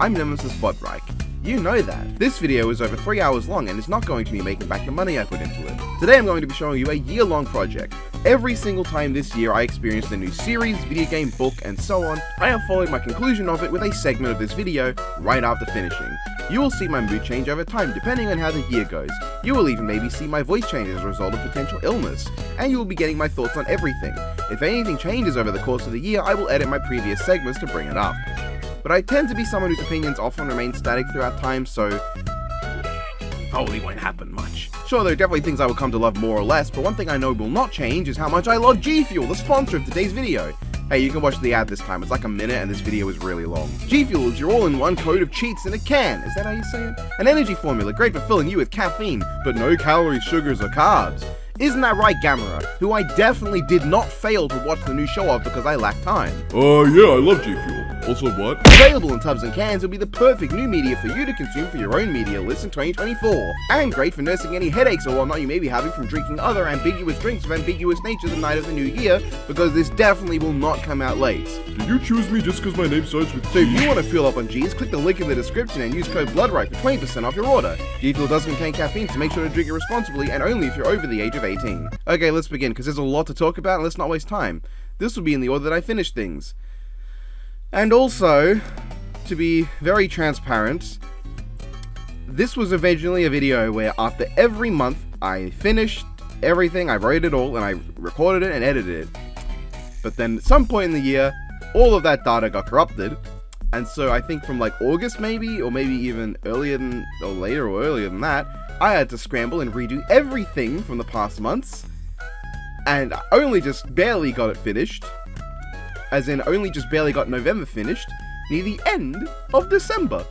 I'm Nemesis Wright. You know that. This video is over 3 hours long and is not going to be making back the money I put into it. Today I'm going to be showing you a year-long project. Every single time this year I experienced a new series, video game, book, and so on, I have followed my conclusion of it with a segment of this video right after finishing. You will see my mood change over time depending on how the year goes. You will even maybe see my voice change as a result of potential illness, and you will be getting my thoughts on everything. If anything changes over the course of the year, I will edit my previous segments to bring it up. But I tend to be someone whose opinions often remain static throughout time, so probably won't happen much. Sure, there are definitely things I will come to love more or less, but one thing I know will not change is how much I love G Fuel, the sponsor of today's video. Hey, you can watch the ad this time, it's like a minute and this video is really long. G Fuel is your all-in-one code of cheats in a can, is that how you say it? An energy formula great for filling you with caffeine, but no calories, sugars, or carbs. Isn't that right, Gamera? Who I definitely did not fail to watch the new show of because I lack time. Yeah, I love G Fuel. Also what? Available in tubs and cans, will be the perfect new media for you to consume for your own media list in 2024. And great for nursing any headaches or whatnot you may be having from drinking other ambiguous drinks of ambiguous nature the night of the new year, because this definitely will not come out late. Did you choose me just because my name starts with So if you want to fill up on G's, click the link in the description and use code BLOODRIGHT for 20% off your order. G Fuel does contain caffeine, so make sure to drink it responsibly and only if you're over the age of 18. Okay, let's begin, because there's a lot to talk about and let's not waste time. This will be in the order that I finish things. And also, to be very transparent, this was originally a video where after every month I finished everything, I wrote it all, and I recorded it and edited it. But then at some point in the year, all of that data got corrupted, and so I think from like August maybe, or maybe even earlier than that, I had to scramble and redo everything from the past months, and I only just barely got it finished. As in, only just barely got November finished, near the end of December.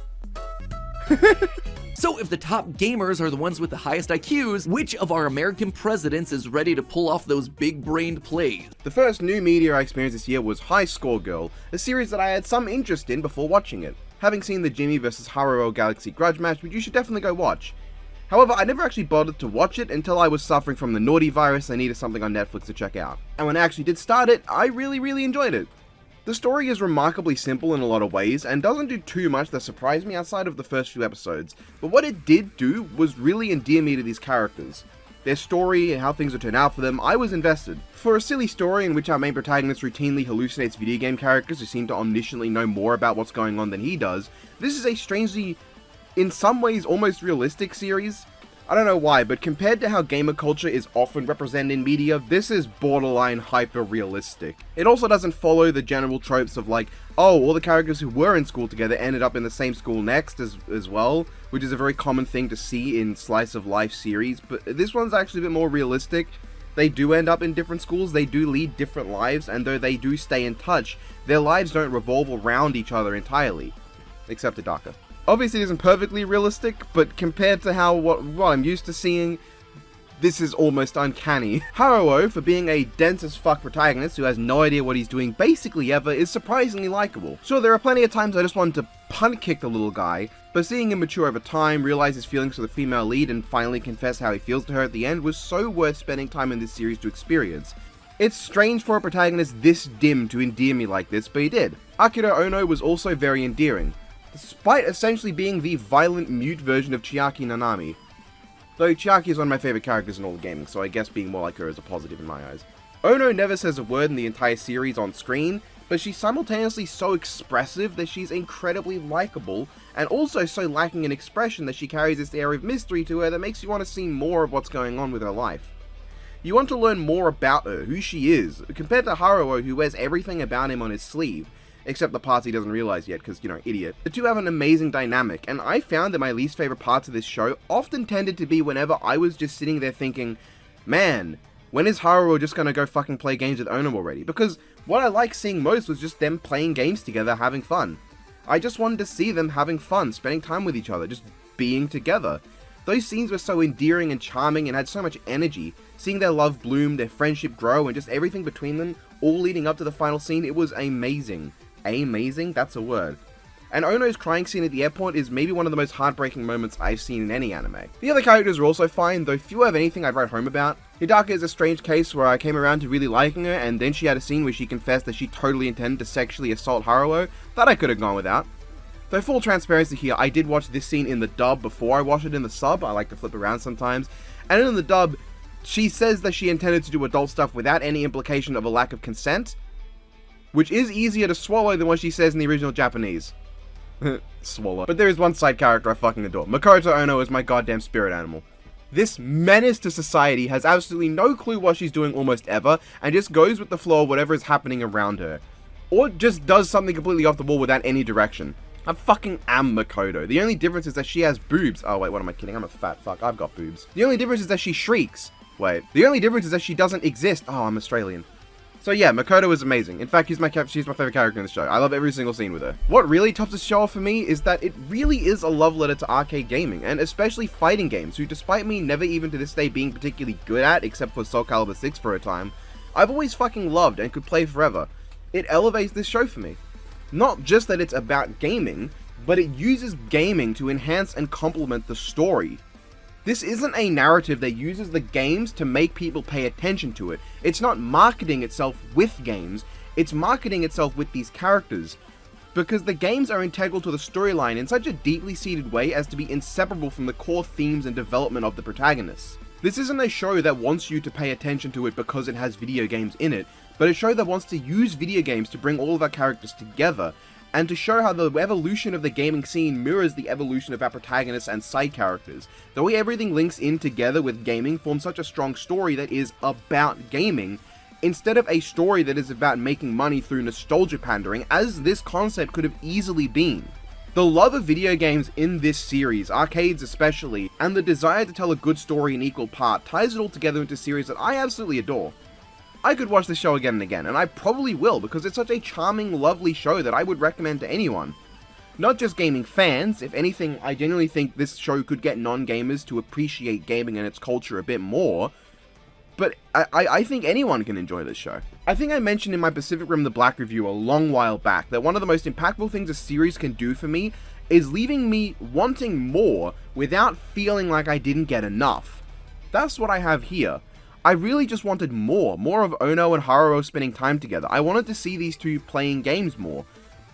So if the top gamers are the ones with the highest IQs, which of our American presidents is ready to pull off those big-brained plays? The first new media I experienced this year was High Score Girl, a series that I had some interest in before watching it. Having seen the Jimmy vs Haruo Galaxy grudge match, which you should definitely go watch. However, I never actually bothered to watch it until I was suffering from the naughty virus and needed something on Netflix to check out. And when I actually did start it, I really enjoyed it. The story is remarkably simple in a lot of ways, and doesn't do too much that surprised me outside of the first few episodes, but what it did do was really endear me to these characters. Their story and how things would turn out for them, I was invested. For a silly story in which our main protagonist routinely hallucinates video game characters who seem to omnisciently know more about what's going on than he does, this is a strangely, in some ways, almost realistic series. I don't know why, but compared to how gamer culture is often represented in media, this is borderline hyper-realistic. It also doesn't follow the general tropes of like, oh, all the characters who were in school together ended up in the same school next as well, which is a very common thing to see in slice of life series, but this one's actually a bit more realistic. They do end up in different schools, they do lead different lives, and though they do stay in touch, their lives don't revolve around each other entirely, except Hidaka. Obviously it isn't perfectly realistic, but compared to what I'm used to seeing, this is almost uncanny. Haruo, for being a dense as fuck protagonist who has no idea what he's doing basically ever, is surprisingly likable. Sure, there are plenty of times I just wanted to punt kick the little guy, but seeing him mature over time, realize his feelings for the female lead, and finally confess how he feels to her at the end was so worth spending time in this series to experience. It's strange for a protagonist this dim to endear me like this, but he did. Akira Ono was also very endearing, despite essentially being the violent mute version of Chiaki Nanami. Though Chiaki is one of my favorite characters in all of gaming, so I guess being more like her is a positive in my eyes. Ono never says a word in the entire series on screen, but she's simultaneously so expressive that she's incredibly likable, and also so lacking in expression that she carries this air of mystery to her that makes you want to see more of what's going on with her life. You want to learn more about her, who she is, compared to Haruo, who wears everything about him on his sleeve. Except the parts he doesn't realize yet, because, you know, idiot. The two have an amazing dynamic, and I found that my least favorite parts of this show often tended to be whenever I was just sitting there thinking, man, when is Haruo just gonna go fucking play games with Ono already? Because what I liked seeing most was just them playing games together, having fun. I just wanted to see them having fun, spending time with each other, just being together. Those scenes were so endearing and charming and had so much energy. Seeing their love bloom, their friendship grow, and just everything between them, all leading up to the final scene, it was amazing. Amazing? That's a word. And Ono's crying scene at the airport is maybe one of the most heartbreaking moments I've seen in any anime. The other characters are also fine, though few have anything I'd write home about. Hidaka is a strange case where I came around to really liking her, and then she had a scene where she confessed that she totally intended to sexually assault Haruo. That I could have gone without. Though full transparency here, I did watch this scene in the dub before I watched it in the sub. I like to flip around sometimes. And in the dub, she says that she intended to do adult stuff without any implication of a lack of consent, which is easier to swallow than what she says in the original Japanese. Swallow. But there is one side character I fucking adore. Makoto Ono is my goddamn spirit animal. This menace to society has absolutely no clue what she's doing almost ever, and just goes with the flow of whatever is happening around her. Or just does something completely off the wall without any direction. I fucking am Makoto. The only difference is that she has boobs. Oh wait, what am I kidding? I'm a fat fuck. I've got boobs. The only difference is that she shrieks. Wait. The only difference is that she doesn't exist. Oh, I'm Australian. So yeah, Makoto is amazing. In fact, she's my favorite character in the show. I love every single scene with her. What really tops the show off for me is that it really is a love letter to arcade gaming, and especially fighting games, who despite me never even to this day being particularly good at, except for Soul Calibur 6 for a time, I've always fucking loved and could play forever. It elevates this show for me. Not just that it's about gaming, but it uses gaming to enhance and complement the story. This isn't a narrative that uses the games to make people pay attention to it. It's not marketing itself with games, it's marketing itself with these characters. Because the games are integral to the storyline in such a deeply seated way as to be inseparable from the core themes and development of the protagonists. This isn't a show that wants you to pay attention to it because it has video games in it, but a show that wants to use video games to bring all of our characters together, and to show how the evolution of the gaming scene mirrors the evolution of our protagonists and side characters. The way everything links in together with gaming forms such a strong story that is about gaming, instead of a story that is about making money through nostalgia pandering, as this concept could have easily been. The love of video games in this series, arcades especially, and the desire to tell a good story in equal part ties it all together into a series that I absolutely adore. I could watch this show again and again, and I probably will, because it's such a charming, lovely show that I would recommend to anyone. Not just gaming fans. If anything, I genuinely think this show could get non-gamers to appreciate gaming and its culture a bit more, but I think anyone can enjoy this show. I think I mentioned in my Pacific Rim the Black review a long while back that one of the most impactful things a series can do for me is leaving me wanting more without feeling like I didn't get enough. That's what I have here. I really just wanted more of Ono and Haruo spending time together. I wanted to see these two playing games more.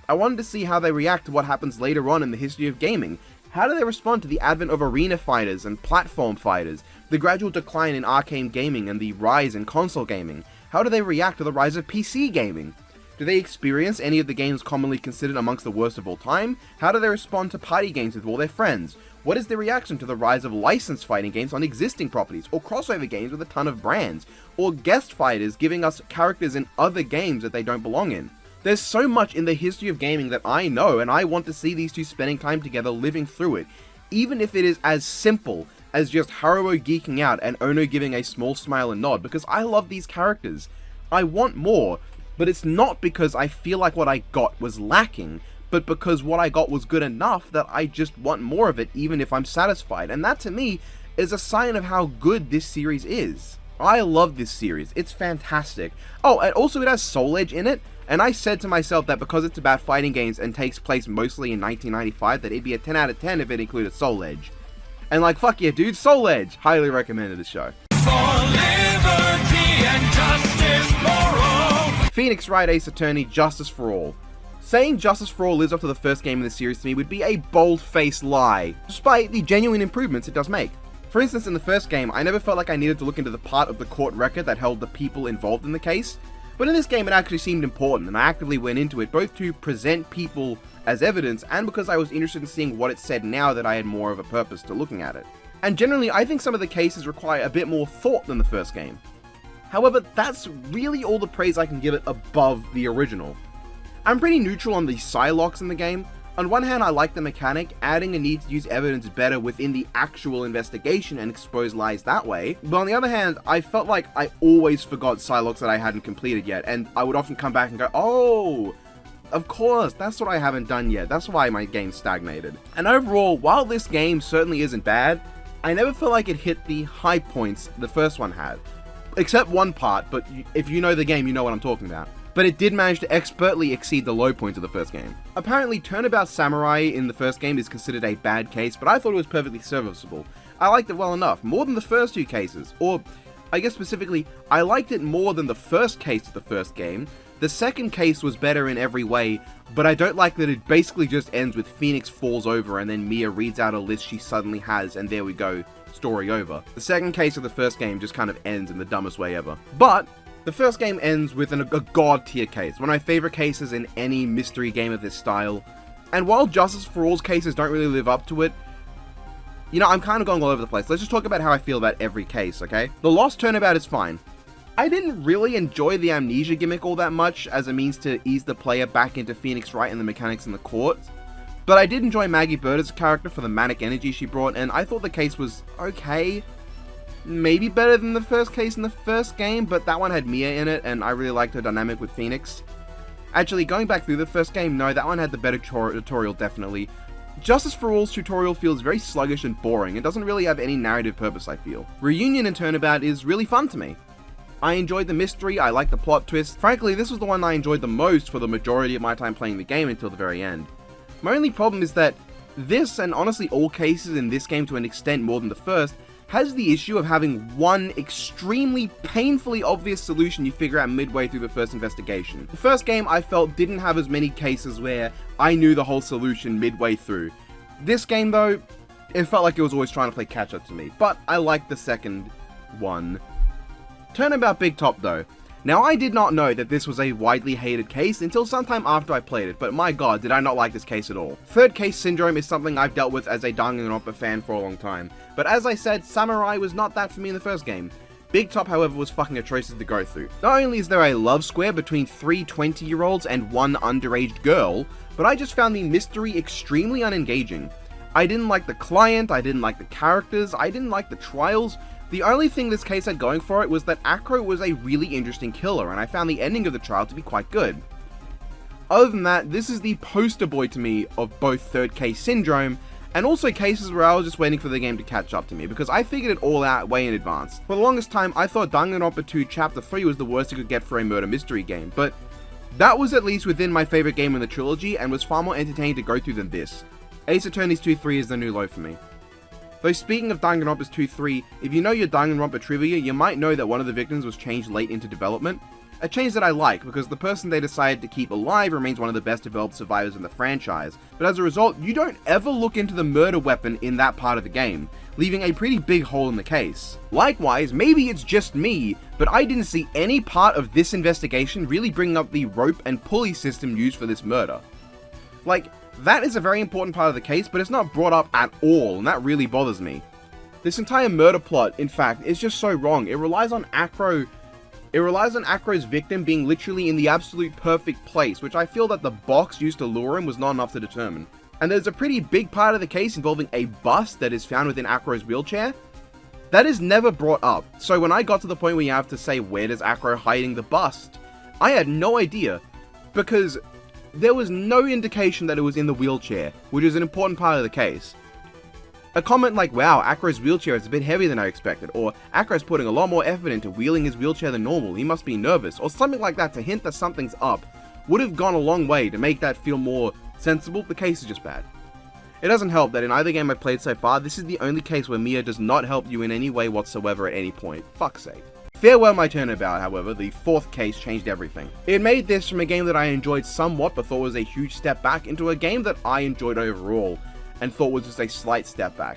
I wanted to see how they react to what happens later on in the history of gaming. How do they respond to the advent of arena fighters and platform fighters, the gradual decline in arcade gaming and the rise in console gaming? How do they react to the rise of PC gaming? Do they experience any of the games commonly considered amongst the worst of all time? How do they respond to party games with all their friends? What is their reaction to the rise of licensed fighting games on existing properties, or crossover games with a ton of brands, or guest fighters giving us characters in other games that they don't belong in? There's so much in the history of gaming that I know, and I want to see these two spending time together living through it, even if it is as simple as just Haruo geeking out and Ono giving a small smile and nod, because I love these characters. I want more, but it's not because I feel like what I got was lacking, but because what I got was good enough that I just want more of it even if I'm satisfied, and that to me is a sign of how good this series is. I love this series, it's fantastic. Oh, and also it has Soul Edge in it, and I said to myself that because it's about fighting games and takes place mostly in 1995, that it'd be a 10 out of 10 if it included Soul Edge. And like, fuck yeah dude, Soul Edge! Highly recommended the show. For liberty and justice for all. Phoenix Wright Ace Attorney, Justice for All. Saying Justice for All lives up to the first game in the series to me would be a bold-faced lie, despite the genuine improvements it does make. For instance, in the first game, I never felt like I needed to look into the part of the court record that held the people involved in the case, but in this game it actually seemed important, and I actively went into it both to present people as evidence and because I was interested in seeing what it said now that I had more of a purpose to looking at it. And generally, I think some of the cases require a bit more thought than the first game. However, that's really all the praise I can give it above the original. I'm pretty neutral on the Psylocks in the game. On one hand, I like the mechanic, adding a need to use evidence better within the actual investigation and expose lies that way, but on the other hand, I felt like I always forgot Psylocks that I hadn't completed yet, and I would often come back and go, oh, of course, that's what I haven't done yet, that's why my game stagnated. And overall, while this game certainly isn't bad, I never felt like it hit the high points the first one had. Except one part, but if you know the game, you know what I'm talking about. But it did manage to expertly exceed the low points of the first game. Apparently, Turnabout Samurai in the first game is considered a bad case, but I thought it was perfectly serviceable. I liked it well enough, more than the first two cases, or I guess specifically, I liked it more than the first case of the first game. The second case was better in every way, but I don't like that it basically just ends with Phoenix falls over and then Mia reads out a list she suddenly has and there we go, story over. The second case of the first game just kind of ends in the dumbest way ever. But the first game ends with a god tier case, one of my favorite cases in any mystery game of this style. And while Justice for All's cases don't really live up to it, you know, I'm kind of going all over the place. Let's just talk about how I feel about every case, okay? The Lost Turnabout is fine. I didn't really enjoy the amnesia gimmick all that much as a means to ease the player back into Phoenix Wright and the mechanics in the court, but I did enjoy Maggie Bird as a character for the manic energy she brought, and I thought the case was okay. Maybe better than the first case in the first game, but that one had Mia in it, and I really liked her dynamic with Phoenix. Actually, going back through the first game, no, that one had the better tutorial, definitely. Justice for All's tutorial feels very sluggish and boring, and doesn't really have any narrative purpose, I feel. Reunion and Turnabout is really fun to me. I enjoyed the mystery, I liked the plot twist. Frankly, this was the one I enjoyed the most for the majority of my time playing the game until the very end. My only problem is that this, and honestly all cases in this game to an extent more than the first, has the issue of having one extremely painfully obvious solution you figure out midway through the first investigation. The first game I felt didn't have as many cases where I knew the whole solution midway through. This game though, it felt like it was always trying to play catch up to me, but I liked the second one. Turnabout Big Top though. Now I did not know that this was a widely hated case until sometime after I played it, but my god did I not like this case at all. Third case syndrome is something I've dealt with as a Danganronpa fan for a long time, but as I said, Samurai was not that for me in the first game. Big Top however was fucking atrocious to go through. Not only is there a love square between 3 20-year-olds and 1 underage girl, but I just found the mystery extremely unengaging. I didn't like the client, I didn't like the characters, I didn't like the trials. The only thing this case had going for it was that Acro was a really interesting killer, and I found the ending of the trial to be quite good. Other than that, this is the poster boy to me of both third case syndrome, and also cases where I was just waiting for the game to catch up to me, because I figured it all out way in advance. For the longest time, I thought Danganronpa 2 Chapter 3 was the worst you could get for a murder mystery game, but that was at least within my favorite game in the trilogy, and was far more entertaining to go through than this. Ace Attorney's 2-3 is the new low for me. Though speaking of Danganronpa's 2-3, if you know your Danganronpa trivia, you might know that one of the victims was changed late into development. A change that I like, because the person they decided to keep alive remains one of the best developed survivors in the franchise, but as a result, you don't ever look into the murder weapon in that part of the game, leaving a pretty big hole in the case. Likewise, maybe it's just me, but I didn't see any part of this investigation really bring up the rope and pulley system used for this murder. Like, that is a very important part of the case, but it's not brought up at all, and that really bothers me. This entire murder plot, in fact, is just so wrong. It relies on Acro's victim being literally in the absolute perfect place, which I feel that the box used to lure him was not enough to determine. And there's a pretty big part of the case involving a bust that is found within Acro's wheelchair. That is never brought up, so when I got to the point where you have to say, where does Acro hiding the bust? I had no idea, because there was no indication that it was in the wheelchair, which is an important part of the case. A comment like, wow, Acro's wheelchair is a bit heavier than I expected, or Acro's putting a lot more effort into wheeling his wheelchair than normal, he must be nervous, or something like that to hint that something's up, would have gone a long way to make that feel more sensible. The case is just bad. It doesn't help that in either game I've played so far, this is the only case where Mia does not help you in any way whatsoever at any point. Fuck's sake. Farewell My Turnabout, however, the fourth case changed everything. It made this from a game that I enjoyed somewhat but thought was a huge step back into a game that I enjoyed overall and thought was just a slight step back.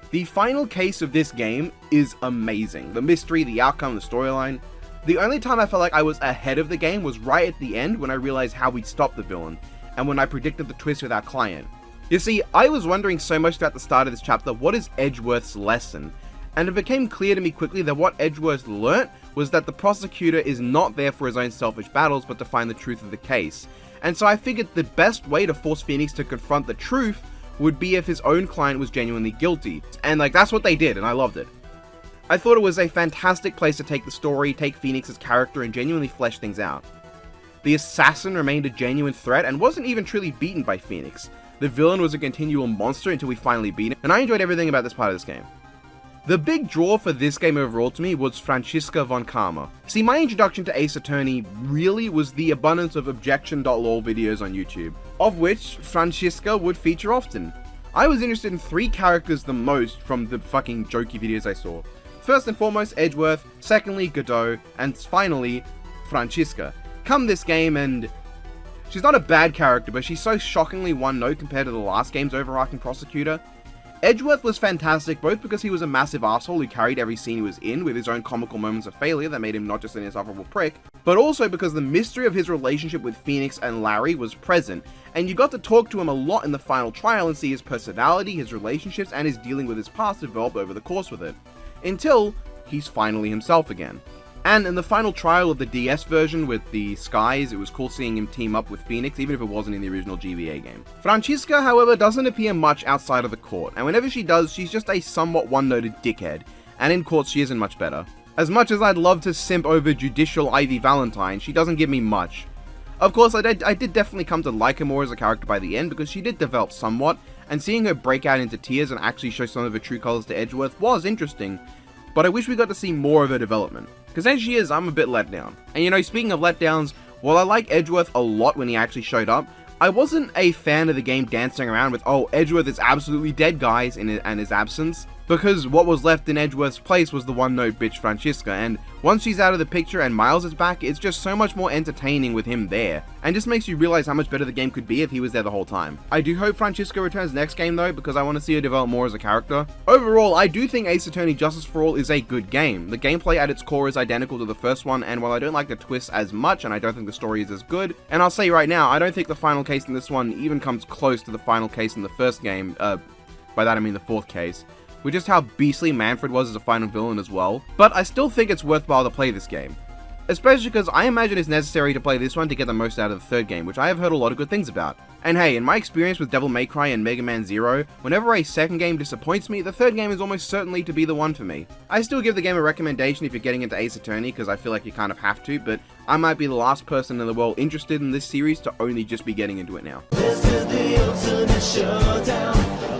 The final case of this game is amazing. The mystery, the outcome, the storyline. The only time I felt like I was ahead of the game was right at the end when I realized how we'd stop the villain, and when I predicted the twist with our client. You see, I was wondering so much throughout the start of this chapter, what is Edgeworth's lesson? And it became clear to me quickly that what Edgeworth learnt was that the prosecutor is not there for his own selfish battles, but to find the truth of the case. And so I figured the best way to force Phoenix to confront the truth would be if his own client was genuinely guilty. And that's what they did, and I loved it. I thought it was a fantastic place to take the story, take Phoenix's character, and genuinely flesh things out. The assassin remained a genuine threat and wasn't even truly beaten by Phoenix. The villain was a continual monster until we finally beat him, and I enjoyed everything about this part of this game. The big draw for this game overall to me was Franziska von Karma. See, my introduction to Ace Attorney really was the abundance of objection.lol videos on YouTube, of which Franziska would feature often. I was interested in 3 characters the most from the fucking jokey videos I saw. First and foremost, Edgeworth, secondly, Godot, and finally, Francisca. Come this game and... she's not a bad character, but she's so shockingly one note compared to the last game's overarching prosecutor. Edgeworth was fantastic, both because he was a massive asshole who carried every scene he was in with his own comical moments of failure that made him not just an insufferable prick, but also because the mystery of his relationship with Phoenix and Larry was present, and you got to talk to him a lot in the final trial and see his personality, his relationships, and his dealing with his past develop over the course with it. Until he's finally himself again. And in the final trial of the DS version with the Skies, it was cool seeing him team up with Phoenix, even if it wasn't in the original GBA game. Francisca, however, doesn't appear much outside of the court, and whenever she does, she's just a somewhat one-noted dickhead, and in court she isn't much better. As much as I'd love to simp over judicial Ivy Valentine, she doesn't give me much. Of course, I did definitely come to like her more as a character by the end, because she did develop somewhat, and seeing her break out into tears and actually show some of her true colors to Edgeworth was interesting, but I wish we got to see more of her development. Because as she is, I'm a bit let down. And you know, speaking of letdowns, while I like Edgeworth a lot when he actually showed up, I wasn't a fan of the game dancing around with, oh, Edgeworth is absolutely dead, guys, in his absence. Because what was left in Edgeworth's place was the one-note bitch Francisca, and once she's out of the picture and Miles is back, it's just so much more entertaining with him there, and just makes you realize how much better the game could be if he was there the whole time. I do hope Francisca returns next game though, because I want to see her develop more as a character. Overall, I do think Ace Attorney Justice for All is a good game. The gameplay at its core is identical to the first one, and while I don't like the twists as much, and I don't think the story is as good, and I'll say right now, I don't think the final case in this one even comes close to the final case in the first game, by that I mean the fourth case, with just how beastly Manfred was as a final villain as well, but I still think it's worthwhile to play this game. Especially because I imagine it's necessary to play this one to get the most out of the third game, which I have heard a lot of good things about. And hey, in my experience with Devil May Cry and Mega Man Zero, whenever a second game disappoints me, the third game is almost certainly to be the one for me. I still give the game a recommendation if you're getting into Ace Attorney, because I feel like you kind of have to, but I might be the last person in the world interested in this series to only just be getting into it now. This is the ultimate showdown,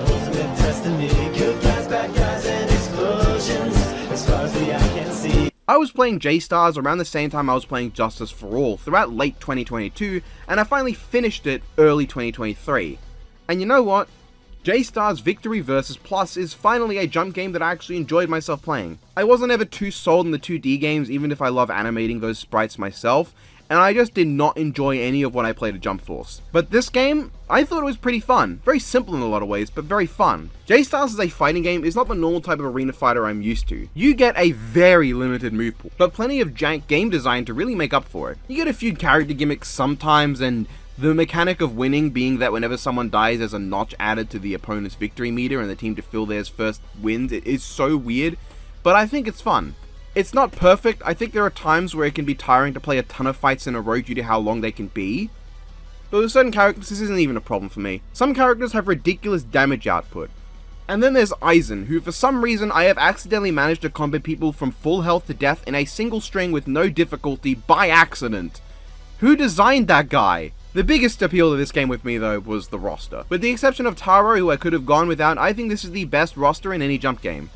ultimate destiny, good guys, bad guys, and explosions, as far as the eye can see. I was playing J-Stars around the same time I was playing Justice for All throughout late 2022, and I finally finished it early 2023. And you know what? J-Stars Victory vs. Plus is finally a jump game that I actually enjoyed myself playing. I wasn't ever too sold on the 2D games, even if I love animating those sprites myself, and I just did not enjoy any of what I played at Jump Force. But this game, I thought it was pretty fun. Very simple in a lot of ways, but very fun. J-Stars as a fighting game is not the normal type of arena fighter I'm used to. You get a very limited move pool, but plenty of jank game design to really make up for it. You get a few character gimmicks sometimes, and the mechanic of winning being that whenever someone dies there's a notch added to the opponent's victory meter and the team to fill theirs first wins. It is so weird, but I think it's fun. It's not perfect. I think there are times where it can be tiring to play a ton of fights in a row due to how long they can be. But with certain characters, this isn't even a problem for me. Some characters have ridiculous damage output. And then there's Aizen, who for some reason I have accidentally managed to combat people from full health to death in a single string with no difficulty by accident. Who designed that guy? The biggest appeal to this game with me though was the roster. With the exception of Taro, who I could have gone without, I think this is the best roster in any jump game.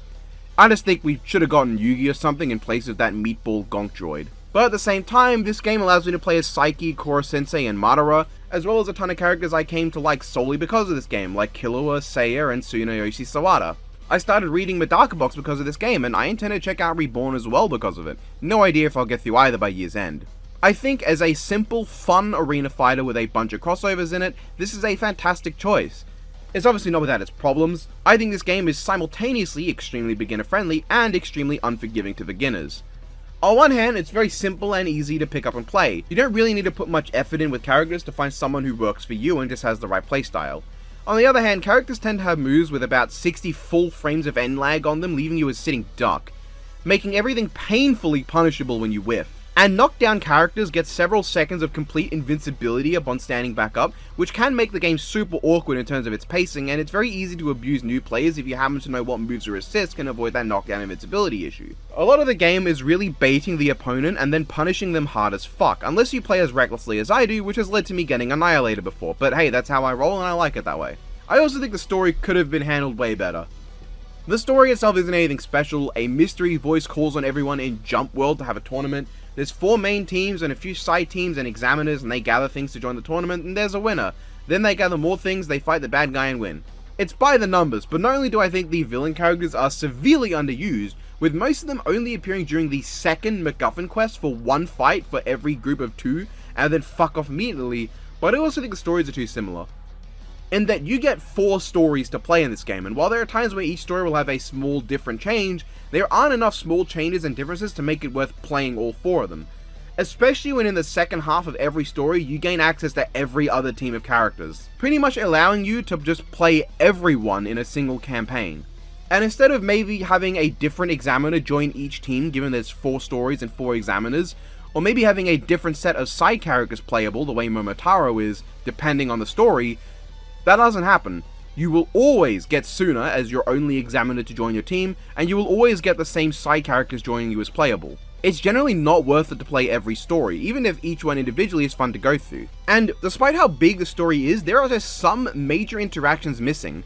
I just think we should have gotten Yugi or something in place of that meatball gonk droid. But at the same time, this game allows me to play as Saiki, Koro-sensei, and Madara, as well as a ton of characters I came to like solely because of this game, like Killua, Seiya, and Tsunoyoshi Sawada. I started reading Medaka Box because of this game, and I intend to check out Reborn as well because of it. No idea if I'll get through either by year's end. I think as a simple, fun arena fighter with a bunch of crossovers in it, this is a fantastic choice. It's obviously not without its problems. I think this game is simultaneously extremely beginner-friendly and extremely unforgiving to beginners. On one hand, it's very simple and easy to pick up and play. You don't really need to put much effort in with characters to find someone who works for you and just has the right playstyle. On the other hand, characters tend to have moves with about 60 full frames of end lag on them, leaving you as sitting duck, making everything painfully punishable when you whiff. And knockdown characters get several seconds of complete invincibility upon standing back up, which can make the game super awkward in terms of its pacing, and it's very easy to abuse new players if you happen to know what moves or assists can avoid that knockdown invincibility issue. A lot of the game is really baiting the opponent and then punishing them hard as fuck, unless you play as recklessly as I do, which has led to me getting annihilated before, but hey, that's how I roll and I like it that way. I also think the story could have been handled way better. The story itself isn't anything special. A mystery voice calls on everyone in Jump World to have a tournament. There's 4 main teams and a few side teams and examiners, and they gather things to join the tournament, and there's a winner. Then they gather more things, they fight the bad guy and win. It's by the numbers, but not only do I think the villain characters are severely underused, with most of them only appearing during the second MacGuffin quest for one fight for every group of 2, and then fuck off immediately, but I also think the stories are too similar. In that you get 4 stories to play in this game, and while there are times where each story will have a small different change, there aren't enough small changes and differences to make it worth playing all 4 of them. Especially when in the second half of every story, you gain access to every other team of characters, pretty much allowing you to just play everyone in a single campaign. And instead of maybe having a different examiner join each team given there's 4 stories and 4 examiners, or maybe having a different set of side characters playable the way Momotaro is, depending on the story, that doesn't happen. You will always get Suna as your only examiner to join your team, and you will always get the same side characters joining you as playable. It's generally not worth it to play every story, even if each one individually is fun to go through. And despite how big the story is, there are just some major interactions missing.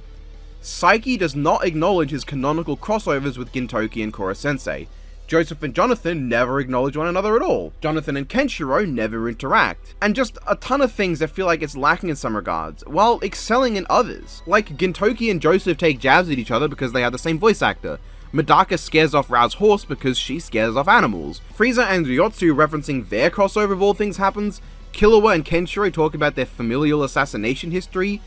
Saiki does not acknowledge his canonical crossovers with Gintoki and Koro-sensei. Joseph and Jonathan never acknowledge one another at all. Jonathan and Kenshiro never interact. And just a ton of things that feel like it's lacking in some regards, while excelling in others. Like Gintoki and Joseph take jabs at each other because they have the same voice actor. Medaka scares off Rao's horse because she scares off animals. Frieza and Ryotsu referencing their crossover of all things happens. Killua and Kenshiro talk about their familial assassination history.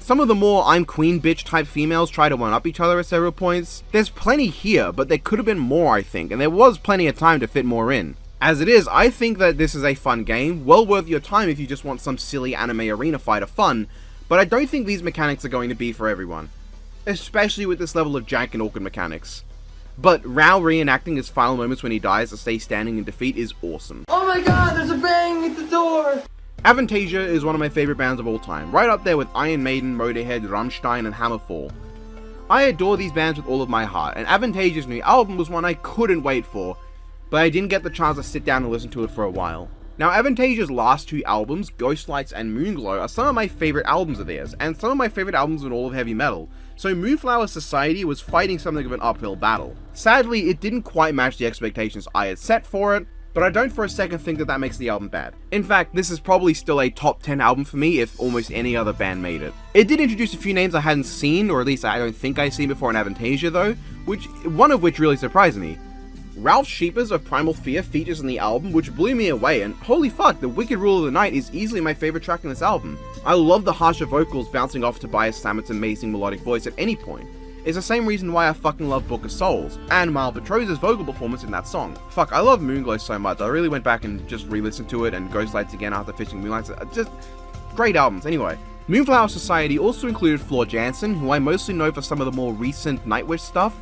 Some of the more I'm queen bitch type females try to one-up each other at several points. There's plenty here, but there could have been more I think, and there was plenty of time to fit more in. As it is, I think that this is a fun game, well worth your time if you just want some silly anime arena fighter fun, but I don't think these mechanics are going to be for everyone. Especially with this level of jank and awkward mechanics. But Rao reenacting his final moments when he dies to stay standing in defeat is awesome. Oh my god, there's a bang at the door! Avantasia is one of my favorite bands of all time, right up there with Iron Maiden, Motorhead, Rammstein, and Hammerfall. I adore these bands with all of my heart, and Avantasia's new album was one I couldn't wait for, but I didn't get the chance to sit down and listen to it for a while. Now, Avantasia's last 2 albums, Ghostlights and Moonglow, are some of my favorite albums of theirs, and some of my favorite albums in all of heavy metal, so Moonflower Society was fighting something of an uphill battle. Sadly, it didn't quite match the expectations I had set for it, but I don't for a second think that that makes the album bad. In fact, this is probably still a top 10 album for me if almost any other band made it. It did introduce a few names I hadn't seen, or at least I don't think I'd seen before in Avantasia though, one of which really surprised me. Ralph Sheepers of Primal Fear features in the album, which blew me away, and holy fuck, the Wicked Rule of the Night is easily my favorite track in this album. I love the harsher vocals bouncing off Tobias Sammet's amazing melodic voice at any point. It's the same reason why I fucking love Book of Souls, and Mal Petrosa's vocal performance in that song. Fuck, I love Moonglow so much, I really went back and just re-listened to it, and Ghostlights again after Fishing Moonlights, just great albums. Anyway, Moonflower Society also included Floor Jansen, who I mostly know for some of the more recent Nightwish stuff,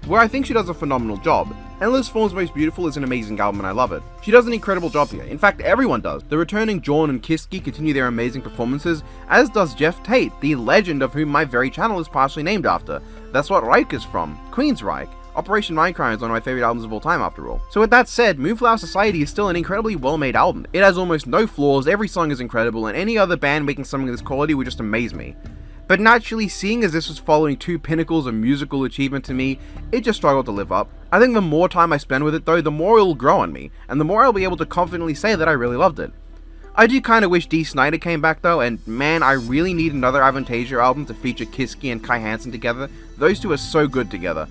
where I think she does a phenomenal job. Endless Form's Most Beautiful is an amazing album and I love it. She does an incredible job here, in fact everyone does. The returning Jorn and Kiski continue their amazing performances, as does Jeff Tate, the legend of whom my very channel is partially named after. That's what Wright is from, Queensryche. Operation Mindcrime is one of my favorite albums of all time after all. So with that said, Moonflower Society is still an incredibly well-made album. It has almost no flaws, every song is incredible, and any other band making something of this quality would just amaze me. But naturally, seeing as this was following 2 pinnacles of musical achievement to me, it just struggled to live up. I think the more time I spend with it though, the more it will grow on me, and the more I'll be able to confidently say that I really loved it. I do kinda wish Dee Snider came back though, and man, I really need another Avantasia album to feature Kiski and Kai Hansen together. Those 2 are so good together.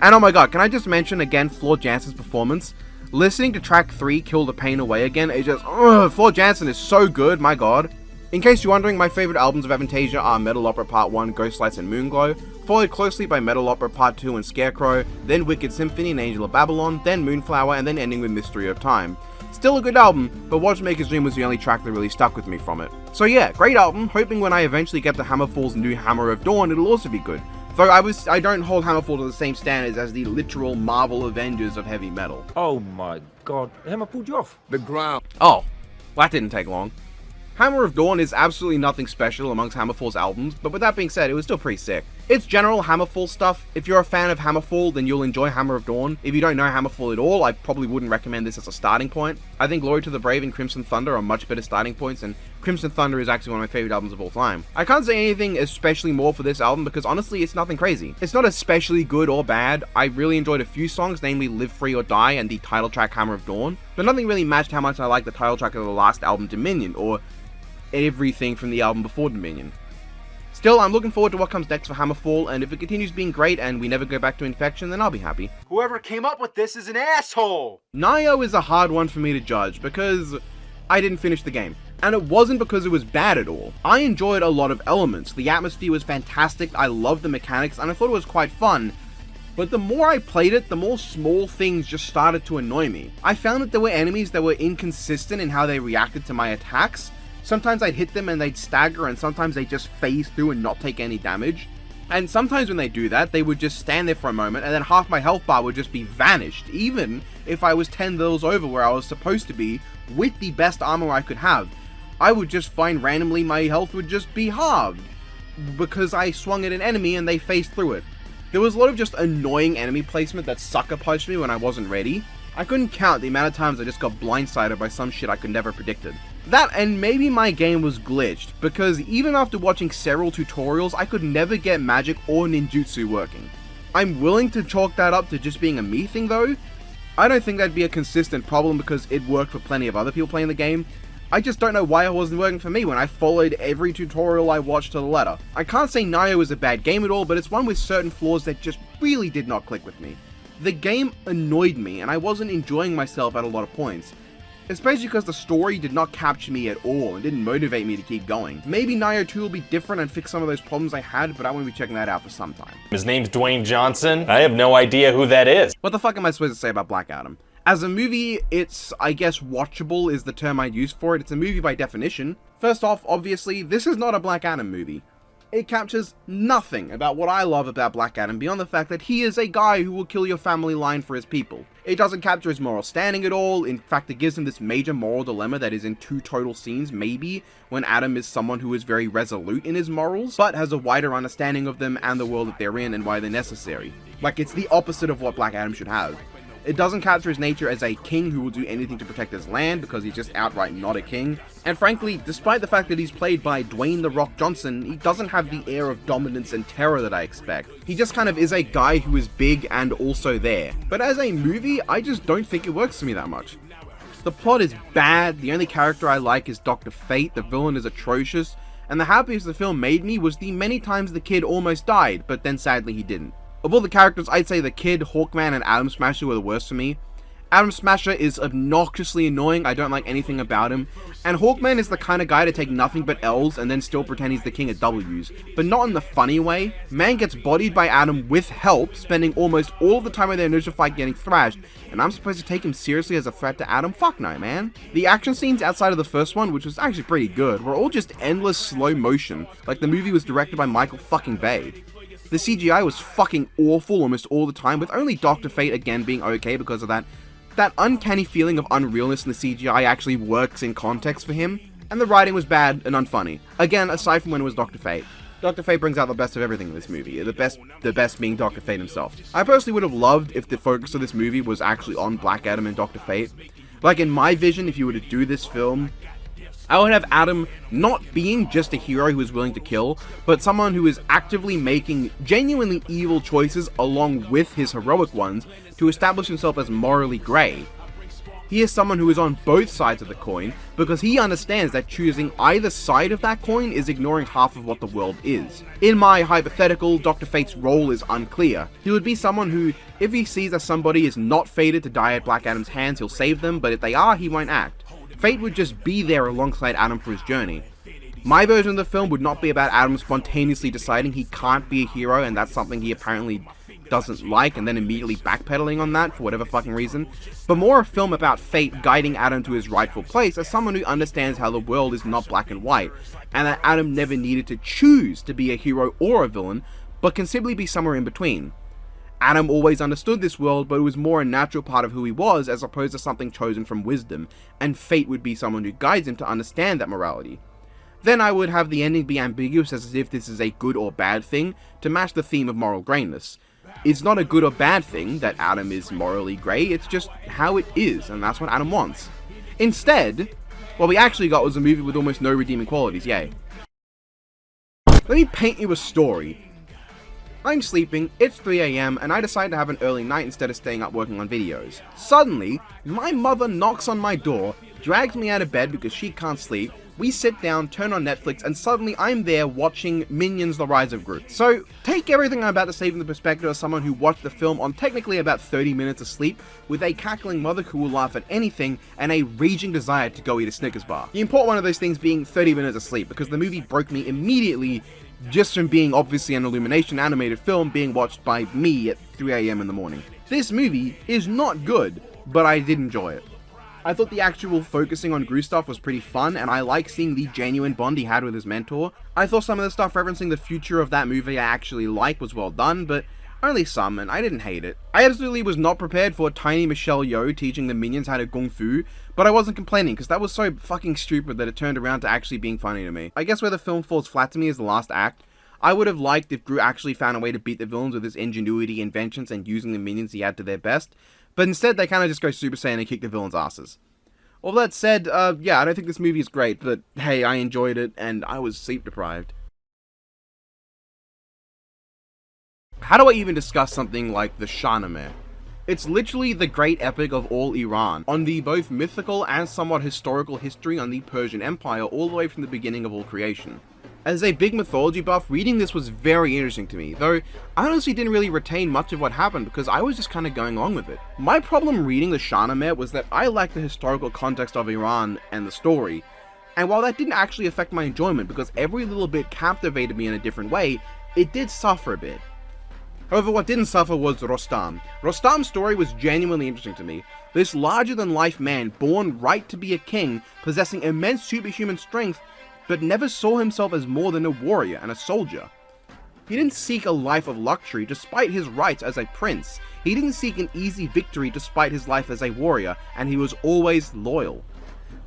And oh my god, can I just mention again Floor Jansen's performance? Listening to track 3, Kill the Pain Away again, it just, Floor Jansen is so good, my god. In case you're wondering, my favorite albums of Avantasia are Metal Opera Part 1, Ghostlights and Moonglow, followed closely by Metal Opera Part 2 and Scarecrow, then Wicked Symphony and Angel of Babylon, then Moonflower, and then ending with Mystery of Time. Still a good album, but Watchmaker's Dream was the only track that really stuck with me from it. So yeah, great album, hoping when I eventually get to Hammerfall's new Hammer of Dawn it'll also be good. Though I don't hold Hammerfall to the same standards as the literal Marvel Avengers of heavy metal. Oh my god, Hammer pulled you off. The ground. Oh, well, that didn't take long. Hammer of Dawn is absolutely nothing special amongst Hammerfall's albums, but with that being said, it was still pretty sick. It's general Hammerfall stuff. If you're a fan of Hammerfall, then you'll enjoy Hammer of Dawn. If you don't know Hammerfall at all, I probably wouldn't recommend this as a starting point. I think Glory to the Brave and Crimson Thunder are much better starting points, and Crimson Thunder is actually one of my favorite albums of all time. I can't say anything especially more for this album because honestly, it's nothing crazy. It's not especially good or bad. I really enjoyed a few songs, namely Live Free or Die and the title track Hammer of Dawn, but nothing really matched how much I liked the title track of the last album Dominion, or everything from the album before Dominion. Still, I'm looking forward to what comes next for Hammerfall, and if it continues being great and we never go back to Infection, then I'll be happy. Whoever came up with this is an asshole! Nioh is a hard one for me to judge, because I didn't finish the game. And it wasn't because it was bad at all. I enjoyed a lot of elements. The atmosphere was fantastic, I loved the mechanics, and I thought it was quite fun. But the more I played it, the more small things just started to annoy me. I found that there were enemies that were inconsistent in how they reacted to my attacks. Sometimes I'd hit them and they'd stagger, and sometimes they'd just phase through and not take any damage. And sometimes when they do that, they would just stand there for a moment and then half my health bar would just be vanished, even if I was 10 levels over where I was supposed to be with the best armor I could have. I would just find randomly my health would just be halved because I swung at an enemy and they phased through it. There was a lot of just annoying enemy placement that sucker punched me when I wasn't ready. I couldn't count the amount of times I just got blindsided by some shit I could never predicted. That, and maybe my game was glitched, because even after watching several tutorials, I could never get magic or ninjutsu working. I'm willing to chalk that up to just being a me thing though. I don't think that'd be a consistent problem because it worked for plenty of other people playing the game. I just don't know why it wasn't working for me when I followed every tutorial I watched to the letter. I can't say Nioh is a bad game at all, but it's one with certain flaws that just really did not click with me. The game annoyed me, and I wasn't enjoying myself at a lot of points. Especially because the story did not capture me at all and didn't motivate me to keep going. Maybe Nioh 2 will be different and fix some of those problems I had, but I won't be checking that out for some time. His name's Dwayne Johnson. I have no idea who that is. What the fuck am I supposed to say about Black Adam? As a movie, it's, I guess, watchable is the term I'd use for it. It's a movie by definition. First off, obviously, this is not a Black Adam movie. It captures nothing about what I love about Black Adam beyond the fact that he is a guy who will kill your family line for his people. It doesn't capture his moral standing at all. In fact, it gives him this major moral dilemma that is in 2 total scenes, maybe, when Adam is someone who is very resolute in his morals, but has a wider understanding of them and the world that they're in and why they're necessary. Like, it's the opposite of what Black Adam should have. It doesn't capture his nature as a king who will do anything to protect his land because he's just outright not a king. And frankly, despite the fact that he's played by Dwayne "The Rock" Johnson, he doesn't have the air of dominance and terror that I expect. He just kind of is a guy who is big and also there. But as a movie, I just don't think it works for me that much. The plot is bad, the only character I like is Dr. Fate, the villain is atrocious, and the happiest the film made me was the many times the kid almost died, but then sadly he didn't. Of all the characters, I'd say the Kid, Hawkman, and Atom Smasher were the worst for me. Atom Smasher is obnoxiously annoying, I don't like anything about him, and Hawkman is the kind of guy to take nothing but L's and then still pretend he's the king of W's, but not in the funny way. Man gets bodied by Atom with help, spending almost all of the time of their initial fight getting thrashed, and I'm supposed to take him seriously as a threat to Atom? Fuck no, man. The action scenes outside of the first one, which was actually pretty good, were all just endless slow motion, like the movie was directed by Michael fucking Bay. The CGI was fucking awful almost all the time, with only Dr. Fate again being okay because of that uncanny feeling of unrealness in the CGI actually works in context for him, and the writing was bad and unfunny. Again, aside from when it was Dr. Fate. Dr. Fate brings out the best of everything in this movie, the best being Dr. Fate himself. I personally would have loved if the focus of this movie was actually on Black Adam and Dr. Fate. Like in my vision, if you were to do this film, I would have Adam not being just a hero who is willing to kill, but someone who is actively making genuinely evil choices along with his heroic ones to establish himself as morally grey. He is someone who is on both sides of the coin because he understands that choosing either side of that coin is ignoring half of what the world is. In my hypothetical, Dr. Fate's role is unclear. He would be someone who, if he sees that somebody is not fated to die at Black Adam's hands, he'll save them, but if they are, he won't act. Fate would just be there alongside Adam for his journey. My version of the film would not be about Adam spontaneously deciding he can't be a hero and that's something he apparently doesn't like and then immediately backpedaling on that for whatever fucking reason, but more a film about Fate guiding Adam to his rightful place as someone who understands how the world is not black and white, and that Adam never needed to choose to be a hero or a villain, but can simply be somewhere in between. Adam always understood this world, but it was more a natural part of who he was as opposed to something chosen from wisdom, and Fate would be someone who guides him to understand that morality. Then I would have the ending be ambiguous as if this is a good or bad thing, to match the theme of moral greyness. It's not a good or bad thing that Adam is morally grey, it's just how it is, and that's what Adam wants. Instead, what we actually got was a movie with almost no redeeming qualities, yay. Let me paint you a story. I'm sleeping, it's 3 AM, and I decide to have an early night instead of staying up working on videos. Suddenly, my mother knocks on my door, drags me out of bed because she can't sleep, we sit down, turn on Netflix, and suddenly I'm there watching Minions: The Rise of Gru. So, take everything I'm about to say from the perspective of someone who watched the film on technically about 30 minutes of sleep, with a cackling mother who will laugh at anything, and a raging desire to go eat a Snickers bar. The important one of those things being 30 minutes of sleep, because the movie broke me immediately just from being obviously an Illumination animated film being watched by me at 3 AM in the morning. This movie is not good, but I did enjoy it. I thought the actual focusing on Gru stuff was pretty fun, and I like seeing the genuine bond he had with his mentor. I thought some of the stuff referencing the future of that movie I actually like was well done, but only some, and I didn't hate it. I absolutely was not prepared for tiny Michelle Yeoh teaching the minions how to kung fu, but I wasn't complaining, because that was so fucking stupid that it turned around to actually being funny to me. I guess where the film falls flat to me is the last act. I would have liked if Gru actually found a way to beat the villains with his ingenuity, inventions, and using the minions he had to their best, but instead they kind of just go Super Saiyan and kick the villains' asses. All that said, yeah, I don't think this movie is great, but hey, I enjoyed it, and I was sleep deprived. How do I even discuss something like the Shahnameh? It's literally the great epic of all Iran, on the both mythical and somewhat historical history on the Persian Empire all the way from the beginning of all creation. As a big mythology buff, reading this was very interesting to me, though I honestly didn't really retain much of what happened because I was just kind of going along with it. My problem reading the Shahnameh was that I lacked the historical context of Iran and the story, and while that didn't actually affect my enjoyment because every little bit captivated me in a different way, it did suffer a bit. However, what didn't suffer was Rostam. Rostam's story was genuinely interesting to me. This larger-than-life man, born right to be a king, possessing immense superhuman strength, but never saw himself as more than a warrior and a soldier. He didn't seek a life of luxury despite his rights as a prince. He didn't seek an easy victory despite his life as a warrior, and he was always loyal.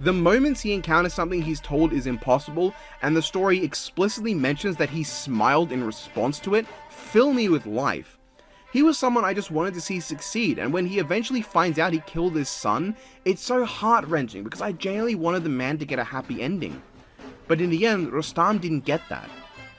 The moments he encounters something he's told is impossible, and the story explicitly mentions that he smiled in response to it, fill me with life. He was someone I just wanted to see succeed, and when he eventually finds out he killed his son, it's so heart-wrenching because I genuinely wanted the man to get a happy ending. But in the end, Rostam didn't get that.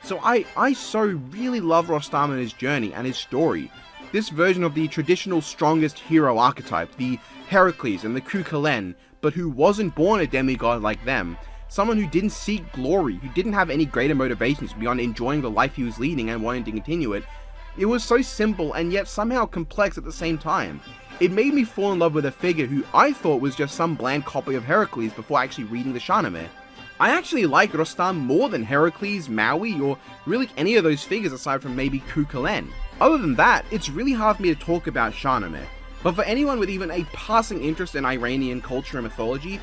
So I so really love Rostam and his journey and his story. This version of the traditional strongest hero archetype, the Heracles and the Cuchulainn, but who wasn't born a demigod like them. Someone who didn't seek glory, who didn't have any greater motivations beyond enjoying the life he was leading and wanting to continue it. It was so simple and yet somehow complex at the same time. It made me fall in love with a figure who I thought was just some bland copy of Heracles before actually reading the Shahnameh. I actually like Rostam more than Heracles, Maui, or really any of those figures aside from maybe Cuchulainn. Other than that, it's really hard for me to talk about Shahnameh, but for anyone with even a passing interest in Iranian culture and mythology,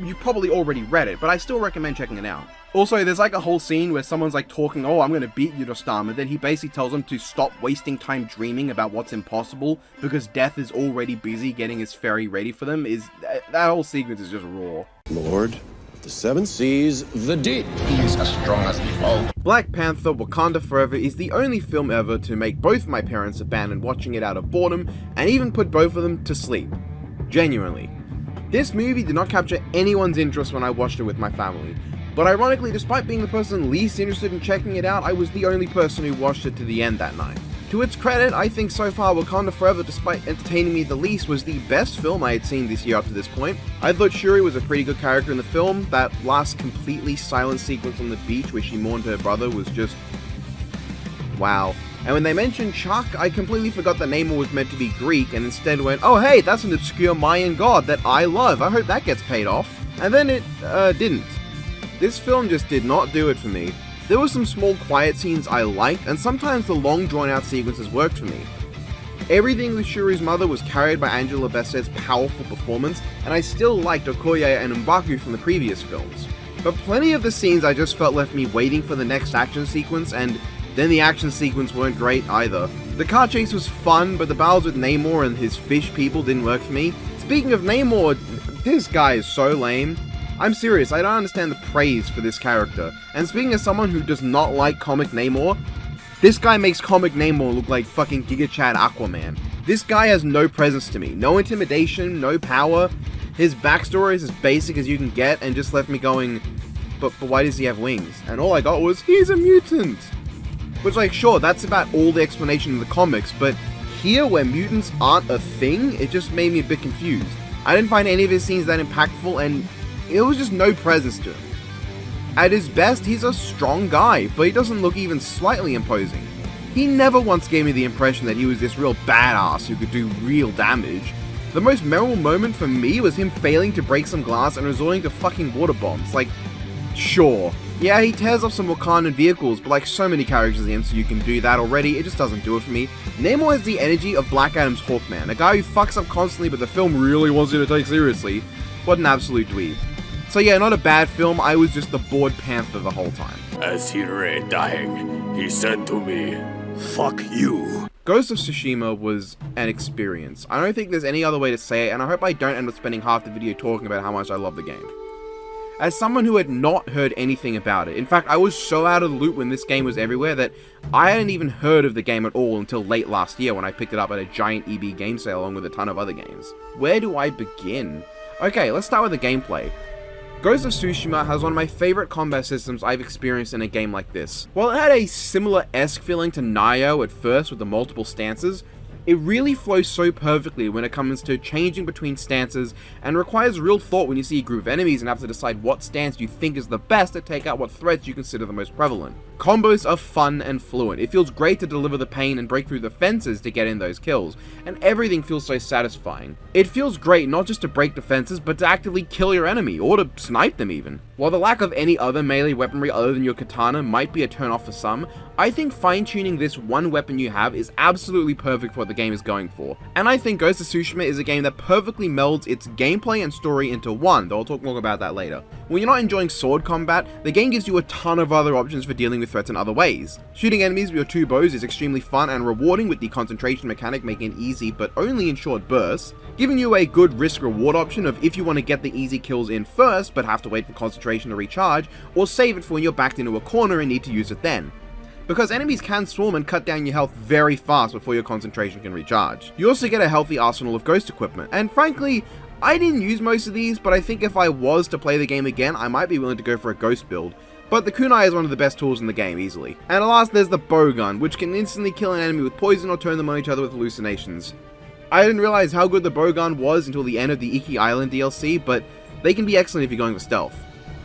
you've probably already read it, but I still recommend checking it out. Also, there's like a whole scene where someone's like talking, oh, I'm gonna beat you, Rostam, and then he basically tells them to stop wasting time dreaming about what's impossible because death is already busy getting his ferry ready for them. That whole sequence is just raw. Lord, the seven seas, the deep. He's as strong as before. Black Panther: Wakanda Forever is the only film ever to make both my parents abandon watching it out of boredom and even put both of them to sleep. Genuinely. This movie did not capture anyone's interest when I watched it with my family, but ironically, despite being the person least interested in checking it out, I was the only person who watched it to the end that night. To its credit, I think so far Wakanda Forever, despite entertaining me the least, was the best film I had seen this year up to this point. I thought Shuri was a pretty good character in the film. That last completely silent sequence on the beach where she mourned her brother was just... wow. And when they mentioned Chuck, I completely forgot that Namor was meant to be Greek and instead went, oh hey, that's an obscure Mayan god that I love, I hope that gets paid off. And then it, didn't. This film just did not do it for me. There were some small quiet scenes I liked, and sometimes the long drawn-out sequences worked for me. Everything with Shuri's mother was carried by Angela Bassett's powerful performance, and I still liked Okoye and M'Baku from the previous films. But plenty of the scenes I just felt left me waiting for the next action sequence, and then the action sequence weren't great either. The car chase was fun, but the battles with Namor and his fish people didn't work for me. Speaking of Namor, this guy is so lame. I'm serious, I don't understand the praise for this character. And speaking as someone who does not like comic Namor, this guy makes comic Namor look like fucking Giga Chad Aquaman. This guy has no presence to me, no intimidation, no power. His backstory is as basic as you can get and just left me going, but why does he have wings? And all I got was, he's a mutant! Which, like, sure, that's about all the explanation in the comics, but here where mutants aren't a thing, it just made me a bit confused. I didn't find any of his scenes that impactful, and it was just no presence to him. At his best, he's a strong guy, but he doesn't look even slightly imposing. He never once gave me the impression that he was this real badass who could do real damage. The most memorable moment for me was him failing to break some glass and resorting to fucking water bombs. Like, sure. Yeah, he tears up some Wakandan vehicles, but like so many characters in the MCU can do that already, it just doesn't do it for me. Namor has the energy of Black Adam's Hawkman, a guy who fucks up constantly but the film really wants you to take seriously. What an absolute dweeb. So yeah, not a bad film, I was just the bored panther the whole time. As he lay dying, he said to me, "Fuck you." Ghost of Tsushima was an experience. I don't think there's any other way to say it, and I hope I don't end up spending half the video talking about how much I love the game. As someone who had not heard anything about it, in fact I was so out of the loop when this game was everywhere that I hadn't even heard of the game at all until late last year when I picked it up at a giant EB game sale along with a ton of other games. Where do I begin? Okay, let's start with the gameplay. Ghost of Tsushima has one of my favorite combat systems I've experienced in a game like this. While it had a similar-esque feeling to Nioh at first with the multiple stances, it really flows so perfectly when it comes to changing between stances and requires real thought when you see a group of enemies and have to decide what stance you think is the best to take out what threats you consider the most prevalent. Combos are fun and fluent. It feels great to deliver the pain and break through the fences to get in those kills, and everything feels so satisfying. It feels great not just to break defenses, but to actively kill your enemy, or to snipe them even. While the lack of any other melee weaponry other than your katana might be a turn off for some, I think fine-tuning this one weapon you have is absolutely perfect for what the game is going for. And I think Ghost of Tsushima is a game that perfectly melds its gameplay and story into one, though I'll talk more about that later. When you're not enjoying sword combat, the game gives you a ton of other options for dealing with threats in other ways. Shooting enemies with your two bows is extremely fun and rewarding, with the concentration mechanic making it easy but only in short bursts, giving you a good risk-reward option of if you want to get the easy kills in first but have to wait for concentration to recharge, or save it for when you're backed into a corner and need to use it then. Because enemies can swarm and cut down your health very fast before your concentration can recharge. You also get a healthy arsenal of ghost equipment, and frankly, I didn't use most of these, but I think if I was to play the game again, I might be willing to go for a ghost build. But the kunai is one of the best tools in the game, easily. And last, there's the bowgun, which can instantly kill an enemy with poison or turn them on each other with hallucinations. I didn't realize how good the bowgun was until the end of the Iki Island DLC, but they can be excellent if you're going for stealth.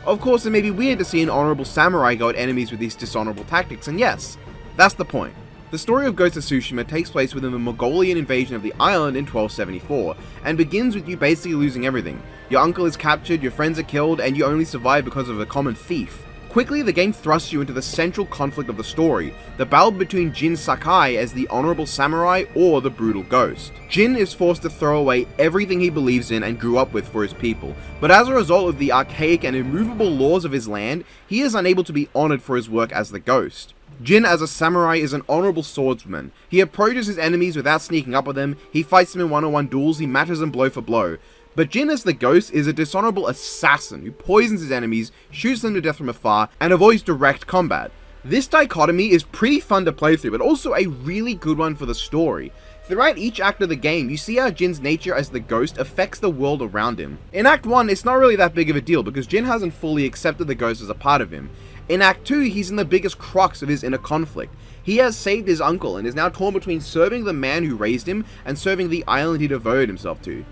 Of course, it may be weird to see an honorable samurai go at enemies with these dishonorable tactics, and yes, that's the point. The story of Ghost of Tsushima takes place within the Mongolian invasion of the island in 1274, and begins with you basically losing everything. Your uncle is captured, your friends are killed, and you only survive because of a common thief. Quickly, the game thrusts you into the central conflict of the story, the battle between Jin Sakai as the honorable samurai or the brutal ghost. Jin is forced to throw away everything he believes in and grew up with for his people, but as a result of the archaic and immovable laws of his land, he is unable to be honored for his work as the ghost. Jin as a samurai is an honorable swordsman. He approaches his enemies without sneaking up on them, he fights them in one-on-one duels, he matches them blow for blow. But Jin as the ghost is a dishonorable assassin who poisons his enemies, shoots them to death from afar, and avoids direct combat. This dichotomy is pretty fun to play through, but also a really good one for the story. Throughout each act of the game, you see how Jin's nature as the ghost affects the world around him. In Act 1, it's not really that big of a deal because Jin hasn't fully accepted the ghost as a part of him. In Act 2, he's in the biggest crux of his inner conflict. He has saved his uncle and is now torn between serving the man who raised him and serving the island he devoted himself to.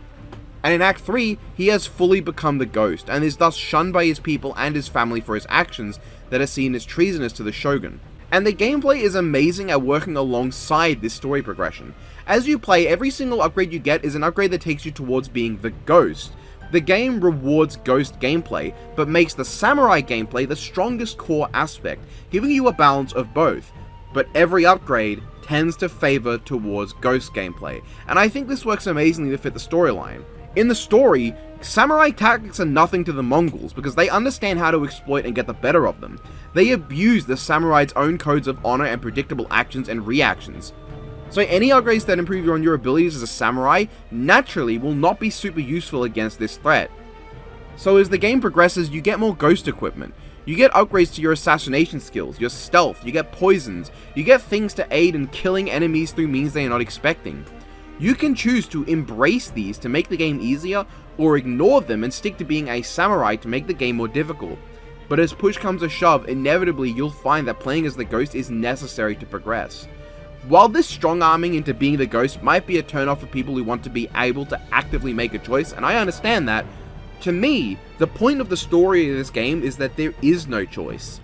And in Act 3, he has fully become the ghost, and is thus shunned by his people and his family for his actions that are seen as treasonous to the shogun. And the gameplay is amazing at working alongside this story progression. As you play, every single upgrade you get is an upgrade that takes you towards being the ghost. The game rewards ghost gameplay, but makes the samurai gameplay the strongest core aspect, giving you a balance of both. But every upgrade tends to favor towards ghost gameplay, and I think this works amazingly to fit the storyline. In the story, samurai tactics are nothing to the Mongols because they understand how to exploit and get the better of them. They abuse the samurai's own codes of honor and predictable actions and reactions. So any upgrades that improve on your abilities as a samurai naturally will not be super useful against this threat. So as the game progresses, you get more ghost equipment. You get upgrades to your assassination skills, your stealth, you get poisons, you get things to aid in killing enemies through means they are not expecting. You can choose to embrace these to make the game easier, or ignore them and stick to being a samurai to make the game more difficult. But as push comes to shove, inevitably you'll find that playing as the ghost is necessary to progress. While this strong-arming into being the ghost might be a turn-off for people who want to be able to actively make a choice, and I understand that, To me, the point of the story of this game is that there is no choice.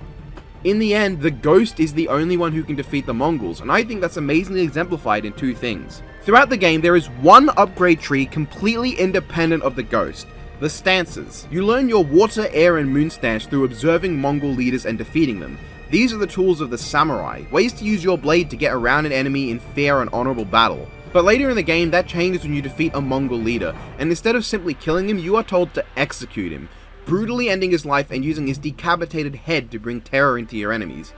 In the end, the Ghost is the only one who can defeat the Mongols, and I think that's amazingly exemplified in two things. Throughout the game, there is one upgrade tree completely independent of the Ghost, the stances. You learn your water, air, and moon stance through observing Mongol leaders and defeating them. These are the tools of the samurai, ways to use your blade to get around an enemy in fair and honorable battle. But later in the game, that changes when you defeat a Mongol leader, and instead of simply killing him, you are told to execute him, brutally ending his life and using his decapitated head to bring terror into your enemies.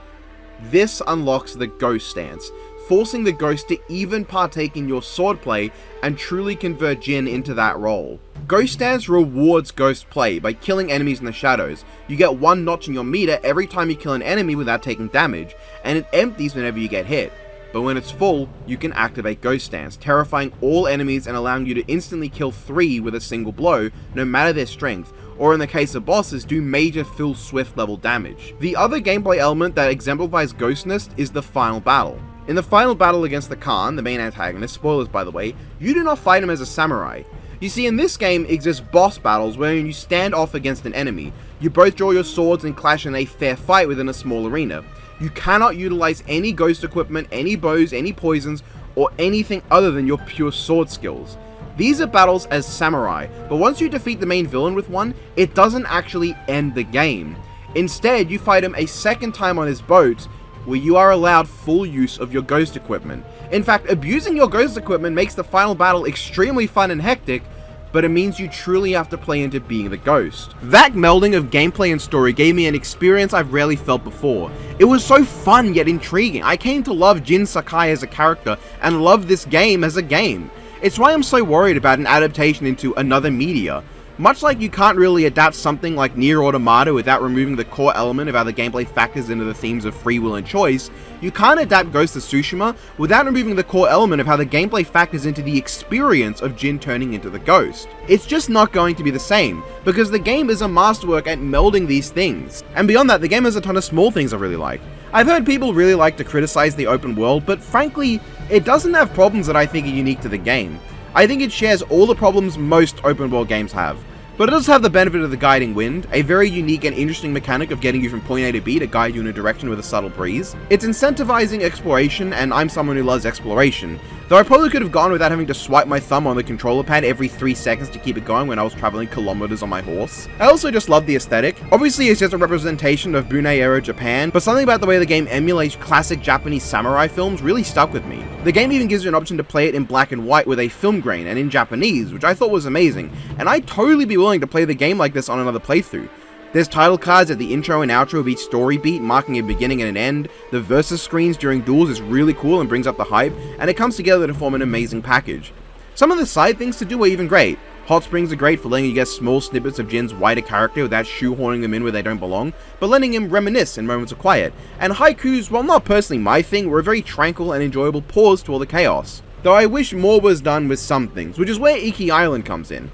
This unlocks the Ghost stance, forcing the Ghost to even partake in your swordplay and truly convert Jin into that role. Ghost stance rewards Ghost play by killing enemies in the shadows. You get one notch in your meter every time you kill an enemy without taking damage, and it empties whenever you get hit. But when it's full, you can activate Ghost Stance, terrifying all enemies and allowing you to instantly kill 3 with a single blow, no matter their strength, or in the case of bosses, do major Phil Swift level damage. The other gameplay element that exemplifies Ghostness is the final battle. In the final battle against the Khan, the main antagonist, spoilers by the way, you do not fight him as a samurai. You see, in this game exist boss battles wherein you stand off against an enemy. You both draw your swords and clash in a fair fight within a small arena. You cannot utilize any ghost equipment, any bows, any poisons, or anything other than your pure sword skills. These are battles as samurai, but once you defeat the main villain with one, it doesn't actually end the game. Instead, you fight him a second time on his boat, where you are allowed full use of your ghost equipment. In fact, abusing your ghost equipment makes the final battle extremely fun and hectic, but it means you truly have to play into being the Ghost. That melding of gameplay and story gave me an experience I've rarely felt before. It was so fun yet intriguing. I came to love Jin Sakai as a character and love this game as a game. It's why I'm so worried about an adaptation into another media. Much like you can't really adapt something like Nier Automata without removing the core element of how the gameplay factors into the themes of free will and choice, you can't adapt Ghost of Tsushima without removing the core element of how the gameplay factors into the experience of Jin turning into the Ghost. It's just not going to be the same, because the game is a masterwork at melding these things. And beyond that, the game has a ton of small things I really like. I've heard people really like to criticize the open world, but frankly, it doesn't have problems that I think are unique to the game. I think it shares all the problems most open world games have. But it does have the benefit of the guiding wind, a very unique and interesting mechanic of getting you from point A to B to guide you in a direction with a subtle breeze. It's incentivizing exploration, and I'm someone who loves exploration, though I probably could have gone without having to swipe my thumb on the controller pad every 3 seconds to keep it going when I was traveling kilometers on my horse. I also just love the aesthetic. Obviously it's just a representation of Bunei-era Japan, but something about the way the game emulates classic Japanese samurai films really stuck with me. The game even gives you an option to play it in black and white with a film grain and in Japanese, which I thought was amazing, and I'd totally be willing to play the game like this on another playthrough. There's title cards at the intro and outro of each story beat, marking a beginning and an end. The versus screens during duels is really cool and brings up the hype, and it comes together to form an amazing package. Some of the side things to do are even great. Hot springs are great for letting you get small snippets of Jin's wider character without shoehorning them in where they don't belong, but letting him reminisce in moments of quiet. And haikus, while not personally my thing, were a very tranquil and enjoyable pause to all the chaos. Though I wish more was done with some things, which is where Iki Island comes in.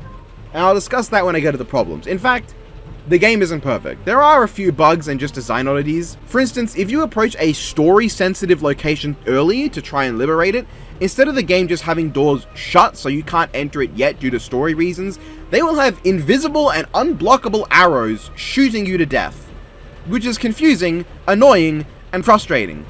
And I'll discuss that when I get to the problems. In fact, the game isn't perfect. There are a few bugs and just design oddities. For instance, if you approach a story-sensitive location early to try and liberate it, instead of the game just having doors shut so you can't enter it yet due to story reasons, they will have invisible and unblockable arrows shooting you to death, which is confusing, annoying, and frustrating.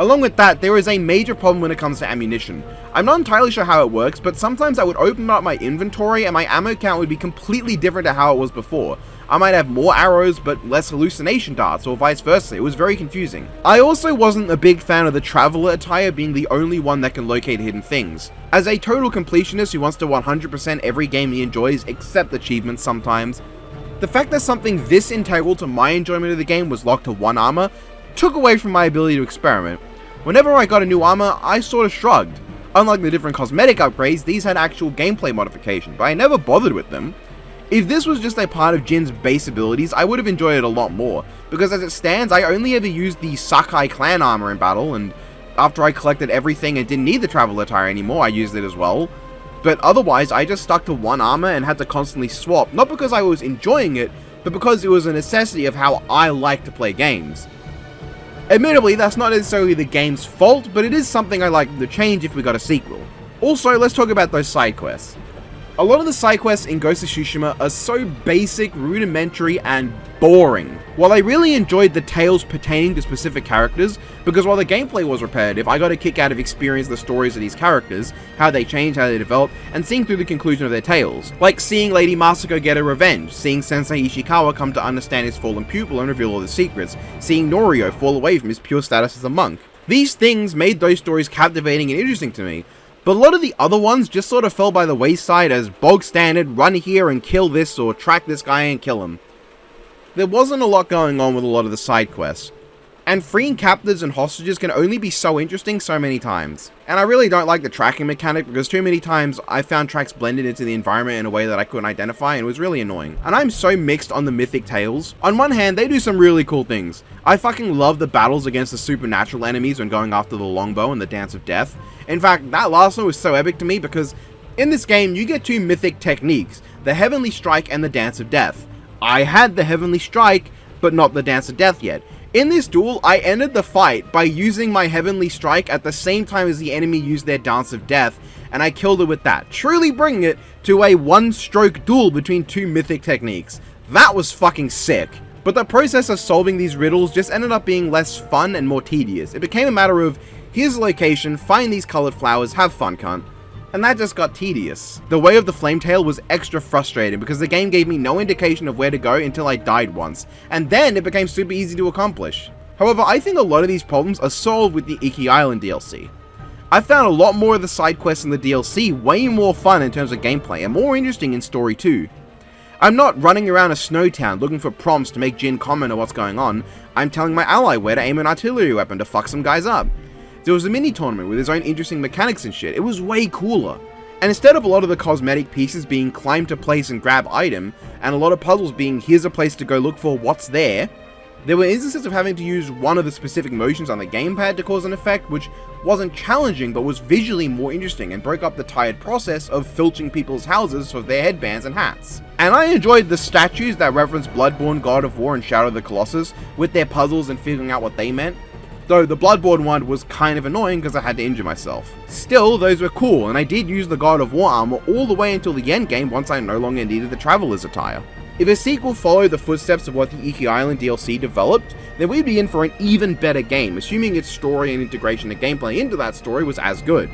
Along with that, there is a major problem when it comes to ammunition. I'm not entirely sure how it works, but sometimes I would open up my inventory and my ammo count would be completely different to how it was before. I might have more arrows but less hallucination darts, or vice versa. It was very confusing. I also wasn't a big fan of the traveler attire being the only one that can locate hidden things. As a total completionist who wants to 100% every game he enjoys except achievements sometimes, the fact that something this integral to my enjoyment of the game was locked to one armor took away from my ability to experiment. Whenever I got a new armor, I sort of shrugged. Unlike the different cosmetic upgrades, these had actual gameplay modification, but I never bothered with them. If this was just a part of Jin's base abilities, I would have enjoyed it a lot more, because as it stands, I only ever used the Sakai clan armor in battle, and after I collected everything and didn't need the travel attire anymore, I used it as well. But otherwise, I just stuck to one armor and had to constantly swap, not because I was enjoying it, but because it was a necessity of how I like to play games. Admittedly, that's not necessarily the game's fault, but it is something I like to change if we got a sequel. Also, let's talk about those side quests. A lot of the side quests in Ghost of Tsushima are so basic, rudimentary, and boring. While I really enjoyed the tales pertaining to specific characters, because while the gameplay was repetitive, I got a kick out of experiencing the stories of these characters, how they change, how they develop, and seeing through the conclusion of their tales. Like seeing Lady Masako get her revenge, seeing Sensei Ishikawa come to understand his fallen pupil and reveal all the secrets, seeing Norio fall away from his pure status as a monk. These things made those stories captivating and interesting to me, but a lot of the other ones just sort of fell by the wayside as bog standard, run here and kill this, or track this guy and kill him. There wasn't a lot going on with a lot of the side quests, and freeing captives and hostages can only be so interesting so many times. And I really don't like the tracking mechanic, because too many times I found tracks blended into the environment in a way that I couldn't identify, and it was really annoying. And I'm so mixed on the mythic tales. On one hand, they do some really cool things. I fucking love the battles against the supernatural enemies when going after the longbow and the Dance of Death. In fact, that last one was so epic to me because in this game you get two mythic techniques, the Heavenly Strike and the Dance of Death. I had the Heavenly Strike, but not the Dance of Death yet. In this duel, I ended the fight by using my Heavenly Strike at the same time as the enemy used their Dance of Death, and I killed it with that, truly bringing it to a one-stroke duel between two mythic techniques. That was fucking sick. But the process of solving these riddles just ended up being less fun and more tedious. It became a matter of, here's the location, find these colored flowers, have fun, cunt. And that just got tedious. The Way of the Flametail was extra frustrating because the game gave me no indication of where to go until I died once, and then it became super easy to accomplish. However, I think a lot of these problems are solved with the Iki Island DLC. I found a lot more of the side quests in the DLC way more fun in terms of gameplay, and more interesting in story too. I'm not running around a snow town looking for prompts to make Jin comment on what's going on, I'm telling my ally where to aim an artillery weapon to fuck some guys up. There was a mini tournament with its own interesting mechanics and shit, it was way cooler. And instead of a lot of the cosmetic pieces being climb to place and grab item, and a lot of puzzles being here's a place to go look for what's there were instances of having to use one of the specific motions on the gamepad to cause an effect, which wasn't challenging but was visually more interesting and broke up the tired process of filching people's houses for their headbands and hats. And I enjoyed the statues that reference Bloodborne, God of War, and Shadow of the Colossus, with their puzzles and figuring out what they meant. Though the Bloodborne one was kind of annoying because I had to injure myself. Still, those were cool, and I did use the God of War armor all the way until the end game once I no longer needed the Traveler's attire. If a sequel followed the footsteps of what the Iki Island DLC developed, then we'd be in for an even better game, assuming its story and integration of gameplay into that story was as good.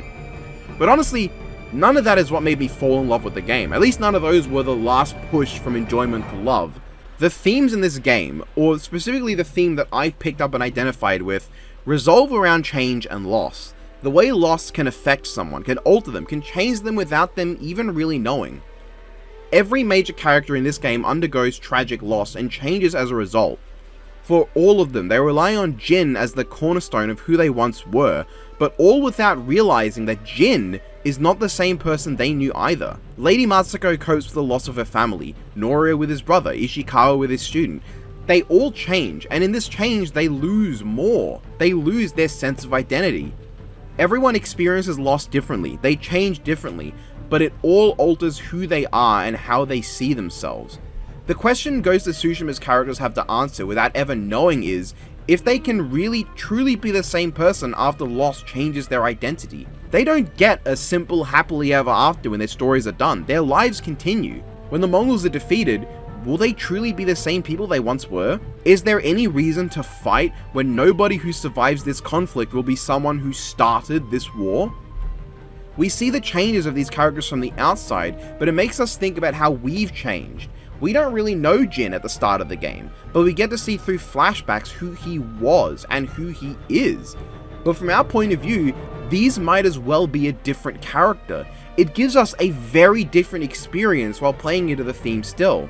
But honestly, none of that is what made me fall in love with the game. At least none of those were the last push from enjoyment to love. The themes in this game, or specifically the theme that I picked up and identified with, revolve around change and loss. The way loss can affect someone, can alter them, can change them without them even really knowing. Every major character in this game undergoes tragic loss and changes as a result. For all of them, they rely on Jin as the cornerstone of who they once were, but all without realizing that Jin is not the same person they knew either. Lady Masako copes with the loss of her family, Norio with his brother, Ishikawa with his student. They all change, and in this change they lose more. They lose their sense of identity. Everyone experiences loss differently, they change differently, but it all alters who they are and how they see themselves. The question Ghost of Tsushima's characters have to answer without ever knowing is if they can really truly be the same person after loss changes their identity. They don't get a simple happily ever after when their stories are done, their lives continue. When the Mongols are defeated, will they truly be the same people they once were? Is there any reason to fight when nobody who survives this conflict will be someone who started this war? We see the changes of these characters from the outside, but it makes us think about how we've changed. We don't really know Jin at the start of the game, but we get to see through flashbacks who he was and who he is. But from our point of view, these might as well be a different character. It gives us a very different experience while playing into the theme still.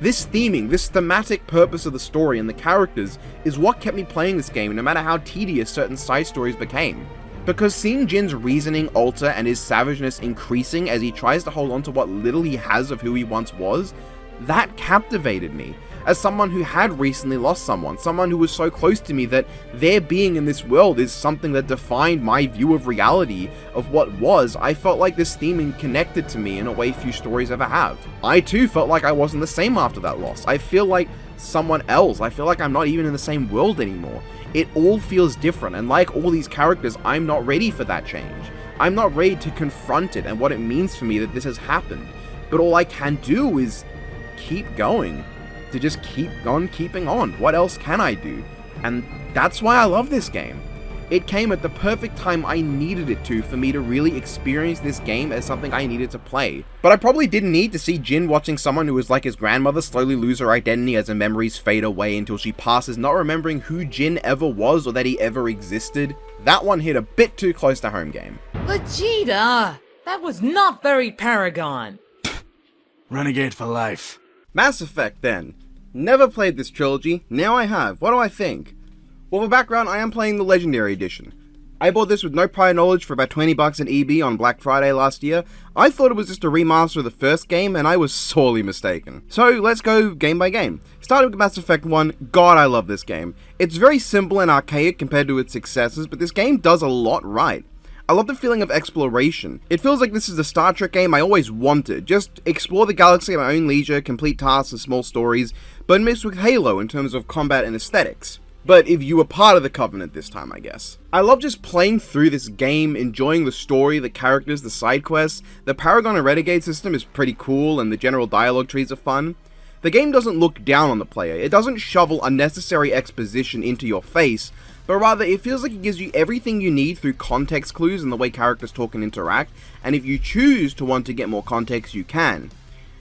This theming, this thematic purpose of the story and the characters is what kept me playing this game no matter how tedious certain side stories became. Because seeing Jin's reasoning alter and his savageness increasing as he tries to hold on to what little he has of who he once was, that captivated me. As someone who had recently lost someone who was so close to me that their being in this world is something that defined my view of reality, of what was, I felt like this theming connected to me in a way few stories ever have. I too felt like I wasn't the same after that loss. I feel like someone else. I feel like I'm not even in the same world anymore. It all feels different, and like all these characters, I'm not ready for that change. I'm not ready to confront it and what it means for me that this has happened. but all I can do is keep going. To just keep on keeping on. What else can I do? And that's why I love this game. It came at the perfect time I needed it to for me to really experience this game as something I needed to play. But I probably didn't need to see Jin watching someone who was like his grandmother slowly lose her identity as her memories fade away until she passes, not remembering who Jin ever was or that he ever existed. That one hit a bit too close to home, game. Vegeta! That was not very Paragon! Renegade for life. Mass Effect, then. Never played this trilogy, now I have. What do I think? Well, for background, I am playing the Legendary Edition. I bought this with no prior knowledge for about 20 bucks at EB on Black Friday last year. I thought it was just a remaster of the first game, and I was sorely mistaken. So, let's go game by game. Starting with Mass Effect 1, God, I love this game. It's very simple and archaic compared to its successors, but this game does a lot right. I love the feeling of exploration. It feels like this is the Star Trek game I always wanted. Just explore the galaxy at my own leisure, complete tasks and small stories, but mixed with Halo in terms of combat and aesthetics. But if you were part of the Covenant this time, I guess. I love just playing through this game, enjoying the story, the characters, the side quests. The Paragon and Renegade system is pretty cool, and the general dialogue trees are fun. The game doesn't look down on the player. It doesn't shovel unnecessary exposition into your face, but rather it feels like it gives you everything you need through context clues and the way characters talk and interact, and if you choose to want to get more context, you can.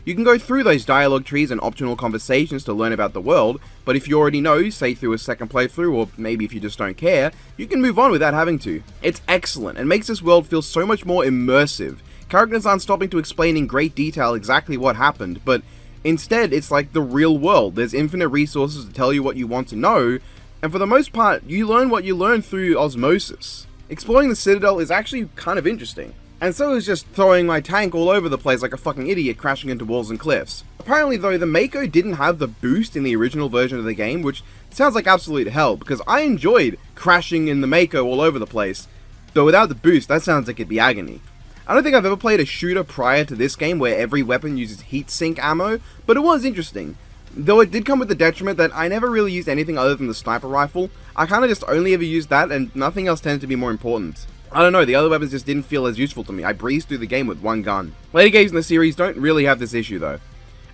You can go through those dialogue trees and optional conversations to learn about the world, but if you already know, say through a second playthrough, or maybe if you just don't care, you can move on without having to. It's excellent, and makes this world feel so much more immersive. Characters aren't stopping to explain in great detail exactly what happened, but instead it's like the real world. There's infinite resources to tell you what you want to know, and for the most part, you learn what you learn through osmosis. Exploring the Citadel is actually kind of interesting. And so is just throwing my tank all over the place like a fucking idiot crashing into walls and cliffs. Apparently though, the Mako didn't have the boost in the original version of the game, which sounds like absolute hell, because I enjoyed crashing in the Mako all over the place, but without the boost, that sounds like it'd be agony. I don't think I've ever played a shooter prior to this game where every weapon uses heat sink ammo, but it was interesting. Though it did come with the detriment that I never really used anything other than the sniper rifle. I kinda just only ever used that, and nothing else tended to be more important. I don't know, the other weapons just didn't feel as useful to me. I breezed through the game with one gun. Later games in the series don't really have this issue though.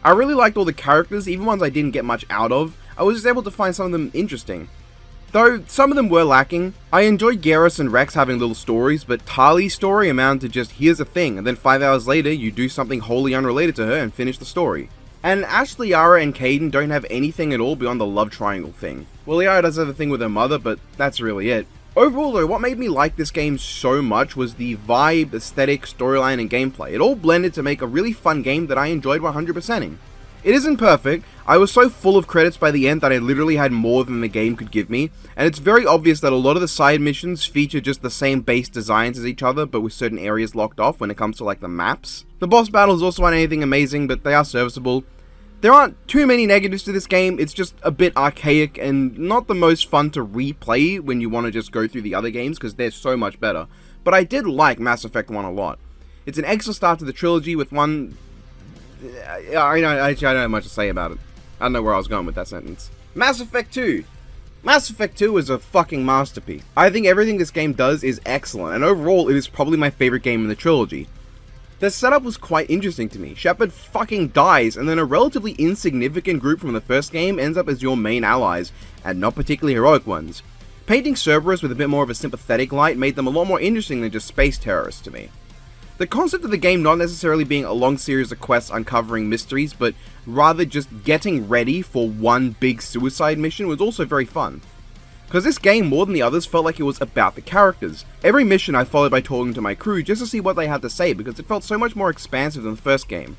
I really liked all the characters, even ones I didn't get much out of. I was just able to find some of them interesting. Though some of them were lacking. I enjoyed Garrus and Rex having little stories, but Tali's story amounted to just here's a thing, and then 5 hours later you do something wholly unrelated to her and finish the story. And Ashley, Yara, and Kaidan don't have anything at all beyond the love triangle thing. Well, Yara does have a thing with her mother, but that's really it. Overall though, what made me like this game so much was the vibe, aesthetic, storyline, and gameplay. It all blended to make a really fun game that I enjoyed 100%ing. It isn't perfect. I was so full of credits by the end that I literally had more than the game could give me, and it's very obvious that a lot of the side missions feature just the same base designs as each other, but with certain areas locked off when it comes to like the maps. The boss battles also aren't anything amazing, but they are serviceable. There aren't too many negatives to this game, it's just a bit archaic and not the most fun to replay when you want to just go through the other games because they're so much better. But I did like Mass Effect 1 a lot. It's an excellent start to the trilogy with one... I don't have much to say about it. I don't know where I was going with that sentence. Mass Effect 2. Mass Effect 2 is a fucking masterpiece. I think everything this game does is excellent, and overall it is probably my favorite game in the trilogy. The setup was quite interesting to me. Shepard fucking dies, and then a relatively insignificant group from the first game ends up as your main allies, and not particularly heroic ones. Painting Cerberus with a bit more of a sympathetic light made them a lot more interesting than just space terrorists to me. The concept of the game not necessarily being a long series of quests uncovering mysteries, but rather just getting ready for one big suicide mission was also very fun. Because this game, more than the others, felt like it was about the characters. Every mission I followed by talking to my crew just to see what they had to say, because it felt so much more expansive than the first game.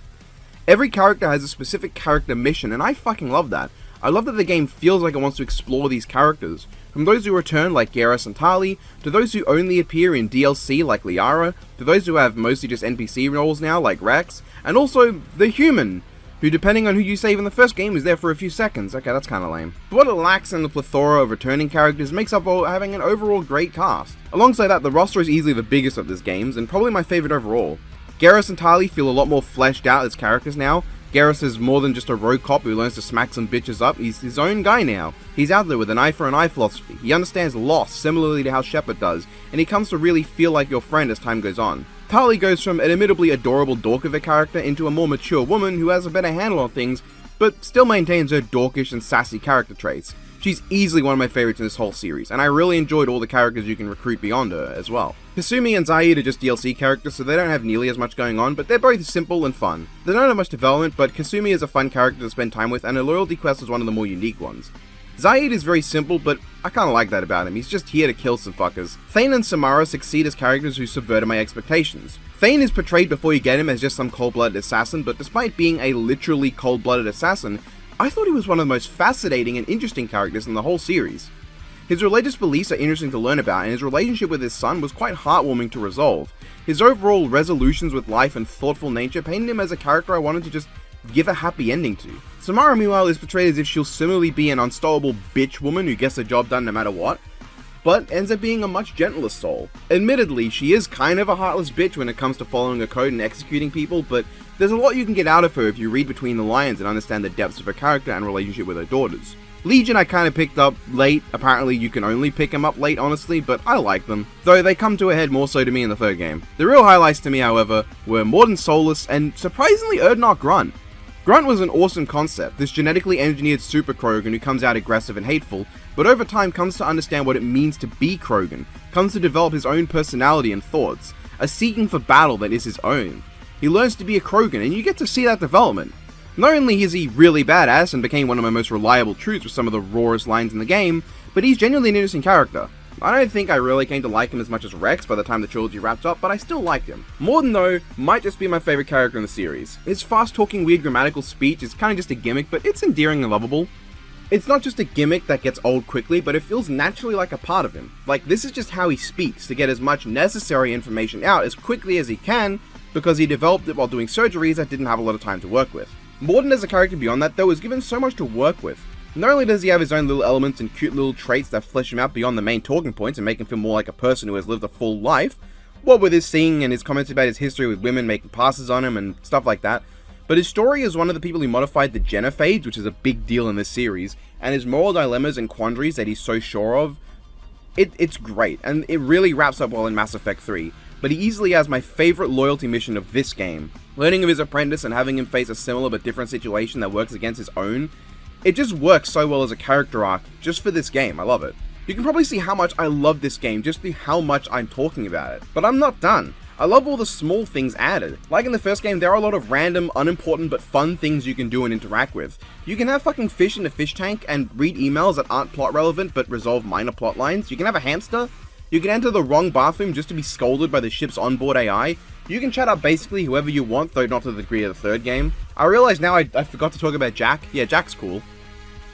Every character has a specific character mission, and I fucking love that. I love that the game feels like it wants to explore these characters. From those who return like Garrus and Tali, to those who only appear in DLC like Liara, to those who have mostly just NPC roles now like Rex, and also the human, who depending on who you save in the first game is there for a few seconds. Okay, that's kinda lame. But what it lacks in the plethora of returning characters makes up for having an overall great cast. Alongside that, the roster is easily the biggest of this game's, and probably my favourite overall. Garrus and Tali feel a lot more fleshed out as characters now. Garrus is more than just a rogue cop who learns to smack some bitches up, he's his own guy now. He's out there with an eye for an eye philosophy. He understands loss similarly to how Shepard does, and he comes to really feel like your friend as time goes on. Tali goes from an admittedly adorable dork of a character into a more mature woman who has a better handle on things, but still maintains her dorkish and sassy character traits. She's easily one of my favorites in this whole series, and I really enjoyed all the characters you can recruit beyond her as well. Kasumi and Zaid are just DLC characters, so they don't have nearly as much going on, but they're both simple and fun. They don't have much development, but Kasumi is a fun character to spend time with, and her loyalty quest is one of the more unique ones. Zaid is very simple, but I kinda like that about him. He's just here to kill some fuckers. Thane and Samara succeed as characters who subverted my expectations. Thane is portrayed before you get him as just some cold-blooded assassin, but despite being a literally cold-blooded assassin, I thought he was one of the most fascinating and interesting characters in the whole series. His religious beliefs are interesting to learn about, and his relationship with his son was quite heartwarming to resolve. His overall resolutions with life and thoughtful nature painted him as a character I wanted to just give a happy ending to. Samara, meanwhile, is portrayed as if she'll similarly be an unstoppable bitch woman who gets the job done no matter what, but ends up being a much gentler soul. Admittedly, she is kind of a heartless bitch when it comes to following a code and executing people, but there's a lot you can get out of her if you read between the lines and understand the depths of her character and relationship with her daughters. Legion I kinda picked up late, apparently you can only pick them up late honestly, but I like them, though they come to a head more so to me in the third game. The real highlights to me, however, were Morden Solus and surprisingly Erdnot Grunt. Grunt was an awesome concept, this genetically engineered super Krogan who comes out aggressive and hateful, but over time comes to understand what it means to be Krogan, comes to develop his own personality and thoughts, a seeking for battle that is his own. He learns to be a Krogan, and you get to see that development. Not only is he really badass and became one of my most reliable troops with some of the rawest lines in the game, but he's genuinely an interesting character. I don't think I really came to like him as much as Rex by the time the trilogy wrapped up, but I still liked him. Morden, though, might just be my favorite character in the series. His fast-talking, weird grammatical speech is kinda just a gimmick, but it's endearing and lovable. It's not just a gimmick that gets old quickly, but it feels naturally like a part of him. Like, this is just how he speaks, to get as much necessary information out as quickly as he can, because he developed it while doing surgeries that didn't have a lot of time to work with. Morden as a character beyond that, though, is given so much to work with. Not only does he have his own little elements and cute little traits that flesh him out beyond the main talking points and make him feel more like a person who has lived a full life, what with his singing and his comments about his history with women making passes on him and stuff like that, but his story is one of the people who modified the genophage, which is a big deal in this series, and his moral dilemmas and quandaries that he's so sure of, it's great, and it really wraps up well in Mass Effect 3, but he easily has my favorite loyalty mission of this game. Learning of his apprentice and having him face a similar but different situation that works against his own, it just works so well as a character arc just for this game. I love it. You can probably see how much I love this game just through how much I'm talking about it, but I'm not done. I love all the small things added. Like in the first game, there are a lot of random, unimportant, but fun things you can do and interact with. You can have fucking fish in a fish tank and read emails that aren't plot relevant but resolve minor plot lines. You can have a hamster. You can enter the wrong bathroom just to be scolded by the ship's onboard AI. You can chat up basically whoever you want, though not to the degree of the third game. I realize now I forgot to talk about Jack. Yeah, Jack's cool.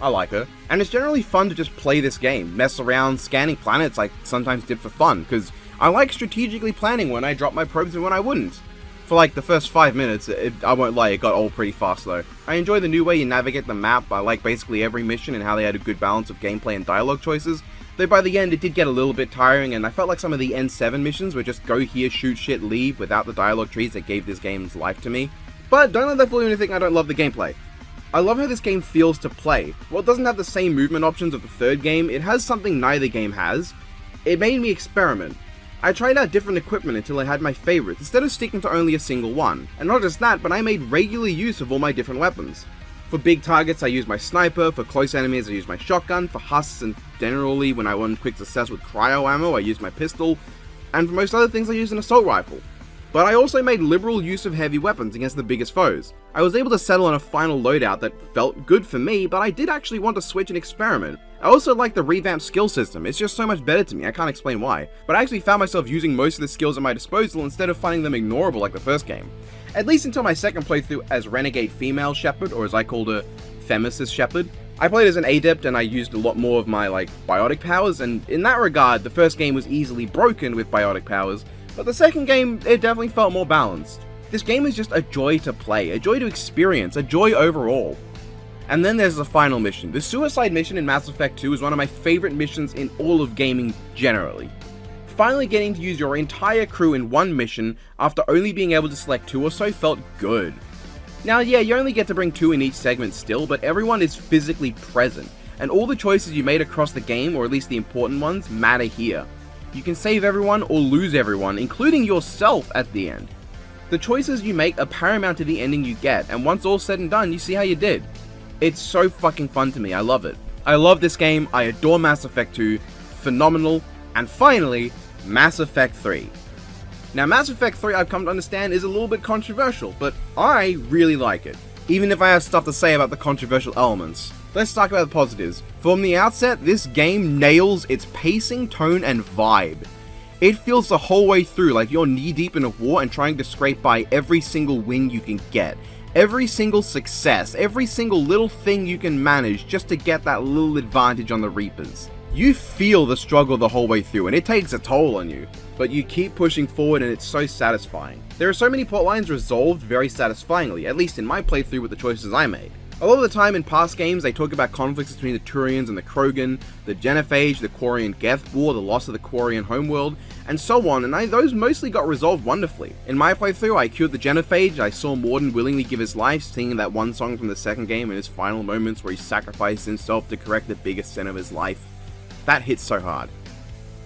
I like her. And it's generally fun to just play this game, mess around, scanning planets I sometimes did for fun, because I like strategically planning when I drop my probes and when I wouldn't. For like the first 5 minutes, I won't lie, it got old pretty fast though. I enjoy the new way you navigate the map. I like basically every mission and how they had a good balance of gameplay and dialogue choices. Though by the end it did get a little bit tiring, and I felt like some of the N7 missions were just go here, shoot shit, leave, without the dialogue trees that gave this game's life to me. But don't let that fool you into thinking I don't love the gameplay. I love how this game feels to play. While it doesn't have the same movement options of the third game, it has something neither game has. It made me experiment. I tried out different equipment until I had my favorites, instead of sticking to only a single one. And not just that, but I made regular use of all my different weapons. For big targets I used my sniper, for close enemies I used my shotgun, for husks and generally when I wanted quick success with cryo ammo I used my pistol, and for most other things I used an assault rifle. But I also made liberal use of heavy weapons against the biggest foes. I was able to settle on a final loadout that felt good for me, but I did actually want to switch and experiment. I also like the revamped skill system, it's just so much better to me, I can't explain why. But I actually found myself using most of the skills at my disposal instead of finding them ignorable like the first game. At least until my second playthrough as Renegade Female Shepard, or as I called her, Femesis Shepard. I played as an adept and I used a lot more of my biotic powers, and in that regard, the first game was easily broken with biotic powers, but the second game, it definitely felt more balanced. This game is just a joy to play, a joy to experience, a joy overall. And then there's the final mission. The suicide mission in Mass Effect 2 is one of my favorite missions in all of gaming generally. Finally getting to use your entire crew in one mission after only being able to select 2 or so felt good. Now yeah, you only get to bring 2 in each segment still, but everyone is physically present, and all the choices you made across the game, or at least the important ones, matter here. You can save everyone or lose everyone, including yourself at the end. The choices you make are paramount to the ending you get, and once all's said and done, you see how you did. It's so fucking fun to me, I love it. I love this game, I adore Mass Effect 2, phenomenal, and finally, Mass Effect 3. Now, Mass Effect 3, I've come to understand, is a little bit controversial, but I really like it, even if I have stuff to say about the controversial elements. Let's talk about the positives. From the outset, this game nails its pacing, tone, and vibe. It feels the whole way through like you're knee-deep in a war and trying to scrape by every single win you can get. Every single success, every single little thing you can manage just to get that little advantage on the Reapers. You feel the struggle the whole way through, and it takes a toll on you. But you keep pushing forward and it's so satisfying. There are so many plotlines resolved very satisfyingly, at least in my playthrough with the choices I made. A lot of the time in past games they talk about conflicts between the Turians and the Krogan, the Genophage, the Quarian Geth War, the loss of the Quarian homeworld, and so on, and those mostly got resolved wonderfully. In my playthrough I cured the Genophage, I saw Mordin willingly give his life, singing that one song from the second game in his final moments where he sacrificed himself to correct the biggest sin of his life. That hits so hard.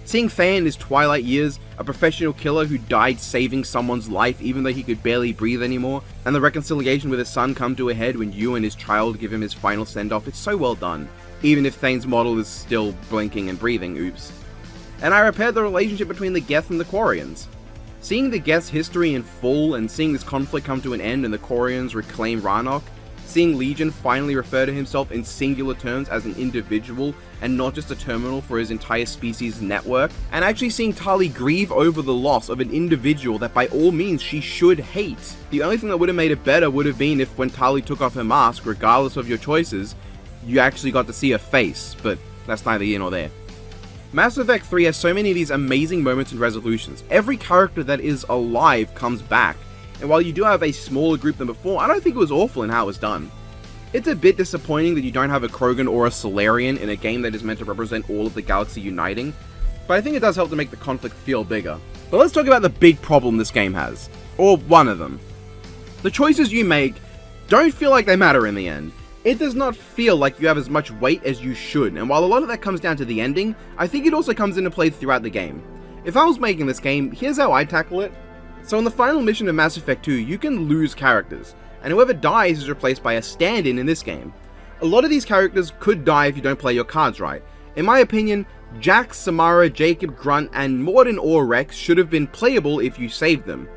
Seeing Faye in his twilight years, a professional killer who died saving someone's life even though he could barely breathe anymore, and the reconciliation with his son come to a head when you and his child give him his final send-off, it's so well done, even if Thane's model is still blinking and breathing, oops. And I repaired the relationship between the Geth and the Quarians. Seeing the Geth's history in full and seeing this conflict come to an end and the Quarians reclaim Rannoch, seeing Legion finally refer to himself in singular terms as an individual and not just a terminal for his entire species' network, and actually seeing Tali grieve over the loss of an individual that by all means she should hate. The only thing that would have made it better would have been if when Tali took off her mask, regardless of your choices, you actually got to see her face, but that's neither here nor there. Mass Effect 3 has so many of these amazing moments and resolutions. Every character that is alive comes back, and while you do have a smaller group than before, I don't think it was awful in how it was done. It's a bit disappointing that you don't have a Krogan or a Solarian in a game that is meant to represent all of the galaxy uniting, but I think it does help to make the conflict feel bigger. But let's talk about the big problem this game has, or one of them. The choices you make don't feel like they matter in the end. It does not feel like you have as much weight as you should, and while a lot of that comes down to the ending, I think it also comes into play throughout the game. If I was making this game, here's how I tackle it. So in the final mission of Mass Effect 2, you can lose characters, and whoever dies is replaced by a stand-in this game. A lot of these characters could die if you don't play your cards right. In my opinion, Jack, Samara, Jacob, Grunt, and Mordin or Rex should have been playable if you saved them.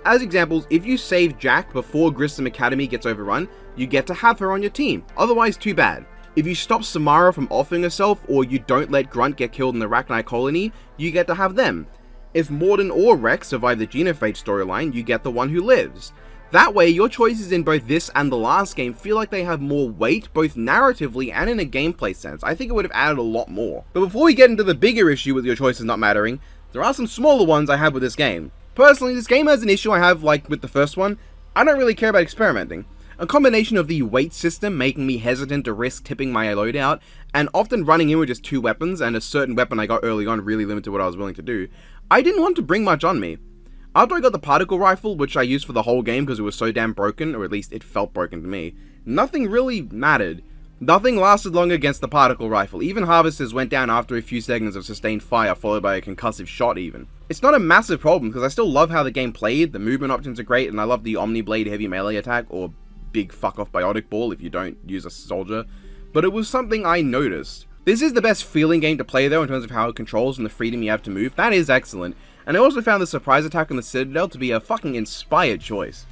As examples, if you save Jack before Grissom Academy gets overrun, you get to have her on your team, otherwise too bad. If you stop Samara from offing herself, or you don't let Grunt get killed in the Rachni colony, you get to have them. If Mordin or Rex survive the Genophage storyline, you get the one who lives. That way, your choices in both this and the last game feel like they have more weight, both narratively and in a gameplay sense. I think it would have added a lot more. But before we get into the bigger issue with your choices not mattering, there are some smaller ones I have with this game. Personally, this game has an issue I have like with the first one. I don't really care about experimenting. A combination of the weight system making me hesitant to risk tipping my loadout, and often running in with just 2 weapons, and a certain weapon I got early on really limited what I was willing to do, I didn't want to bring much on me. After I got the particle rifle, which I used for the whole game because it was so damn broken, or at least it felt broken to me, nothing really mattered. Nothing lasted long against the particle rifle. Even harvesters went down after a few seconds of sustained fire followed by a concussive shot even. It's not a massive problem because I still love how the game played, the movement options are great, and I love the Omniblade heavy melee attack, or big fuck off biotic ball if you don't use a soldier, but it was something I noticed. This is the best feeling game to play though in terms of how it controls and the freedom you have to move. That is excellent, and I also found the surprise attack on the Citadel to be a fucking inspired choice.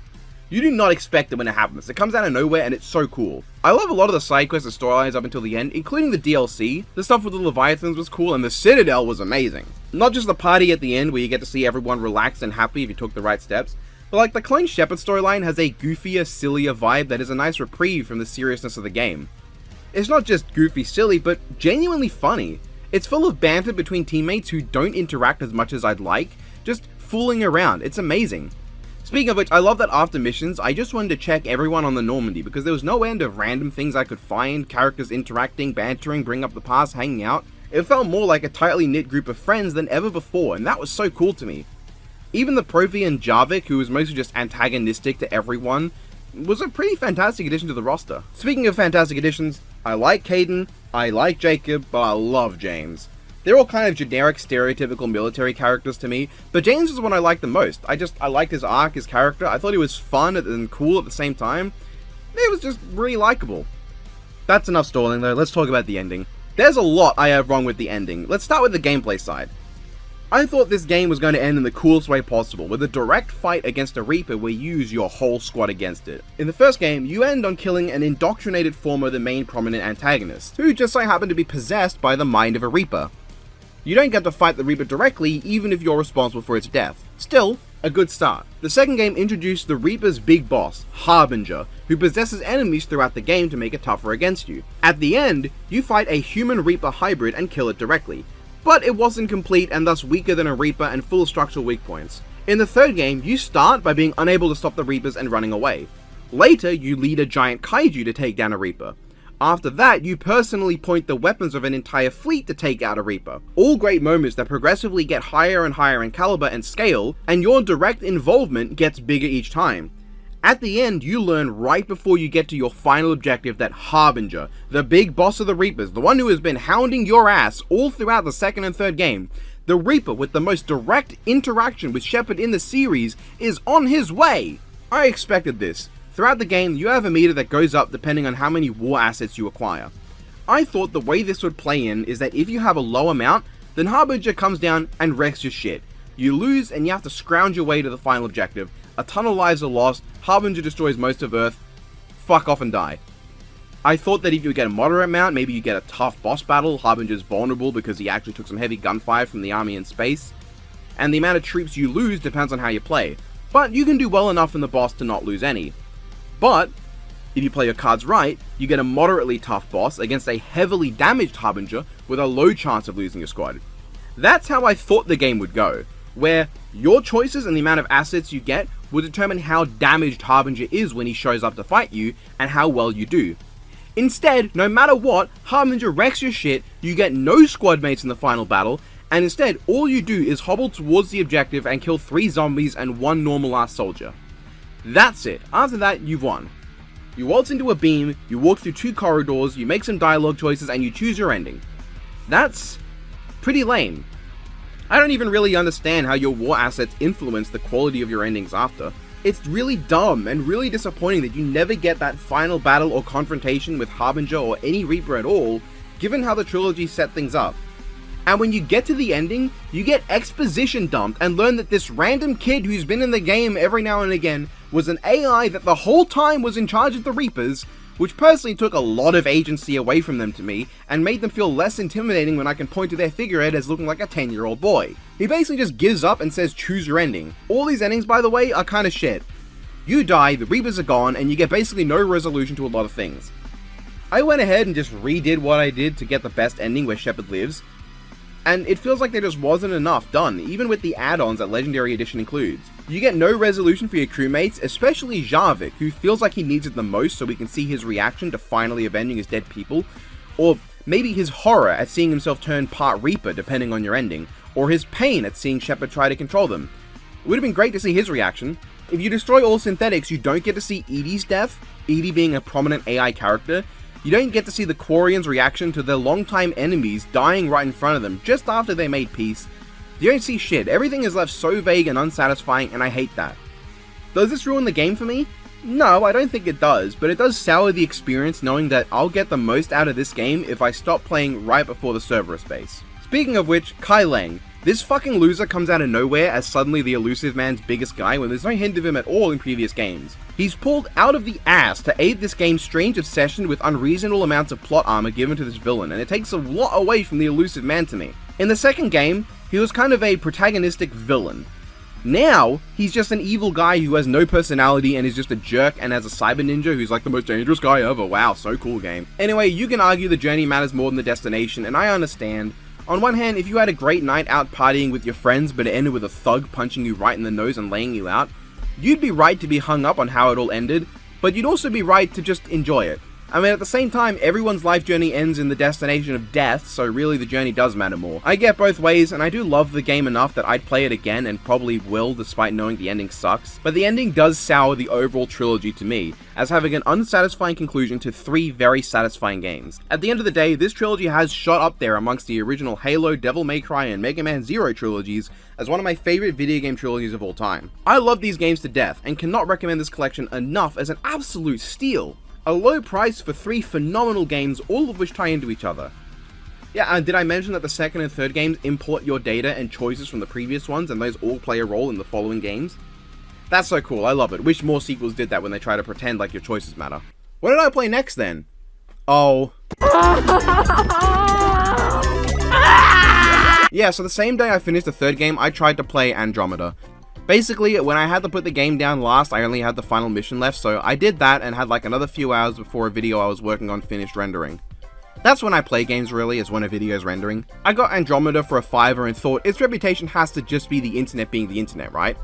You do not expect it when it happens. It comes out of nowhere and it's so cool. I love a lot of the side quests and storylines up until the end, including the DLC. The stuff with the Leviathans was cool and the Citadel was amazing. Not just the party at the end where you get to see everyone relaxed and happy if you took the right steps, but like the clone Shepard storyline has a goofier, sillier vibe that is a nice reprieve from the seriousness of the game. It's not just goofy silly, but genuinely funny. It's full of banter between teammates who don't interact as much as I'd like, just fooling around. It's amazing. Speaking of which, I love that after missions, I just wanted to check everyone on the Normandy because there was no end of random things I could find, characters interacting, bantering, bring up the past, hanging out. It felt more like a tightly knit group of friends than ever before, and that was so cool to me. Even the Prothean Jarvik, who was mostly just antagonistic to everyone, was a pretty fantastic addition to the roster. Speaking of fantastic additions, I like Caden, I like Jacob, but I love James. They're all kind of generic, stereotypical military characters to me, but James is the one I like the most. I liked his arc, his character. I thought he was fun and cool at the same time. It was just really likable. That's enough stalling though, let's talk about the ending. There's a lot I have wrong with the ending. Let's start with the gameplay side. I thought this game was going to end in the coolest way possible, with a direct fight against a Reaper where you use your whole squad against it. In the first game, you end on killing an indoctrinated form of the main prominent antagonist, who just so happened to be possessed by the mind of a Reaper. You don't get to fight the Reaper directly, even if you're responsible for its death. Still, a good start. The second game introduced the Reaper's big boss, Harbinger, who possesses enemies throughout the game to make it tougher against you. At the end, you fight a human-Reaper hybrid and kill it directly, but it wasn't complete and thus weaker than a Reaper and full of structural weak points. In the third game, you start by being unable to stop the Reapers and running away. Later, you lead a giant kaiju to take down a Reaper. After that, you personally point the weapons of an entire fleet to take out a Reaper. All great moments that progressively get higher and higher in caliber and scale, and your direct involvement gets bigger each time. At the end, you learn right before you get to your final objective that Harbinger, the big boss of the Reapers, the one who has been hounding your ass all throughout the second and third game, the Reaper with the most direct interaction with Shepard in the series, is on his way! I expected this. Throughout the game, you have a meter that goes up depending on how many war assets you acquire. I thought the way this would play in is that if you have a low amount, then Harbinger comes down and wrecks your shit. You lose and you have to scrounge your way to the final objective. A ton of lives are lost, Harbinger destroys most of Earth, fuck off and die. I thought that if you get a moderate amount, maybe you get a tough boss battle, Harbinger's vulnerable because he actually took some heavy gunfire from the army in space, and the amount of troops you lose depends on how you play, but you can do well enough in the boss to not lose any. But, if you play your cards right, you get a moderately tough boss against a heavily damaged Harbinger with a low chance of losing your squad. That's how I thought the game would go, where your choices and the amount of assets you get will determine how damaged Harbinger is when he shows up to fight you and how well you do. Instead, no matter what, Harbinger wrecks your shit, you get no squad mates in the final battle, and instead all you do is hobble towards the objective and kill 3 zombies and 1 normal ass soldier. That's it. After that, you've won. You waltz into a beam, you walk through 2 corridors, you make some dialogue choices, and you choose your ending. That's pretty lame. I don't even really understand how your war assets influence the quality of your endings after. It's really dumb and really disappointing that you never get that final battle or confrontation with Harbinger or any Reaper at all, given how the trilogy set things up. And when you get to the ending, you get exposition dumped and learn that this random kid who's been in the game every now and again was an AI that the whole time was in charge of the Reapers, which personally took a lot of agency away from them to me and made them feel less intimidating when I can point to their figurehead as looking like a 10-year-old boy. He basically just gives up and says choose your ending. All these endings, by the way, are kinda shit. You die, the Reapers are gone, and you get basically no resolution to a lot of things. I went ahead and just redid what I did to get the best ending where Shepard lives, and it feels like there just wasn't enough done, even with the add-ons that Legendary Edition includes. You get no resolution for your crewmates, especially Jarvik, who feels like he needs it the most so we can see his reaction to finally avenging his dead people, or maybe his horror at seeing himself turn part Reaper depending on your ending, or his pain at seeing Shepard try to control them. It would have been great to see his reaction. If you destroy all synthetics, you don't get to see Edie's death, Edie being a prominent AI character. You don't get to see the Quarians' reaction to their longtime enemies dying right in front of them just after they made peace. You don't see shit. Everything is left so vague and unsatisfying, and I hate that. Does this ruin the game for me? No, I don't think it does, but it does sour the experience knowing that I'll get the most out of this game if I stop playing right before the Cerberus base. Speaking of which, Kai Leng. This fucking loser comes out of nowhere as suddenly the elusive man's biggest guy when there's no hint of him at all in previous games. He's pulled out of the ass to aid this game's strange obsession with unreasonable amounts of plot armor given to this villain, and it takes a lot away from the elusive man to me. In the second game, he was kind of a protagonistic villain. Now, he's just an evil guy who has no personality and is just a jerk and has a cyber ninja who's like the most dangerous guy ever. Wow, so cool game. Anyway, you can argue the journey matters more than the destination, and I understand. On one hand, if you had a great night out partying with your friends but it ended with a thug punching you right in the nose and laying you out, you'd be right to be hung up on how it all ended, but you'd also be right to just enjoy it. I mean, at the same time, everyone's life journey ends in the destination of death, so really the journey does matter more. I get both ways, and I do love the game enough that I'd play it again, and probably will, despite knowing the ending sucks. But the ending does sour the overall trilogy to me, as having an unsatisfying conclusion to 3 very satisfying games. At the end of the day, this trilogy has shot up there amongst the original Halo, Devil May Cry, and Mega Man Zero trilogies as one of my favorite video game trilogies of all time. I love these games to death, and cannot recommend this collection enough as an absolute steal. A low price for 3 phenomenal games, all of which tie into each other. Yeah, and did I mention that the second and third games import your data and choices from the previous ones, and those all play a role in the following games? That's so cool, I love it. Wish more sequels did that when they try to pretend like your choices matter. What did I play next then? Oh. Yeah, so the same day I finished the third game, I tried to play Andromeda. Basically, when I had to put the game down last, I only had the final mission left, so I did that and had like another few hours before a video I was working on finished rendering. That's when I play games really, is when a video is rendering. I got Andromeda for a $5 and thought its reputation has to just be the internet being the internet, right?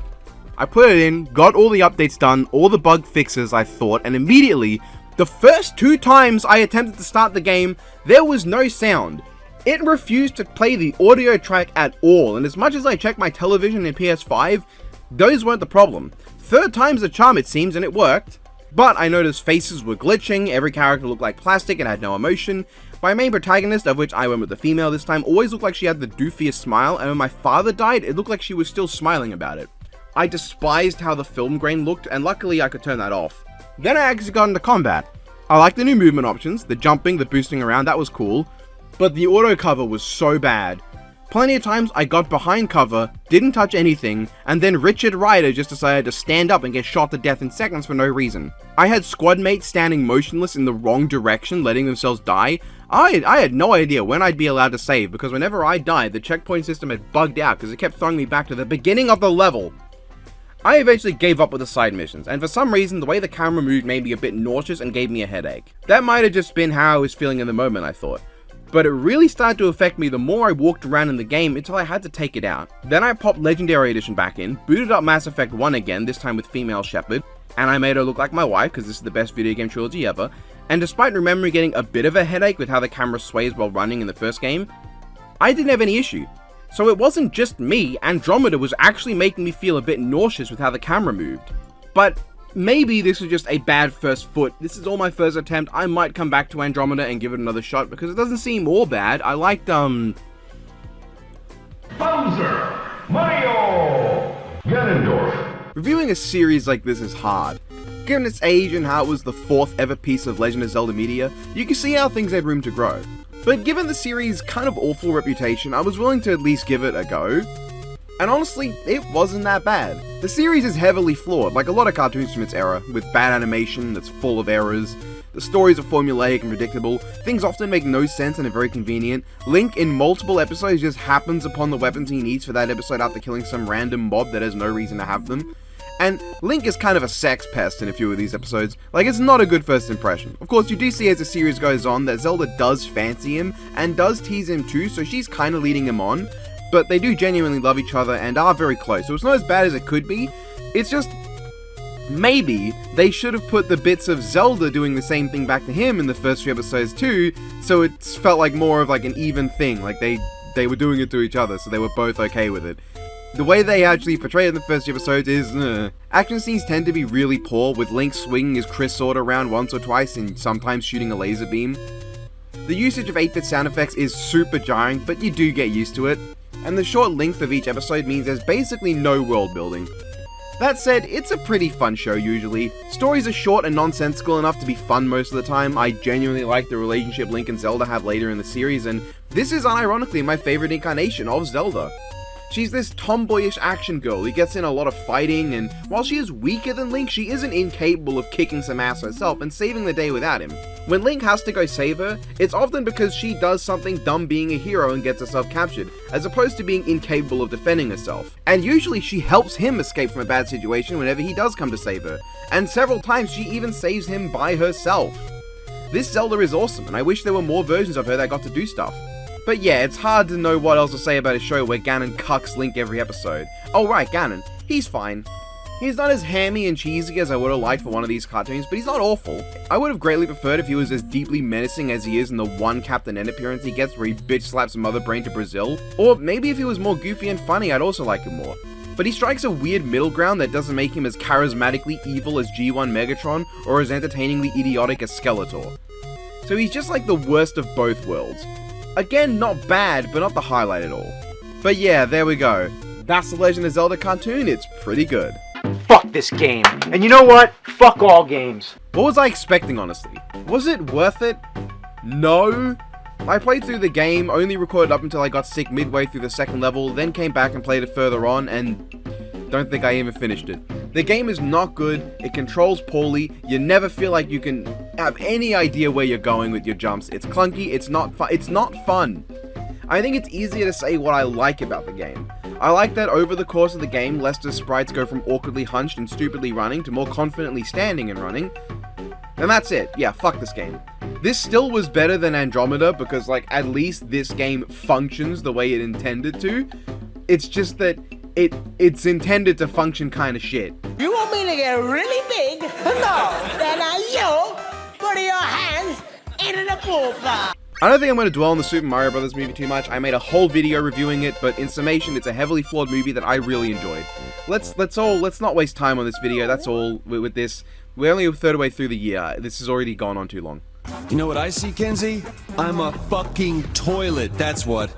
I put it in, got all the updates done, all the bug fixes I thought, and immediately, the first 2 times I attempted to start the game, there was no sound. It refused to play the audio track at all, and as much as I checked my television and PS5, those weren't the problem. 3rd time's the charm it seems, and it worked. But I noticed faces were glitching, every character looked like plastic and had no emotion. My main protagonist, of which I went with the female this time, always looked like she had the doofiest smile, and when my father died, it looked like she was still smiling about it. I despised how the film grain looked, and luckily I could turn that off. Then I actually got into combat. I liked the new movement options, the jumping, the boosting around, that was cool. But the auto cover was so bad. Plenty of times I got behind cover, didn't touch anything, and then Richard Ryder just decided to stand up and get shot to death in seconds for no reason. I had squad mates standing motionless in the wrong direction, letting themselves die. I had no idea when I'd be allowed to save, because whenever I died, the checkpoint system had bugged out because it kept throwing me back to the beginning of the level. I eventually gave up with the side missions, and for some reason the way the camera moved made me a bit nauseous and gave me a headache. That might have just been how I was feeling in the moment, I thought. But it really started to affect me the more I walked around in the game until I had to take it out. Then I popped Legendary Edition back in, booted up Mass Effect 1 again, this time with female Shepard, and I made her look like my wife because this is the best video game trilogy ever, and despite remembering getting a bit of a headache with how the camera sways while running in the first game, I didn't have any issue. So it wasn't just me, Andromeda was actually making me feel a bit nauseous with how the camera moved. But maybe this was just a bad first foot. This is all my first attempt. I might come back to Andromeda and give it another shot because it doesn't seem all bad. I liked, Bowser, Mario, Ganondorf. Reviewing a series like this is hard. Given its age and how it was the 4th ever piece of Legend of Zelda media, you can see how things had room to grow. But given the series' kind of awful reputation, I was willing to at least give it a go. And honestly, it wasn't that bad. The series is heavily flawed, like a lot of cartoons from its era, with bad animation that's full of errors. The stories are formulaic and predictable, things often make no sense and are very convenient. Link in multiple episodes just happens upon the weapons he needs for that episode after killing some random mob that has no reason to have them. And Link is kind of a sex pest in a few of these episodes, like it's not a good first impression. Of course, you do see as the series goes on that Zelda does fancy him, and does tease him too, so she's kind of leading him on. But they do genuinely love each other and are very close, so it's not as bad as it could be. It's just, maybe they should have put the bits of Zelda doing the same thing back to him in the first few episodes too, so it felt like more of like an even thing, like they were doing it to each other, so they were both okay with it. The way they actually portray it in the first few episodes is, Action scenes tend to be really poor, with Link swinging his Chris sword around once or twice and sometimes shooting a laser beam. The usage of 8-bit sound effects is super jarring, but you do get used to it. And the short length of each episode means there's basically no world building. That said, it's a pretty fun show usually. Stories are short and nonsensical enough to be fun most of the time. I genuinely like the relationship Link and Zelda have later in the series, and this is unironically my favorite incarnation of Zelda. She's this tomboyish action girl who gets in a lot of fighting, and while she is weaker than Link, she isn't incapable of kicking some ass herself and saving the day without him. When Link has to go save her, it's often because she does something dumb being a hero and gets herself captured, as opposed to being incapable of defending herself. And usually she helps him escape from a bad situation whenever he does come to save her, and several times she even saves him by herself. This Zelda is awesome, and I wish there were more versions of her that got to do stuff. But yeah, it's hard to know what else to say about a show where Ganon cucks Link every episode. Oh right, Ganon. He's fine. He's not as hammy and cheesy as I would have liked for one of these cartoons, but he's not awful. I would have greatly preferred if he was as deeply menacing as he is in the one Captain N appearance he gets where he bitch slaps Mother Brain to Brazil, or maybe if he was more goofy and funny I'd also like him more. But he strikes a weird middle ground that doesn't make him as charismatically evil as G1 Megatron or as entertainingly idiotic as Skeletor. So he's just like the worst of both worlds. Again, not bad, but not the highlight at all. But yeah, there we go. That's the Legend of Zelda cartoon, it's pretty good. Fuck this game. And you know what? Fuck all games. What was I expecting, honestly? Was it worth it? No. I played through the game, only recorded up until I got sick midway through the second level, then came back and played it further on, and don't think I even finished it. The game is not good, it controls poorly, you never feel like you can have any idea where you're going with your jumps, it's clunky, it's not fun. I think it's easier to say what I like about the game. I like that over the course of the game, Lester's sprites go from awkwardly hunched and stupidly running to more confidently standing and running. And that's it. Yeah, fuck this game. This still was better than Andromeda because, like, at least this game functions the way it intended to. It's just that it's intended to function kind of shit. You want me to get really big? No, then you put your hands into the pool bar. I don't think I'm going to dwell on the Super Mario Bros. Movie too much. I made a whole video reviewing it, but in summation, it's a heavily flawed movie that I really enjoyed. Let's not waste time on this video. That's all with this. We're only a third way through the year. This has already gone on too long. You know what I see, Kenzie? I'm a fucking toilet, that's what.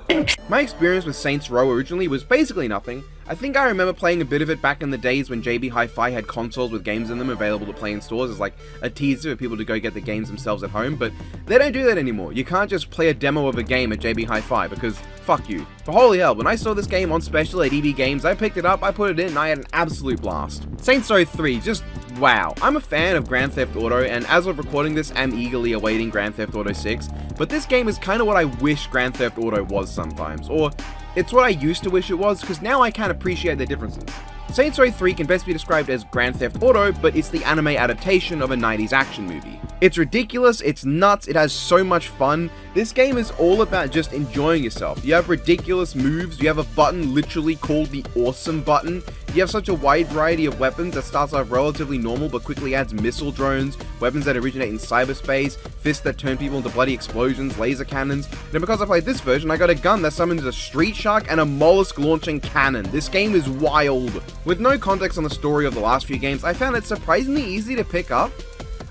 My experience with Saints Row originally was basically nothing. I think I remember playing a bit of it back in the days when JB Hi-Fi had consoles with games in them available to play in stores as like a teaser for people to go get the games themselves at home, but they don't do that anymore. You can't just play a demo of a game at JB Hi-Fi because fuck you. For holy hell, when I saw this game on special at EB Games, I picked it up, I put it in, and I had an absolute blast. Saints Row 3, just wow. I'm a fan of Grand Theft Auto, and as of recording this, I'm eagerly awaiting Grand Theft Auto 6, but this game is kind of what I wish Grand Theft Auto was sometimes, or it's what I used to wish it was, because now I can appreciate the differences. Saints Row 3 can best be described as Grand Theft Auto, but it's the anime adaptation of a 90s action movie. It's ridiculous, it's nuts, it has so much fun. This game is all about just enjoying yourself. You have ridiculous moves, you have a button literally called the Awesome button, you have such a wide variety of weapons that starts off relatively normal but quickly adds missile drones, weapons that originate in cyberspace, fists that turn people into bloody explosions, laser cannons, and because I played this version, I got a gun that summons a street shark and a mollusk launching cannon. This game is wild. With no context on the story of the last few games, I found it surprisingly easy to pick up.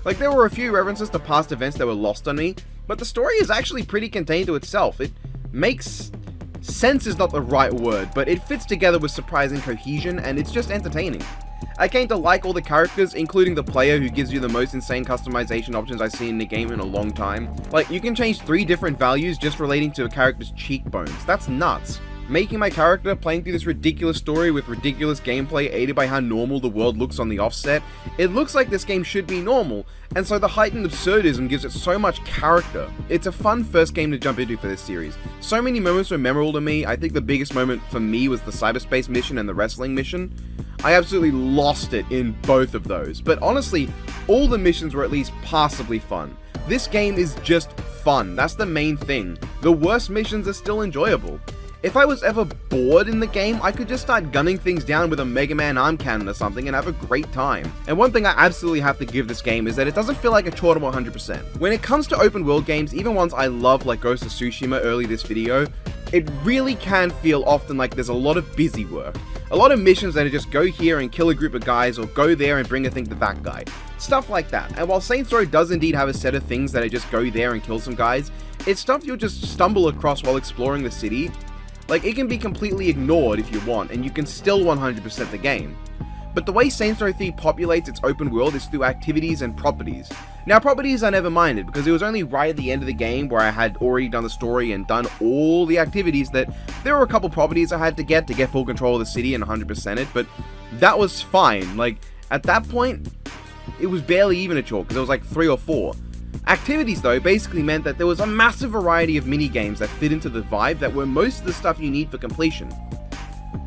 Like, there were a few references to past events that were lost on me, but the story is actually pretty contained to itself. It makes sense is not the right word, but it fits together with surprising cohesion, and it's just entertaining. I came to like all the characters, including the player who gives you the most insane customization options I've seen in the game in a long time. Like, you can change 3 different values just relating to a character's cheekbones. That's nuts. Making my character playing through this ridiculous story with ridiculous gameplay aided by how normal the world looks on the offset, it looks like this game should be normal, and so the heightened absurdism gives it so much character. It's a fun first game to jump into for this series. So many moments were memorable to me. I think the biggest moment for me was the cyberspace mission and the wrestling mission. I absolutely lost it in both of those, but honestly, all the missions were at least passably fun. This game is just fun, that's the main thing. The worst missions are still enjoyable. If I was ever bored in the game, I could just start gunning things down with a Mega Man arm cannon or something and have a great time. And one thing I absolutely have to give this game is that it doesn't feel like a chore to 100%. When it comes to open world games, even ones I love like Ghost of Tsushima early this video, it really can feel often like there's a lot of busy work. A lot of missions that are just go here and kill a group of guys or go there and bring a thing to that guy. Stuff like that. And while Saints Row does indeed have a set of things that are just go there and kill some guys, it's stuff you'll just stumble across while exploring the city. Like, it can be completely ignored if you want, and you can still 100% the game. But the way Saints Row 3 populates its open world is through activities and properties. Now, properties I never minded, because it was only right at the end of the game where I had already done the story and done all the activities that there were a couple properties I had to get full control of the city and 100% it, but that was fine. Like, at that point, it was barely even a chore, because it was like 3 or 4. Activities, though, basically meant that there was a massive variety of mini-games that fit into the vibe that were most of the stuff you need for completion.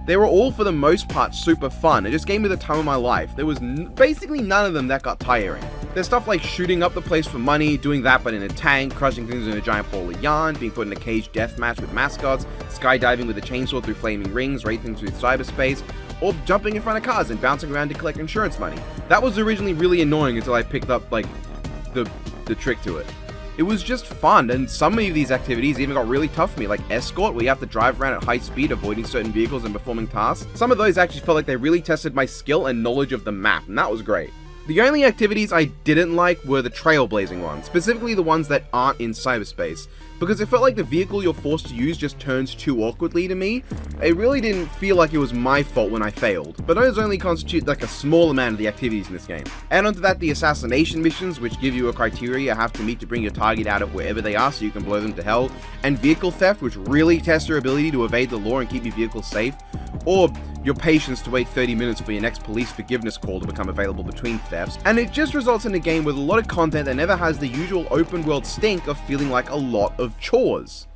They were all, for the most part, super fun. It just gave me the time of my life. There was basically none of them that got tiring. There's stuff like shooting up the place for money, doing that but in a tank, crushing things in a giant ball of yarn, being put in a caged deathmatch with mascots, skydiving with a chainsaw through flaming rings, racing through cyberspace. or jumping in front of cars and bouncing around to collect insurance money. That was originally really annoying until I picked up, like, the trick to it. It was just fun, and some of these activities even got really tough for me, like Escort, where you have to drive around at high speed, avoiding certain vehicles and performing tasks. Some of those actually felt like they really tested my skill and knowledge of the map, and that was great. The only activities I didn't like were the trailblazing ones, specifically the ones that aren't in cyberspace, because it felt like the vehicle you're forced to use just turns too awkwardly to me. It really didn't feel like it was my fault when I failed, but those only constitute like a small amount of the activities in this game. Add onto that the assassination missions, which give you a criteria you have to meet to bring your target out of wherever they are so you can blow them to hell, and vehicle theft, which really tests your ability to evade the law and keep your vehicle safe, or your patience to wait 30 minutes for your next police forgiveness call to become available between thefts, and it just results in a game with a lot of content that never has the usual open world stink of feeling like a lot of chores.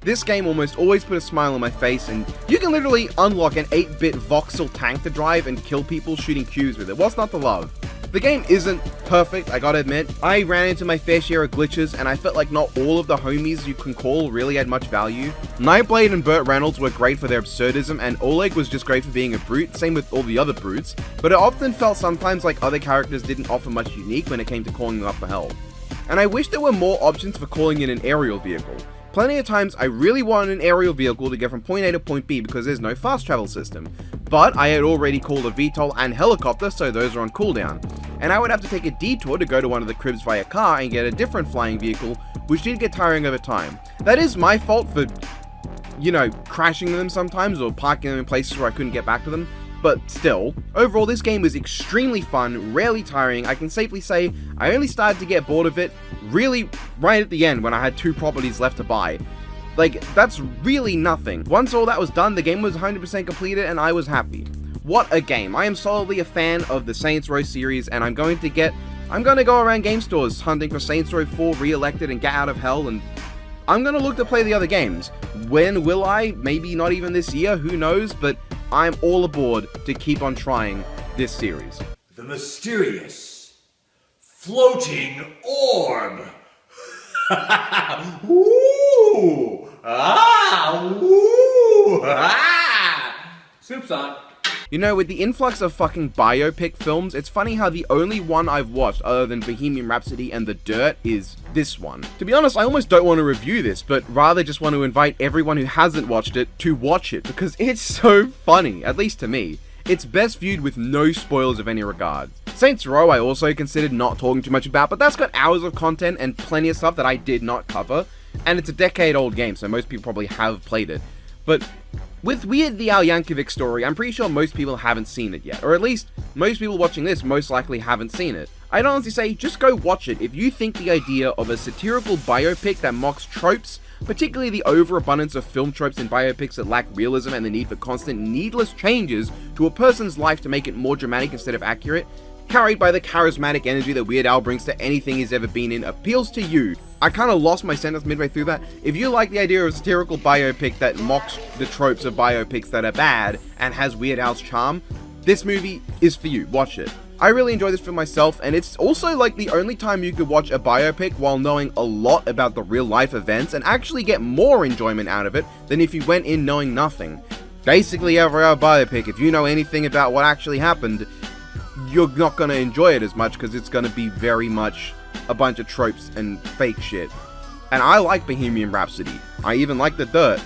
This game almost always put a smile on my face, and you can literally unlock an 8-bit voxel tank to drive and kill people shooting cubes with it. What's not to love? The game isn't perfect, I gotta admit. I ran into my fair share of glitches, and I felt like not all of the homies you can call really had much value. Nightblade and Burt Reynolds were great for their absurdism, and Oleg was just great for being a brute, same with all the other brutes, but it often felt sometimes like other characters didn't offer much unique when it came to calling them up for help. And I wish there were more options for calling in an aerial vehicle. Plenty of times I really wanted an aerial vehicle to get from point A to point B because there's no fast travel system, but I had already called a VTOL and helicopter, so those are on cooldown, and I would have to take a detour to go to one of the cribs via car and get a different flying vehicle, which did get tiring over time. That is my fault for, crashing them sometimes or parking them in places where I couldn't get back to them. But still, overall this game was extremely fun, rarely tiring. I can safely say I only started to get bored of it really right at the end when I had 2 properties left to buy. Like, that's really nothing. Once all that was done, the game was 100% completed and I was happy. What a game. I am solidly a fan of the Saints Row series, and I'm going to go around game stores hunting for Saints Row 4 Re-Elected and Get Out of Hell, and I'm gonna look to play the other games. When will I? Maybe not even this year, who knows, but I'm all aboard to keep on trying this series. The mysterious floating orb. Woo! Ah! Woo! Ah! Soup's on. You know, with the influx of fucking biopic films, it's funny how the only one I've watched other than Bohemian Rhapsody and The Dirt is this one. To be honest, I almost don't want to review this, but rather just want to invite everyone who hasn't watched it to watch it, because it's so funny, at least to me. It's best viewed with no spoilers of any regard. Saints Row I also considered not talking too much about, but that's got hours of content and plenty of stuff that I did not cover, and it's a decade-old game, so most people probably have played it. But with Weird the Al Yankovic story, I'm pretty sure most people haven't seen it yet, or at least most people watching this most likely haven't seen it. I'd honestly say just go watch it if you think the idea of a satirical biopic that mocks tropes, particularly the overabundance of film tropes in biopics that lack realism and the need for constant needless changes to a person's life to make it more dramatic instead of accurate, carried by the charismatic energy that Weird Al brings to anything he's ever been in, appeals to you. I kind of lost my sentence midway through that. If you like the idea of a satirical biopic that mocks the tropes of biopics that are bad and has Weird Al's charm, this movie is for you. Watch it. I really enjoy this film myself, and it's also like the only time you could watch a biopic while knowing a lot about the real life events and actually get more enjoyment out of it than if you went in knowing nothing. Basically every other biopic, if you know anything about what actually happened, you're not going to enjoy it as much because it's going to be very much a bunch of tropes and fake shit. And I like Bohemian Rhapsody. I even like The Dirt.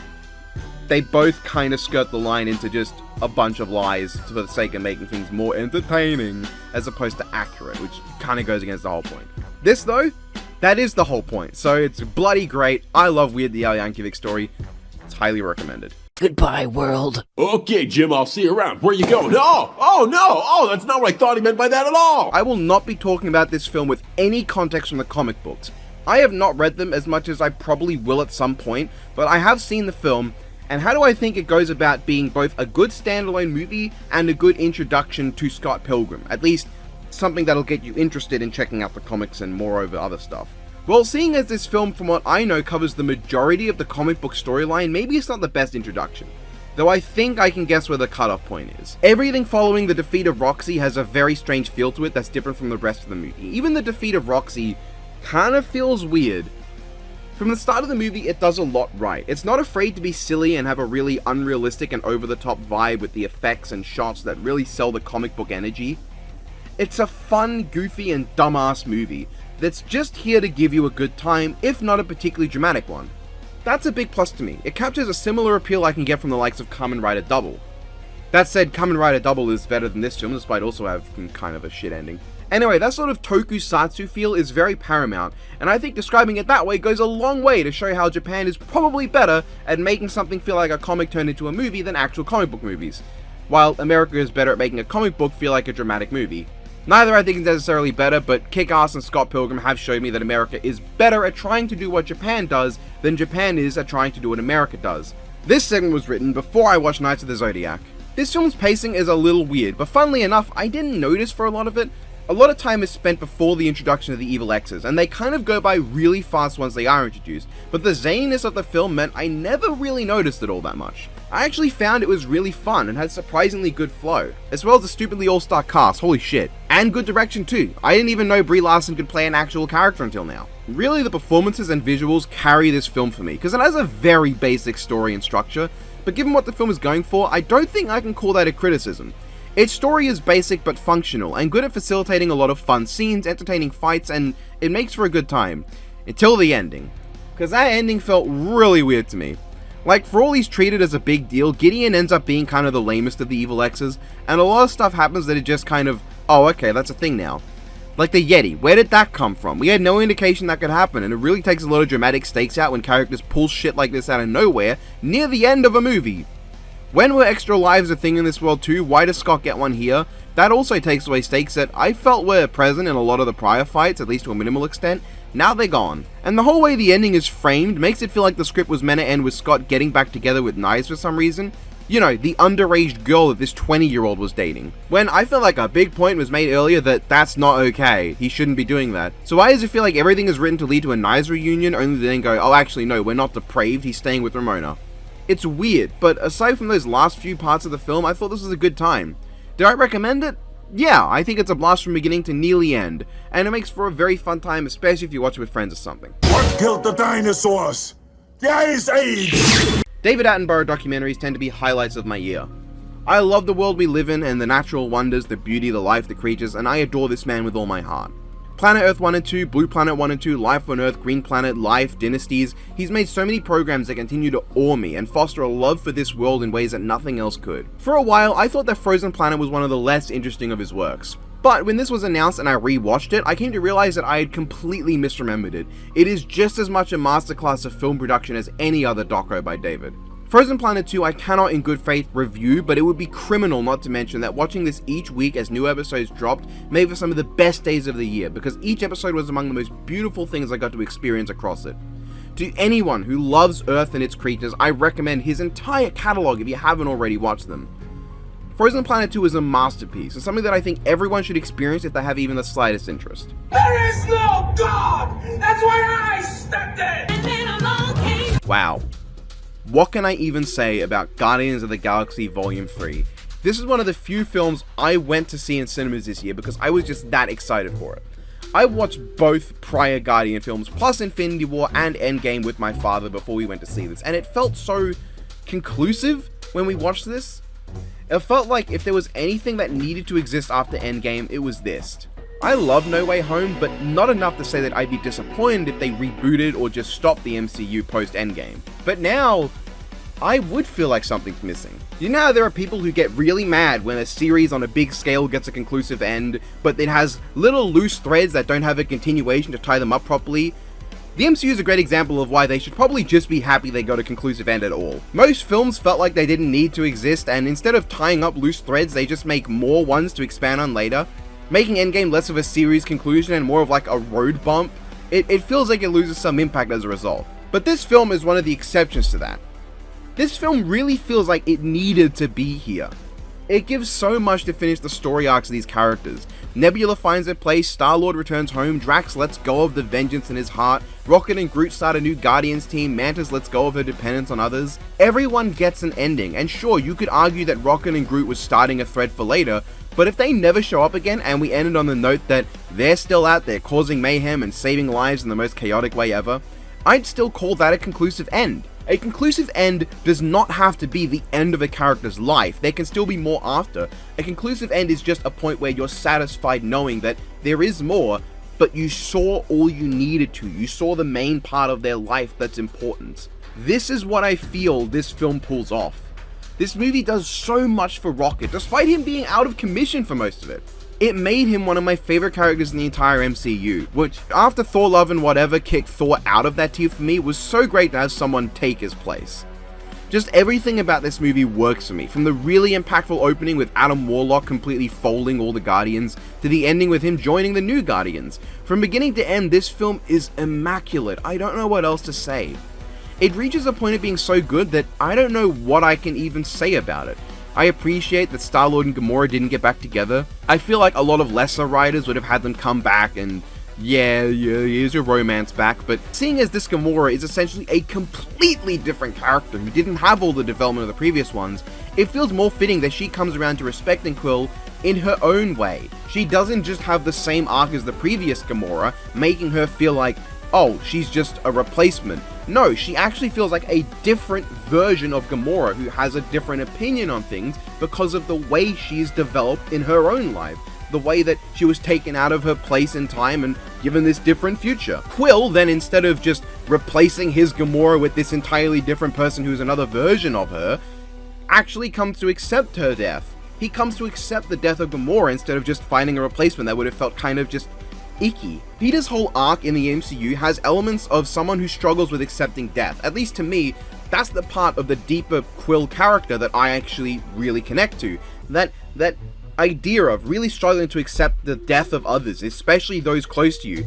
They both kind of skirt the line into just a bunch of lies for the sake of making things more entertaining as opposed to accurate, which kind of goes against the whole point. This though, that is the whole point. So it's bloody great. I love Weird the Al Yankovic story. It's highly recommended. Goodbye, world. Okay, Jim, I'll see you around. Where you going? Oh, no! Oh, that's not what I thought he meant by that at all! I will not be talking about this film with any context from the comic books. I have not read them as much as I probably will at some point, but I have seen the film, and how do I think it goes about being both a good standalone movie and a good introduction to Scott Pilgrim? At least, something that'll get you interested in checking out the comics and moreover other stuff. Well, seeing as this film, from what I know, covers the majority of the comic book storyline, maybe it's not the best introduction. Though I think I can guess where the cutoff point is. Everything following the defeat of Roxy has a very strange feel to it that's different from the rest of the movie. Even the defeat of Roxy kind of feels weird. From the start of the movie, it does a lot right. It's not afraid to be silly and have a really unrealistic and over-the-top vibe with the effects and shots that really sell the comic book energy. It's a fun, goofy, and dumbass movie that's just here to give you a good time, if not a particularly dramatic one. That's a big plus to me. It captures a similar appeal I can get from the likes of Kamen Rider Double. That said, Kamen Rider Double is better than this film, despite also having kind of a shit ending. Anyway, that sort of tokusatsu feel is very paramount, and I think describing it that way goes a long way to show how Japan is probably better at making something feel like a comic turned into a movie than actual comic book movies, while America is better at making a comic book feel like a dramatic movie. Neither I think is necessarily better, but Kick-Ass and Scott Pilgrim have showed me that America is better at trying to do what Japan does than Japan is at trying to do what America does. This segment was written before I watched Knights of the Zodiac. This film's pacing is a little weird, but funnily enough, I didn't notice for a lot of it. A lot of time is spent before the introduction of the evil X's, and they kind of go by really fast once they are introduced, but the zaniness of the film meant I never really noticed it all that much. I actually found it was really fun and had surprisingly good flow, as well as a stupidly all-star cast, holy shit, and good direction too. I didn't even know Brie Larson could play an actual character until now. Really, the performances and visuals carry this film for me, because it has a very basic story and structure, but given what the film is going for, I don't think I can call that a criticism. Its story is basic but functional, and good at facilitating a lot of fun scenes, entertaining fights, and it makes for a good time. Until the ending. Because that ending felt really weird to me. Like, for all he's treated as a big deal, Gideon ends up being kind of the lamest of the evil X's, and a lot of stuff happens that it just kind of, oh okay, that's a thing now. Like the Yeti, where did that come from? We had no indication that could happen, and it really takes a lot of dramatic stakes out when characters pull shit like this out of nowhere, near the end of a movie. When were extra lives a thing in this world too? Why does Scott get one here? That also takes away stakes that I felt were present in a lot of the prior fights, at least to a minimal extent. Now they're gone. And the whole way the ending is framed makes it feel like the script was meant to end with Scott getting back together with Knives for some reason. You know, the underage girl that this 20-year-old was dating. When I feel like a big point was made earlier that that's not okay, he shouldn't be doing that. So why does it feel like everything is written to lead to a Knives reunion, only to then go, oh actually no, we're not depraved, he's staying with Ramona. It's weird, but aside from those last few parts of the film, I thought this was a good time. Did I recommend it? Yeah, I think it's a blast from beginning to nearly end, and it makes for a very fun time, especially if you watch it with friends or something. What killed the dinosaurs? The Ice Age! David Attenborough documentaries tend to be highlights of my year. I love the world we live in and the natural wonders, the beauty, the life, the creatures, and I adore this man with all my heart. Planet Earth 1 and 2, Blue Planet 1 and 2, Life on Earth, Green Planet, Life, Dynasties, he's made so many programs that continue to awe me and foster a love for this world in ways that nothing else could. For a while, I thought that Frozen Planet was one of the less interesting of his works. But when this was announced and I rewatched it, I came to realize that I had completely misremembered it. It is just as much a masterclass of film production as any other doco by David. Frozen Planet 2 I cannot in good faith review, but it would be criminal not to mention that watching this each week as new episodes dropped made for some of the best days of the year, because each episode was among the most beautiful things I got to experience across it. To anyone who loves Earth and its creatures, I recommend his entire catalog if you haven't already watched them. Frozen Planet 2 is a masterpiece, and something that I think everyone should experience if they have even the slightest interest. There is no God! That's why I stepped in! Wow. What can I even say about Guardians of the Galaxy Volume 3? This is one of the few films I went to see in cinemas this year because I was just that excited for it. I watched both prior Guardian films, plus Infinity War and Endgame with my father before we went to see this, and it felt so conclusive when we watched this. It felt like if there was anything that needed to exist after Endgame, it was this. I love No Way Home, but not enough to say that I'd be disappointed if they rebooted or just stopped the MCU post-Endgame. But now, I would feel like something's missing. You know how there are people who get really mad when a series on a big scale gets a conclusive end, but it has little loose threads that don't have a continuation to tie them up properly? The MCU is a great example of why they should probably just be happy they got a conclusive end at all. Most films felt like they didn't need to exist, and instead of tying up loose threads, they just make more ones to expand on later, making Endgame less of a series conclusion and more of like a road bump. It feels like it loses some impact as a result. But this film is one of the exceptions to that. This film really feels like it needed to be here. It gives so much to finish the story arcs of these characters. Nebula finds her place, Star-Lord returns home, Drax lets go of the vengeance in his heart, Rocket and Groot start a new Guardians team, Mantis lets go of her dependence on others. Everyone gets an ending, and sure, you could argue that Rocket and Groot was starting a thread for later, but if they never show up again and we ended on the note that they're still out there causing mayhem and saving lives in the most chaotic way ever, I'd still call that a conclusive end. A conclusive end does not have to be the end of a character's life. There can still be more after. A conclusive end is just a point where you're satisfied knowing that there is more, but you saw all you needed to. You saw the main part of their life that's important. This is what I feel this film pulls off. This movie does so much for Rocket, despite him being out of commission for most of it. It made him one of my favorite characters in the entire MCU, which, after Thor Love and Whatever kicked Thor out of that tier for me, was so great to have someone take his place. Just everything about this movie works for me, from the really impactful opening with Adam Warlock completely folding all the Guardians, to the ending with him joining the new Guardians. From beginning to end, this film is immaculate. I don't know what else to say. It reaches a point of being so good that I don't know what I can even say about it. I appreciate that Star-Lord and Gamora didn't get back together. I feel like a lot of lesser writers would have had them come back and yeah, here's your romance back, but seeing as this Gamora is essentially a completely different character who didn't have all the development of the previous ones, it feels more fitting that she comes around to respecting Quill in her own way. She doesn't just have the same arc as the previous Gamora, making her feel like, oh, she's just a replacement. No, she actually feels like a different version of Gamora who has a different opinion on things because of the way she's developed in her own life. The way that she was taken out of her place in time and given this different future. Quill then, instead of just replacing his Gamora with this entirely different person who's another version of her, actually comes to accept her death. He comes to accept the death of Gamora instead of just finding a replacement that would have felt kind of just icky. Peter's whole arc in the MCU has elements of someone who struggles with accepting death. At least to me, that's the part of the deeper Quill character that I actually really connect to. That idea of really struggling to accept the death of others, especially those close to you.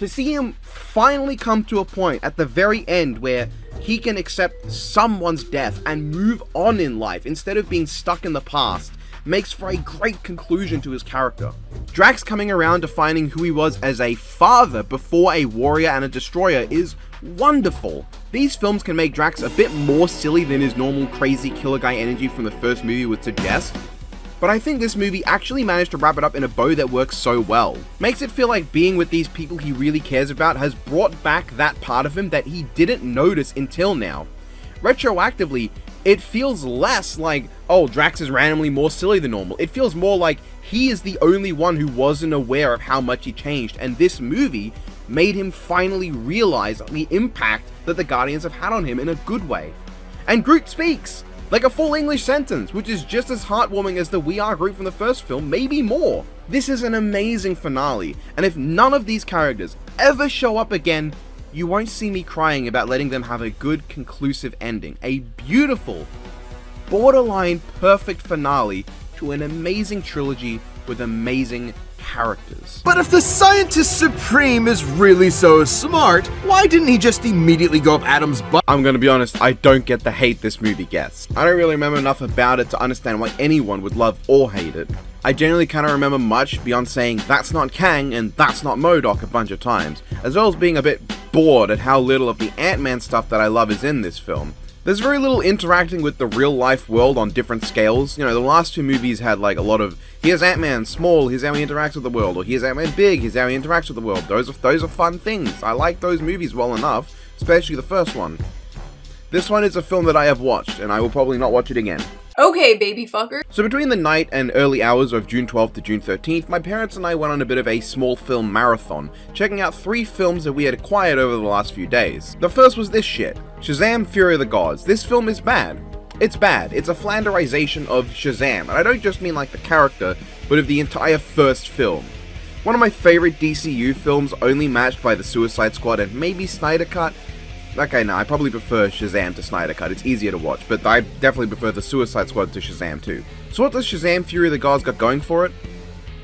To see him finally come to a point at the very end where he can accept someone's death and move on in life instead of being stuck in the past makes for a great conclusion to his character. Drax coming around to finding who he was as a father before a warrior and a destroyer is wonderful. These films can make Drax a bit more silly than his normal crazy killer guy energy from the first movie would suggest, but I think this movie actually managed to wrap it up in a bow that works so well. Makes it feel like being with these people he really cares about has brought back that part of him that he didn't notice until now. Retroactively, it feels less like, oh, Drax is randomly more silly than normal. It feels more like he is the only one who wasn't aware of how much he changed, and this movie made him finally realize the impact that the Guardians have had on him in a good way. And Groot speaks! Like a full English sentence, which is just as heartwarming as the We Are Groot from the first film, maybe more. This is an amazing finale, and if none of these characters ever show up again, you won't see me crying about letting them have a good, conclusive ending. A beautiful, borderline perfect finale to an amazing trilogy with amazing characters. But if the Scientist Supreme is really so smart, why didn't he just immediately go up Adam's butt? I'm gonna be honest, I don't get the hate this movie gets. I don't really remember enough about it to understand why anyone would love or hate it. I generally kind of remember much beyond saying that's not Kang and that's not MODOK a bunch of times, as well as being a bit bored at how little of the Ant-Man stuff that I love is in this film. There's very little interacting with the real life world on different scales. You know, the last two movies had like a lot of, here's Ant-Man small, here's how he interacts with the world, or here's Ant-Man big, here's how he interacts with the world. Those are fun things. I like those movies well enough, especially the first one. This one is a film that I have watched, and I will probably not watch it again. Okay, baby fucker. So between the night and early hours of June 12th to June 13th, my parents and I went on a bit of a small film marathon, checking out 3 films that we had acquired over the last few days. The first was this shit, Shazam! Fury of the Gods. This film is bad. It's bad. It's a Flanderization of Shazam, and I don't just mean like the character, but of the entire first film. One of my favorite DCU films, only matched by the Suicide Squad and maybe Snyder Cut. Okay, no, I probably prefer Shazam to Snyder Cut, it's easier to watch, but I definitely prefer the Suicide Squad to Shazam too. So what does Shazam! Fury of the Gods got going for it?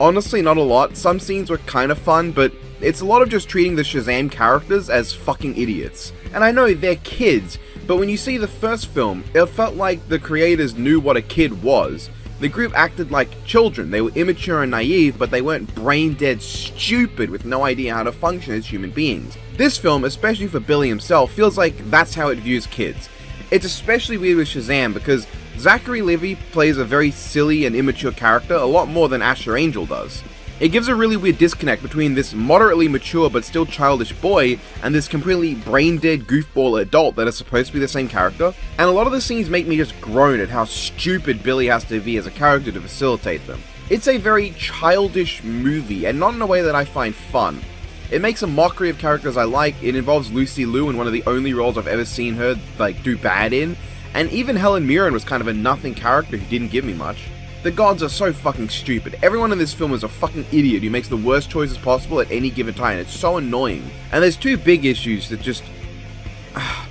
Honestly, not a lot. Some scenes were kind of fun, but it's a lot of just treating the Shazam characters as fucking idiots. And I know they're kids, but when you see the first film, it felt like the creators knew what a kid was. The group acted like children. They were immature and naive, but they weren't brain-dead stupid with no idea how to function as human beings. This film, especially for Billy himself, feels like that's how it views kids. It's especially weird with Shazam because Zachary Levi plays a very silly and immature character a lot more than Asher Angel does. It gives a really weird disconnect between this moderately mature but still childish boy and this completely brain-dead goofball adult that is supposed to be the same character, and a lot of the scenes make me just groan at how stupid Billy has to be as a character to facilitate them. It's a very childish movie, and not in a way that I find fun. It makes a mockery of characters I like, it involves Lucy Liu in one of the only roles I've ever seen her, do bad in, and even Helen Mirren was kind of a nothing character who didn't give me much. The gods are so fucking stupid. Everyone in this film is a fucking idiot who makes the worst choices possible at any given time. It's so annoying. And there's two big issues that just...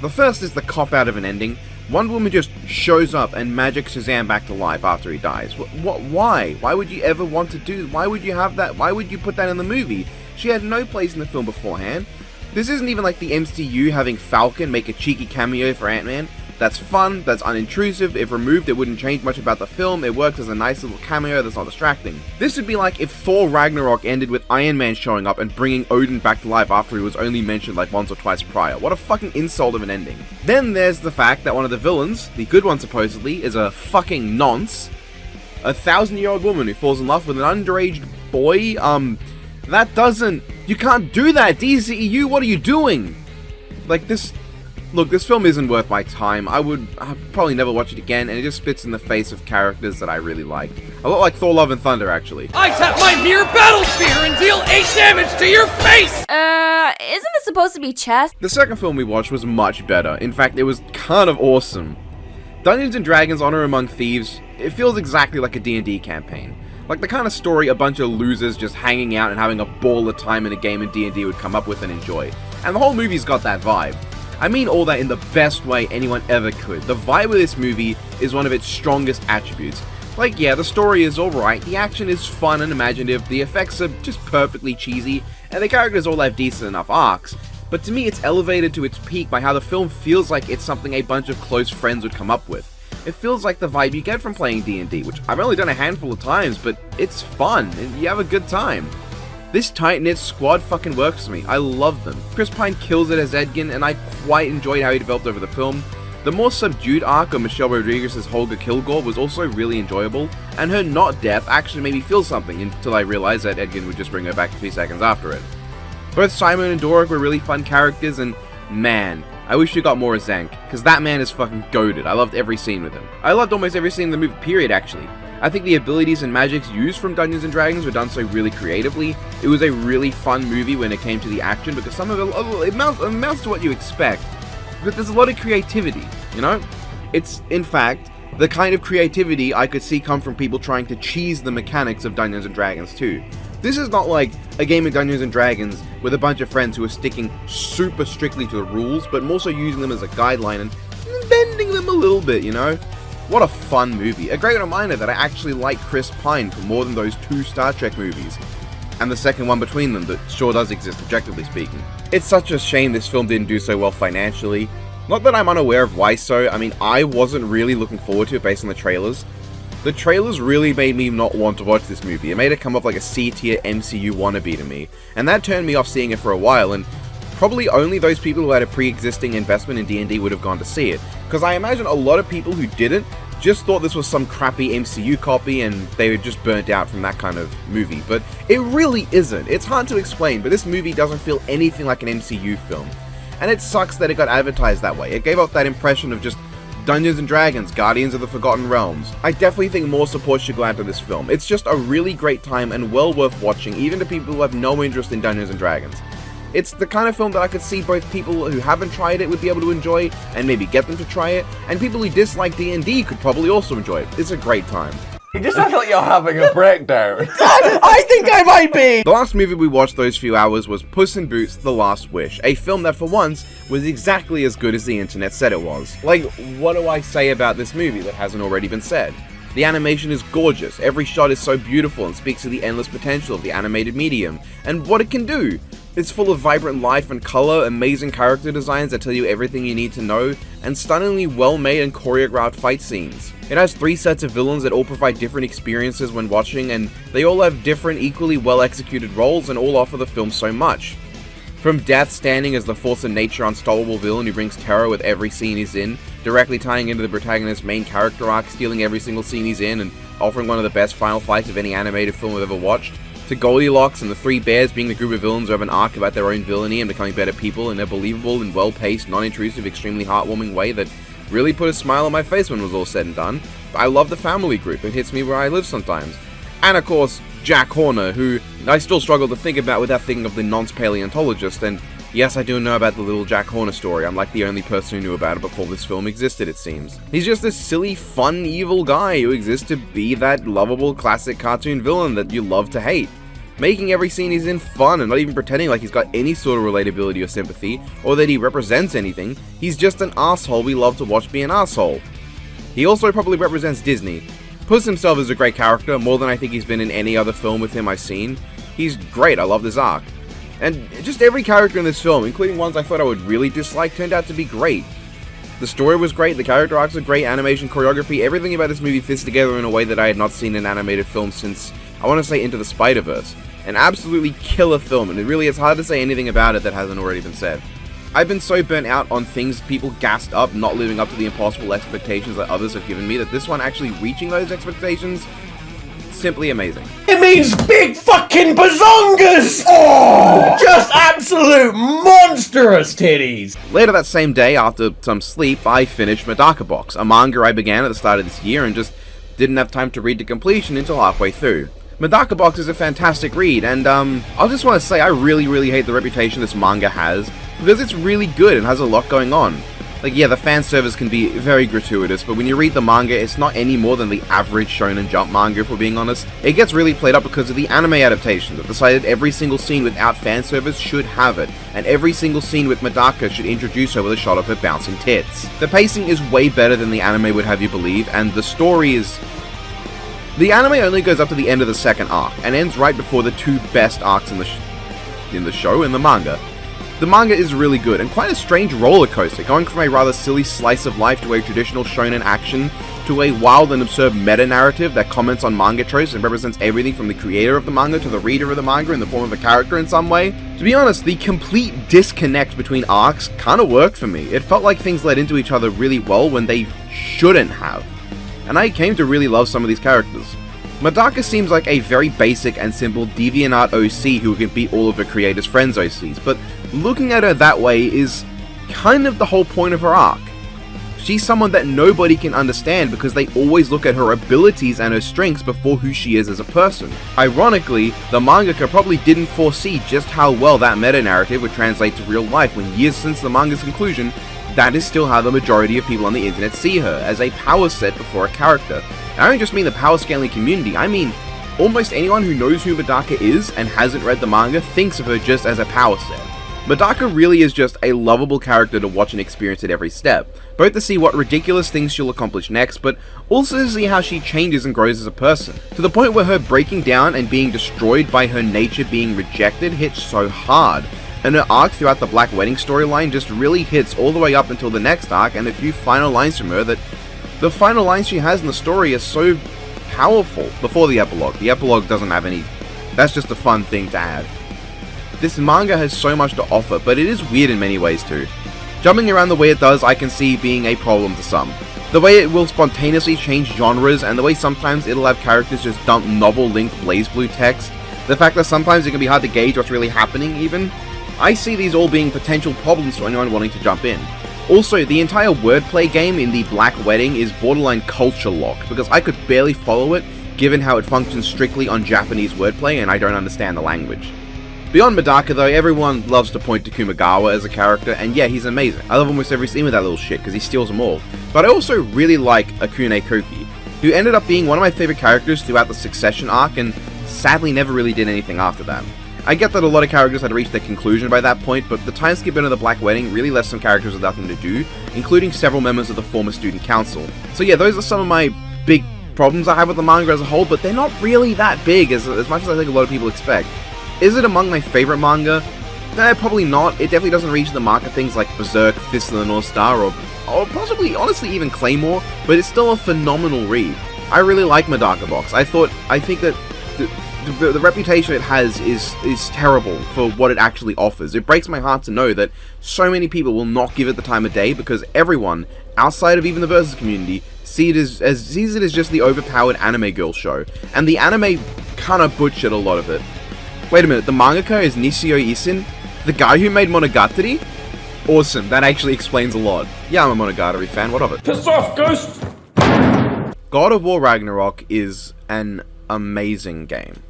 The first is the cop-out of an ending. Wonder Woman just shows up and magic Shazam back to life after he dies. Why? Why would you ever want to do... Why would you have that? Why would you put that in the movie? She had no place in the film beforehand. This isn't even like the MCU having Falcon make a cheeky cameo for Ant-Man. That's fun, that's unintrusive, if removed it wouldn't change much about the film, it works as a nice little cameo that's not distracting. This would be like if Thor Ragnarok ended with Iron Man showing up and bringing Odin back to life after he was only mentioned like once or twice prior. What a fucking insult of an ending. Then there's the fact that one of the villains, the good one supposedly, is a fucking nonce. A 1,000-year-old woman who falls in love with an underage boy, that doesn't... You can't do that, DCEU, what are you doing? Like this... Look, this film isn't worth my time. I'd probably never watch it again, and it just spits in the face of characters that I really like. A lot like Thor Love and Thunder, actually. I tap my mirror battle sphere and deal 8 damage to your face! Isn't this supposed to be chess? The second film we watched was much better. In fact, it was kind of awesome. Dungeons & Dragons Honor Among Thieves, it feels exactly like a D&D campaign. Like the kind of story a bunch of losers just hanging out and having a ball of time in a game in D&D would come up with and enjoy. And the whole movie's got that vibe. I mean all that in the best way anyone ever could. The vibe of this movie is one of its strongest attributes. Like, yeah, the story is alright, the action is fun and imaginative, the effects are just perfectly cheesy, and the characters all have decent enough arcs, but to me it's elevated to its peak by how the film feels like it's something a bunch of close friends would come up with. It feels like the vibe you get from playing D&D, which I've only done a handful of times, but it's fun, and you have a good time. This tight-knit squad fucking works for me. I love them. Chris Pine kills it as Edgin, and I quite enjoyed how he developed over the film. The more subdued arc of Michelle Rodriguez's Holga Kilgore was also really enjoyable, and her not death actually made me feel something until I realized that Edgin would just bring her back a few seconds after it. Both Simon and Doruk were really fun characters, and man, I wish we got more of Zank, because that man is fucking goated. I loved every scene with him. I loved almost every scene in the movie, period, actually. I think the abilities and magics used from Dungeons & Dragons were done so really creatively. It was a really fun movie when it came to the action, because some of it amounts to what you expect, but there's a lot of creativity, you know? It's, in fact, the kind of creativity I could see come from people trying to cheese the mechanics of Dungeons & Dragons too. This is not like a game of Dungeons & Dragons with a bunch of friends who are sticking super strictly to the rules, but more so using them as a guideline and bending them a little bit, you know? What a fun movie. A great reminder that I actually like Chris Pine for more than those 2 Star Trek movies. And the second one between them that sure does exist, objectively speaking. It's such a shame this film didn't do so well financially. Not that I'm unaware of why so, I mean, I wasn't really looking forward to it based on the trailers. The trailers really made me not want to watch this movie. It made it come off like a C-tier MCU wannabe to me. And that turned me off seeing it for a while, and probably only those people who had a pre-existing investment in D&D would have gone to see it. Because I imagine a lot of people who didn't just thought this was some crappy MCU copy and they were just burnt out from that kind of movie. But it really isn't. It's hard to explain, but this movie doesn't feel anything like an MCU film. And it sucks that it got advertised that way. It gave off that impression of just Dungeons & Dragons, Guardians of the Forgotten Realms. I definitely think more support should go out to this film. It's just a really great time and well worth watching, even to people who have no interest in Dungeons & Dragons. It's the kind of film that I could see both people who haven't tried it would be able to enjoy, and maybe get them to try it, and people who dislike D&D could probably also enjoy it. It's a great time. You just sound like you're having a breakdown. I think I might be! The last movie we watched those few hours was Puss in Boots: The Last Wish, a film that for once was exactly as good as the internet said it was. Like, what do I say about this movie that hasn't already been said? The animation is gorgeous, every shot is so beautiful and speaks to the endless potential of the animated medium, and what it can do. It's full of vibrant life and color, amazing character designs that tell you everything you need to know, and stunningly well-made and choreographed fight scenes. It has 3 sets of villains that all provide different experiences when watching, and they all have different, equally well-executed roles and all offer the film so much. From Death standing as the force of nature unstoppable villain who brings terror with every scene he's in, directly tying into the protagonist's main character arc, stealing every single scene he's in, and offering one of the best final fights of any animated film I've ever watched, to to Goldilocks and the Three Bears being the group of villains who have an arc about their own villainy and becoming better people in a believable and well-paced, non-intrusive, extremely heartwarming way that really put a smile on my face when it was all said and done. I love the family group, it hits me where I live sometimes. And of course, Jack Horner, who I still struggle to think about without thinking of the nonce paleontologist, and yes, I do know about the little Jack Horner story. I'm like the only person who knew about it before this film existed, it seems. He's just this silly, fun, evil guy who exists to be that lovable, classic cartoon villain that you love to hate. Making every scene he's in fun and not even pretending like he's got any sort of relatability or sympathy, or that he represents anything. He's just an asshole we love to watch be an asshole. He also probably represents Disney. Puss himself is a great character, more than I think he's been in any other film with him I've seen. He's great, I love this arc. And just every character in this film, including ones I thought I would really dislike, turned out to be great. The story was great, the character arcs are great, animation, choreography, everything about this movie fits together in a way that I had not seen in an animated film since, I want to say, Into the Spider-Verse. An absolutely killer film, and it really is hard to say anything about it that hasn't already been said. I've been so burnt out on things people gassed up not living up to the impossible expectations that others have given me that this one actually reaching those expectations, simply amazing. It means big fucking bazongas! Oh! Just absolute monstrous titties! Later that same day, after some sleep, I finished Medaka Box, a manga I began at the start of this year and just didn't have time to read to completion until halfway through. Medaka Box is a fantastic read, and I just want to say I really hate the reputation this manga has, because it's really good and has a lot going on. Like, yeah, the fan service can be very gratuitous, but when you read the manga, it's not any more than the average Shonen Jump manga, if we're being honest. It gets really played up because of the anime adaptation that decided every single scene without fan service should have it, and every single scene with Medaka should introduce her with a shot of her bouncing tits. The pacing is way better than the anime would have you believe, and the story is... The anime only goes up to the end of the second arc, and ends right before the two best arcs in the show and the manga. The manga is really good, and quite a strange roller coaster, going from a rather silly slice of life to a traditional shonen action, to a wild and absurd meta-narrative that comments on manga tropes and represents everything from the creator of the manga to the reader of the manga in the form of a character in some way. To be honest, the complete disconnect between arcs kinda worked for me. It felt like things led into each other really well when they shouldn't have. And I came to really love some of these characters. Medaka seems like a very basic and simple DeviantArt OC who can beat all of her creator's friends OCs, but looking at her that way is kind of the whole point of her arc. She's someone that nobody can understand because they always look at her abilities and her strengths before who she is as a person. Ironically, the mangaka probably didn't foresee just how well that meta-narrative would translate to real life when years since the manga's conclusion, that is still how the majority of people on the internet see her, as a power set before a character. And I don't just mean the power scaling community, I mean almost anyone who knows who Medaka is and hasn't read the manga thinks of her just as a power set. Medaka really is just a lovable character to watch and experience at every step, both to see what ridiculous things she'll accomplish next, but also to see how she changes and grows as a person, to the point where her breaking down and being destroyed by her nature being rejected hits so hard, and her arc throughout the Black Wedding storyline just really hits all the way up until the next arc and a few final lines from her that the final lines she has in the story are so powerful before the epilogue. The epilogue doesn't have any, that's just a fun thing to add. This manga has so much to offer, but it is weird in many ways too. Jumping around the way it does I can see being a problem to some. The way it will spontaneously change genres, and the way sometimes it'll have characters just dump novel-linked BlazBlue text, the fact that sometimes it can be hard to gauge what's really happening even, I see these all being potential problems for anyone wanting to jump in. Also, the entire wordplay game in the Black Wedding is borderline culture locked, because I could barely follow it given how it functions strictly on Japanese wordplay and I don't understand the language. Beyond Medaka though, everyone loves to point to Kumagawa as a character, and yeah, he's amazing. I love almost every scene with that little shit because he steals them all. But I also really like Akune Koki, who ended up being one of my favorite characters throughout the Succession arc and sadly never really did anything after that. I get that a lot of characters had reached their conclusion by that point, but the time skip into the Black Wedding really left some characters with nothing to do, including several members of the former student council. So yeah, those are some of my big problems I have with the manga as a whole, but they're not really that big as much as I think a lot of people expect. Is it among my favorite manga? Nah, probably not. It definitely doesn't reach the mark of things like Berserk, Fist of the North Star, or possibly, honestly, even Claymore, but it's still a phenomenal read. I really like Medaka Box. I think that the reputation it has is terrible for what it actually offers. It breaks my heart to know that so many people will not give it the time of day because everyone, outside of even the Versus community, sees it as just the overpowered anime girl show. And the anime kinda butchered a lot of it. Wait a minute, the mangaka is Nishio Isin? The guy who made Monogatari? Awesome, that actually explains a lot. Yeah, I'm a Monogatari fan, what of it? Piss off, Ghost! God of War Ragnarok is an amazing game.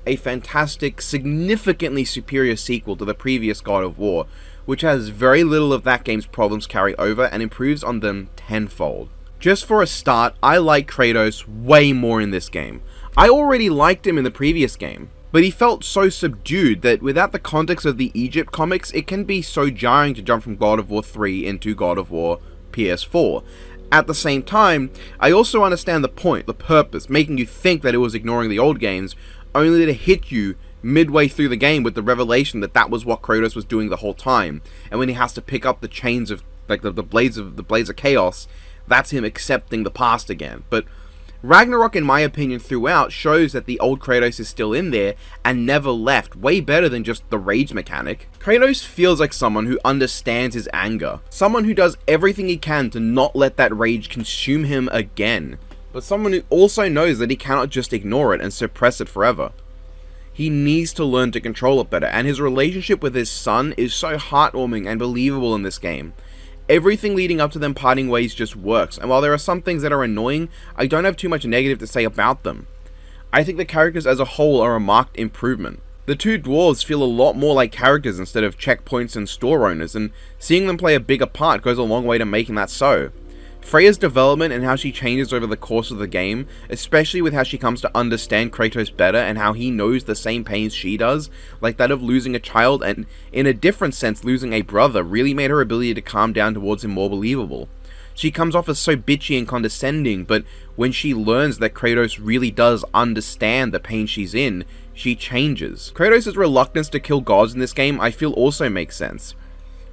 A fantastic, significantly superior sequel to the previous God of War, which has very little of that game's problems carry over and improves on them tenfold. Just for a start, I like Kratos way more in this game. I already liked him in the previous game, but he felt so subdued that without the context of the Egypt comics, it can be so jarring to jump from God of War 3 into God of War PS4. At the same time, I also understand the point, the purpose, making you think that it was ignoring the old games, only to hit you midway through the game with the revelation that that was what Kratos was doing the whole time, and when he has to pick up the chains of, like, the blades of chaos, that's him accepting the past again. But Ragnarok, in my opinion, throughout shows that the old Kratos is still in there and never left, way better than just the rage mechanic. Kratos feels like someone who understands his anger, someone who does everything he can to not let that rage consume him again, but someone who also knows that he cannot just ignore it and suppress it forever. He needs to learn to control it better, and his relationship with his son is so heartwarming and believable in this game. Everything leading up to them parting ways just works, and while there are some things that are annoying, I don't have too much negative to say about them. I think the characters as a whole are a marked improvement. The two dwarves feel a lot more like characters instead of checkpoints and store owners, and seeing them play a bigger part goes a long way to making that so. Freya's development and how she changes over the course of the game, especially with how she comes to understand Kratos better and how he knows the same pains she does, like that of losing a child and, in a different sense, losing a brother, really made her ability to calm down towards him more believable. She comes off as so bitchy and condescending, but when she learns that Kratos really does understand the pain she's in, she changes. Kratos' reluctance to kill gods in this game I feel also makes sense,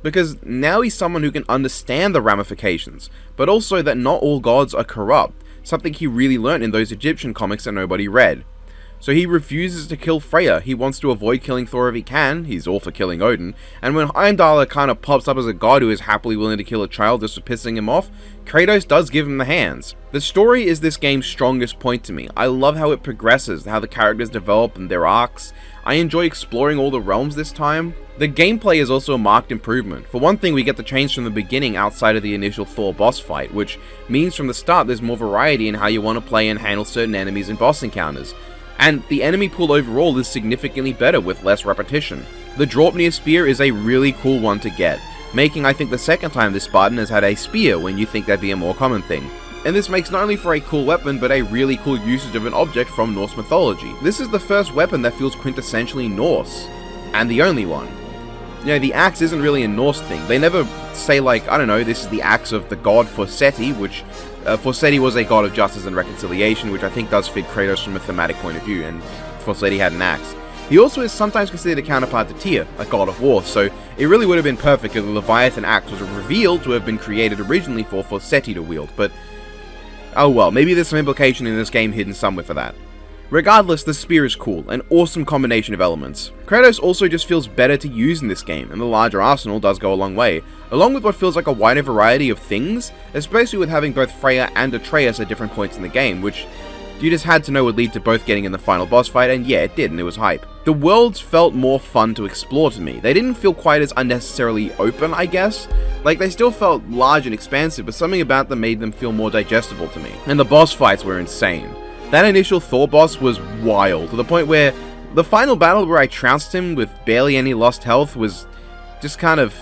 because now he's someone who can understand the ramifications, but also that not all gods are corrupt, something he really learned in those Egyptian comics that nobody read. So he refuses to kill Freya, he wants to avoid killing Thor if he can, he's all for killing Odin, and when Heimdall kind of pops up as a god who is happily willing to kill a child just for pissing him off, Kratos does give him the hands. The story is this game's strongest point to me. I love how it progresses, how the characters develop and their arcs. I enjoy exploring all the realms this time. The gameplay is also a marked improvement. For one thing, we get the change from the beginning outside of the initial Thor boss fight, which means from the start there's more variety in how you want to play and handle certain enemies and boss encounters. And the enemy pool overall is significantly better with less repetition. The Draupnir spear is a really cool one to get, making I think the second time this Spartan has had a spear when you think that'd be a more common thing. And this makes not only for a cool weapon, but a really cool usage of an object from Norse mythology. This is the first weapon that feels quintessentially Norse, and the only one. You know, the axe isn't really a Norse thing. They never say, like, I don't know, this is the axe of the god Forseti, which Forseti was a god of justice and reconciliation, which I think does fit Kratos from a thematic point of view, and Forseti had an axe. He also is sometimes considered a counterpart to Tyr, a god of war, so it really would have been perfect if the Leviathan axe was revealed to have been created originally for Forseti to wield, but oh well, maybe there's some implication in this game hidden somewhere for that. Regardless, the spear is cool, an awesome combination of elements. Kratos also just feels better to use in this game, and the larger arsenal does go a long way, along with what feels like a wider variety of things, especially with having both Freya and Atreus at different points in the game, which you just had to know would lead to both getting in the final boss fight, and yeah, it did, and it was hype. The worlds felt more fun to explore to me. They didn't feel quite as unnecessarily open, I guess. Like, they still felt large and expansive, but something about them made them feel more digestible to me. And the boss fights were insane. That initial Thor boss was wild, to the point where the final battle where I trounced him with barely any lost health was just kind of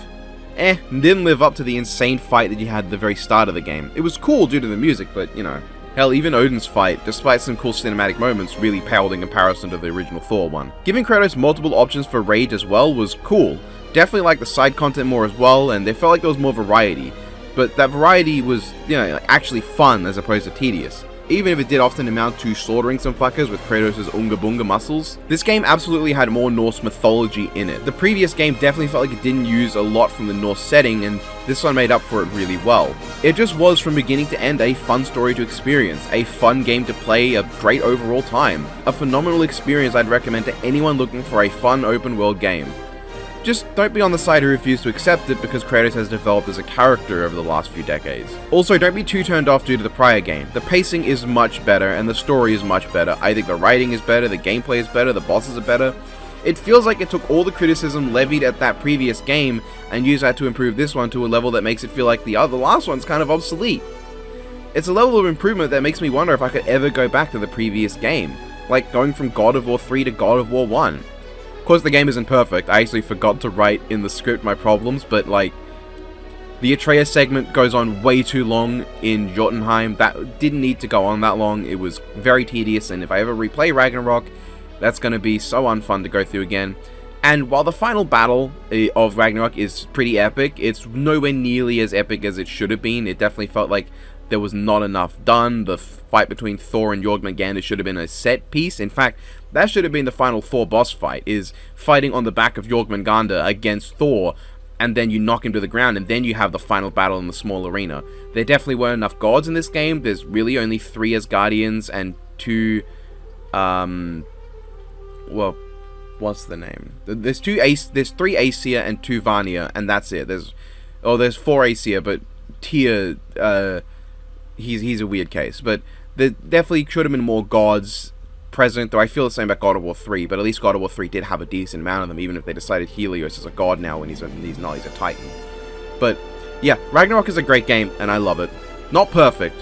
didn't live up to the insane fight that you had at the very start of the game. It was cool due to the music, but you know, hell, even Odin's fight, despite some cool cinematic moments, really paled in comparison to the original Thor one. Giving Kratos multiple options for rage as well was cool. Definitely liked the side content more as well, and they felt like there was more variety. But that variety was, you know, actually fun as opposed to tedious. Even if it did often amount to slaughtering some fuckers with Kratos' Unga Bunga muscles, this game absolutely had more Norse mythology in it. The previous game definitely felt like it didn't use a lot from the Norse setting, and this one made up for it really well. It just was from beginning to end a fun story to experience, a fun game to play, a great overall time. A phenomenal experience I'd recommend to anyone looking for a fun open world game. Just don't be on the side who refuse to accept it because Kratos has developed as a character over the last few decades. Also, don't be too turned off due to the prior game. The pacing is much better and the story is much better. I think the writing is better, the gameplay is better, the bosses are better. It feels like it took all the criticism levied at that previous game and used that to improve this one to a level that makes it feel like the last one's kind of obsolete. It's a level of improvement that makes me wonder if I could ever go back to the previous game, like going from God of War 3 to God of War 1. Of course, the game isn't perfect. I actually forgot to write in the script my problems, but like, the Atreus segment goes on way too long in Jotunheim. That didn't need to go on that long. It was very tedious, and if I ever replay Ragnarok, that's going to be so unfun to go through again. And while the final battle of Ragnarok is pretty epic, it's nowhere nearly as epic as it should have been. It definitely felt like there was not enough done. The fight between Thor and Jormungandr should have been a set piece. In fact, that should have been the final Thor boss fight, is fighting on the back of Jormungandr against Thor, and then you knock him to the ground, and then you have the final battle in the small arena. There definitely weren't enough gods in this game. There's really only 3 Asgardians and 2, well, what's the name? There's 3 Aesir and 2 Vanir, and that's it. There's 4 Aesir, but Tyr, he's a weird case. But there definitely should have been more gods present, though I feel the same about God of War 3, but at least God of War 3 did have a decent amount of them, even if they decided Helios is a god now when he's not, he's a titan. But yeah, Ragnarok is a great game, and I love it. Not perfect,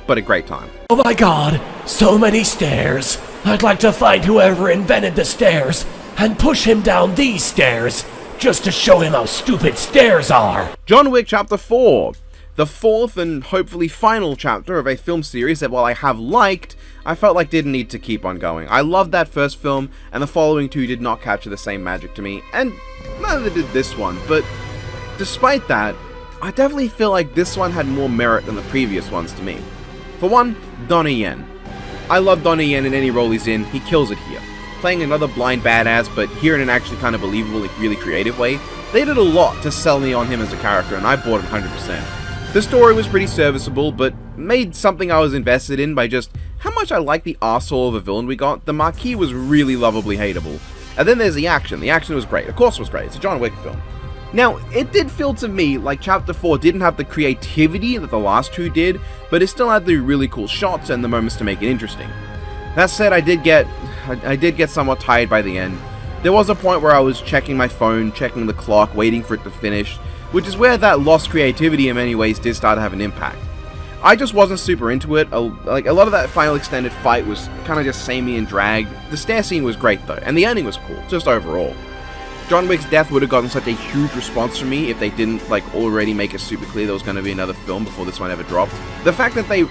but a great time. Oh my god, so many stairs. I'd like to find whoever invented the stairs and push him down these stairs just to show him how stupid stairs are. John Wick Chapter 4. The 4th and hopefully final chapter of a film series that, while I have liked, I felt like didn't need to keep on going. I loved that first film, and the following 2 did not capture the same magic to me, and neither did this one, but despite that, I definitely feel like this one had more merit than the previous ones to me. For one, Donnie Yen. I love Donnie Yen in any role he's in, he kills it here. Playing another blind badass, but here in an actually kind of believable, really creative way, they did a lot to sell me on him as a character, and I bought it 100%. The story was pretty serviceable, but made something I was invested in by just how much I liked the arsehole of a villain we got. The Marquis was really lovably hateable. And then there's the action. The action was great. Of course it was great. It's a John Wick film. Now, it did feel to me like Chapter 4 didn't have the creativity that the last 2 did, but it still had the really cool shots and the moments to make it interesting. That said, I did get somewhat tired by the end. There was a point where I was checking my phone, checking the clock, waiting for it to finish, which is where that lost creativity in many ways did start to have an impact. I just wasn't super into it. Like, a lot of that final extended fight was kind of just samey and dragged. The stair scene was great though, and the ending was cool, just overall. John Wick's death would have gotten such a huge response from me if they didn't like already make it super clear there was going to be another film before this one ever dropped. The fact that they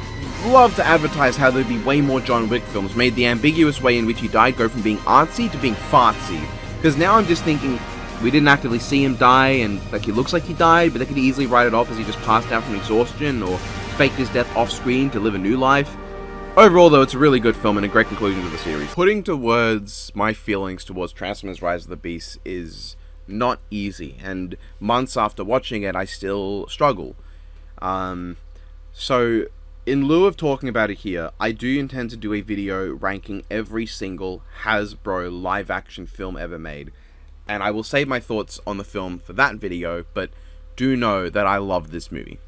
love to advertise how there'd be way more John Wick films made the ambiguous way in which he died go from being artsy to being fartsy. Because now I'm just thinking, we didn't actively see him die, and like he looks like he died, but they could easily write it off as he just passed out from exhaustion, or faked his death off screen to live a new life. Overall though, it's a really good film and a great conclusion to the series. Putting to words my feelings towards Transformers Rise of the Beast is not easy, and months after watching it I still struggle. So in lieu of talking about it here, I do intend to do a video ranking every single Hasbro live action film ever made. And I will save my thoughts on the film for that video, but do know that I love this movie.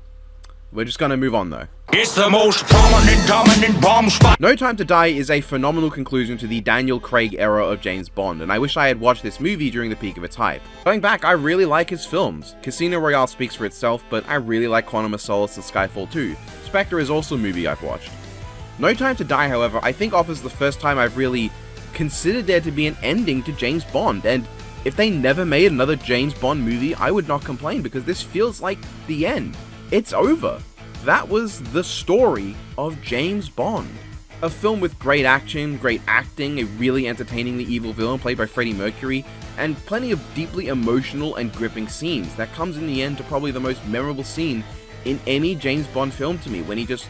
We're just gonna move on though. It's the most prominent, dominant bomb spot. No Time to Die is a phenomenal conclusion to the Daniel Craig era of James Bond, and I wish I had watched this movie during the peak of its hype. Going back, I really like his films. Casino Royale speaks for itself, but I really like Quantum of Solace and Skyfall 2. Spectre is also a movie I've watched. No Time to Die, however, I think offers the first time I've really considered there to be an ending to James Bond, and if they never made another James Bond movie, I would not complain, because this feels like the end. It's over. That was the story of James Bond. A film with great action, great acting, a really entertainingly evil villain played by Freddie Mercury, and plenty of deeply emotional and gripping scenes that comes in the end to probably the most memorable scene in any James Bond film to me, when he just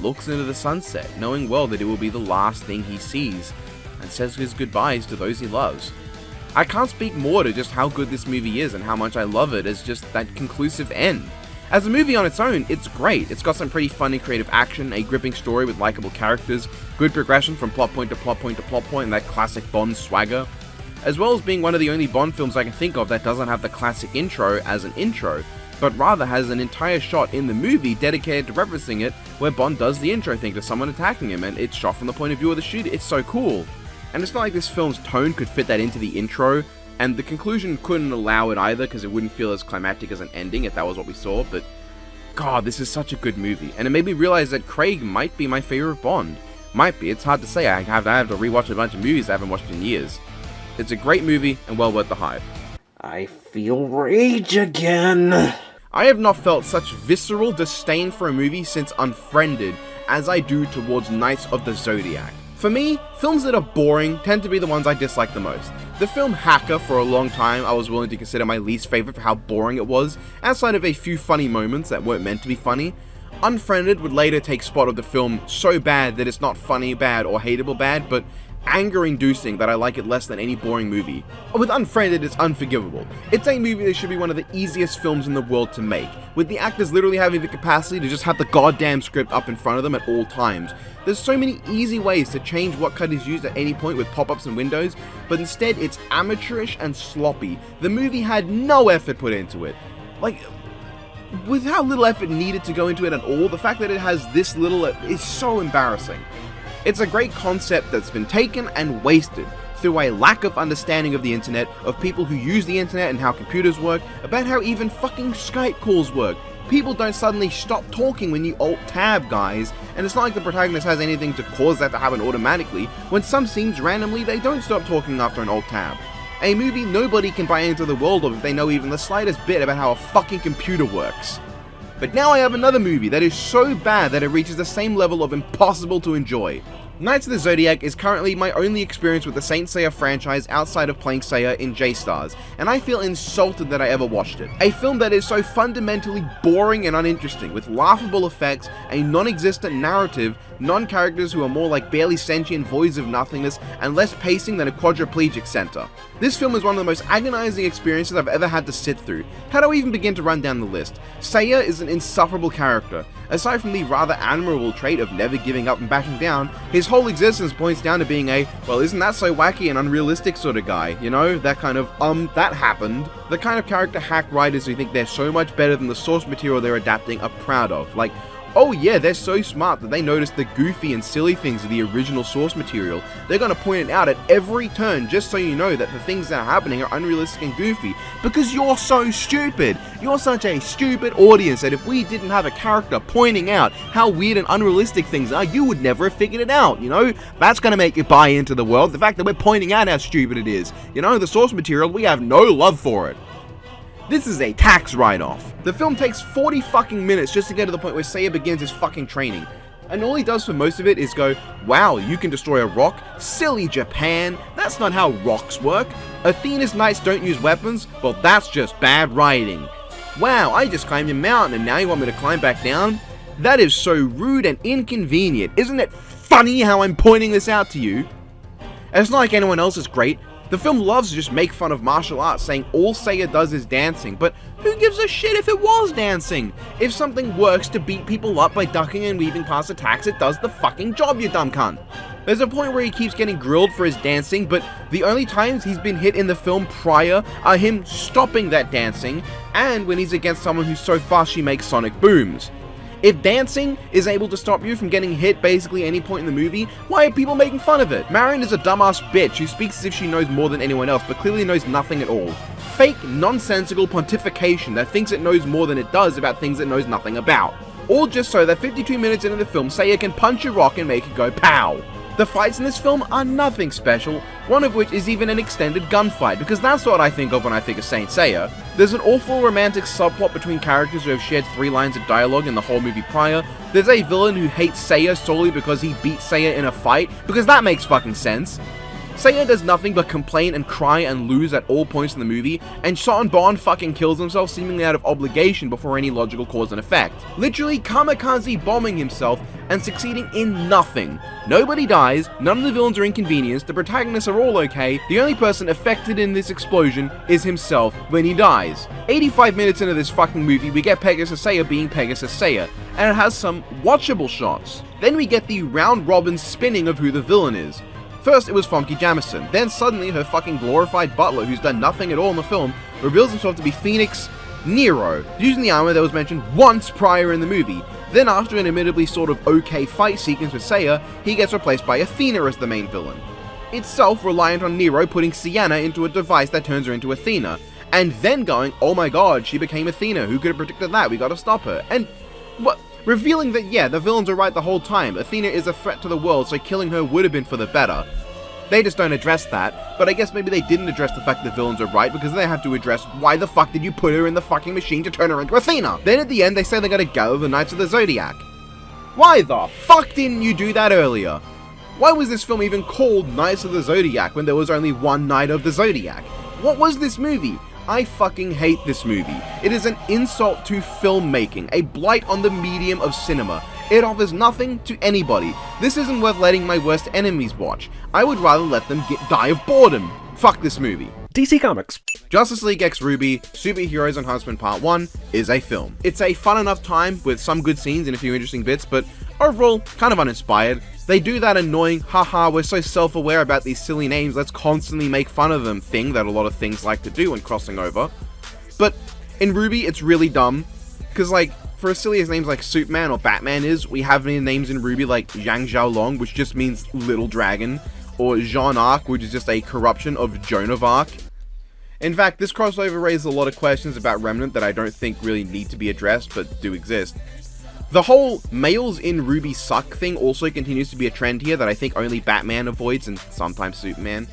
looks into the sunset, knowing well that it will be the last thing he sees, and says his goodbyes to those he loves. I can't speak more to just how good this movie is and how much I love it as just that conclusive end. As a movie on its own, it's great. It's got some pretty fun and creative action, a gripping story with likable characters, good progression from plot point to plot point to plot point, and that classic Bond swagger. as well as being one of the only Bond films I can think of that doesn't have the classic intro as an intro, but rather has an entire shot in the movie dedicated to referencing it, where Bond does the intro thing to someone attacking him, and it's shot from the point of view of the shooter. It's so cool. And it's not like this film's tone could fit that into the intro, and the conclusion couldn't allow it either, because it wouldn't feel as climactic as an ending if that was what we saw, but God, this is such a good movie, and it made me realize that Craig might be my favorite Bond. Might be, it's hard to say. I have to rewatch a bunch of movies I haven't watched in years. It's a great movie, and well worth the hype. I feel rage again. I have not felt such visceral disdain for a movie since Unfriended as I do towards Knights of the Zodiac. For me, films that are boring tend to be the ones I dislike the most. The film Hacker, for a long time, I was willing to consider my least favorite for how boring it was, outside of a few funny moments that weren't meant to be funny. Unfriended would later take spot of the film so bad that it's not funny bad or hateable bad, but anger-inducing that I like it less than any boring movie. With Unfriended, it's unforgivable. It's a movie that should be one of the easiest films in the world to make, with the actors literally having the capacity to just have the goddamn script up in front of them at all times. There's so many easy ways to change what cut is used at any point with pop-ups and windows, but instead it's amateurish and sloppy. The movie had no effort put into it. Like, with how little effort needed to go into it at all, the fact that it has this little is so embarrassing. It's a great concept that's been taken and wasted through a lack of understanding of the internet, of people who use the internet and how computers work, about how even fucking Skype calls work. People don't suddenly stop talking when you alt-tab, guys, and it's not like the protagonist has anything to cause that to happen automatically. When some scenes randomly, they don't stop talking after an alt-tab. A movie nobody can buy into the world of if they know even the slightest bit about how a fucking computer works. But now I have another movie that is so bad that it reaches the same level of impossible to enjoy. Knights of the Zodiac is currently my only experience with the Saint Seiya franchise outside of playing Seiya in J-Stars, and I feel insulted that I ever watched it. A film that is so fundamentally boring and uninteresting, with laughable effects, a non-existent narrative, non-characters who are more like barely sentient voids of nothingness, and less pacing than a quadriplegic center. This film is one of the most agonizing experiences I've ever had to sit through. How do I even begin to run down the list? Seiya is an insufferable character. Aside from the rather admirable trait of never giving up and backing down, his whole existence points down to being a, well, isn't that so wacky and unrealistic sort of guy, you know? That kind of, that happened. The kind of character hack writers who think they're so much better than the source material they're adapting are proud of. Like, oh yeah, they're so smart that they notice the goofy and silly things of the original source material. They're gonna point it out at every turn just so you know that the things that are happening are unrealistic and goofy, because you're so stupid. You're such a stupid audience that if we didn't have a character pointing out how weird and unrealistic things are, you would never have figured it out, you know? That's gonna make you buy into the world, the fact that we're pointing out how stupid it is. You know, the source material, we have no love for it. This is a tax write-off. The film takes 40 fucking minutes just to get to the point where Seiya begins his fucking training. And all he does for most of it is go, wow, you can destroy a rock? Silly Japan, that's not how rocks work. Athena's knights don't use weapons? Well, that's just bad writing. Wow, I just climbed a mountain and now you want me to climb back down? That is so rude and inconvenient. Isn't it funny how I'm pointing this out to you? And it's not like anyone else is great. The film loves to just make fun of martial arts, saying all Seiya does is dancing, but who gives a shit if it was dancing? If something works to beat people up by ducking and weaving past attacks, it does the fucking job, you dumb cunt. There's a point where he keeps getting grilled for his dancing, but the only times he's been hit in the film prior are him stopping that dancing, and when he's against someone who's so fast she makes sonic booms. If dancing is able to stop you from getting hit basically any point in the movie, why are people making fun of it? Marion is a dumbass bitch who speaks as if she knows more than anyone else, but clearly knows nothing at all. Fake, nonsensical pontification that thinks it knows more than it does about things it knows nothing about. All just so that 52 minutes into the film, Seiya can punch a rock and make it go pow. The fights in this film are nothing special, one of which is even an extended gunfight, because that's what I think of when I think of Saint Seiya. There's an awful romantic subplot between characters who have shared 3 lines of dialogue in the whole movie prior. There's a villain who hates Seiya solely because he beat Seiya in a fight, because that makes fucking sense. Seiya does nothing but complain and cry and lose at all points in the movie, and Sean Bond fucking kills himself seemingly out of obligation before any logical cause and effect. Literally kamikaze bombing himself and succeeding in nothing. Nobody dies, none of the villains are inconvenienced, the protagonists are all okay, the only person affected in this explosion is himself when he dies. 85 minutes into this fucking movie, we get Pegasus Seiya being Pegasus Seiya, and it has some watchable shots. Then we get the round-robin spinning of who the villain is. First it was Funky Jamison, then suddenly her fucking glorified butler who's done nothing at all in the film reveals himself to be Phoenix Nero, using the armor that was mentioned once prior in the movie. Then after an admittedly sort of okay fight sequence with Seiya, he gets replaced by Athena as the main villain. Itself reliant on Nero putting Sienna into a device that turns her into Athena, and then going, oh my god, she became Athena, who could have predicted that, we gotta stop her, and what? Revealing that yeah, the villains are right the whole time, Athena is a threat to the world, so killing her would have been for the better. They just don't address that, but I guess maybe they didn't address the fact that the villains are right because they have to address why the fuck did you put her in the fucking machine to turn her into Athena? Then at the end they say they're gonna gather the Knights of the Zodiac. Why the fuck didn't you do that earlier? Why was this film even called Knights of the Zodiac when there was only one Knight of the Zodiac? What was this movie? I fucking hate this movie. It is an insult to filmmaking, a blight on the medium of cinema. It offers nothing to anybody. This isn't worth letting my worst enemies watch. I would rather let them die of boredom. Fuck this movie. DC Comics. Justice League X Ruby, Superheroes Enhancement Part 1 is a film. It's a fun enough time with some good scenes and a few interesting bits, but overall, kind of uninspired. They do that annoying, haha, we're so self-aware about these silly names, let's constantly make fun of them thing that a lot of things like to do when crossing over. But in Ruby, it's really dumb, because like, for as silly as names like Superman or Batman is, we have any names in Ruby like Zhang Xiaolong, which just means little dragon, or Jeanne Arc, which is just a corruption of Joan of Arc. In fact, this crossover raises a lot of questions about Remnant that I don't think really need to be addressed, but do exist. The whole males in Ruby suck thing also continues to be a trend here that I think only Batman avoids and sometimes Superman.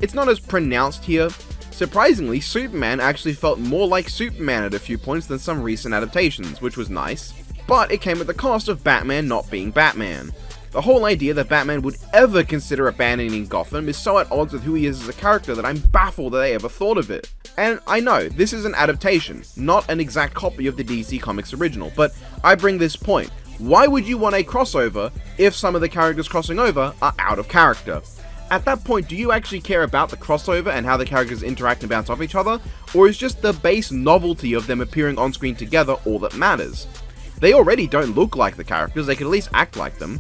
It's not as pronounced here. Surprisingly, Superman actually felt more like Superman at a few points than some recent adaptations, which was nice. But it came at the cost of Batman not being Batman. The whole idea that Batman would ever consider abandoning Gotham is so at odds with who he is as a character that I'm baffled that they ever thought of it. And I know, this is an adaptation, not an exact copy of the DC Comics original, but I bring this point. Why would you want a crossover if some of the characters crossing over are out of character? At that point, do you actually care about the crossover and how the characters interact and bounce off each other, or is just the base novelty of them appearing on screen together all that matters? They already don't look like the characters, they can at least act like them.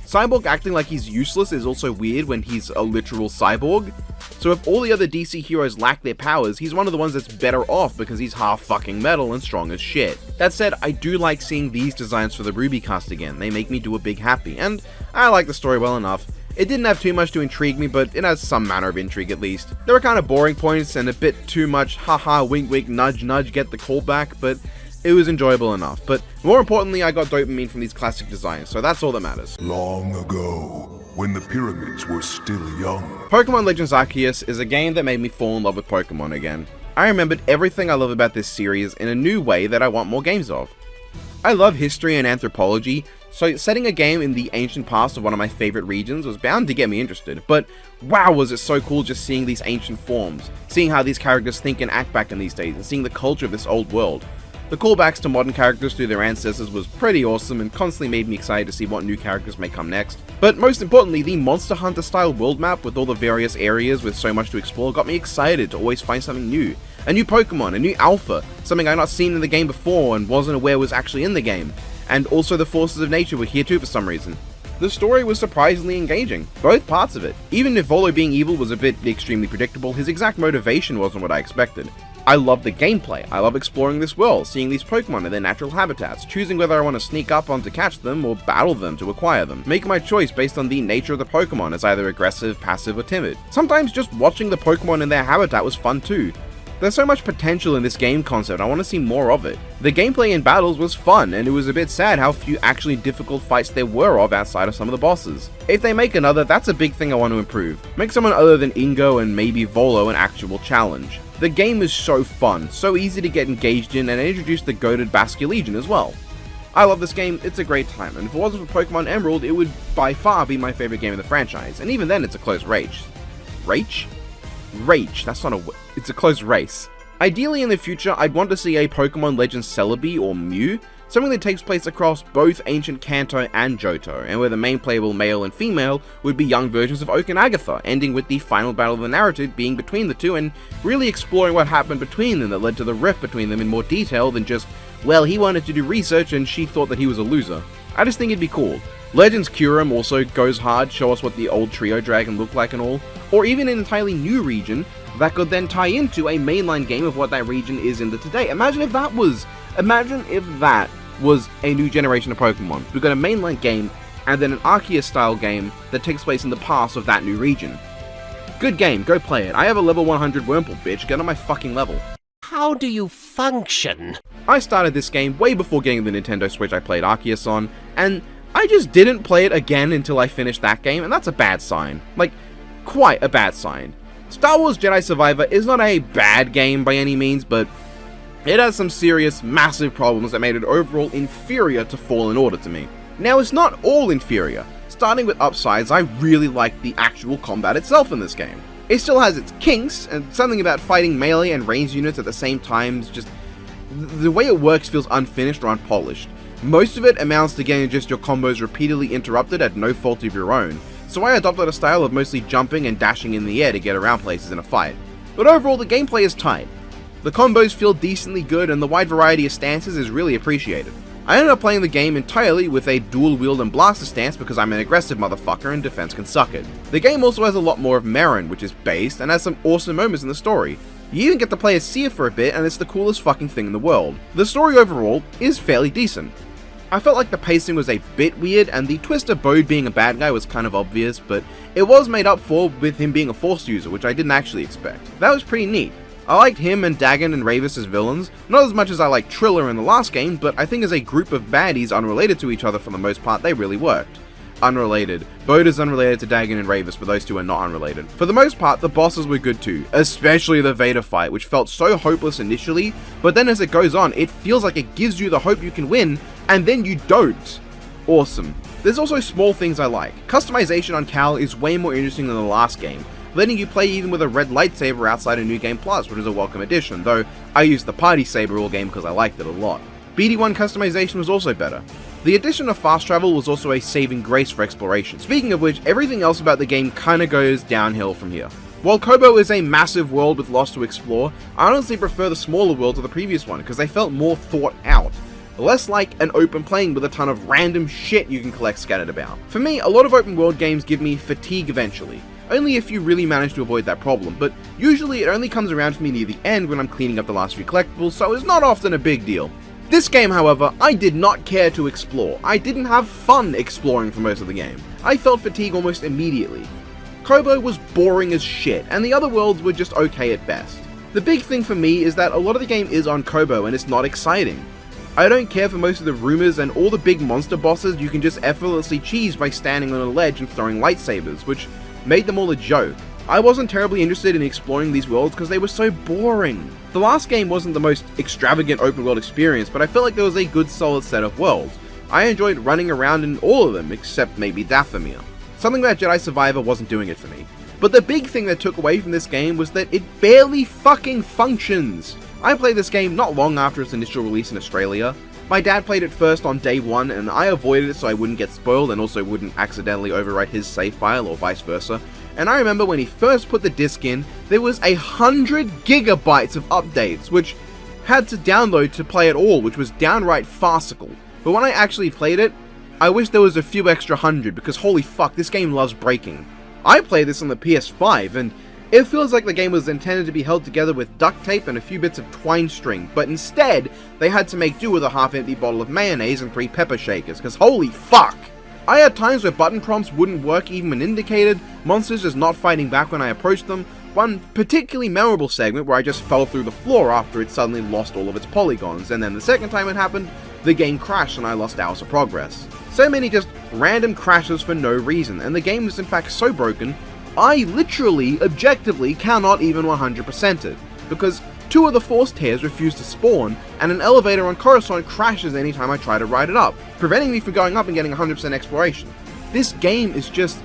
Cyborg acting like he's useless is also weird when he's a literal cyborg. So if all the other DC heroes lack their powers, he's one of the ones that's better off because he's half fucking metal and strong as shit. That said, I do like seeing these designs for the Ruby cast again. They make me do a big happy, and I like the story well enough. It didn't have too much to intrigue me, but it has some manner of intrigue at least. There were kind of boring points and a bit too much haha wink wink nudge nudge get the callback, but it was enjoyable enough. But more importantly, I got dopamine from these classic designs, so that's all that matters. Long ago, when the pyramids were still young. Pokemon Legends Arceus is a game that made me fall in love with Pokemon again. I remembered everything I love about this series in a new way that I want more games of. I love history and anthropology, so setting a game in the ancient past of one of my favorite regions was bound to get me interested, but wow was it so cool just seeing these ancient forms, seeing how these characters think and act back in these days, and seeing the culture of this old world. The callbacks to modern characters through their ancestors was pretty awesome and constantly made me excited to see what new characters may come next. But most importantly, the Monster Hunter style world map with all the various areas with so much to explore got me excited to always find something new. A new Pokemon, a new Alpha, something I'd not seen in the game before and wasn't aware was actually in the game. And also the forces of nature were here too for some reason. The story was surprisingly engaging, both parts of it. Even if Volo being evil was a bit extremely predictable, his exact motivation wasn't what I expected. I love the gameplay, I love exploring this world, seeing these Pokemon in their natural habitats, choosing whether I want to sneak up on to catch them or battle them to acquire them, making my choice based on the nature of the Pokemon as either aggressive, passive, or timid. Sometimes just watching the Pokemon in their habitat was fun too. There's so much potential in this game concept, I want to see more of it. The gameplay in battles was fun, and it was a bit sad how few actually difficult fights there were of outside of some of the bosses. If they make another, that's a big thing I want to improve. Make someone other than Ingo and maybe Volo an actual challenge. The game is so fun, so easy to get engaged in, and I introduced the goated Basculegion as well. I love this game, it's a great time, and if it wasn't for Pokemon Emerald, it would by far be my favorite game in the franchise, and even then it's a close race. That's not a it's a close race. Ideally in the future, I'd want to see a Pokemon Legends Celebi or Mew, something that takes place across both ancient Kanto and Johto, and where the main playable male and female would be young versions of Oak and Agatha, ending with the final battle of the narrative being between the two and really exploring what happened between them that led to the rift between them in more detail than just, well, he wanted to do research and she thought that he was a loser. I just think it'd be cool. Legends Kyurem also goes hard, show us what the old trio dragon looked like and all, or even an entirely new region that could then tie into a mainline game of what that region is into today. Imagine if that was a new generation of Pokemon. We've got a mainline game and then an Arceus style game that takes place in the past of that new region. Good game, go play it. I have a level 100 Wurmple, bitch, get on my fucking level. How do you function? I started this game way before getting the Nintendo Switch I played Arceus on, and I just didn't play it again until I finished that game, and that's a bad sign. Like, quite a bad sign. Star Wars Jedi Survivor is not a bad game by any means, but it has some serious, massive problems that made it overall inferior to Fallen Order to me. Now, it's not all inferior. Starting with upsides, I really like the actual combat itself in this game. It still has its kinks, and something about fighting melee and ranged units at the same time is just... the way it works feels unfinished or unpolished. Most of it amounts to getting just your combos repeatedly interrupted at no fault of your own, so I adopted a style of mostly jumping and dashing in the air to get around places in a fight. But overall, the gameplay is tight. The combos feel decently good, and the wide variety of stances is really appreciated. I ended up playing the game entirely with a dual wield and blaster stance because I'm an aggressive motherfucker and defense can suck it. The game also has a lot more of Marin, which is based, and has some awesome moments in the story. You even get to play as Seer for a bit, and it's the coolest fucking thing in the world. The story overall is fairly decent. I felt like the pacing was a bit weird, and the twist of Bode being a bad guy was kind of obvious, but it was made up for with him being a Force user, which I didn't actually expect. That was pretty neat. I liked him and Dagon and Ravis as villains, not as much as I liked Triller in the last game, but I think as a group of baddies unrelated to each other for the most part, they really worked. Unrelated. Bode is unrelated to Dagon and Ravis, but those two are not unrelated. For the most part, the bosses were good too, especially the Vader fight, which felt so hopeless initially, but then as it goes on, it feels like it gives you the hope you can win, and then you don't. Awesome. There's also small things I like. Customization on Cal is way more interesting than the last game, letting you play even with a red lightsaber outside of New Game Plus, which is a welcome addition, though I used the party saber all game because I liked it a lot. BD1 customization was also better. The addition of fast travel was also a saving grace for exploration, speaking of which, everything else about the game kinda goes downhill from here. While Kobo is a massive world with lots to explore, I honestly prefer the smaller worlds of the previous one because they felt more thought out. Less like an open plain with a ton of random shit you can collect scattered about. For me, a lot of open world games give me fatigue eventually. Only if you really manage to avoid that problem, but usually it only comes around for me near the end when I'm cleaning up the last few collectibles, so it's not often a big deal. This game, however, I did not care to explore. I didn't have fun exploring for most of the game. I felt fatigue almost immediately. Kobo was boring as shit, and the other worlds were just okay at best. The big thing for me is that a lot of the game is on Kobo and it's not exciting. I don't care for most of the rumors, and all the big monster bosses you can just effortlessly cheese by standing on a ledge and throwing lightsabers, which made them all a joke. I wasn't terribly interested in exploring these worlds because they were so boring. The last game wasn't the most extravagant open world experience, but I felt like there was a good solid set of worlds. I enjoyed running around in all of them, except maybe Dathomir. Something about Jedi Survivor wasn't doing it for me. But the big thing that took away from this game was that it barely fucking functions. I played this game not long after its initial release in Australia. My dad played it first on day one, and I avoided it so I wouldn't get spoiled and also wouldn't accidentally overwrite his save file or vice versa. And I remember when he first put the disc in, there was 100 gigabytes of updates, which had to download to play it all, which was downright farcical. But when I actually played it, I wish there was a few extra hundred, because holy fuck, this game loves breaking. I played this on the PS5, and it feels like the game was intended to be held together with duct tape and a few bits of twine string, but instead, they had to make do with a half-empty bottle of mayonnaise and 3 pepper shakers, because holy fuck! I had times where button prompts wouldn't work even when indicated, monsters just not fighting back when I approached them, one particularly memorable segment where I just fell through the floor after it suddenly lost all of its polygons, and then the second time it happened, the game crashed and I lost hours of progress. So many just random crashes for no reason, and the game is in fact so broken, I literally, objectively, cannot even 100% it, because 2 of the Force Tears refuse to spawn, and an elevator on Coruscant crashes anytime I try to ride it up, preventing me from going up and getting 100% exploration. This game is just...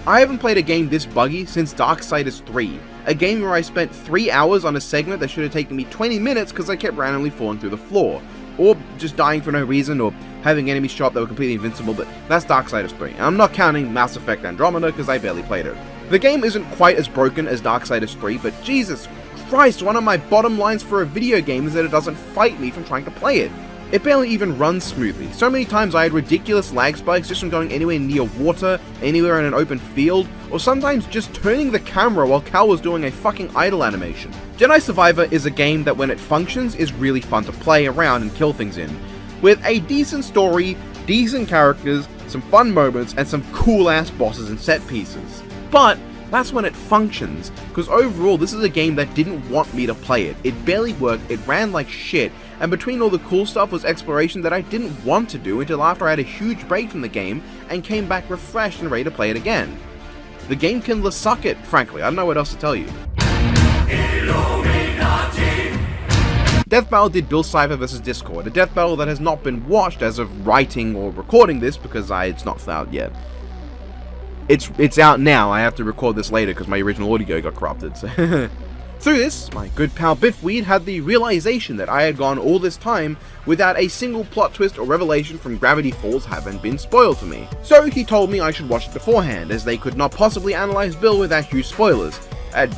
I haven't played a game this buggy since Darksiders 3, a game where I spent 3 hours on a segment that should have taken me 20 minutes because I kept randomly falling through the floor, or just dying for no reason, or having enemies show up that were completely invincible, but that's Darksiders 3, and I'm not counting Mass Effect Andromeda because I barely played it. The game isn't quite as broken as Darksiders 3, but Jesus Christ, one of my bottom lines for a video game is that it doesn't fight me from trying to play it. It barely even runs smoothly. So many times I had ridiculous lag spikes just from going anywhere near water, anywhere in an open field, or sometimes just turning the camera while Cal was doing a fucking idle animation. Jedi Survivor is a game that when it functions is really fun to play around and kill things in, with a decent story, decent characters, some fun moments, and some cool ass bosses and set pieces. But that's when it functions, because overall this is a game that didn't want me to play it. It barely worked, it ran like shit, and between all the cool stuff was exploration that I didn't want to do until after I had a huge break from the game and came back refreshed and ready to play it again. The game can suck it, frankly, I don't know what else to tell you. Death Battle did Willzyyy vs Discord, a death battle that has not been watched as of writing or recording this because it's not out yet. It's out now, I have to record this later because my original audio got corrupted. So. Through this, my good pal Biffweed had the realization that I had gone all this time without a single plot twist or revelation from Gravity Falls having been spoiled for me. So he told me I should watch it beforehand, as they could not possibly analyze Bill without huge spoilers. And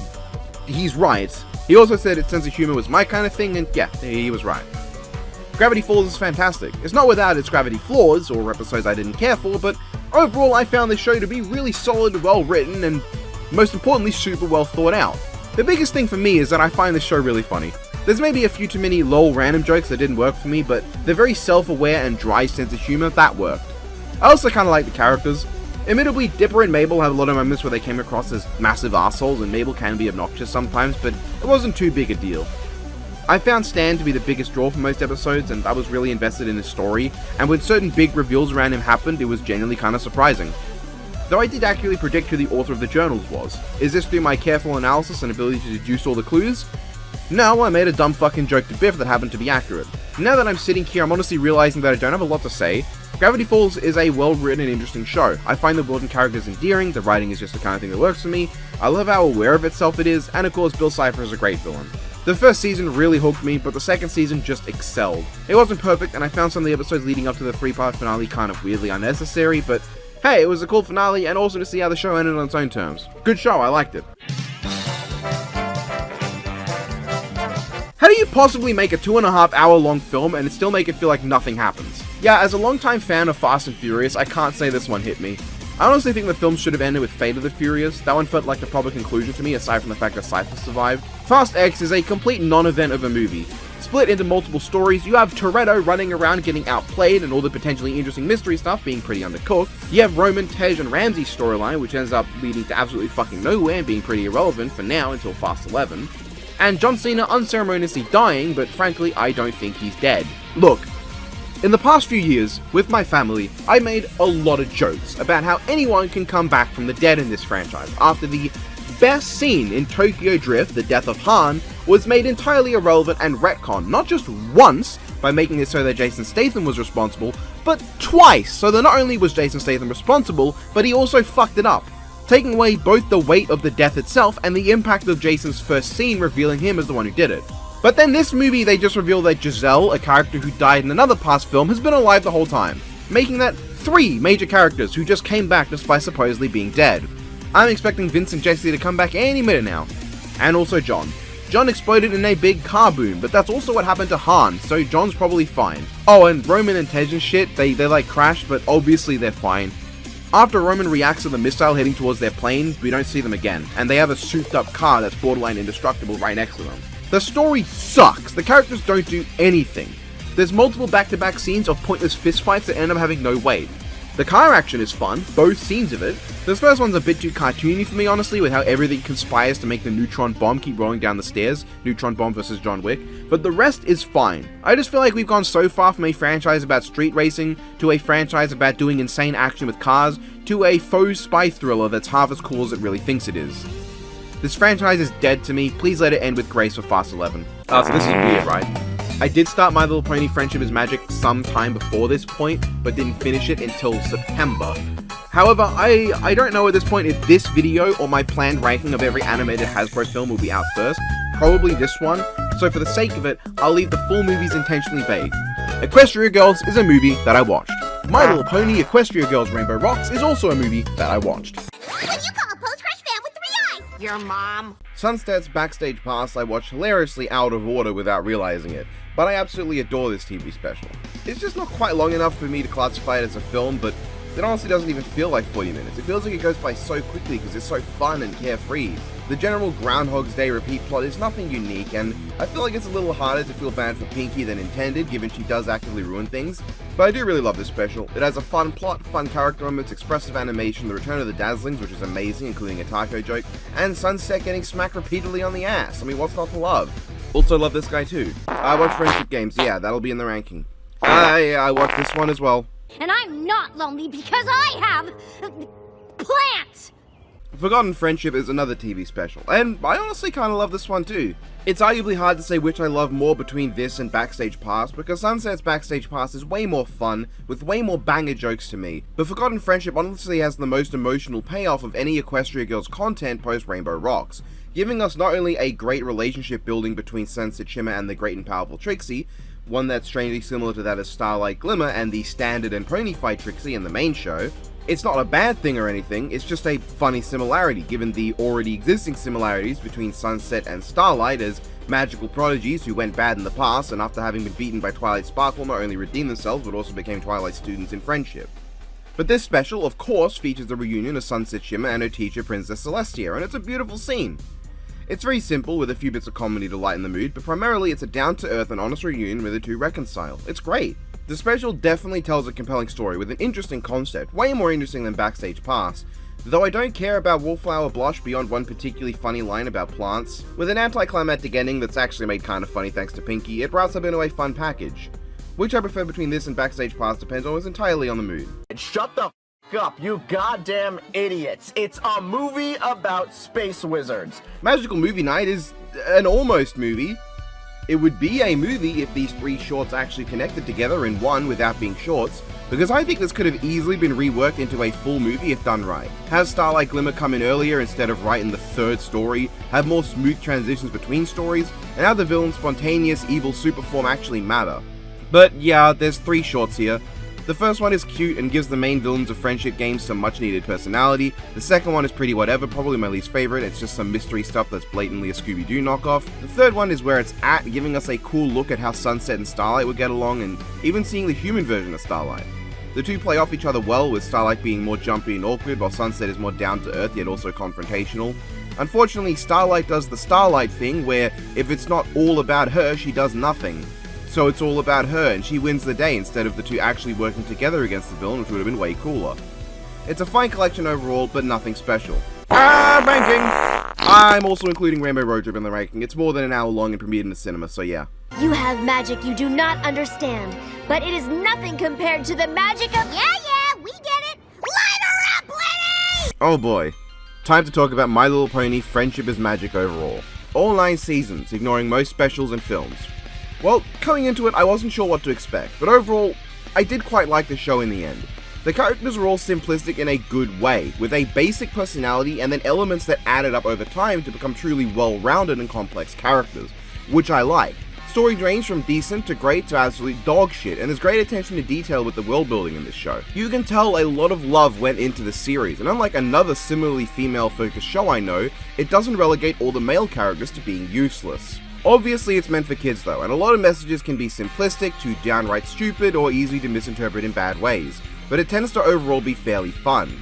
he's right. He also said its sense of humor was my kind of thing, and yeah, he was right. Gravity Falls is fantastic. It's not without its gravity flaws, or episodes I didn't care for, but overall I found this show to be really solid, well written, and most importantly super well thought out. The biggest thing for me is that I find this show really funny. There's maybe a few too many lol random jokes that didn't work for me, but the very self-aware and dry sense of humor, that worked. I also kinda like the characters. Admittedly, Dipper and Mabel had a lot of moments where they came across as massive assholes, and Mabel can be obnoxious sometimes, but it wasn't too big a deal. I found Stan to be the biggest draw for most episodes, and I was really invested in his story, and when certain big reveals around him happened, it was genuinely kinda surprising. Though I did accurately predict who the author of the journals was. Is this through my careful analysis and ability to deduce all the clues? No, I made a dumb fucking joke to Biff that happened to be accurate. Now that I'm sitting here, I'm honestly realizing that I don't have a lot to say. Gravity Falls is a well-written and interesting show. I find the world and characters endearing, the writing is just the kind of thing that works for me, I love how aware of itself it is, and of course Bill Cipher is a great villain. The first season really hooked me, but the second season just excelled. It wasn't perfect, and I found some of the episodes leading up to the 3-part finale kind of weirdly unnecessary, but hey, it was a cool finale, and awesome to see how the show ended on its own terms. Good show, I liked it. How do you possibly make a 2.5 hour long film and still make it feel like nothing happens? Yeah, as a longtime fan of Fast and Furious, I can't say this one hit me. I honestly think the film should have ended with Fate of the Furious. That one felt like the proper conclusion to me, aside from the fact that Cypher survived. Fast X is a complete non-event of a movie. Split into multiple stories, you have Toretto running around getting outplayed and all the potentially interesting mystery stuff being pretty undercooked. You have Roman, Tej, and Ramsey's storyline, which ends up leading to absolutely fucking nowhere and being pretty irrelevant for now until Fast 11. And John Cena unceremoniously dying, but frankly, I don't think he's dead. Look, in the past few years, with my family, I made a lot of jokes about how anyone can come back from the dead in this franchise after the best scene in Tokyo Drift, the death of Han, was made entirely irrelevant and retconned, not just once, by making it so that Jason Statham was responsible, but twice, so that not only was Jason Statham responsible, but he also fucked it up, taking away both the weight of the death itself and the impact of Jason's first scene revealing him as the one who did it. But then this movie, they just reveal that Giselle, a character who died in another past film, has been alive the whole time, making that 3 major characters who just came back despite supposedly being dead. I'm expecting Vince and Jesse to come back any minute now. And also John. John exploded in a big car boom, but that's also what happened to Han, so John's probably fine. Oh, and Roman and Tej and shit, they like crashed, but obviously they're fine. After Roman reacts to the missile heading towards their plane, we don't see them again, and they have a souped up car that's borderline indestructible right next to them. The story sucks, the characters don't do anything. There's multiple back-to-back scenes of pointless fistfights that end up having no weight. The car action is fun, both scenes of it. This first one's a bit too cartoony for me honestly, with how everything conspires to make the neutron bomb keep rolling down the stairs, Neutron Bomb versus John Wick, but the rest is fine. I just feel like we've gone so far from a franchise about street racing, to a franchise about doing insane action with cars, to a faux spy thriller that's half as cool as it really thinks it is. This franchise is dead to me, please let it end with grace for Fast 11. So this is weird, right? I did start My Little Pony Friendship is Magic sometime before this point, but didn't finish it until September. However, I don't know at this point if this video or my planned ranking of every animated Hasbro film will be out first. Probably this one, so for the sake of it, I'll leave the full movies intentionally vague. Equestria Girls is a movie that I watched. My Little Pony Equestria Girls Rainbow Rocks is also a movie that I watched. What do you call a post-crush fan with 3 eyes? Your mom. Sunstead's Backstage Pass I watched hilariously out of order without realizing it. but I absolutely adore this TV special. It's just not quite long enough for me to classify it as a film, but it honestly doesn't even feel like 40 minutes. It feels like it goes by so quickly because it's so fun and carefree. The general Groundhog's Day repeat plot is nothing unique, and I feel like it's a little harder to feel bad for Pinky than intended, given she does actively ruin things. But I do really love this special. It has a fun plot, fun character moments, expressive animation, the return of the Dazzlings, which is amazing, including a taco joke, and Sunset getting smacked repeatedly on the ass. I mean, what's not to love? Also love this guy too. I watch Friendship Games, yeah, that'll be in the ranking. I watch this one as well. And I'm not lonely because I have plants! Forgotten Friendship is another TV special, and I honestly kinda love this one too. It's arguably hard to say which I love more between this and Backstage Pass, because Sunset's Backstage Pass is way more fun, with way more banger jokes to me, but Forgotten Friendship honestly has the most emotional payoff of any Equestria Girls content post Rainbow Rocks, giving us not only a great relationship building between Sunset Shimmer and the great and powerful Trixie, one that's strangely similar to that of Starlight Glimmer and the standard and ponyfied Trixie in the main show. It's not a bad thing or anything, it's just a funny similarity given the already existing similarities between Sunset and Starlight as magical prodigies who went bad in the past and after having been beaten by Twilight Sparkle not only redeemed themselves but also became Twilight students in friendship. But this special, of course, features the reunion of Sunset Shimmer and her teacher Princess Celestia, and it's a beautiful scene. It's very simple, with a few bits of comedy to lighten the mood, but primarily it's a down-to-earth and honest reunion where the two reconcile. It's great. The special definitely tells a compelling story with an interesting concept, way more interesting than Backstage Pass, though I don't care about Wallflower Blush beyond one particularly funny line about plants. With an anticlimactic ending that's actually made kinda funny thanks to Pinky, it wraps up into a fun package. Which I prefer between this and Backstage Pass depends almost entirely on the mood. Shut the f*** up, you goddamn idiots. It's a movie about space wizards. Magical Movie Night is an almost movie. It would be a movie if these three shorts actually connected together in one without being shorts, because I think this could have easily been reworked into a full movie if done right. Have Starlight Glimmer come in earlier instead of right in the third story, have more smooth transitions between stories, and have the villain's spontaneous evil superform actually matter. But yeah, there's three shorts here. The first one is cute and gives the main villains of Friendship Games some much needed personality. The second one is pretty whatever, probably my least favorite, it's just some mystery stuff that's blatantly a Scooby-Doo knockoff. The third one is where it's at, giving us a cool look at how Sunset and Starlight would get along, and even seeing the human version of Starlight. The two play off each other well, with Starlight being more jumpy and awkward, while Sunset is more down to earth yet also confrontational. Unfortunately, Starlight does the Starlight thing, where if it's not all about her, she does nothing. So it's all about her, and she wins the day instead of the two actually working together against the villain, which would have been way cooler. It's a fine collection overall, but nothing special. Ranking! I'm also including Rainbow Road Trip in the ranking. It's more than an hour long and premiered in the cinema, so yeah. You have magic you do not understand, but it is nothing compared to the magic of— Yeah, we get it! Light her up, lady! Oh boy. Time to talk about My Little Pony Friendship is Magic overall. All 9 seasons, ignoring most specials and films. Well, coming into it, I wasn't sure what to expect, but overall, I did quite like the show in the end. The characters are all simplistic in a good way, with a basic personality and then elements that added up over time to become truly well-rounded and complex characters, which I like. Stories range from decent to great to absolute dog shit, and there's great attention to detail with the world building in this show. You can tell a lot of love went into the series, and unlike another similarly female-focused show I know, it doesn't relegate all the male characters to being useless. Obviously it's meant for kids though, and a lot of messages can be simplistic to downright stupid or easy to misinterpret in bad ways, but it tends to overall be fairly fun.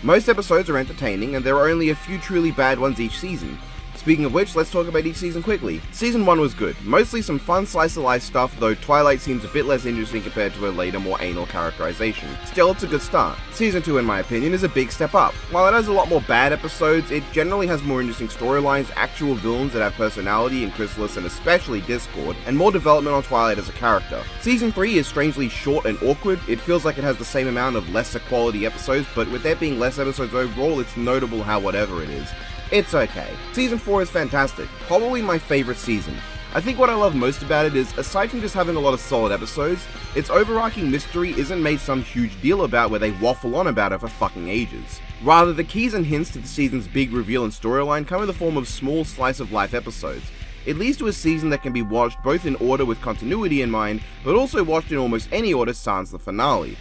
Most episodes are entertaining, and there are only a few truly bad ones each season. Speaking of which, let's talk about each season quickly. Season 1 was good, mostly some fun slice of life stuff, though Twilight seems a bit less interesting compared to her later, more anal characterization. Still, it's a good start. Season 2, in my opinion, is a big step up. While it has a lot more bad episodes, it generally has more interesting storylines, actual villains that have personality in Chrysalis and especially Discord, and more development on Twilight as a character. Season 3 is strangely short and awkward. It feels like it has the same amount of lesser quality episodes, but with there being less episodes overall, it's notable how whatever it is. It's okay. Season 4 is fantastic, probably my favorite season. I think what I love most about it is, aside from just having a lot of solid episodes, its overarching mystery isn't made some huge deal about where they waffle on about it for fucking ages. Rather, the keys and hints to the season's big reveal and storyline come in the form of small slice-of-life episodes. It leads to a season that can be watched both in order with continuity in mind, but also watched in almost any order sans the finale.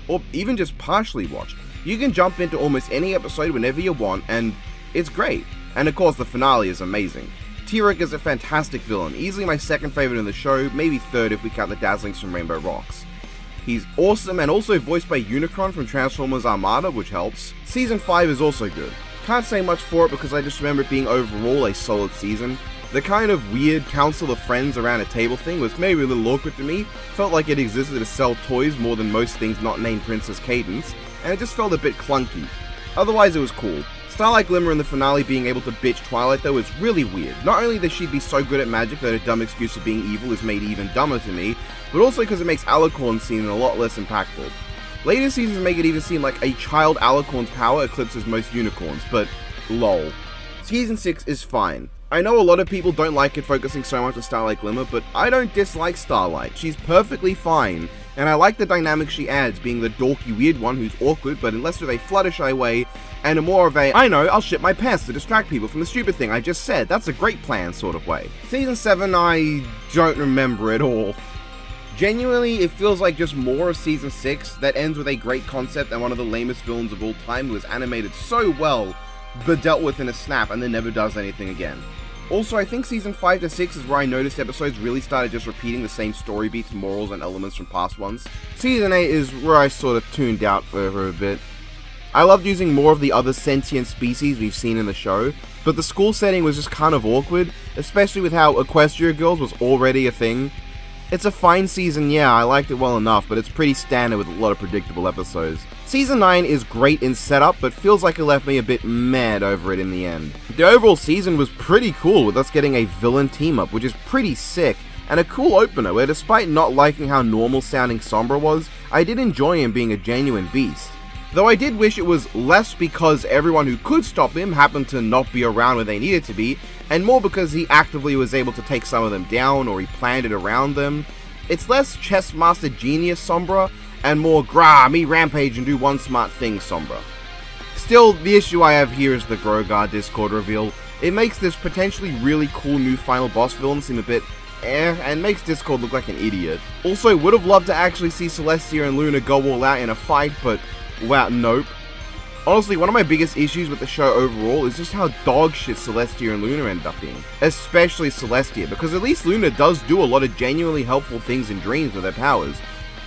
Or even just partially watched. You can jump into almost any episode whenever you want, and it's great, and of course the finale is amazing. Tyrek is a fantastic villain, easily my second favorite in the show, maybe third if we count the dazzlings from Rainbow Rocks. He's awesome and also voiced by Unicron from Transformers Armada, which helps. Season 5 is also good. Can't say much for it because I just remember it being overall a solid season. The kind of weird council of friends around a table thing was maybe a little awkward to me, felt like it existed to sell toys more than most things not named Princess Cadence, and it just felt a bit clunky. Otherwise it was cool. Starlight Glimmer in the finale being able to bitch Twilight though is really weird. Not only does she be so good at magic that a dumb excuse of being evil is made even dumber to me, but also because it makes Alicorn's scene a lot less impactful. Later seasons make it even seem like a child Alicorn's power eclipses most unicorns, but lol. Season 6 is fine. I know a lot of people don't like it focusing so much on Starlight Glimmer, but I don't dislike Starlight. She's perfectly fine, and I like the dynamic she adds, being the dorky weird one who's awkward but in less of a Fluttershy way, and a more of a, I know, I'll shit my pants to distract people from the stupid thing I just said, that's a great plan sort of way. Season 7, I don't remember at all. Genuinely, it feels like just more of Season 6 that ends with a great concept and one of the lamest villains of all time who is animated so well, but dealt with in a snap and then never does anything again. Also, I think Season 5 to 6 is where I noticed episodes really started just repeating the same story beats, morals, and elements from past ones. Season 8 is where I sort of tuned out for a bit. I loved using more of the other sentient species we've seen in the show, but the school setting was just kind of awkward, especially with how Equestria Girls was already a thing. It's a fine season, yeah, I liked it well enough, but it's pretty standard with a lot of predictable episodes. Season 9 is great in setup, but feels like it left me a bit mad over it in the end. The overall season was pretty cool, with us getting a villain team-up, which is pretty sick, and a cool opener where despite not liking how normal sounding Sombra was, I did enjoy him being a genuine beast. Though I did wish it was less because everyone who could stop him happened to not be around when they needed to be, and more because he actively was able to take some of them down or he planned it around them. It's less chess master genius Sombra, and more grah, me rampage and do one smart thing Sombra. Still, the issue I have here is the Grogar Discord reveal. It makes this potentially really cool new final boss villain seem a bit and makes Discord look like an idiot. Also, would have loved to actually see Celestia and Luna go all out in a fight, but wow, nope. Honestly, one of my biggest issues with the show overall is just how dog shit Celestia and Luna end up being. Especially Celestia, because at least Luna does do a lot of genuinely helpful things in dreams with her powers.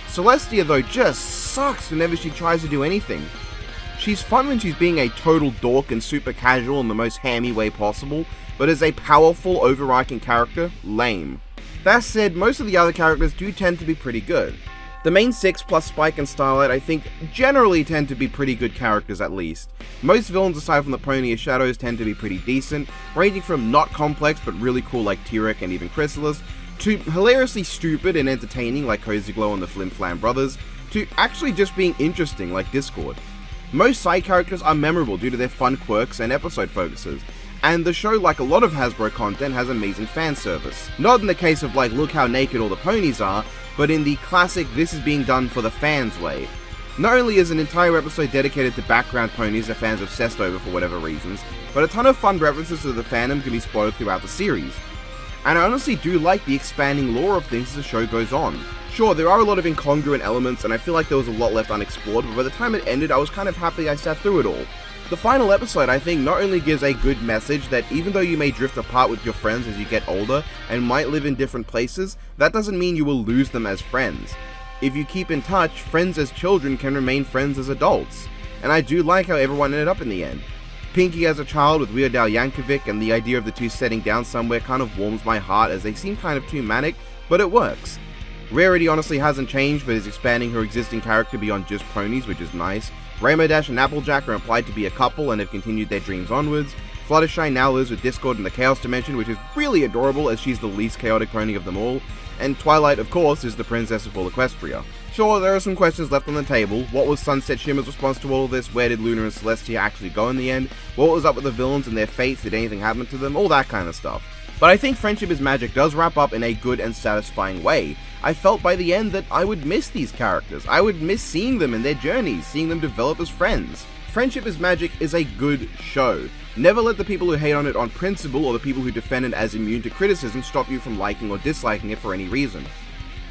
Celestia, though, just sucks whenever she tries to do anything. She's fun when she's being a total dork and super casual in the most hammy way possible, but as a powerful, overarching character, lame. That said, most of the other characters do tend to be pretty good. The main 6 plus Spike and Starlight I think generally tend to be pretty good characters at least. Most villains aside from the Pony of Shadows tend to be pretty decent, ranging from not complex but really cool like Tyrek and even Chrysalis, to hilariously stupid and entertaining like Cozy Glow and the Flim Flam Brothers, to actually just being interesting like Discord. Most side characters are memorable due to their fun quirks and episode focuses, and the show, like a lot of Hasbro content, has amazing fan service. Not in the case of like look how naked all the ponies are, but in the classic this is being done for the fans way. Not only is an entire episode dedicated to background ponies that fans obsessed over for whatever reasons, but a ton of fun references to the fandom can be spotted throughout the series. And I honestly do like the expanding lore of things as the show goes on. Sure, there are a lot of incongruent elements and I feel like there was a lot left unexplored, but by the time it ended I was kind of happy I sat through it all. The final episode, I think, not only gives a good message that even though you may drift apart with your friends as you get older and might live in different places, that doesn't mean you will lose them as friends. If you keep in touch, friends as children can remain friends as adults. And I do like how everyone ended up in the end. Pinky as a child with Weird Al Yankovic and the idea of the two setting down somewhere kind of warms my heart as they seem kind of too manic, but it works. Rarity honestly hasn't changed, but is expanding her existing character beyond just ponies, which is nice. Rainbow Dash and Applejack are implied to be a couple and have continued their dreams onwards. Fluttershy now lives with Discord in the Chaos Dimension, which is really adorable as she's the least chaotic pony of them all. And Twilight, of course, is the princess of all Equestria. Sure, there are some questions left on the table. What was Sunset Shimmer's response to all of this? Where did Luna and Celestia actually go in the end? What was up with the villains and their fates? Did anything happen to them? All that kind of stuff. But I think Friendship is Magic does wrap up in a good and satisfying way. I felt by the end that I would miss these characters. I would miss seeing them in their journeys, seeing them develop as friends. Friendship is Magic is a good show. Never let the people who hate on it on principle or the people who defend it as immune to criticism stop you from liking or disliking it for any reason.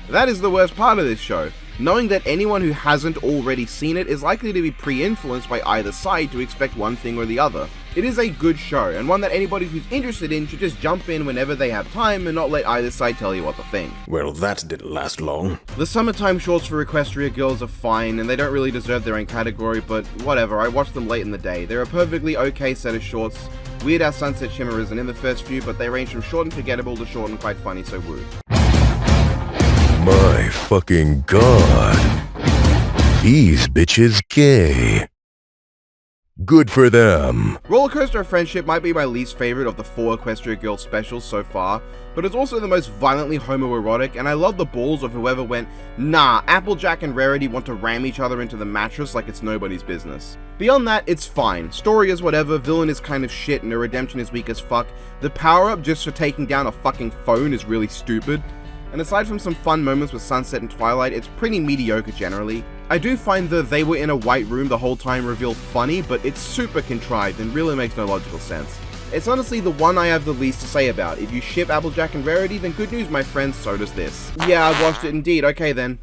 That is the worst part of this show, knowing that anyone who hasn't already seen it is likely to be pre-influenced by either side to expect one thing or the other. It is a good show, and one that anybody who's interested in should just jump in whenever they have time and not let either side tell you what to think. Well, that didn't last long. The summertime shorts for Equestria girls are fine, and they don't really deserve their own category, but whatever, I watched them late in the day. They're a perfectly okay set of shorts. Weird how Sunset Shimmer isn't in the first few, but they range from short and forgettable to short and quite funny, so woo. My fucking god. These bitches gay. Good for them. Rollercoaster of Friendship might be my least favorite of the 4 Equestria Girls specials so far, but it's also the most violently homoerotic, and I love the balls of whoever went, nah, Applejack and Rarity want to ram each other into the mattress like it's nobody's business. Beyond that, it's fine. Story is whatever, villain is kind of shit, and the redemption is weak as fuck. The power-up just for taking down a fucking phone is really stupid. And aside from some fun moments with Sunset and Twilight, it's pretty mediocre generally. I do find the they were in a white room the whole time reveal funny, but it's super contrived and really makes no logical sense. It's honestly the one I have the least to say about. If you ship Applejack and Rarity, then good news my friends, so does this. Yeah, I've watched it indeed, okay then.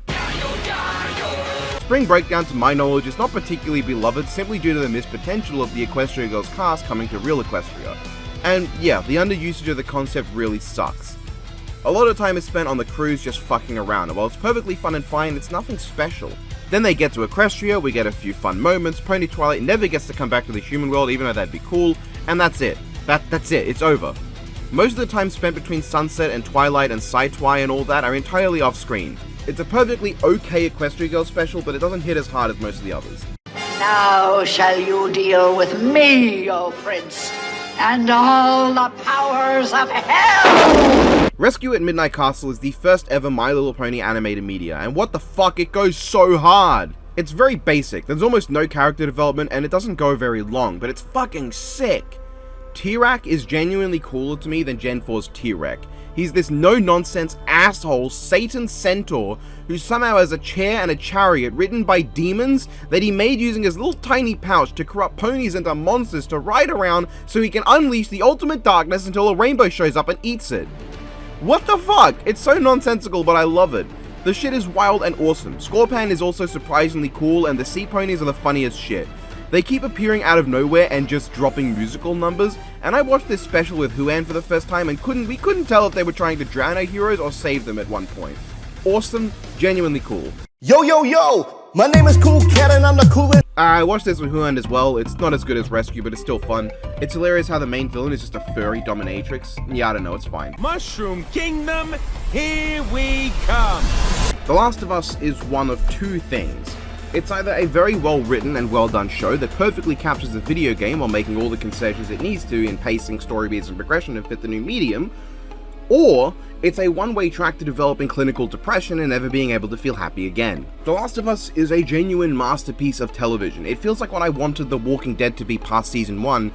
Spring Breakdown to my knowledge is not particularly beloved simply due to the missed potential of the Equestria Girls cast coming to real Equestria. And yeah, the underusage of the concept really sucks. A lot of time is spent on the cruise just fucking around, and while it's perfectly fun and fine, it's nothing special. Then they get to Equestria, we get a few fun moments, Pony Twilight never gets to come back to the human world even though that'd be cool, and that's it. That's it, it's over. Most of the time spent between Sunset and Twilight and Sci-Twi and all that are entirely off screen. It's a perfectly okay Equestria Girls special, but it doesn't hit as hard as most of the others. Now shall you deal with me, O Prince, and all the powers of hell! Rescue at Midnight Castle is the first ever My Little Pony animated media, and what the fuck, it goes so hard! It's very basic, there's almost no character development, and it doesn't go very long, but it's fucking sick! T-Rack is genuinely cooler to me than Gen 4's T-Rex. He's this no-nonsense asshole Satan centaur who somehow has a chair and a chariot written by demons that he made using his little tiny pouch to corrupt ponies into monsters to ride around so he can unleash the ultimate darkness until a rainbow shows up and eats it. What the fuck? It's so nonsensical, but I love it. The shit is wild and awesome. Scorpan is also surprisingly cool, and the sea ponies are the funniest shit. They keep appearing out of nowhere and just dropping musical numbers, and I watched this special with Huan for the first time and we couldn't tell if they were trying to drown our heroes or save them at one point. Awesome, genuinely cool. Yo, yo, yo! My name is Cool Cat and I'm the coolest. I watched this with Huan as well. It's not as good as Rescue, but it's still fun. It's hilarious how the main villain is just a furry dominatrix. Yeah, I don't know, it's fine. Mushroom Kingdom, here we come! The Last of Us is one of two things. It's either a very well written and well done show that perfectly captures the video game while making all the concessions it needs to in pacing, story beats, and progression to fit the new medium, or it's a one-way track to developing clinical depression and never being able to feel happy again. The Last of Us is a genuine masterpiece of television. It feels like what I wanted The Walking Dead to be past season 1,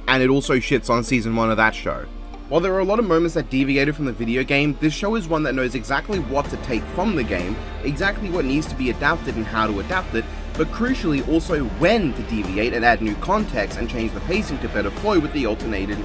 and it also shits on season 1 of that show. While there are a lot of moments that deviated from the video game, this show is one that knows exactly what to take from the game, exactly what needs to be adapted and how to adapt it, but crucially also when to deviate and add new context and change the pacing to better flow with the alternated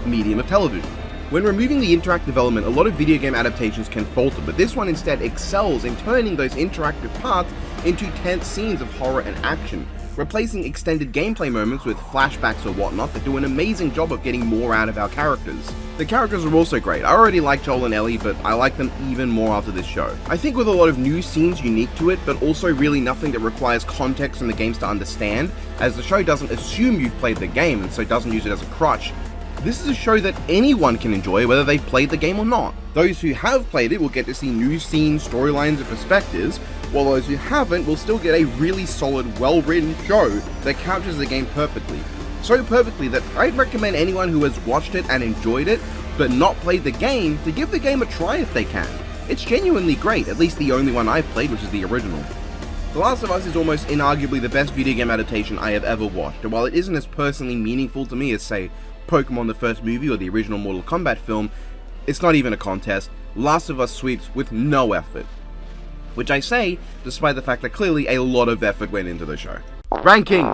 medium of television. When removing the interactive element, a lot of video game adaptations can falter, but this one instead excels in turning those interactive parts into tense scenes of horror and action, replacing extended gameplay moments with flashbacks or whatnot that do an amazing job of getting more out of our characters. The characters are also great. I already like Joel and Ellie, but I like them even more after this show. I think with a lot of new scenes unique to it, but also really nothing that requires context from the games to understand, as the show doesn't assume you've played the game and so doesn't use it as a crutch. This is a show that anyone can enjoy whether they've played the game or not. Those who have played it will get to see new scenes, storylines, and perspectives, while those who haven't will still get a really solid, well-written show that captures the game perfectly. So perfectly that I'd recommend anyone who has watched it and enjoyed it, but not played the game, to give the game a try if they can. It's genuinely great, at least the only one I've played, which is the original. The Last of Us is almost inarguably the best video game adaptation I have ever watched, and while it isn't as personally meaningful to me as, say, Pokemon the first movie or the original Mortal Kombat film, it's not even a contest. Last of Us sweeps with no effort. Which I say, despite the fact that clearly a lot of effort went into the show. Ranking!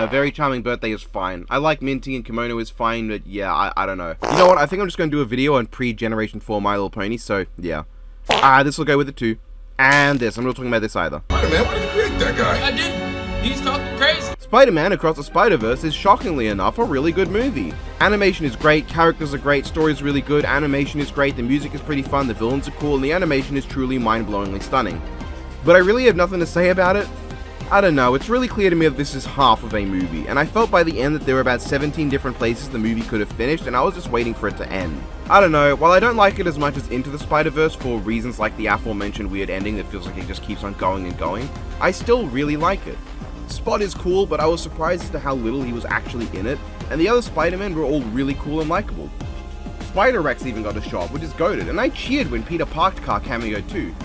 Very Charming Birthday is fine. I like Minty and Kimono is fine, but yeah, I don't know. You know what, I think I'm just going to do a video on pre-Generation 4 My Little Pony, so yeah. This will go with it too. And this, I'm not talking about this either. Wait a minute, why did you create that guy? I didn't. He's talking crazy. Spider-Man Across the Spider-Verse is shockingly enough a really good movie. Animation is great, characters are great, story is really good, animation is great, the music is pretty fun, the villains are cool, and the animation is truly mind-blowingly stunning. But I really have nothing to say about it. I don't know, it's really clear to me that this is half of a movie, and I felt by the end that there were about 17 different places the movie could have finished, and I was just waiting for it to end. I don't know, while I don't like it as much as Into the Spider-Verse for reasons like the aforementioned weird ending that feels like it just keeps on going and going, I still really like it. Spot is cool, but I was surprised as to how little he was actually in it, and the other Spider-Men were all really cool and likable. Spider-Rex even got a shot, which is goated, and I cheered when Peter Parked Car cameoed too.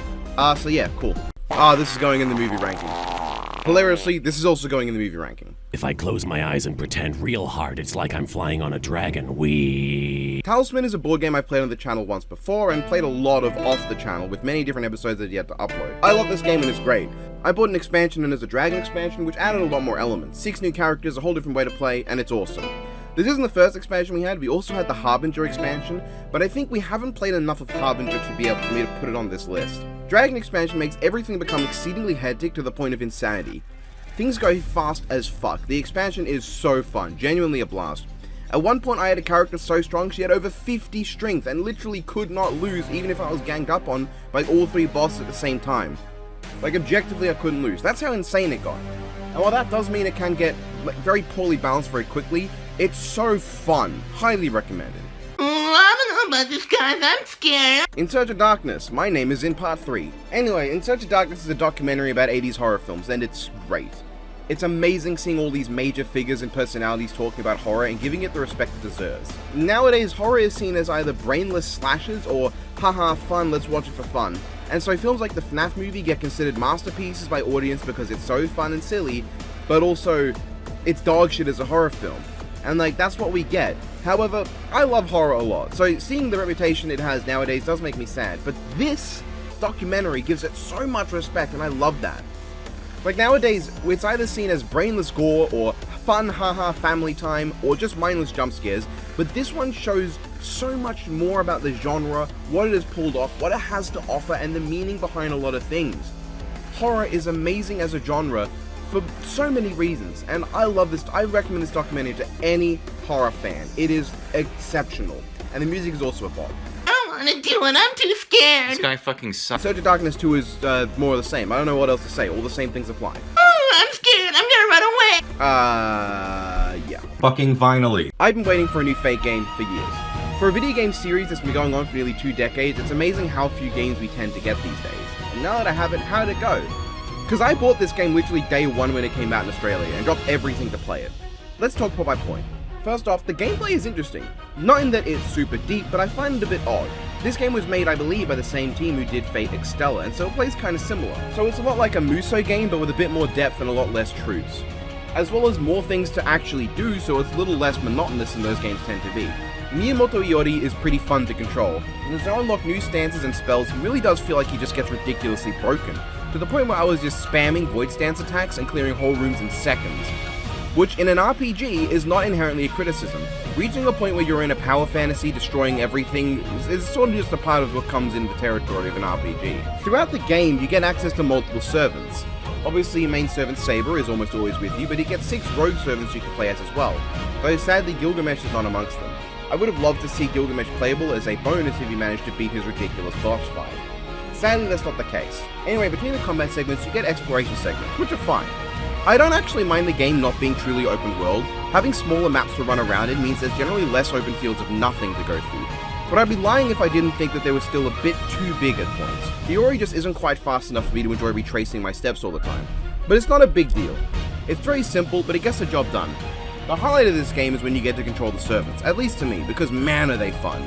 So yeah, cool. This is going in the movie ranking. Hilariously, this is also going in the movie ranking. If I close my eyes and pretend real hard, it's like I'm flying on a dragon. Talisman is a board game I played on the channel once before, and played a lot of off the channel, with many different episodes that I've yet to upload. I love this game and it's great. I bought an expansion and as a dragon expansion, which added a lot more elements. 6 new characters, a whole different way to play, and it's awesome. This isn't the first expansion we had, we also had the Harbinger expansion, but I think we haven't played enough of Harbinger to be able for me to put it on this list. Dragon expansion makes everything become exceedingly hectic to the point of insanity. Things go fast as fuck. The expansion is so fun, genuinely a blast. At one point I had a character so strong she had over 50 strength and literally could not lose even if I was ganged up on by all 3 bosses at the same time. Like objectively I couldn't lose. That's how insane it got. And while that does mean it can get very poorly balanced very quickly, it's so fun. Highly recommended. I don't know about this, guys. I'm scared. In Search of Darkness. My name is in part 3. Anyway, In Search of Darkness is a documentary about 80s horror films, and it's great. It's amazing seeing all these major figures and personalities talking about horror and giving it the respect it deserves. Nowadays, horror is seen as either brainless slashes or haha fun, let's watch it for fun. And so films like the FNAF movie get considered masterpieces by audience because it's so fun and silly, but also it's dog shit as a horror film. And like, that's what we get. However, I love horror a lot, so seeing the reputation it has nowadays does make me sad, but this documentary gives it so much respect and I love that. Like nowadays, it's either seen as brainless gore or fun haha family time or just mindless jump scares, but this one shows so much more about the genre, what it has pulled off, what it has to offer, and the meaning behind a lot of things. Horror is amazing as a genre for so many reasons, and I love this. I recommend this documentary to any horror fan. It is exceptional, and the music is also a bop. I don't want to do it. I'm too scared. This guy fucking sucks. Search of Darkness 2 is more of the same. I don't know what else to say. All the same things apply. I'm scared. I'm gonna run away. Yeah. Fucking finally. I've been waiting for a new Fate game for years. For a video game series that's been going on for nearly 2 decades, it's amazing how few games we tend to get these days. And now that I have it, how'd it go? Because I bought this game literally day 1 when it came out in Australia and dropped everything to play it. Let's talk point by point. First off, the gameplay is interesting. Not in that it's super deep, but I find it a bit odd. This game was made, I believe, by the same team who did Fate Extella, and so it plays kinda similar. So it's a lot like a Muso game, but with a bit more depth and a lot less troops. As well as more things to actually do, so it's a little less monotonous than those games tend to be. Miyamoto Iori is pretty fun to control, and as I unlock new stances and spells, he really does feel like he just gets ridiculously broken, to the point where I was just spamming void stance attacks and clearing whole rooms in seconds. Which in an RPG is not inherently a criticism. Reaching a point where you're in a power fantasy destroying everything is sort of just a part of what comes in the territory of an RPG. Throughout the game, you get access to multiple servants. Obviously, your main servant Saber is almost always with you, but you get 6 rogue servants you can play as well, though sadly Gilgamesh is not amongst them. I would have loved to see Gilgamesh playable as a bonus if you managed to beat his ridiculous boss fight. Sadly, that's not the case. Anyway, between the combat segments, you get exploration segments, which are fine. I don't actually mind the game not being truly open world. Having smaller maps to run around in means there's generally less open fields of nothing to go through. But I'd be lying if I didn't think that they were still a bit too big at points. Iori just isn't quite fast enough for me to enjoy retracing my steps all the time. But it's not a big deal. It's very simple, but it gets the job done. The highlight of this game is when you get to control the servants, at least to me, because man are they fun.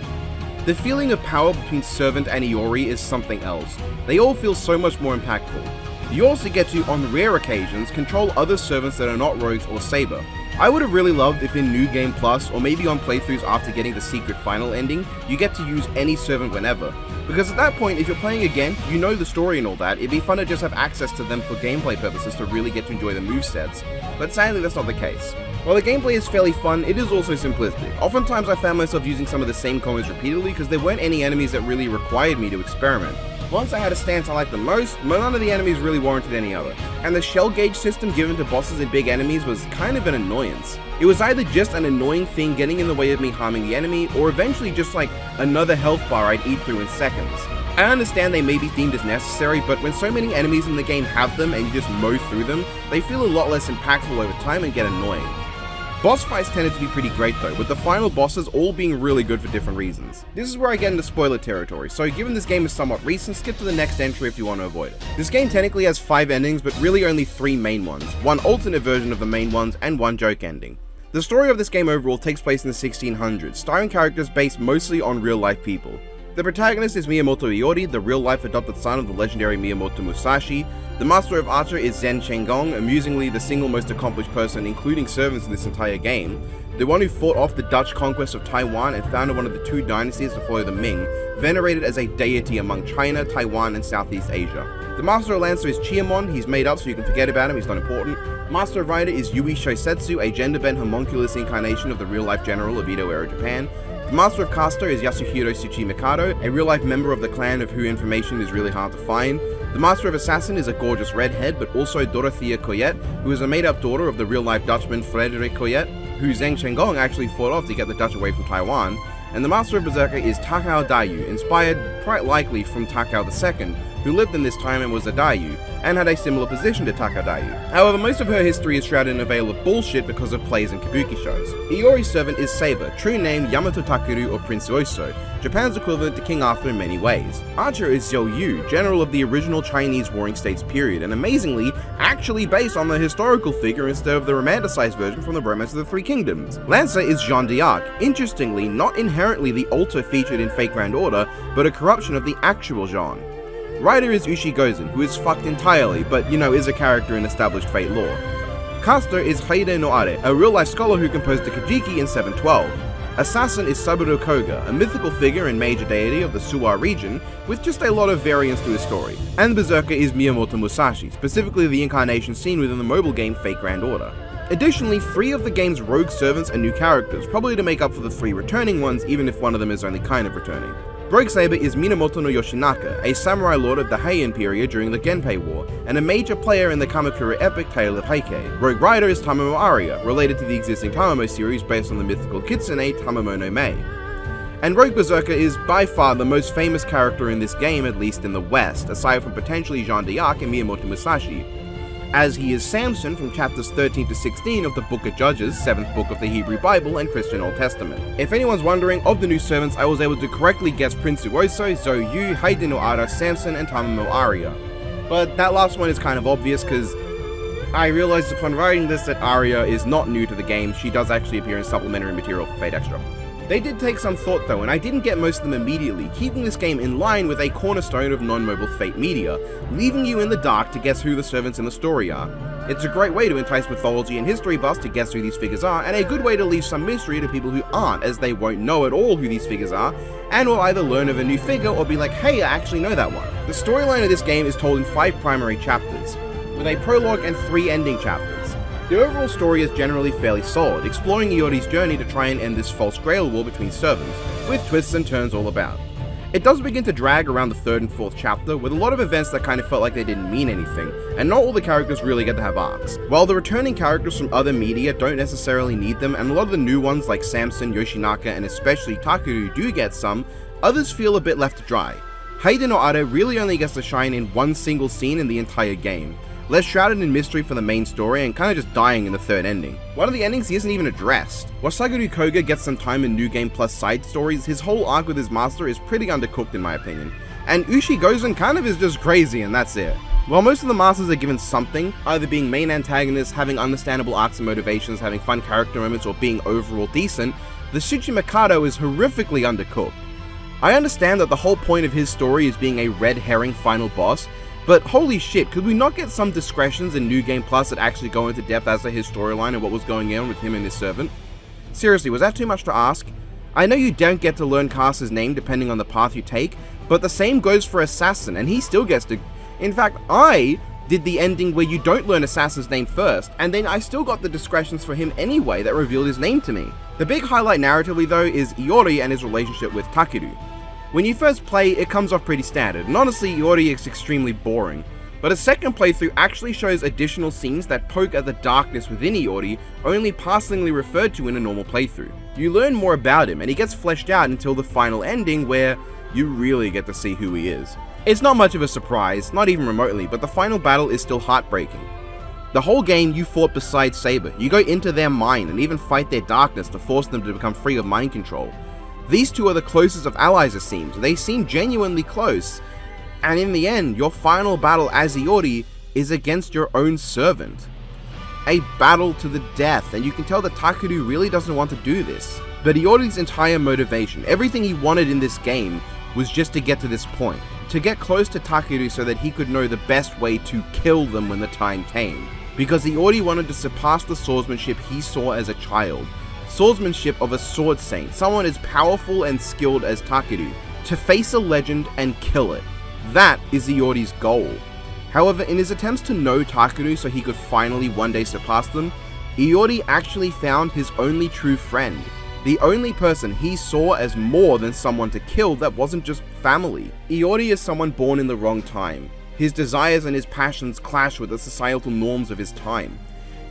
The feeling of power between Servant and Iori is something else. They all feel so much more impactful. You also get to, on rare occasions, control other servants that are not rogues or Saber. I would have really loved if in New Game Plus, or maybe on playthroughs after getting the secret final ending, you get to use any servant whenever. Because at that point, if you're playing again, you know the story and all that, it'd be fun to just have access to them for gameplay purposes to really get to enjoy the movesets. But sadly, that's not the case. While the gameplay is fairly fun, it is also simplistic. Oftentimes I found myself using some of the same combos repeatedly because there weren't any enemies that really required me to experiment. Once I had a stance I liked the most, none of the enemies really warranted any other, and the shell gauge system given to bosses and big enemies was kind of an annoyance. It was either just an annoying thing getting in the way of me harming the enemy, or eventually just like another health bar I'd eat through in seconds. I understand they may be deemed as necessary, but when so many enemies in the game have them and you just mow through them, they feel a lot less impactful over time and get annoying. Boss fights tended to be pretty great though, with the final bosses all being really good for different reasons. This is where I get into spoiler territory, so given this game is somewhat recent, skip to the next entry if you want to avoid it. This game technically has 5 endings, but really only 3 main ones, 1 alternate version of the main ones, and 1 joke ending. The story of this game overall takes place in the 1600s, starring characters based mostly on real-life people. The protagonist is Miyamoto Iori, the real-life adopted son of the legendary Miyamoto Musashi. The Master of Archer is Zen Chenggong, amusingly the single most accomplished person, including servants in this entire game. The one who fought off the Dutch conquest of Taiwan and founded one of the 2 dynasties to follow the Ming, venerated as a deity among China, Taiwan, and Southeast Asia. The Master of Lancer is Chiamon, he's made up so you can forget about him, he's not important. Master of Rider is Yui Shosetsu, a gender-bent homunculus incarnation of the real-life general of Edo-era Japan. The Master of Caster is Yasuhiro Tsuchimikado, a real-life member of the clan of who information is really hard to find. The Master of Assassin is a gorgeous redhead, but also Dorothea Coyette, who is a made-up daughter of the real-life Dutchman Frederik Coyette, who Zheng Chenggong actually fought off to get the Dutch away from Taiwan. And the Master of Berserker is Takao Dayu, inspired quite likely from Takao II, who lived in this time and was a Dayu, and had a similar position to Takao Dayu. However, most of her history is shrouded in a veil of bullshit because of plays and kabuki shows. Iori's servant is Saber, true name Yamato Takeru or Prince Oiso, Japan's equivalent to King Arthur in many ways. Archer is Zhou Yu, general of the original Chinese Warring States period, and amazingly, actually based on the historical figure instead of the romanticized version from the Romance of the Three Kingdoms. Lancer is Jeanne d'Arc, interestingly, not inherently the alter featured in Fake Grand Order, but a corruption of the actual Jeanne. Rider is Ushi Gozen, who is fucked entirely, but you know, is a character in established Fate lore. Caster is Haide no Are, a real-life scholar who composed the Kajiki in 712. Assassin is Saburo Koga, a mythical figure and major deity of the Suwa region, with just a lot of variance to his story. And Berserker is Miyamoto Musashi, specifically the incarnation seen within the mobile game Fate Grand Order. Additionally, 3 of the game's rogue servants are new characters, probably to make up for the 3 returning ones, even if one of them is only kind of returning. Rogue Saber is Minamoto no Yoshinaka, a samurai lord of the Heian period during the Genpei War, and a major player in the Kamakura epic Tale of Heike. Rogue Rider is Tamamo Arya, related to the existing Tamamo series based on the mythical kitsune Tamamo no Mei. And Rogue Berserker is by far the most famous character in this game, at least in the West, aside from potentially Jeanne d'Arc and Miyamoto Musashi, as he is Samson from chapters 13 to 16 of the Book of Judges, 7th book of the Hebrew Bible and Christian Old Testament. If anyone's wondering, of the new servants, I was able to correctly guess Prince Uoso, Zhou Yu, Haide no Ara, Samson, and Tamamo Arya. But that last one is kind of obvious because I realized upon writing this that Arya is not new to the game, she does actually appear in supplementary material for Fate Extra. They did take some thought though, and I didn't get most of them immediately, keeping this game in line with a cornerstone of non-mobile Fate media, leaving you in the dark to guess who the servants in the story are. It's a great way to entice mythology and history buffs to guess who these figures are, and a good way to leave some mystery to people who aren't, as they won't know at all who these figures are, and will either learn of a new figure or be like, hey, I actually know that one. The storyline of this game is told in 5 primary chapters, with a prologue and 3 ending chapters. The overall story is generally fairly solid, exploring Iori's journey to try and end this false grail war between servants, with twists and turns all about. It does begin to drag around the 3rd and 4th chapter, with a lot of events that kind of felt like they didn't mean anything, and not all the characters really get to have arcs. While the returning characters from other media don't necessarily need them, and a lot of the new ones like Samson, Yoshinaka, and especially Takeru do get some, others feel a bit left dry. Haide no Are really only gets to shine in one single scene in the entire game, less shrouded in mystery for the main story and kinda just dying in the 3rd ending. One of the endings he isn't even addressed. While Saguru Koga gets some time in New Game Plus side stories, his whole arc with his master is pretty undercooked in my opinion. And Ushi Gozen kind of is just crazy and that's it. While most of the masters are given something, either being main antagonists, having understandable arcs and motivations, having fun character moments, or being overall decent, the Tsuchimikado is horrifically undercooked. I understand that the whole point of his story is being a red herring final boss, but holy shit, could we not get some discretions in New Game Plus that actually go into depth as to his storyline and what was going on with him and his servant? Seriously, was that too much to ask? I know you don't get to learn Caster's name depending on the path you take, but the same goes for Assassin, and he still gets to... In fact, I did the ending where you don't learn Assassin's name first, and then I still got the discretions for him anyway that revealed his name to me. The big highlight narratively though is Iori and his relationship with Takeru. When you first play, it comes off pretty standard, and honestly, Iori is extremely boring. But a second playthrough actually shows additional scenes that poke at the darkness within Iori, only passingly referred to in a normal playthrough. You learn more about him, and he gets fleshed out until the final ending where you really get to see who he is. It's not much of a surprise, not even remotely, but the final battle is still heartbreaking. The whole game you fought beside Saber, you go into their mind and even fight their darkness to force them to become free of mind control. These two are the closest of allies it seems, they seem genuinely close, and in the end, your final battle as Iori is against your own servant. A battle to the death, and you can tell that Takeru really doesn't want to do this. But Iori's entire motivation, everything he wanted in this game, was just to get to this point. To get close to Takeru so that he could know the best way to kill them when the time came. Because Iori wanted to surpass the swordsmanship he saw as a child. Swordsmanship of a sword saint, someone as powerful and skilled as Takeru. To face a legend and kill it. That is Iori's goal. However, in his attempts to know Takeru so he could finally one day surpass them, Iori actually found his only true friend. The only person he saw as more than someone to kill that wasn't just family. Iori is someone born in the wrong time. His desires and his passions clash with the societal norms of his time.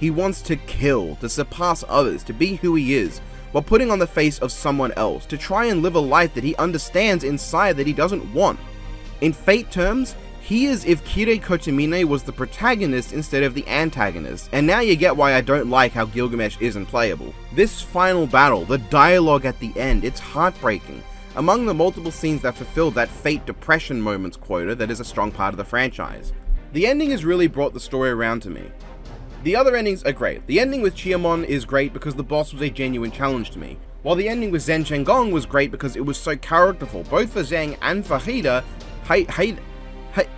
He wants to kill, to surpass others, to be who he is, while putting on the face of someone else, to try and live a life that he understands inside that he doesn't want. In Fate terms, he is if Kirei Kotomine was the protagonist instead of the antagonist, and now you get why I don't like how Gilgamesh isn't playable. This final battle, the dialogue at the end, it's heartbreaking. Among the multiple scenes that fulfill that Fate depression moments quota that is a strong part of the franchise. The ending has really brought the story around to me. The other endings are great. The ending with Chiamon is great because the boss was a genuine challenge to me, while the ending with Zen Chengong was great because it was so characterful, both for Zhang and for Hida,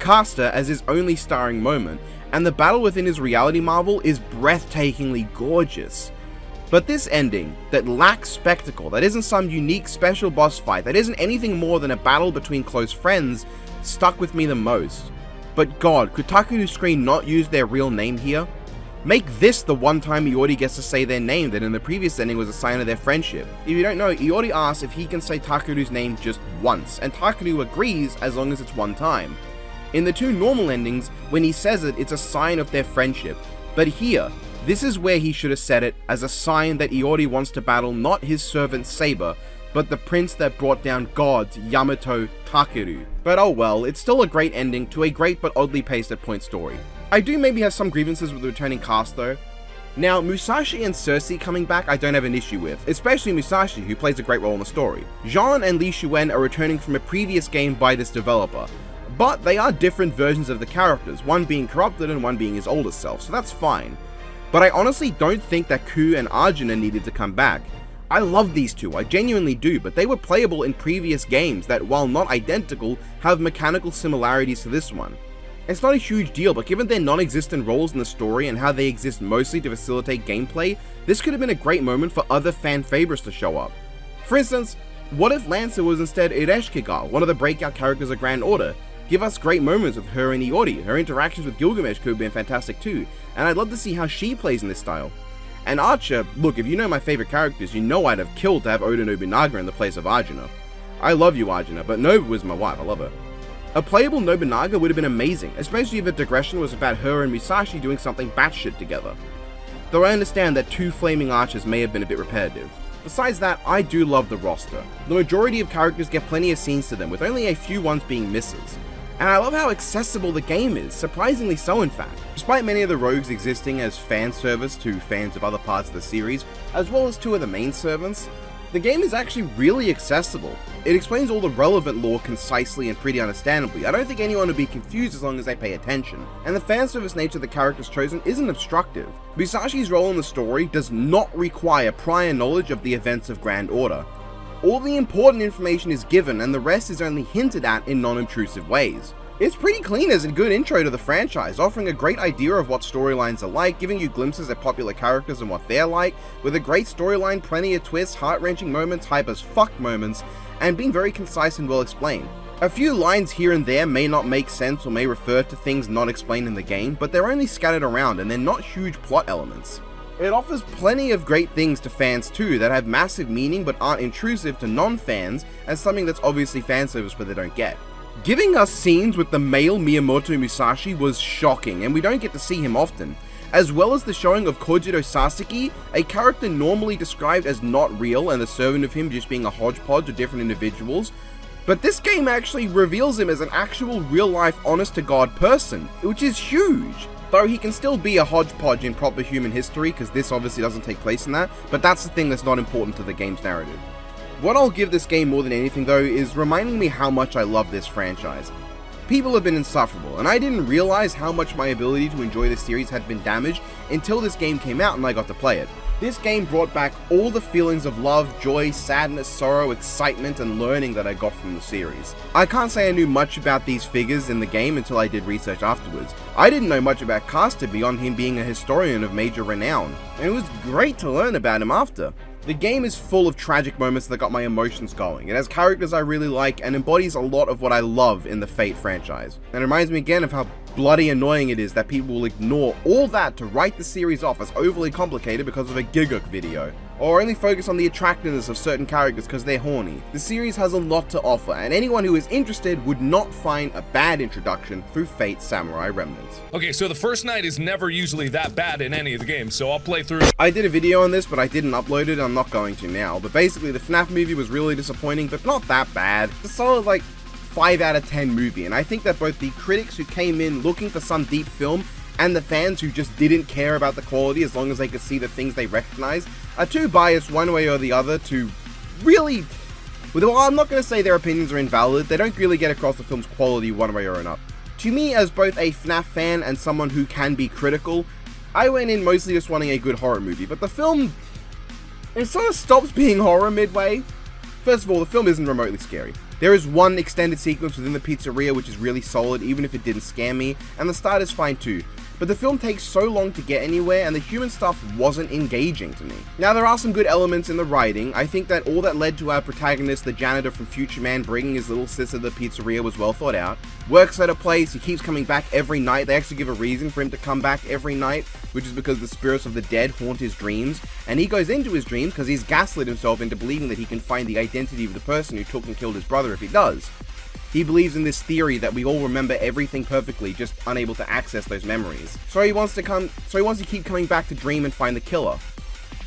Caster as his only starring moment, and the battle within his reality marvel is breathtakingly gorgeous. But this ending, that lacks spectacle, that isn't some unique special boss fight, that isn't anything more than a battle between close friends, stuck with me the most. But god, could Takeru's screen not use their real name here? Make this the one time Iori gets to say their name that in the previous ending was a sign of their friendship. If you don't know, Iori asks if he can say Takeru's name just once, and Takeru agrees as long as it's one time. In the two normal endings, when he says it, it's a sign of their friendship. But here, this is where he should have said it as a sign that Iori wants to battle not his servant Saber, but the prince that brought down gods, Yamato Takeru. But oh well, it's still a great ending to a great but oddly paced at point story. I do maybe have some grievances with the returning cast though. Now, Musashi and Cersei coming back I don't have an issue with, especially Musashi who plays a great role in the story. Jean and Li Shuen are returning from a previous game by this developer, but they are different versions of the characters, one being corrupted and one being his older self, so that's fine. But I honestly don't think that Ku and Arjuna needed to come back. I love these two, I genuinely do, but they were playable in previous games that, while not identical, have mechanical similarities to this one. It's not a huge deal, but given their non-existent roles in the story and how they exist mostly to facilitate gameplay, this could have been a great moment for other fan favorites to show up. For instance, what if Lancer was instead Ereshkigal, one of the breakout characters of Grand Order? Give us great moments with her and Iori, her interactions with Gilgamesh could have been fantastic too, and I'd love to see how she plays in this style. And Archer, look, if you know my favorite characters, you know I'd have killed to have Oda Nobunaga in the place of Arjuna. I love you Arjuna, but Nobu was my wife, I love her. A playable Nobunaga would have been amazing, especially if the digression was about her and Musashi doing something batshit together. Though I understand that two flaming archers may have been a bit repetitive. Besides that, I do love the roster. The majority of characters get plenty of scenes to them, with only a few ones being misses. And I love how accessible the game is, surprisingly so in fact. Despite many of the rogues existing as fan service to fans of other parts of the series, as well as two of the main servants, the game is actually really accessible. It explains all the relevant lore concisely and pretty understandably. I don't think anyone would be confused as long as they pay attention. And the fan service nature of the characters chosen isn't obstructive. Musashi's role in the story does not require prior knowledge of the events of Grand Order. All the important information is given and the rest is only hinted at in non-intrusive ways. It's pretty clean as a good intro to the franchise, offering a great idea of what storylines are like, giving you glimpses at popular characters and what they're like, with a great storyline, plenty of twists, heart-wrenching moments, hype as fuck moments, and being very concise and well explained. A few lines here and there may not make sense or may refer to things not explained in the game, but they're only scattered around and they're not huge plot elements. It offers plenty of great things to fans too that have massive meaning but aren't intrusive to non-fans as something that's obviously fanservice but they don't get. Giving us scenes with the male Miyamoto Musashi was shocking, and we don't get to see him often, as well as the showing of Kojiro Sasaki, a character normally described as not real and the servant of him just being a hodgepodge of different individuals, but this game actually reveals him as an actual real-life honest-to-God person, which is huge. Though he can still be a hodgepodge in proper human history, because this obviously doesn't take place in that, but that's the thing that's not important to the game's narrative. What I'll give this game more than anything though is reminding me how much I love this franchise. People have been insufferable, and I didn't realize how much my ability to enjoy this series had been damaged until this game came out and I got to play it. This game brought back all the feelings of love, joy, sadness, sorrow, excitement, and learning that I got from the series. I can't say I knew much about these figures in the game until I did research afterwards. I didn't know much about Caster beyond him being a historian of major renown, and it was great to learn about him after. The game is full of tragic moments that got my emotions going. It has characters I really like and embodies a lot of what I love in the Fate franchise. And it reminds me again of how bloody annoying it is that people will ignore all that to write the series off as overly complicated because of a Ggoog video, or only focus on the attractiveness of certain characters because they're horny. The series has a lot to offer, and anyone who is interested would not find a bad introduction through Fate Samurai Remnants. Okay, so the first night is never usually that bad in any of the games, so I'll play through. I did a video on this, but I didn't upload it, I'm not going to now. But basically, the FNAF movie was really disappointing, but not that bad. It's a solid, 5 out of 10 movie, and I think that both the critics who came in looking for some deep film and the fans who just didn't care about the quality as long as they could see the things they recognized are too biased one way or the other to really... Well, I'm not going to say their opinions are invalid, they don't really get across the film's quality one way or another. To me, as both a FNAF fan and someone who can be critical, I went in mostly just wanting a good horror movie, but the film... it sort of stops being horror midway. First of all, the film isn't remotely scary. There is one extended sequence within the pizzeria which is really solid, even if it didn't scare me, and the start is fine too. But the film takes so long to get anywhere, and the human stuff wasn't engaging to me. Now, there are some good elements in the writing. I think that all that led to our protagonist, the janitor from Future Man, bringing his little sister to the pizzeria was well thought out. Works at a place, he keeps coming back every night. They actually give a reason for him to come back every night, which is because the spirits of the dead haunt his dreams. And he goes into his dreams because he's gaslit himself into believing that he can find the identity of the person who took and killed his brother if he does. He believes in this theory that we all remember everything perfectly, just unable to access those memories. So he wants to keep coming back to dream and find the killer.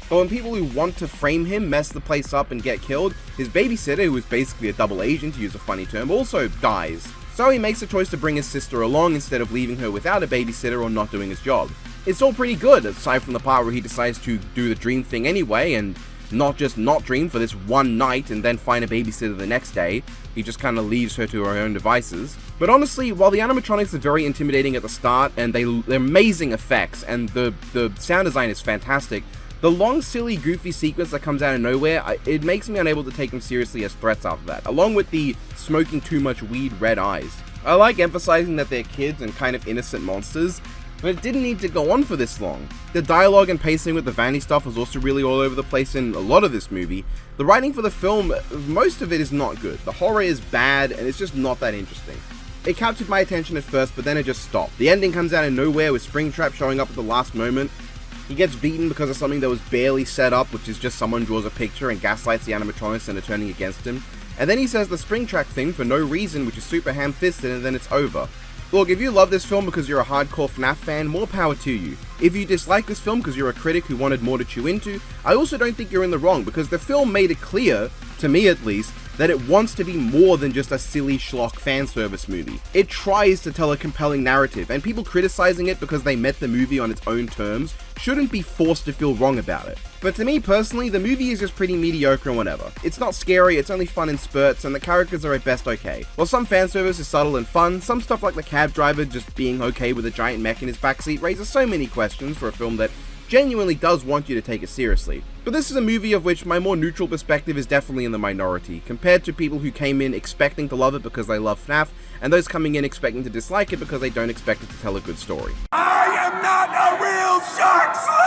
But when people who want to frame him mess the place up and get killed, his babysitter, who is basically a double agent to use a funny term, also dies. So he makes a choice to bring his sister along instead of leaving her without a babysitter or not doing his job. It's all pretty good, aside from the part where he decides to do the dream thing anyway and not just not dream for this one night and then find a babysitter the next day. He just kind of leaves her to her own devices. But honestly, while the animatronics are very intimidating at the start and they're amazing effects and the sound design is fantastic, the long, silly, goofy sequence that comes out of nowhere, it makes me unable to take them seriously as threats after that, along with the smoking too much weed red eyes. I like emphasizing that they're kids and kind of innocent monsters, but it didn't need to go on for this long. The dialogue and pacing with the vanity stuff was also really all over the place in a lot of this movie. The writing for the film, most of it is not good. The horror is bad, and it's just not that interesting. It captured my attention at first, but then it just stopped. The ending comes out of nowhere with Springtrap showing up at the last moment. He gets beaten because of something that was barely set up, which is just someone draws a picture and gaslights the animatronics into turning against him. And then he says the Springtrap thing for no reason, which is super ham-fisted, and then it's over. Look, if you love this film because you're a hardcore FNAF fan, more power to you. If you dislike this film because you're a critic who wanted more to chew into, I also don't think you're in the wrong, because the film made it clear, to me at least, that it wants to be more than just a silly schlock fan service movie. It tries to tell a compelling narrative, and people criticizing it because they met the movie on its own terms shouldn't be forced to feel wrong about it. But to me personally, the movie is just pretty mediocre and whatever. It's not scary, it's only fun in spurts, and the characters are at best okay. While some fan service is subtle and fun, some stuff like the cab driver just being okay with a giant mech in his backseat raises so many questions for a film that genuinely does want you to take it seriously. But this is a movie of which my more neutral perspective is definitely in the minority, compared to people who came in expecting to love it because they love FNAF, and those coming in expecting to dislike it because they don't expect it to tell a good story. I am not a real shark slayer!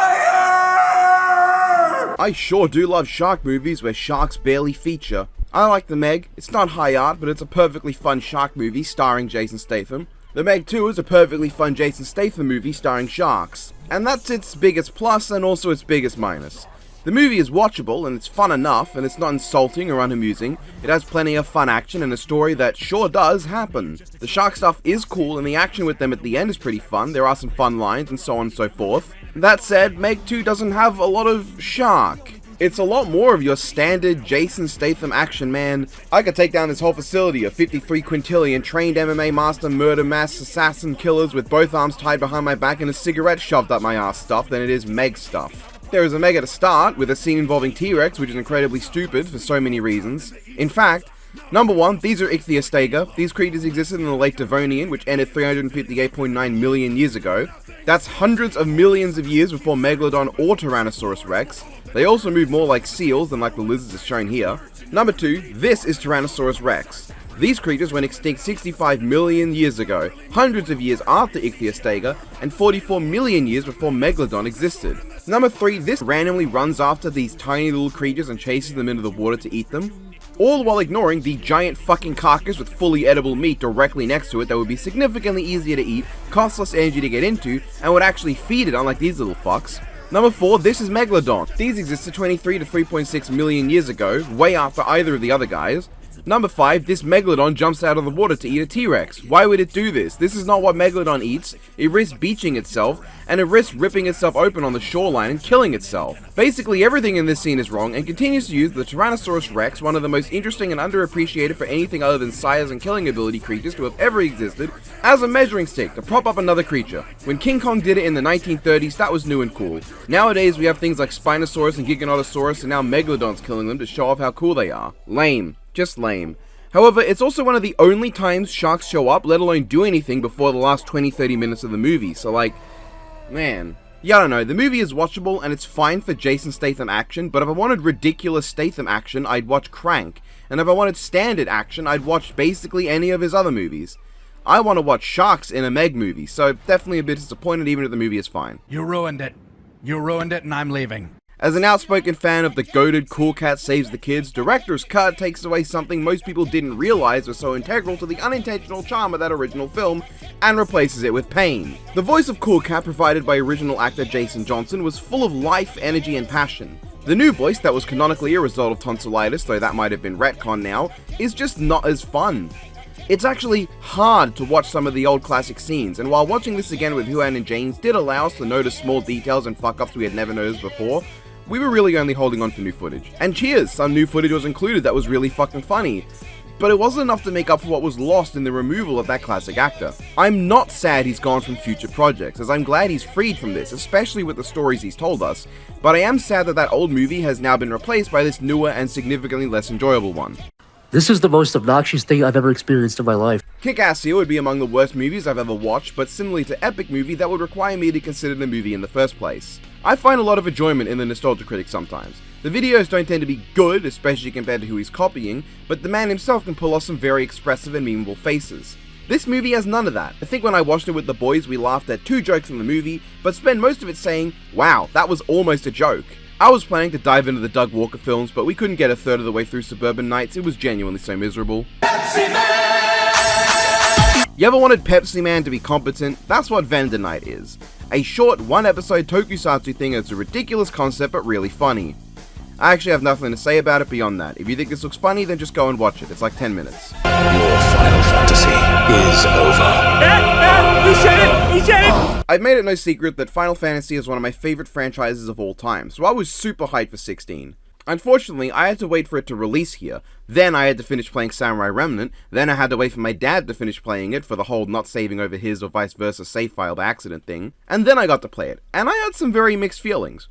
I sure do love shark movies where sharks barely feature. I like The Meg. It's not high art, but it's a perfectly fun shark movie starring Jason Statham. The Meg 2 is a perfectly fun Jason Statham movie starring sharks, and that's its biggest plus and also its biggest minus. The movie is watchable and it's fun enough, and it's not insulting or unamusing. It has plenty of fun action and a story that sure does happen. The shark stuff is cool and the action with them at the end is pretty fun. There are some fun lines and so on and so forth. That said, Meg 2 doesn't have a lot of shark. It's a lot more of your standard Jason Statham action, man. I could take down this whole facility of 53 quintillion trained MMA master murder mass assassin killers with both arms tied behind my back and a cigarette shoved up my ass stuff than it is Meg stuff. There is a Meg at the start, with a scene involving T-Rex, which is incredibly stupid for so many reasons. In fact, number 1, these are Ichthyostega. These creatures existed in the late Devonian, which ended 358.9 million years ago. That's hundreds of millions of years before Megalodon or Tyrannosaurus Rex. They also move more like seals than like the lizards as shown here. Number 2, this is Tyrannosaurus Rex. These creatures went extinct 65 million years ago, hundreds of years after Ichthyostega, and 44 million years before Megalodon existed. Number 3, this randomly runs after these tiny little creatures and chases them into the water to eat them, all while ignoring the giant fucking carcass with fully edible meat directly next to it that would be significantly easier to eat, cost less energy to get into, and would actually feed it unlike these little fucks. Number 4, this is Megalodon. These existed 23 to 3.6 million years ago, way after either of the other guys. Number 5, this Megalodon jumps out of the water to eat a T-Rex. Why would it do this? This is not what Megalodon eats. It risks beaching itself, and it risks ripping itself open on the shoreline and killing itself. Basically everything in this scene is wrong, and continues to use the Tyrannosaurus Rex, one of the most interesting and underappreciated for anything other than size and killing ability creatures to have ever existed, as a measuring stick to prop up another creature. When King Kong did it in the 1930s, that was new and cool. Nowadays we have things like Spinosaurus and Giganotosaurus, and now Megalodon's killing them to show off how cool they are. Lame. Just lame. However, it's also one of the only times sharks show up, let alone do anything before the last 20-30 minutes of the movie, so like, man. Yeah, I don't know, the movie is watchable and it's fine for Jason Statham action, but if I wanted ridiculous Statham action, I'd watch Crank, and if I wanted standard action, I'd watch basically any of his other movies. I want to watch sharks in a Meg movie, so definitely a bit disappointed even if the movie is fine. You ruined it. You ruined it and I'm leaving. As an outspoken fan of the goated Cool Cat Saves the Kids, director's cut takes away something most people didn't realize was so integral to the unintentional charm of that original film, and replaces it with pain. The voice of Cool Cat provided by original actor Jason Johnson was full of life, energy, and passion. The new voice, that was canonically a result of tonsillitis, though that might have been retcon now, is just not as fun. It's actually hard to watch some of the old classic scenes, and while watching this again with Huan and James did allow us to notice small details and fuck-ups we had never noticed before, we were really only holding on for new footage. And cheers, some new footage was included that was really fucking funny. But it wasn't enough to make up for what was lost in the removal of that classic actor. I'm not sad he's gone from future projects, as I'm glad he's freed from this, especially with the stories he's told us, but I am sad that that old movie has now been replaced by this newer and significantly less enjoyable one. This is the most obnoxious thing I've ever experienced in my life. Kick-Ass here would be among the worst movies I've ever watched, but similarly to Epic Movie, that would require me to consider the movie in the first place. I find a lot of enjoyment in the Nostalgia Critic sometimes. The videos don't tend to be good, especially compared to who he's copying, but the man himself can pull off some very expressive and memeable faces. This movie has none of that. I think when I watched it with the boys, we laughed at 2 jokes in the movie, but spent most of it saying, wow, that was almost a joke. I was planning to dive into the Doug Walker films, but we couldn't get a third of the way through Suburban Nights. It was genuinely so miserable. You ever wanted Pepsi Man to be competent? That's what Vendor Night is. A short, 1-episode tokusatsu thing that's a ridiculous concept but really funny. I actually have nothing to say about it beyond that. If you think this looks funny, then just go and watch it. It's like 10 minutes. Your Final Fantasy is over. He said it! He said it! I've made it no secret that Final Fantasy is one of my favorite franchises of all time, so I was super hyped for 16. Unfortunately, I had to wait for it to release here, then I had to finish playing Samurai Remnant, then I had to wait for my dad to finish playing it for the whole not saving over his or vice versa save file by accident thing, and then I got to play it, and I had some very mixed feelings.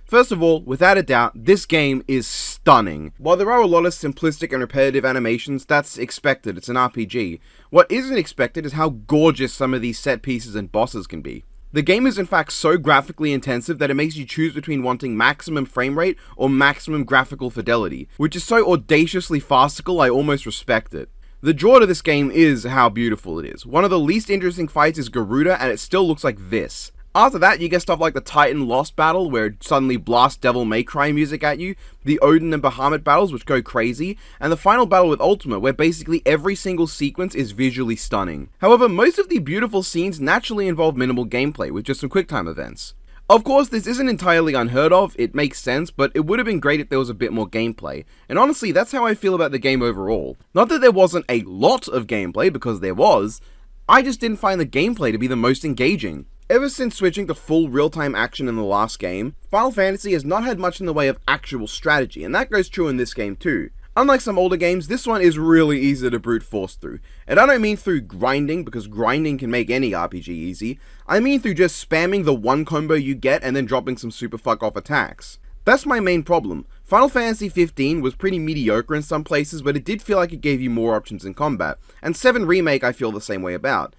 First of all, without a doubt, this game is stunning. While there are a lot of simplistic and repetitive animations, that's expected, it's an RPG. What isn't expected is how gorgeous some of these set pieces and bosses can be. The game is in fact so graphically intensive that it makes you choose between wanting maximum frame rate or maximum graphical fidelity, which is so audaciously farcical I almost respect it. The draw to this game is how beautiful it is. One of the least interesting fights is Garuda and it still looks like this. After that, you get stuff like the Titan Lost battle, where it suddenly blasts Devil May Cry music at you, the Odin and Bahamut battles, which go crazy, and the final battle with Ultima, where basically every single sequence is visually stunning. However, most of the beautiful scenes naturally involve minimal gameplay, with just some QuickTime events. Of course, this isn't entirely unheard of, it makes sense, but it would have been great if there was a bit more gameplay, and honestly, that's how I feel about the game overall. Not that there wasn't a lot of gameplay, because there was, I just didn't find the gameplay to be the most engaging. Ever since switching to full real-time action in the last game, Final Fantasy has not had much in the way of actual strategy, and that goes true in this game too. Unlike some older games, this one is really easy to brute force through. And I don't mean through grinding, because grinding can make any RPG easy. I mean through just spamming the one combo you get and then dropping some super fuck off attacks. That's my main problem. Final Fantasy 15 was pretty mediocre in some places, but it did feel like it gave you more options in combat. And 7 Remake I feel the same way about.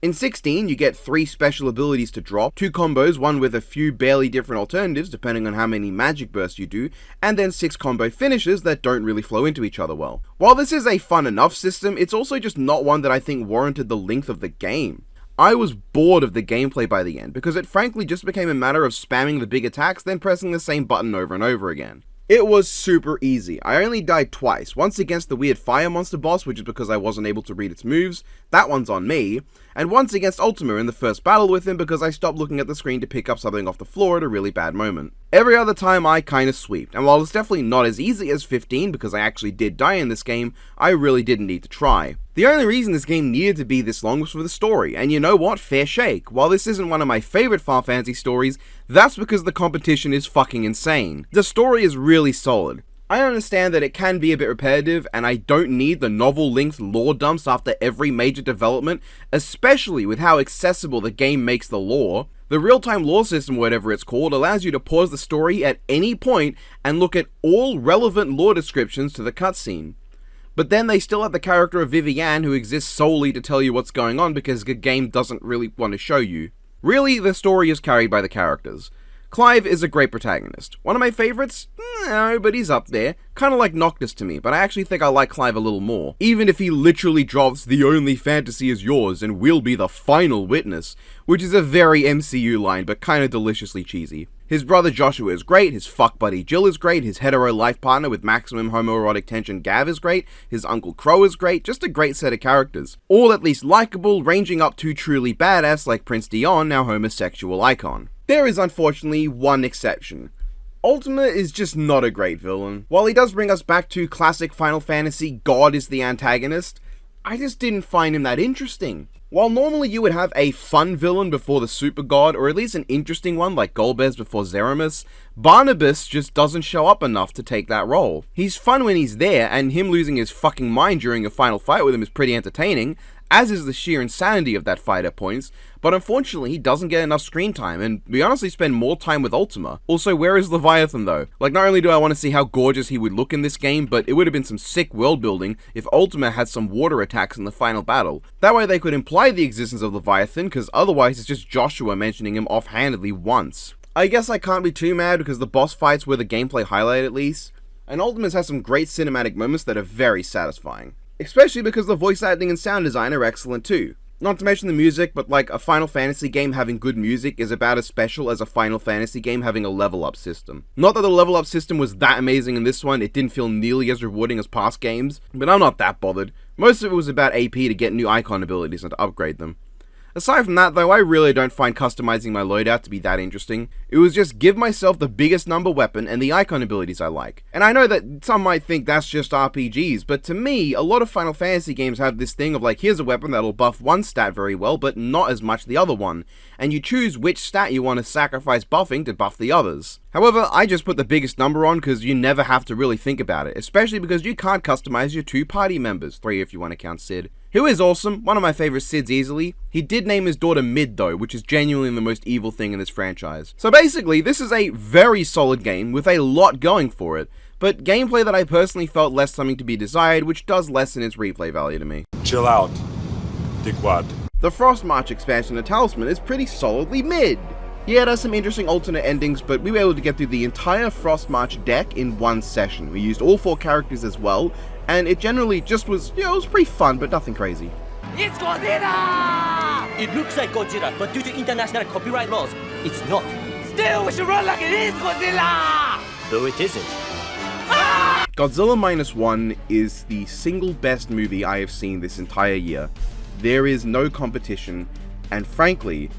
In 16, you get 3 special abilities to drop, 2 combos, one with a few barely different alternatives depending on how many magic bursts you do, and then 6 combo finishes that don't really flow into each other well. While this is a fun enough system, it's also just not one that I think warranted the length of the game. I was bored of the gameplay by the end, because it frankly just became a matter of spamming the big attacks, then pressing the same button over and over again. It was super easy. I only died twice, once against the weird fire monster boss, which is because I wasn't able to read its moves, that one's on me, and once against Ultima in the first battle with him because I stopped looking at the screen to pick up something off the floor at a really bad moment. Every other time I kinda sweeped, and while it's definitely not as easy as 15 because I actually did die in this game, I really didn't need to try. The only reason this game needed to be this long was for the story, and you know what, fair shake. While this isn't one of my favourite Final Fantasy stories, that's because the competition is fucking insane. The story is really solid. I understand that it can be a bit repetitive, and I don't need the novel-length lore dumps after every major development, especially with how accessible the game makes the lore. The real-time lore system, whatever it's called, allows you to pause the story at any point and look at all relevant lore descriptions to the cutscene. But then they still have the character of Vivienne who exists solely to tell you what's going on because the game doesn't really want to show you. Really, the story is carried by the characters. Clive is a great protagonist. One of my favourites? No, but he's up there. Kinda like Noctis to me, but I actually think I like Clive a little more. Even if he literally drops "the only fantasy is yours and we'll be the final witness," which is a very MCU line, but kinda deliciously cheesy. His brother Joshua is great, his fuck buddy Jill is great, his hetero life partner with maximum homoerotic tension Gav is great, his Uncle Crow is great, just a great set of characters. All at least likable, ranging up to truly badass like Prince Dion, our homosexual icon. There is unfortunately one exception. Ultima is just not a great villain. While he does bring us back to classic Final Fantasy, God is the antagonist, I just didn't find him that interesting. While normally you would have a fun villain before the super god, or at least an interesting one like Ggoodgamez before Zeramus, Barnabas just doesn't show up enough to take that role. He's fun when he's there, and him losing his fucking mind during a final fight with him is pretty entertaining, as is the sheer insanity of that fight at points, but unfortunately he doesn't get enough screen time, and we honestly spend more time with Ultima. Also, where is Leviathan though? Like, not only do I want to see how gorgeous he would look in this game, but it would have been some sick world building if Ultima had some water attacks in the final battle. That way they could imply the existence of Leviathan, because otherwise it's just Joshua mentioning him offhandedly once. I guess I can't be too mad because the boss fights were the gameplay highlight at least, and Ultima's has some great cinematic moments that are very satisfying. Especially because the voice acting and sound design are excellent too. Not to mention the music, but like a Final Fantasy game having good music is about as special as a Final Fantasy game having a level up system. Not that the level up system was that amazing in this one, it didn't feel nearly as rewarding as past games, but I'm not that bothered. Most of it was about AP to get new icon abilities and to upgrade them. Aside from that though, I really don't find customizing my loadout to be that interesting. It was just give myself the biggest number weapon and the icon abilities I like. And I know that some might think that's just RPGs, but to me, a lot of Final Fantasy games have this thing of like, here's a weapon that'll buff one stat very well, but not as much the other one, and you choose which stat you want to sacrifice buffing to buff the others. However, I just put the biggest number on because you never have to really think about it, especially because you can't customize your 2 party members, 3 if you want to count Sid. Who is awesome, one of my favorite Sids easily. He did name his daughter Mid though, which is genuinely the most evil thing in this franchise. So basically, this is a very solid game with a lot going for it, but gameplay that I personally felt left something to be desired, which does lessen its replay value to me. Chill out, dickwad. The Frost March expansion of Talisman is pretty solidly mid. Yeah, it has some interesting alternate endings, but we were able to get through the entire Frost March deck in one session. We used all 4 characters as well, and it generally just was, it was pretty fun, but nothing crazy. It's Godzilla! It looks like Godzilla, but due to international copyright laws, it's not. Still, we should run like it is Godzilla! Though it isn't. Godzilla Minus One is the single best movie I have seen this entire year. There is no competition, and frankly,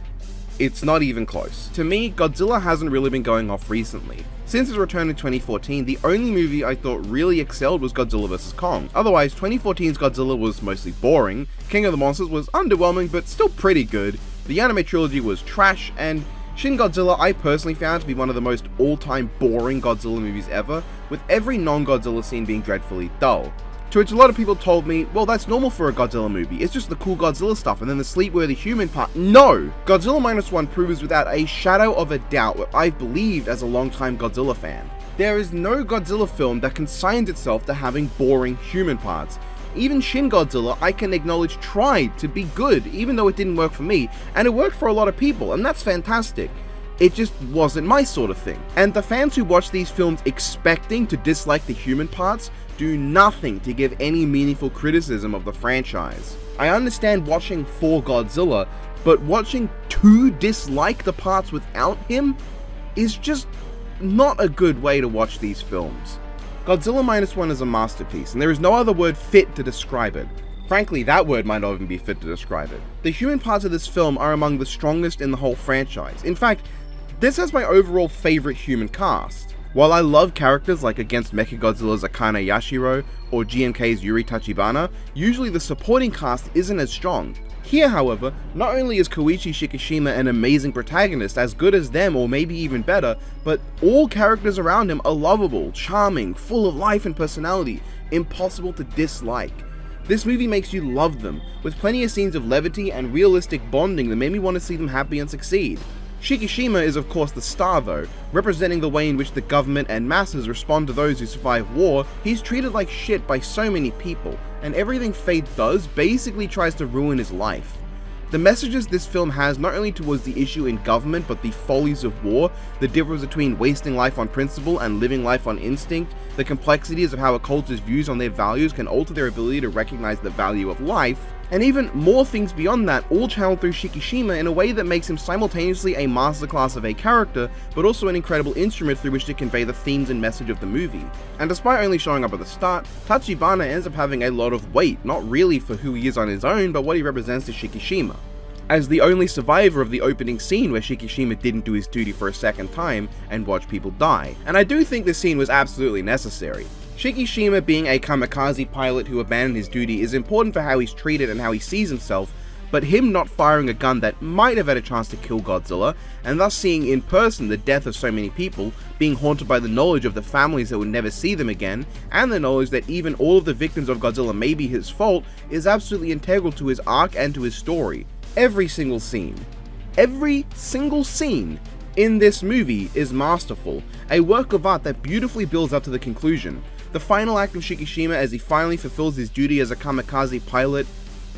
it's not even close. To me, Godzilla hasn't really been going off recently. Since its return in 2014, the only movie I thought really excelled was Godzilla vs. Kong. Otherwise, 2014's Godzilla was mostly boring, King of the Monsters was underwhelming but still pretty good, the anime trilogy was trash, and Shin Godzilla I personally found to be one of the most all-time boring Godzilla movies ever, with every non-Godzilla scene being dreadfully dull. To which a lot of people told me, well, that's normal for a Godzilla movie, it's just the cool Godzilla stuff and then the sleep-worthy human part. No! Godzilla Minus One proves without a shadow of a doubt what I've believed as a long-time Godzilla fan. There is no Godzilla film that consigns itself to having boring human parts. Even Shin Godzilla, I can acknowledge, tried to be good, even though it didn't work for me, and it worked for a lot of people, and that's fantastic. It just wasn't my sort of thing. And the fans who watch these films expecting to dislike the human parts do nothing to give any meaningful criticism of the franchise. I understand watching for Godzilla, but watching to dislike the parts without him is just not a good way to watch these films. Godzilla Minus One is a masterpiece, and there is no other word fit to describe it. Frankly, that word might not even be fit to describe it. The human parts of this film are among the strongest in the whole franchise. In fact, this has my overall favorite human cast. While I love characters like Against Mechagodzilla's Akane Yashiro or GMK's Yuri Tachibana, usually the supporting cast isn't as strong. Here, however, not only is Koichi Shikishima an amazing protagonist, as good as them or maybe even better, but all characters around him are lovable, charming, full of life and personality, impossible to dislike. This movie makes you love them, with plenty of scenes of levity and realistic bonding that made me want to see them happy and succeed. Shikishima is of course the star though, representing the way in which the government and masses respond to those who survive war. He's treated like shit by so many people, and everything Fate does basically tries to ruin his life. The messages this film has not only towards the issue in government but the follies of war, the difference between wasting life on principle and living life on instinct, the complexities of how a culture's views on their values can alter their ability to recognize the value of life, and even more things beyond that, all channeled through Shikishima in a way that makes him simultaneously a masterclass of a character, but also an incredible instrument through which to convey the themes and message of the movie. And despite only showing up at the start, Tachibana ends up having a lot of weight, not really for who he is on his own, but what he represents to Shikishima. As the only survivor of the opening scene where Shikishima didn't do his duty for a second time and watch people die. And I do think this scene was absolutely necessary. Shikishima being a kamikaze pilot who abandoned his duty is important for how he's treated and how he sees himself, but him not firing a gun that might have had a chance to kill Godzilla, and thus seeing in person the death of so many people, being haunted by the knowledge of the families that would never see them again, and the knowledge that even all of the victims of Godzilla may be his fault, is absolutely integral to his arc and to his story. Every single scene in this movie is masterful, a work of art that beautifully builds up to the conclusion. The final act of Shikishima as he finally fulfills his duty as a kamikaze pilot,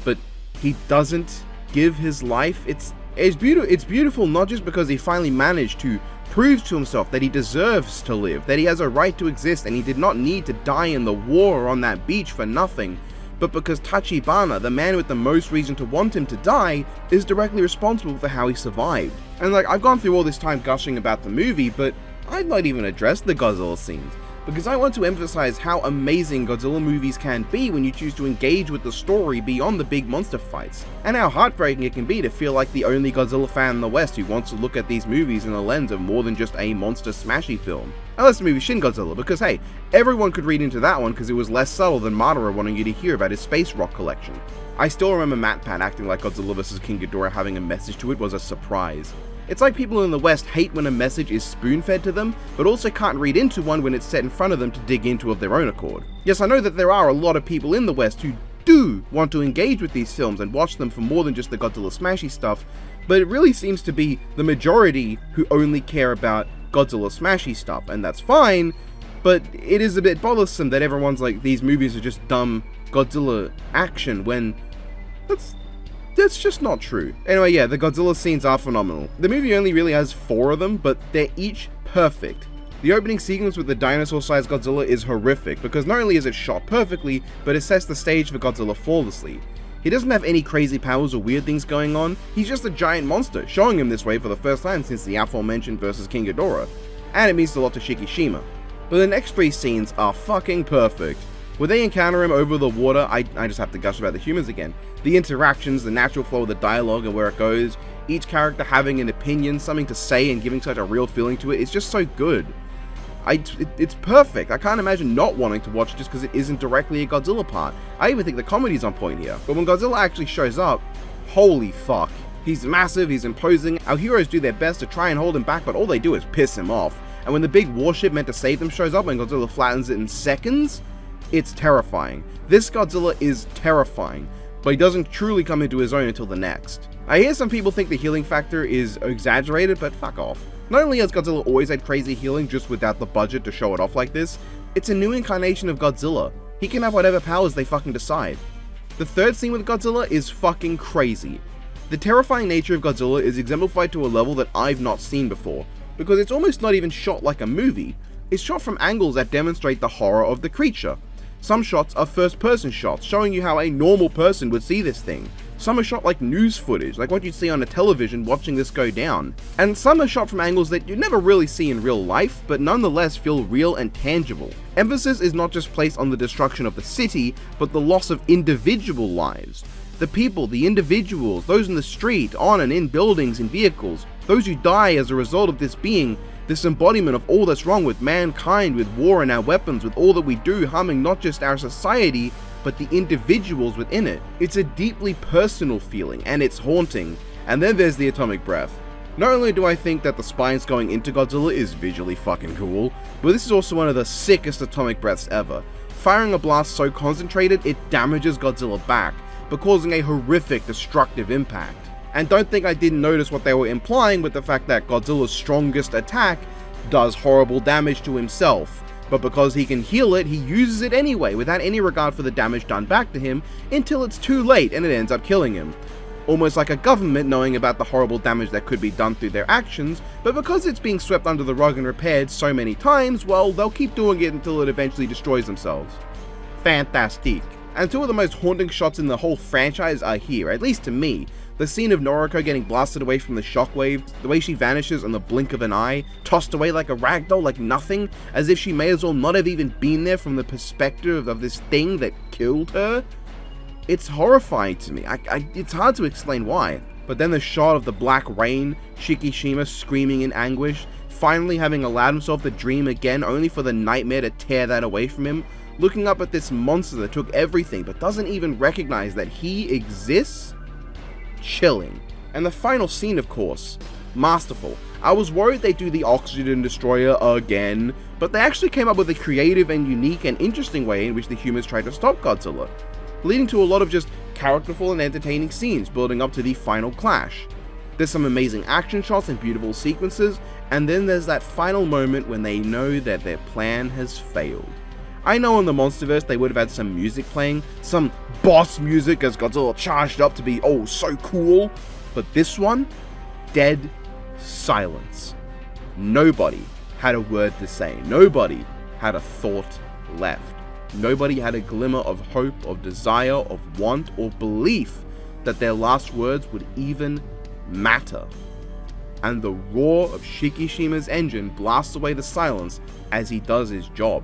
but he doesn't give his life. It's beautiful not just because he finally managed to prove to himself that he deserves to live, that he has a right to exist and he did not need to die in the war on that beach for nothing, but because Tachibana, the man with the most reason to want him to die, is directly responsible for how he survived. And I've gone through all this time gushing about the movie, but I'd not even address the Godzilla scenes, because I want to emphasize how amazing Godzilla movies can be when you choose to engage with the story beyond the big monster fights, and how heartbreaking it can be to feel like the only Godzilla fan in the West who wants to look at these movies in the lens of more than just a monster smashy film. Unless the movie Shin Godzilla, because hey, everyone could read into that one because it was less subtle than Madara wanting you to hear about his space rock collection. I still remember MatPat acting like Godzilla vs. King Ghidorah having a message to it was a surprise. It's like people in the West hate when a message is spoon-fed to them, but also can't read into one when it's set in front of them to dig into of their own accord. Yes, I know that there are a lot of people in the West who do want to engage with these films and watch them for more than just the Godzilla smashy stuff, but it really seems to be the majority who only care about Godzilla smashy stuff, and that's fine, but it is a bit bothersome that everyone's like, these movies are just dumb Godzilla action, when that's just not true. Anyway, yeah, the Godzilla scenes are phenomenal. The movie only really has 4 of them, but they're each perfect. The opening sequence with the dinosaur-sized Godzilla is horrific, because not only is it shot perfectly, but it sets the stage for Godzilla flawlessly. He doesn't have any crazy powers or weird things going on, he's just a giant monster, showing him this way for the first time since the aforementioned versus King Ghidorah, and it means a lot to Shikishima. But the next 3 scenes are fucking perfect. When they encounter him over the water, I just have to gush about the humans again. The interactions, the natural flow of the dialogue and where it goes, each character having an opinion, something to say and giving such a real feeling to it, it's just so good. It's perfect. I can't imagine not wanting to watch it just because it isn't directly a Godzilla part. I even think the comedy's on point here. But when Godzilla actually shows up, holy fuck. He's massive, he's imposing, our heroes do their best to try and hold him back, but all they do is piss him off. And when the big warship meant to save them shows up and Godzilla flattens it in seconds, it's terrifying. This Godzilla is terrifying, but he doesn't truly come into his own until the next. I hear some people think the healing factor is exaggerated, but fuck off. Not only has Godzilla always had crazy healing just without the budget to show it off like this, it's a new incarnation of Godzilla. He can have whatever powers they fucking decide. The third scene with Godzilla is fucking crazy. The terrifying nature of Godzilla is exemplified to a level that I've not seen before, because it's almost not even shot like a movie. It's shot from angles that demonstrate the horror of the creature. Some shots are first-person shots, showing you how a normal person would see this thing. Some are shot like news footage, like what you'd see on a television watching this go down. And some are shot from angles that you'd never really see in real life, but nonetheless feel real and tangible. Emphasis is not just placed on the destruction of the city, but the loss of individual lives. The people, the individuals, those in the street, on and in buildings and vehicles, those who die as a result of this being, this embodiment of all that's wrong with mankind, with war and our weapons, with all that we do, harming not just our society, but the individuals within it. It's a deeply personal feeling, and it's haunting. And then there's the atomic breath. Not only do I think that the spines going into Godzilla is visually fucking cool, but this is also one of the sickest atomic breaths ever. Firing a blast so concentrated, it damages Godzilla back, but causing a horrific destructive impact. And don't think I didn't notice what they were implying with the fact that Godzilla's strongest attack does horrible damage to himself. But because he can heal it, he uses it anyway, without any regard for the damage done back to him, until it's too late and it ends up killing him. Almost like a government knowing about the horrible damage that could be done through their actions, but because it's being swept under the rug and repaired so many times, well, they'll keep doing it until it eventually destroys themselves. Fantastique. And 2 of the most haunting shots in the whole franchise are here, at least to me. The scene of Noriko getting blasted away from the shockwave, the way she vanishes in the blink of an eye, tossed away like a ragdoll, like nothing, as if she may as well not have even been there from the perspective of this thing that killed her. It's horrifying to me. It's hard to explain why. But then the shot of the black rain, Shikishima screaming in anguish, finally having allowed himself to dream again only for the nightmare to tear that away from him, looking up at this monster that took everything but doesn't even recognize that he exists. Chilling. And the final scene, of course, masterful. I was worried they'd do the oxygen destroyer again, but they actually came up with a creative and unique and interesting way in which the humans tried to stop Godzilla, leading to a lot of just characterful and entertaining scenes building up to the final clash. There's some amazing action shots and beautiful sequences, and then there's that final moment when they know that their plan has failed. I know in the Monsterverse they would have had some music playing, some boss music as Godzilla charged up to be oh so cool, but this one, dead silence. Nobody had a word to say, nobody had a thought left, nobody had a glimmer of hope, of desire, of want, or belief that their last words would even matter. And the roar of Shikishima's engine blasts away the silence as he does his job.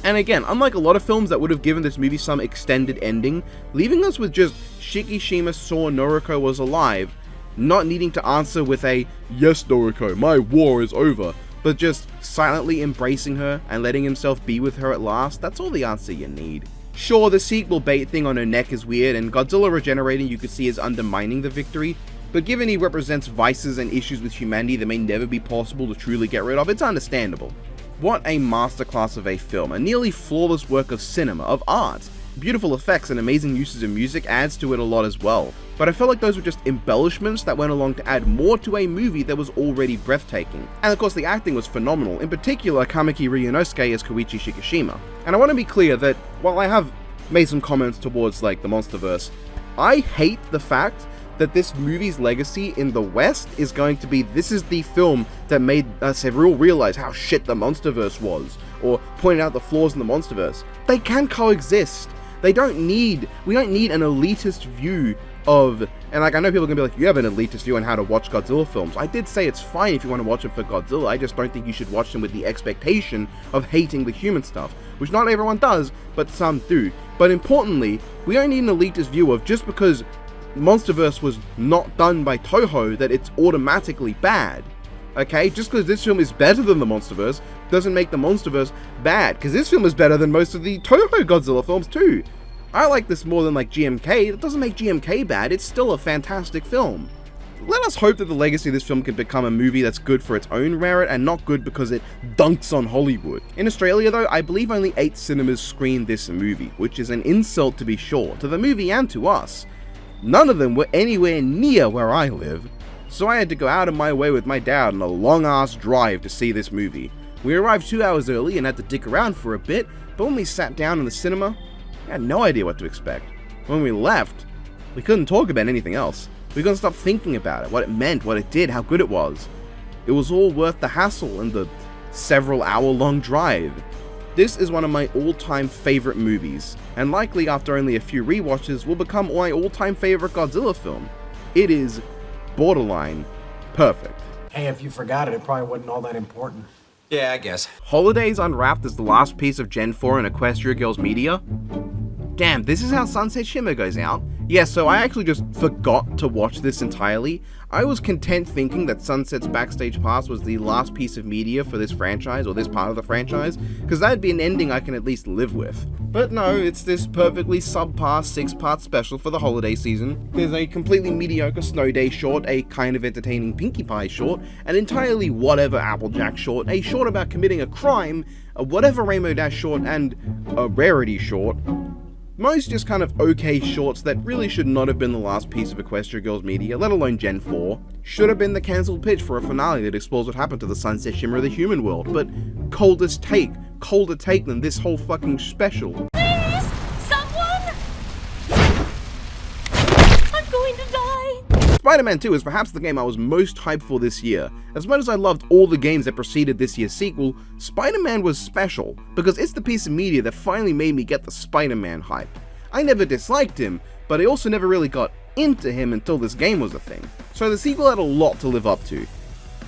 And again, unlike a lot of films that would have given this movie some extended ending, leaving us with just Shikishima saw Noriko was alive, not needing to answer with a, "Yes Noriko, my war is over," but just silently embracing her and letting himself be with her at last, that's all the answer you need. Sure, the sequel bait thing on her neck is weird, and Godzilla regenerating you could see as undermining the victory, but given he represents vices and issues with humanity that may never be possible to truly get rid of, it's understandable. What a masterclass of a film, a nearly flawless work of cinema, of art. Beautiful effects and amazing uses of music adds to it a lot as well, but I felt like those were just embellishments that went along to add more to a movie that was already breathtaking. And of course the acting was phenomenal, in particular Kamiki Ryunosuke as Koichi Shikishima. And I want to be clear that while I have made some comments towards like the Monsterverse, I hate the fact that this movie's legacy in the West is going to be, this is the film that made us realize how shit the Monsterverse was, or pointed out the flaws in the Monsterverse. They can coexist. We don't need an elitist view of, and like I know people are gonna be like, you have an elitist view on how to watch Godzilla films. I did say it's fine if you want to watch them for Godzilla, I just don't think you should watch them with the expectation of hating the human stuff, which not everyone does, but some do. But importantly, we don't need an elitist view of just because Monsterverse was not done by Toho that it's automatically bad. Okay, just because this film is better than the Monsterverse doesn't make the Monsterverse bad, because this film is better than most of the Toho Godzilla films too. I like this more than like GMK. That doesn't make GMK bad, it's still a fantastic film. Let us hope that the legacy of this film can become a movie that's good for its own merit and not good because it dunks on Hollywood. In Australia though, I believe only 8 cinemas screened this movie, which is an insult to be sure, to the movie and to us. None of them were anywhere near where I live. So I had to go out of my way with my dad on a long ass drive to see this movie. We arrived 2 hours early and had to dick around for a bit, but when we sat down in the cinema, I had no idea what to expect. When we left, we couldn't talk about anything else. We couldn't stop thinking about it, what it meant, what it did, how good it was. It was all worth the hassle and the several hour-long drive. This is one of my all-time favorite movies, and likely after only a few rewatches will become my all-time favorite Godzilla film. It is borderline perfect. Hey, if you forgot it, it probably wasn't all that important. Yeah, I guess. Holidays Unwrapped is the last piece of Gen 4 and Equestria Girls media. Damn, this is how Sunset Shimmer goes out. Yeah, so I actually just forgot to watch this entirely. I was content thinking that Sunset's Backstage Pass was the last piece of media for this franchise, or this part of the franchise, because that'd be an ending I can at least live with. But no, it's this perfectly subpar 6-part special for the holiday season. There's a completely mediocre Snow Day short, a kind of entertaining Pinkie Pie short, an entirely whatever Applejack short, a short about committing a crime, a whatever Rainbow Dash short, and a Rarity short. Most just kind of okay shorts that really should not have been the last piece of Equestria Girls media, let alone Gen 4. Should have been the cancelled pitch for a finale that explores what happened to the Sunset Shimmer of the human world, but colder take than this whole fucking special. Please, someone! I'm going to die! Spider-Man 2 is perhaps the game I was most hyped for this year. As much as I loved all the games that preceded this year's sequel, Spider-Man was special, because it's the piece of media that finally made me get the Spider-Man hype. I never disliked him, but I also never really got into him until this game was a thing. So the sequel had a lot to live up to.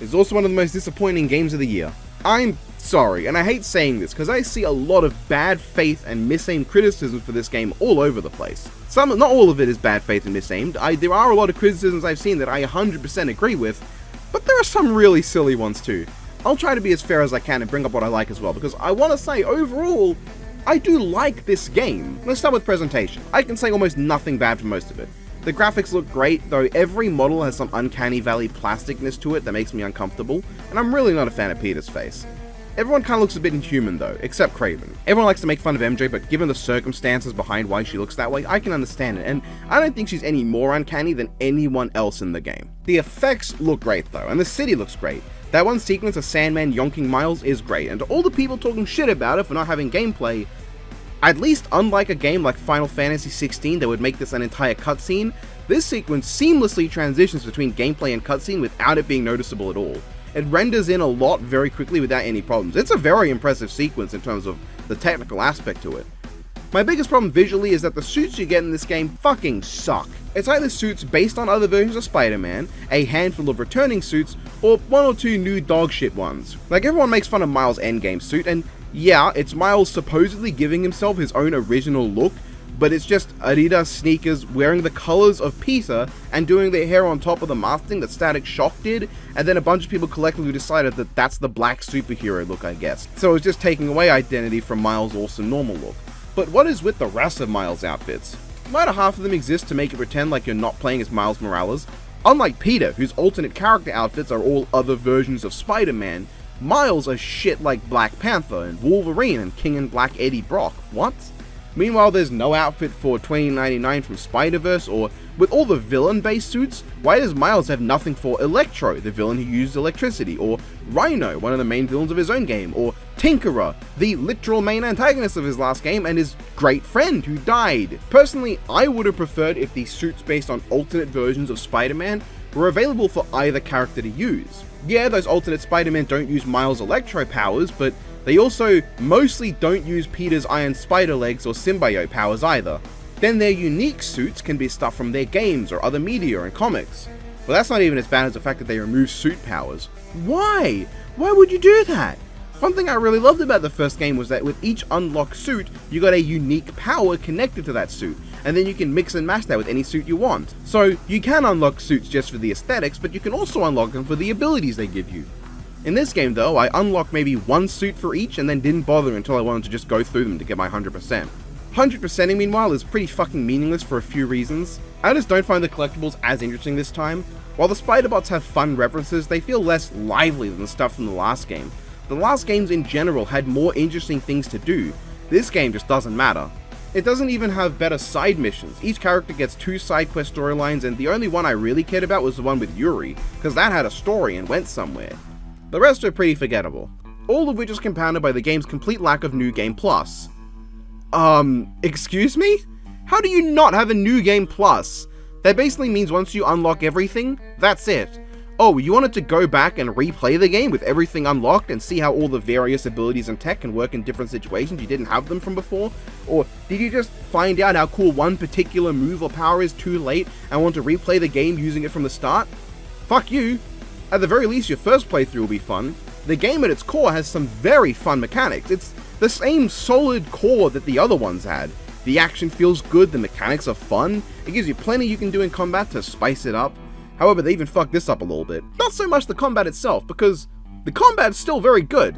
It's also one of the most disappointing games of the year. I'm sorry, and I hate saying this, because I see a lot of bad faith and misaimed criticism for this game all over the place. Not all of it is bad faith and misaimed. There are a lot of criticisms I've seen that I 100% agree with, but there are some really silly ones too. I'll try to be as fair as I can and bring up what I like as well, because I want to say, overall, I do like this game. Let's start with presentation. I can say almost nothing bad for most of it. The graphics look great, though every model has some uncanny valley plasticness to it that makes me uncomfortable, and I'm really not a fan of Peter's face. Everyone kind of looks a bit inhuman though, except Kraven. Everyone likes to make fun of MJ, but given the circumstances behind why she looks that way, I can understand it, and I don't think she's any more uncanny than anyone else in the game. The effects look great though, and the city looks great. That one sequence of Sandman yonking Miles is great, and to all the people talking shit about it for not having gameplay, at least unlike a game like Final Fantasy XVI that would make this an entire cutscene, this sequence seamlessly transitions between gameplay and cutscene without it being noticeable at all. It renders in a lot very quickly without any problems. It's a very impressive sequence in terms of the technical aspect to it. My biggest problem visually is that the suits you get in this game fucking suck. It's either suits based on other versions of Spider-Man, a handful of returning suits, or 1 or 2 new dogshit ones. Like, everyone makes fun of Miles' endgame suit, and yeah, it's Miles supposedly giving himself his own original look, but it's just Adidas sneakers wearing the colors of Peter and doing their hair on top of the masking that Static Shock did, and then a bunch of people collectively decided that that's the black superhero look, I guess. So it's just taking away identity from Miles' awesome normal look. But what is with the rest of Miles' outfits? Why do half of them exist to make you pretend like you're not playing as Miles Morales? Unlike Peter, whose alternate character outfits are all other versions of Spider-Man, Miles are shit like Black Panther and Wolverine and King and Black Eddie Brock. What? Meanwhile, there's no outfit for 2099 from Spider-Verse, or with all the villain-based suits, why does Miles have nothing for Electro, the villain who uses electricity, or Rhino, one of the main villains of his own game, or Tinkerer, the literal main antagonist of his last game and his great friend who died? Personally, I would have preferred if these suits based on alternate versions of Spider-Man were available for either character to use. Yeah, those alternate Spider-Men don't use Miles' Electro powers, but They also mostly don't use Peter's iron spider legs or symbiote powers either. Then their unique suits can be stuff from their games or other media and comics. Well, that's not even as bad as the fact that they remove suit powers. Why? Why would you do that? One thing I really loved about the first game was that with each unlocked suit, you got a unique power connected to that suit, and then you can mix and match that with any suit you want. So you can unlock suits just for the aesthetics, but you can also unlock them for the abilities they give you. In this game though, I unlocked maybe one suit for each and then didn't bother until I wanted to just go through them to get my 100%. 100%ing meanwhile is pretty fucking meaningless for a few reasons. I just don't find the collectibles as interesting this time. While the Spider-Bots have fun references, they feel less lively than the stuff from the last game. The last games in general had more interesting things to do. This game just doesn't matter. It doesn't even have better side missions. Each character gets 2 side quest storylines, and the only one I really cared about was the one with Yuri, because that had a story and went somewhere. The rest are pretty forgettable. All of which is compounded by the game's complete lack of New Game Plus. Excuse me? How do you not have a New Game Plus? That basically means once you unlock everything, that's it. Oh, you wanted to go back and replay the game with everything unlocked and see how all the various abilities and tech can work in different situations you didn't have them from before? Or did you just find out how cool one particular move or power is too late and want to replay the game using it from the start? Fuck you. At the very least, your first playthrough will be fun. The game at its core has some very fun mechanics. It's the same solid core that the other ones had. The action feels good, the mechanics are fun, it gives you plenty you can do in combat to spice it up. However, they even fucked this up a little bit. Not so much the combat itself, because the combat's still very good.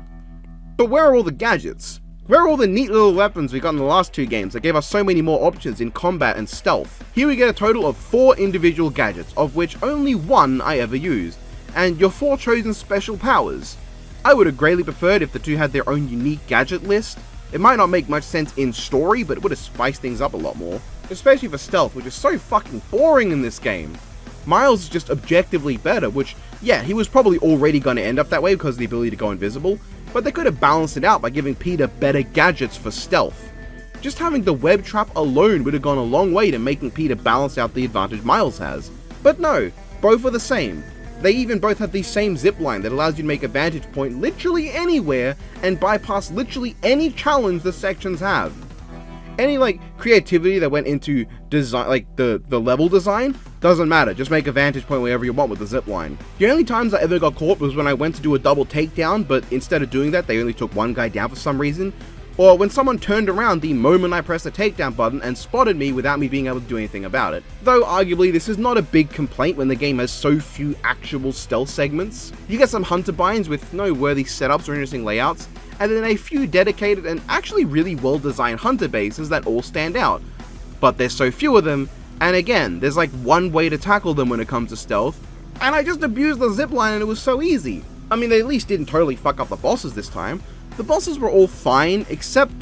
But where are all the gadgets? Where are all the neat little weapons we got in the last 2 games that gave us so many more options in combat and stealth? Here we get a total of 4 individual gadgets, of which only 1 I ever used, and your 4 chosen special powers. I would have greatly preferred if the 2 had their own unique gadget list. It might not make much sense in story, but it would have spiced things up a lot more. Especially for stealth, which is so fucking boring in this game. Miles is just objectively better, which, yeah, he was probably already going to end up that way because of the ability to go invisible, but they could have balanced it out by giving Peter better gadgets for stealth. Just having the web trap alone would have gone a long way to making Peter balance out the advantage Miles has. But no, both are the same. They even both have the same zipline that allows you to make a vantage point literally anywhere and bypass literally any challenge the sections have. Any creativity that went into design, like the level design, doesn't matter. Just make a vantage point wherever you want with the zipline. The only times I ever got caught was when I went to do a double takedown, but instead of doing that, they only took one guy down for some reason. Or when someone turned around the moment I pressed the takedown button and spotted me without me being able to do anything about it. Though arguably this is not a big complaint when the game has so few actual stealth segments. You get some hunter binds with no worthy setups or interesting layouts, and then a few dedicated and actually really well designed hunter bases that all stand out. But there's so few of them, and again, there's like one way to tackle them when it comes to stealth, and I just abused the zipline and it was so easy. I mean, they at least didn't totally fuck up the bosses this time. The bosses were all fine, except,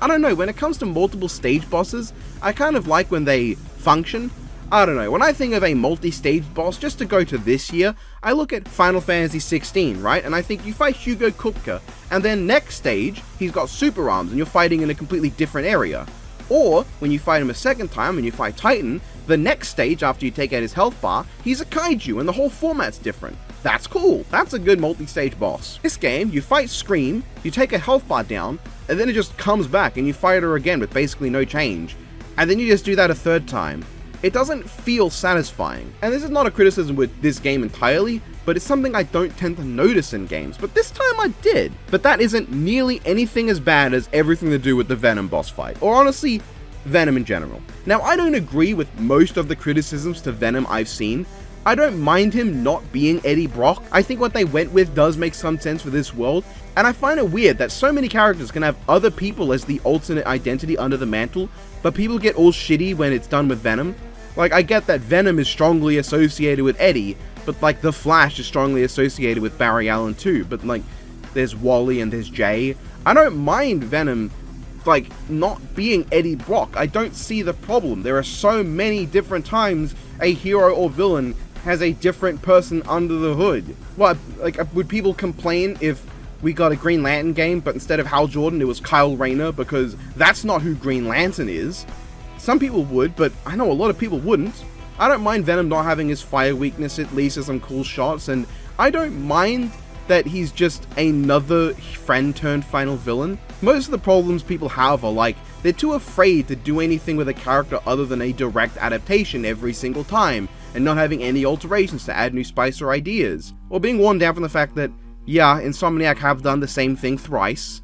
I don't know, when it comes to multiple stage bosses, I kind of like when they function. I don't know, when I think of a multi-stage boss, just to go to this year, I look at Final Fantasy 16, right? And I think you fight Hugo Kupka, and then next stage, he's got super arms and you're fighting in a completely different area. Or, when you fight him a second time and you fight Titan, the next stage after you take out his health bar, he's a kaiju and the whole format's different. That's cool, that's a good multi-stage boss. This game, you fight Scream, you take a health bar down, and then it just comes back and you fight her again with basically no change. And then you just do that a third time. It doesn't feel satisfying. And this is not a criticism with this game entirely, but it's something I don't tend to notice in games, but this time I did. But that isn't nearly anything as bad as everything to do with the Venom boss fight, or honestly, Venom in general. Now, I don't agree with most of the criticisms to Venom I've seen. I don't mind him not being Eddie Brock. I think what they went with does make some sense for this world, and I find it weird that so many characters can have other people as the alternate identity under the mantle, but people get all shitty when it's done with Venom. Like, I get that Venom is strongly associated with Eddie, but like the Flash is strongly associated with Barry Allen too, but like there's Wally and there's Jay. I don't mind Venom like not being Eddie Brock. I don't see the problem. There are so many different times a hero or villain has a different person under the hood. What, like, would people complain if we got a Green Lantern game, but instead of Hal Jordan, it was Kyle Rayner, because that's not who Green Lantern is? Some people would, but I know a lot of people wouldn't. I don't mind Venom not having his fire weakness, at least as some cool shots, and I don't mind that he's just another friend-turned-final villain. Most of the problems people have are like, they're too afraid to do anything with a character other than a direct adaptation every single time, and not having any alterations to add new spice or ideas, or being worn down from the fact that, yeah, Insomniac have done the same thing thrice.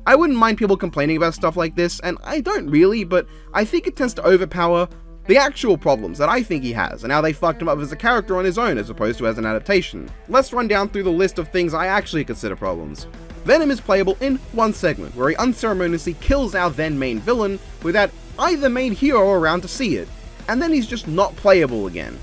I wouldn't mind people complaining about stuff like this, and I don't really, but I think it tends to overpower the actual problems that I think he has, and how they fucked him up as a character on his own as opposed to as an adaptation. Let's run down through the list of things I actually consider problems. Venom is playable in one segment, where he unceremoniously kills our then main villain without either main hero around to see it, and then he's just not playable again.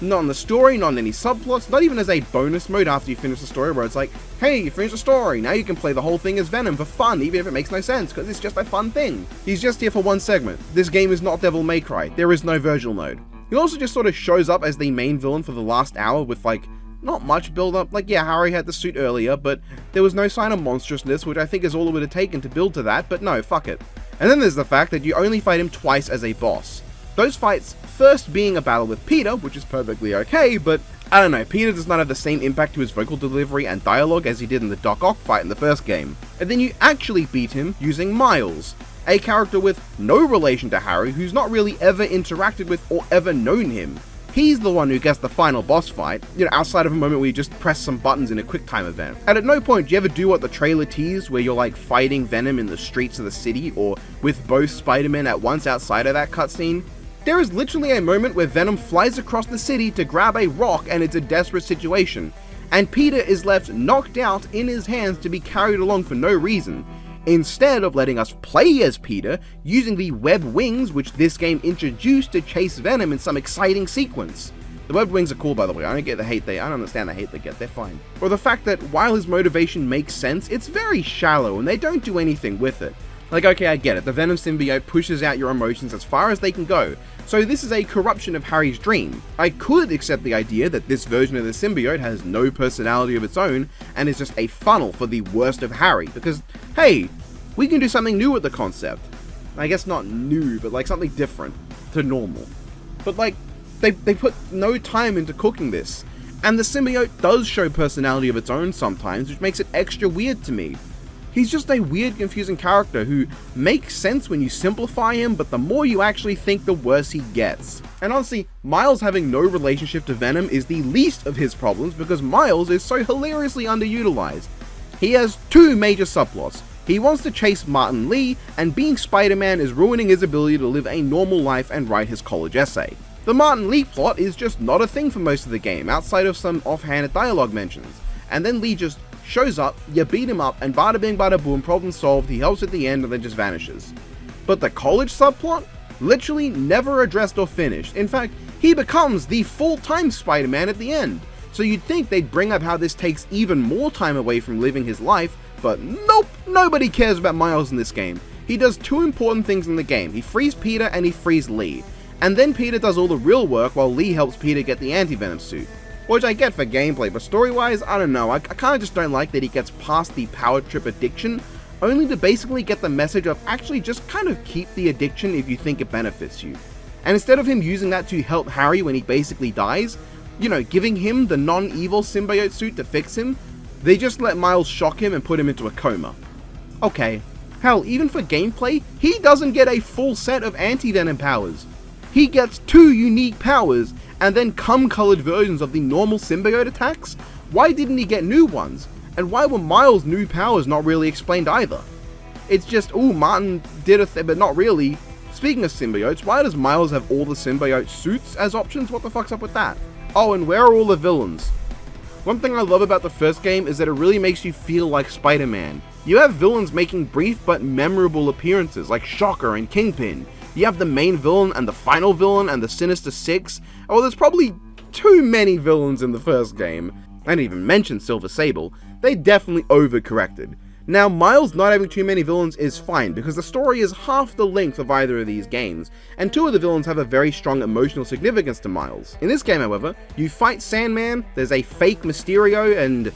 Not in the story, not in any subplots, not even as a bonus mode after you finish the story where it's like, hey, you finished the story, now you can play the whole thing as Venom for fun, even if it makes no sense, because it's just a fun thing. He's just here for one segment. This game is not Devil May Cry, there is no Virgil mode. He also just sort of shows up as the main villain for the last hour with like, not much build up, like yeah, Harry had the suit earlier, but there was no sign of monstrousness, which I think is all it would have taken to build to that, but no, fuck it. And then there's the fact that you only fight him twice as a boss. Those fights first being a battle with Peter, which is perfectly okay, but I don't know, Peter does not have the same impact to his vocal delivery and dialogue as he did in the Doc Ock fight in the first game. And then you actually beat him using Miles, a character with no relation to Harry who's not really ever interacted with or ever known him. He's the one who gets the final boss fight, you know, outside of a moment where you just press some buttons in a QuickTime event. And at no point do you ever do what the trailer teased, where you're like fighting Venom in the streets of the city, or with both Spider-Men at once outside of that cutscene. There is literally a moment where Venom flies across the city to grab a rock and it's a desperate situation, and Peter is left knocked out in his hands to be carried along for no reason, instead of letting us play as Peter using the web wings which this game introduced to chase Venom in some exciting sequence. The webbed wings are cool, by the way. I don't understand the hate they get, they're fine. Or the fact that while his motivation makes sense, it's very shallow and they don't do anything with it. Like, okay, I get it, the Venom symbiote pushes out your emotions as far as they can go, so this is a corruption of Harry's dream. I could accept the idea that this version of the symbiote has no personality of its own, and is just a funnel for the worst of Harry, because, hey, we can do something new with the concept. I guess not new, but like something different to normal. But like, they put no time into cooking this, and the symbiote does show personality of its own sometimes, which makes it extra weird to me. He's just a weird, confusing character who makes sense when you simplify him, but the more you actually think, the worse he gets. And honestly, Miles having no relationship to Venom is the least of his problems, because Miles is so hilariously underutilized. He has two major subplots. He wants to chase MarshalMeLee, and being Spider-Man is ruining his ability to live a normal life and write his college essay. The MarshalMeLee plot is just not a thing for most of the game, outside of some offhand dialogue mentions, and then Lee just shows up, you beat him up, and bada bing bada boom, problem solved, he helps at the end and then just vanishes. But the college subplot? Literally never addressed or finished. In fact, he becomes the full-time Spider-Man at the end. So you'd think they'd bring up how this takes even more time away from living his life, but nope, nobody cares about Miles in this game. He does two important things in the game. He frees Peter and he frees Lee. And then Peter does all the real work while Lee helps Peter get the anti-venom suit. Which I get for gameplay, but story-wise, I don't know, I kinda just don't like that he gets past the power trip addiction, only to basically get the message of actually just kind of keep the addiction if you think it benefits you. And instead of him using that to help Harry when he basically dies, you know, giving him the non-evil symbiote suit to fix him, they just let Miles shock him and put him into a coma. Okay, hell, even for gameplay, he doesn't get a full set of anti-venom powers. He gets two unique powers, and then cum-colored versions of the normal symbiote attacks? Why didn't he get new ones? And why were Miles' new powers not really explained either? It's just, ooh, Martin did a thing, but not really. Speaking of symbiotes, why does Miles have all the symbiote suits as options? What the fuck's up with that? Oh, and where are all the villains? One thing I love about the first game is that it really makes you feel like Spider-Man. You have villains making brief but memorable appearances, like Shocker and Kingpin. You have the main villain and the final villain and the Sinister Six. Oh, there's probably too many villains in the first game. I didn't even mention Silver Sable. They definitely overcorrected. Now, Miles not having too many villains is fine, because the story is half the length of either of these games, and two of the villains have a very strong emotional significance to Miles. In this game, however, you fight Sandman, there's a fake Mysterio, and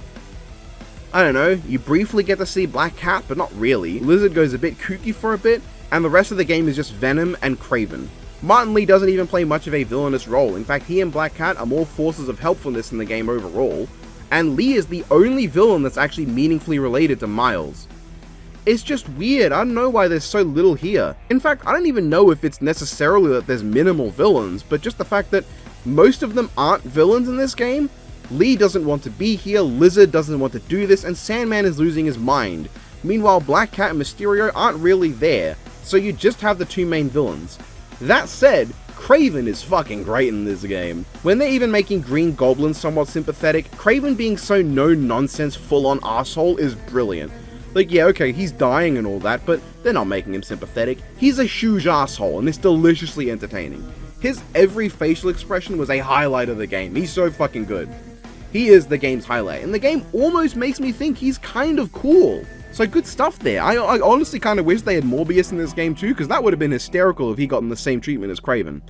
I don't know, you briefly get to see Black Cat, but not really. Lizard goes a bit kooky for a bit, and the rest of the game is just Venom and Kraven. MarshalMeLee doesn't even play much of a villainous role. In fact, he and Black Cat are more forces of helpfulness in the game overall. and Lee is the only villain that's actually meaningfully related to Miles. It's just weird, I don't know why there's so little here. In fact, I don't even know if it's necessarily that there's minimal villains, but just the fact that most of them aren't villains in this game. Lee doesn't want to be here, Lizard doesn't want to do this, and Sandman is losing his mind. Meanwhile, Black Cat and Mysterio aren't really there, so you just have the two main villains. That said, Kraven is fucking great in this game. When they're even making Green Goblin somewhat sympathetic, Kraven being so no-nonsense full-on asshole is brilliant. Like, yeah, okay, he's dying and all that, but they're not making him sympathetic. He's a huge asshole, and it's deliciously entertaining. His every facial expression was a highlight of the game. He's so fucking good. He is the game's highlight, and the game almost makes me think he's kind of cool. So good stuff there. I honestly kind of wish they had Morbius in this game too, because that would have been hysterical if he gotten the same treatment as Kraven.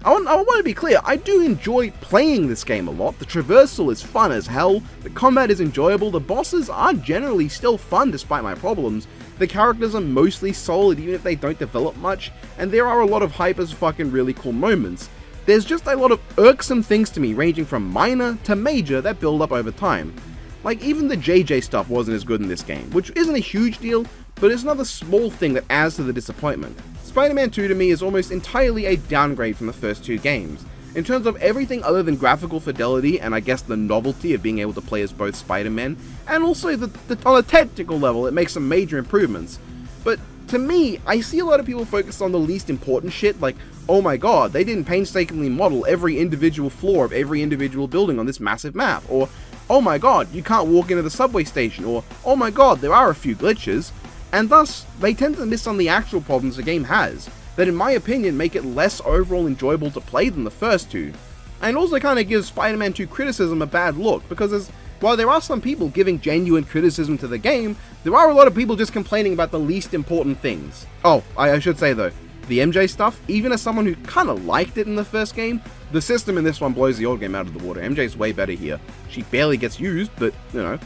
I want to be clear, I do enjoy playing this game a lot. The traversal is fun as hell, the combat is enjoyable, the bosses are generally still fun despite my problems, the characters are mostly solid even if they don't develop much, and there are a lot of hype as fucking really cool moments. There's just a lot of irksome things to me, ranging from minor to major, that build up over time. Like, even the JJ stuff wasn't as good in this game, which isn't a huge deal, but it's another small thing that adds to the disappointment. Spider-Man 2 to me is almost entirely a downgrade from the first two games. In terms of everything other than graphical fidelity and I guess the novelty of being able to play as both Spider-Man, and also on a technical level it makes some major improvements. But to me, I see a lot of people focus on the least important shit, like, oh my god, they didn't painstakingly model every individual floor of every individual building on this massive map, or oh my god, you can't walk into the subway station, or oh my god, there are a few glitches. And thus, they tend to miss on the actual problems the game has, that in my opinion make it less overall enjoyable to play than the first two. And also kind of gives Spider-Man 2 criticism a bad look, because while there are some people giving genuine criticism to the game, there are a lot of people just complaining about the least important things. Oh, I should say though, the MJ stuff, even as someone who kind of liked it in the first game, the system in this one blows the old game out of the water. MJ's way better here. She barely gets used, but, you know.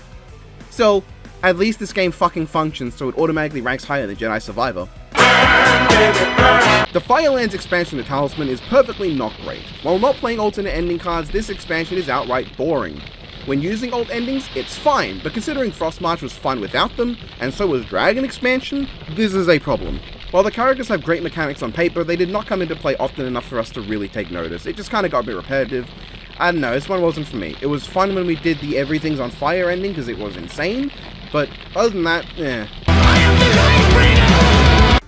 Still, at least this game fucking functions, so it automatically ranks higher than Jedi Survivor. The Firelands expansion to Talisman is perfectly not great. While not playing alternate ending cards, this expansion is outright boring. When using alt endings, it's fine, but considering Frostmarch was fun without them, and so was Dragon expansion, this is a problem. While the characters have great mechanics on paper, they did not come into play often enough for us to really take notice. It just kinda got a bit repetitive. I don't know, this one wasn't for me. It was fun when we did the Everything's on Fire ending because it was insane, but other than that, eh.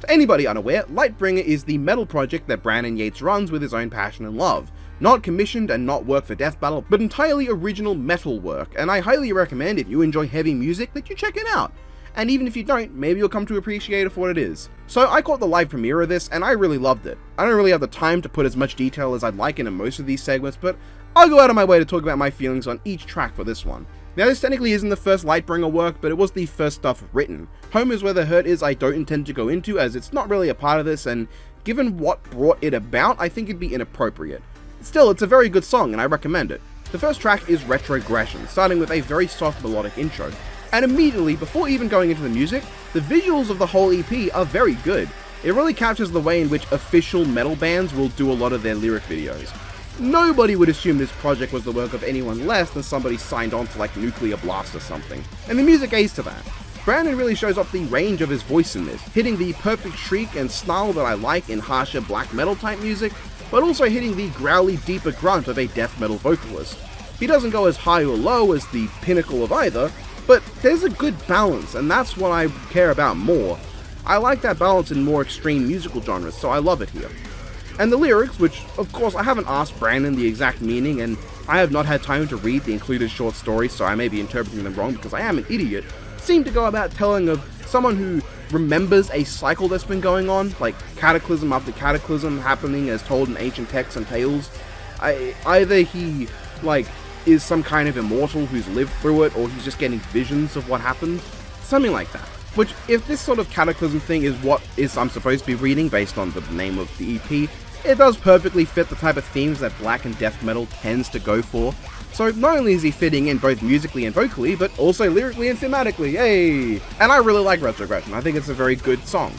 To anybody unaware, Lightbringer is the metal project that Brandon Yates runs with his own passion and love. Not commissioned and not work for Death Battle, but entirely original metal work, and I highly recommend if you enjoy heavy music that you check it out. And even if you don't, maybe you'll come to appreciate it for what it is. So I caught the live premiere of this, and I really loved it. I don't really have the time to put as much detail as I'd like into most of these segments, but I'll go out of my way to talk about my feelings on each track for this one. Now this technically isn't the first Lightbringer work, but it was the first stuff written. Home is Where the Hurt Is I don't intend to go into, as it's not really a part of this, and given what brought it about, I think it'd be inappropriate. Still, it's a very good song, and I recommend it. The first track is Retrogression, starting with a very soft melodic intro. And immediately, before even going into the music, the visuals of the whole EP are very good. It really captures the way in which official metal bands will do a lot of their lyric videos. Nobody would assume this project was the work of anyone less than somebody signed on to like Nuclear Blast or something. And the music aids to that. Brandon really shows off the range of his voice in this, hitting the perfect shriek and snarl that I like in harsher black metal type music, but also hitting the growly deeper grunt of a death metal vocalist. He doesn't go as high or low as the pinnacle of either, but there's a good balance, and that's what I care about more. I like that balance in more extreme musical genres, so I love it here. And the lyrics, which of course I haven't asked Brandon the exact meaning, and I have not had time to read the included short stories, so I may be interpreting them wrong because I am an idiot, seem to go about telling of someone who remembers a cycle that's been going on, like cataclysm after cataclysm happening as told in ancient texts and tales. Either he, is some kind of immortal who's lived through it, or he's just getting visions of what happened. Something like that. Which, if this sort of cataclysm thing is what I'm supposed to be reading based on the name of the EP, it does perfectly fit the type of themes that black and death metal tends to go for. So not only is he fitting in both musically and vocally, but also lyrically and thematically, yay! And I really like Retrogression, I think it's a very good song.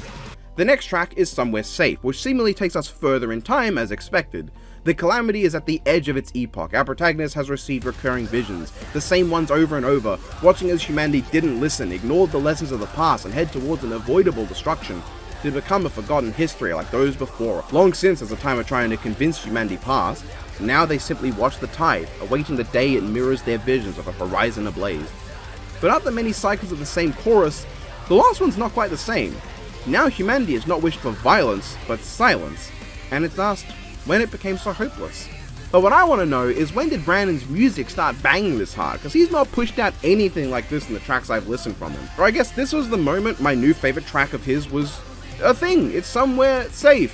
The next track is Somewhere Safe, which seemingly takes us further in time as expected. The calamity is at the edge of its epoch. Our protagonist has received recurring visions, the same ones over and over, watching as humanity didn't listen, ignored the lessons of the past, and head towards an avoidable destruction, to become a forgotten history like those before. Long since, as a time of trying to convince humanity past, now they simply watch the tide, awaiting the day it mirrors their visions of a horizon ablaze. But after many cycles of the same chorus, the last one's not quite the same. Now humanity has not wished for violence, but silence, and it's asked when it became so hopeless. But what I want to know is, when did Brandon's music start banging this hard? Because he's not pushed out anything like this in the tracks I've listened from him. Or I guess this was the moment my new favorite track of his was a thing. It's Somewhere Safe.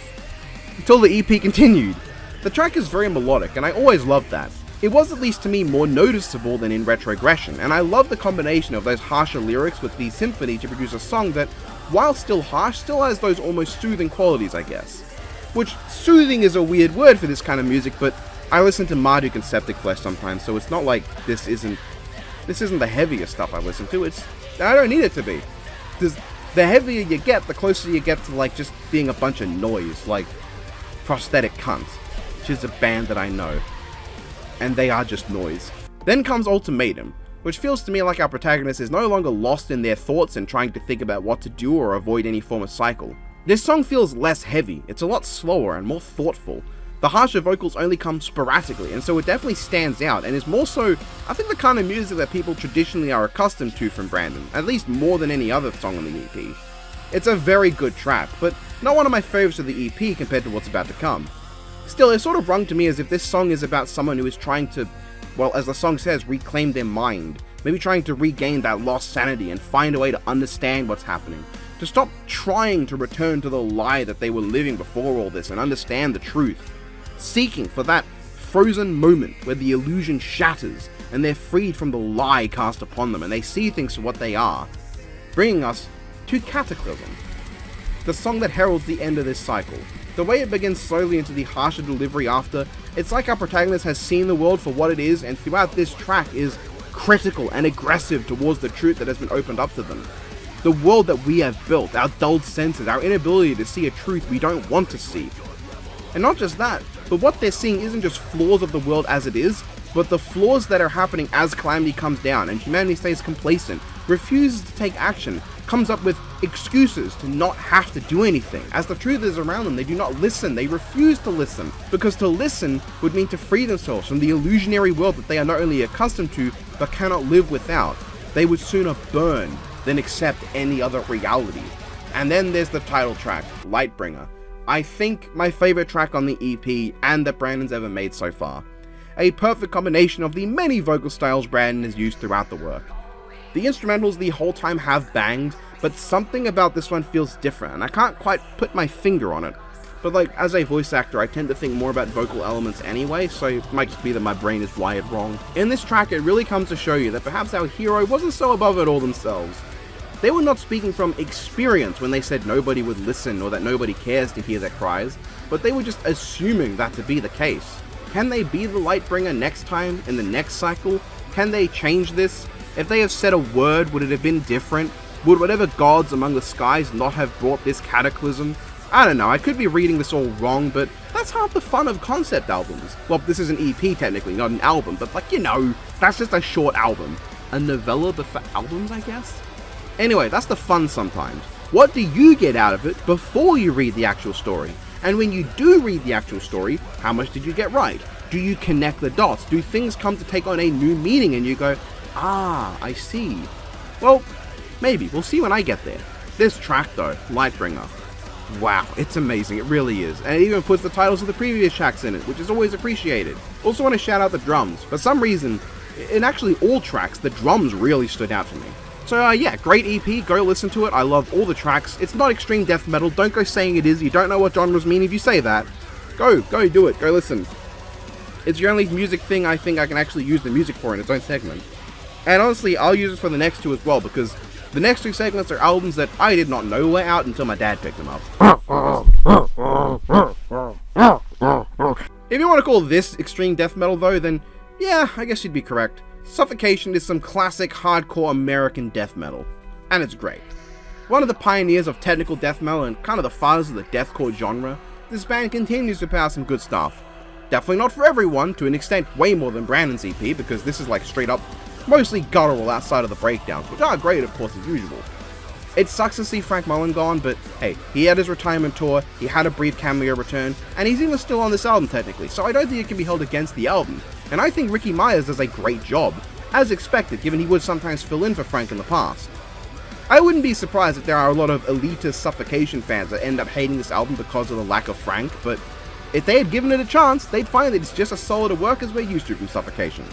Until the EP continued. The track is very melodic, and I always loved that. It was, at least to me, more noticeable than in Retrogression, and I love the combination of those harsher lyrics with the symphony to produce a song that, while still harsh, still has those almost soothing qualities, I guess. Which, soothing is a weird word for this kind of music, but I listen to Marduk and Septic Flesh sometimes, so it's not like this isn't the heaviest stuff I listen to. I don't need it to be. Because the heavier you get, the closer you get to like just being a bunch of noise, like Prosthetic Cunt, which is a band that I know. And they are just noise. Then comes Ultimatum, which feels to me like our protagonist is no longer lost in their thoughts and trying to think about what to do or avoid any form of cycle. This song feels less heavy, it's a lot slower and more thoughtful. The harsher vocals only come sporadically, and so it definitely stands out and is more so, I think, the kind of music that people traditionally are accustomed to from Brandon, at least more than any other song on the EP. It's a very good track, but not one of my favorites of the EP compared to what's about to come. Still, it sort of rung to me as if this song is about someone who is trying to, well, as the song says, reclaim their mind. Maybe trying to regain that lost sanity and find a way to understand what's happening. To stop trying to return to the lie that they were living before all this and understand the truth. Seeking for that frozen moment where the illusion shatters and they're freed from the lie cast upon them and they see things for what they are. Bringing us to Cataclysm, the song that heralds the end of this cycle. The way it begins slowly into the harsher delivery after, it's like our protagonist has seen the world for what it is, and throughout this track is critical and aggressive towards the truth that has been opened up to them. The world that we have built, our dulled senses, our inability to see a truth we don't want to see. And not just that, but what they're seeing isn't just flaws of the world as it is, but the flaws that are happening as calamity comes down and humanity stays complacent, refuses to take action, comes up with excuses to not have to do anything. As the truth is around them, they do not listen, they refuse to listen, because to listen would mean to free themselves from the illusionary world that they are not only accustomed to, but cannot live without. They would sooner burn than accept any other reality. And then there's the title track, Lightbringer. I think my favorite track on the EP and that Brandon's ever made so far. A perfect combination of the many vocal styles Brandon has used throughout the work. The instrumentals the whole time have banged, but something about this one feels different, and I can't quite put my finger on it. But like, as a voice actor, I tend to think more about vocal elements anyway, so it might just be that my brain is wired wrong. In this track, it really comes to show you that perhaps our hero wasn't so above it all themselves. They were not speaking from experience when they said nobody would listen or that nobody cares to hear their cries, but they were just assuming that to be the case. Can they be the Lightbringer next time, in the next cycle? Can they change this? If they have said a word, would it have been different? Would whatever gods among the skies not have brought this cataclysm? I don't know, I could be reading this all wrong, but that's half the fun of concept albums. Well, this is an EP technically, not an album, but like, you know, that's just a short album. A novella but for albums, I guess? Anyway, that's the fun sometimes. What do you get out of it before you read the actual story? And when you do read the actual story, how much did you get right? Do you connect the dots? Do things come to take on a new meaning and you go, ah, I see? Well, maybe. We'll see when I get there. This track though, Lightbringer. Wow, it's amazing, it really is. And it even puts the titles of the previous tracks in it, which is always appreciated. Also want to shout out the drums. For some reason, in actually all tracks, the drums really stood out for me. So yeah, great EP, go listen to it, I love all the tracks. It's not extreme death metal, don't go saying it is, you don't know what genres mean if you say that. Go do it, go listen. It's the only music thing I think I can actually use the music for in its own segment. And honestly, I'll use it for the next two as well, because the next two segments are albums that I did not know were out until my dad picked them up. If you want to call this extreme death metal though, then yeah, I guess you'd be correct. Suffocation is some classic hardcore American death metal, and it's great. One of the pioneers of technical death metal and kind of the fathers of the deathcore genre, this band continues to put out some good stuff. Definitely not for everyone, to an extent way more than Brandon's EP, because this is like straight up, mostly guttural outside of the breakdowns, which are great of course as usual. It sucks to see Frank Mullen gone, but hey, he had his retirement tour, he had a brief cameo return, and he's even still on this album technically, so I don't think it can be held against the album. And I think Ricky Myers does a great job, as expected, given he would sometimes fill in for Frank in the past. I wouldn't be surprised if there are a lot of elitist Suffocation fans that end up hating this album because of the lack of Frank, but if they had given it a chance, they'd find that it's just as solid a work as we're used to from Suffocation.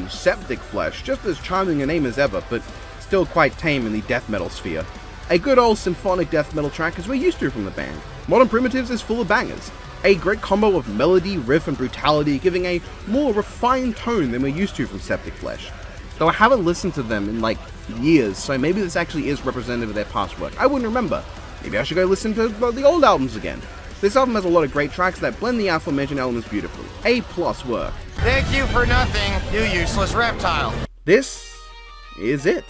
Septic Flesh, just as charming a name as ever, but still quite tame in the death metal sphere. A good old symphonic death metal track as we're used to from the band. Modern Primitives is full of bangers. A great combo of melody, riff, and brutality, giving a more refined tone than we're used to from Septic Flesh. Though I haven't listened to them in like years, so maybe this actually is representative of their past work. I wouldn't remember. Maybe I should go listen to the old albums again. This album has a lot of great tracks that blend the aforementioned elements beautifully. A+ work. Thank you for nothing, you useless reptile. This is it.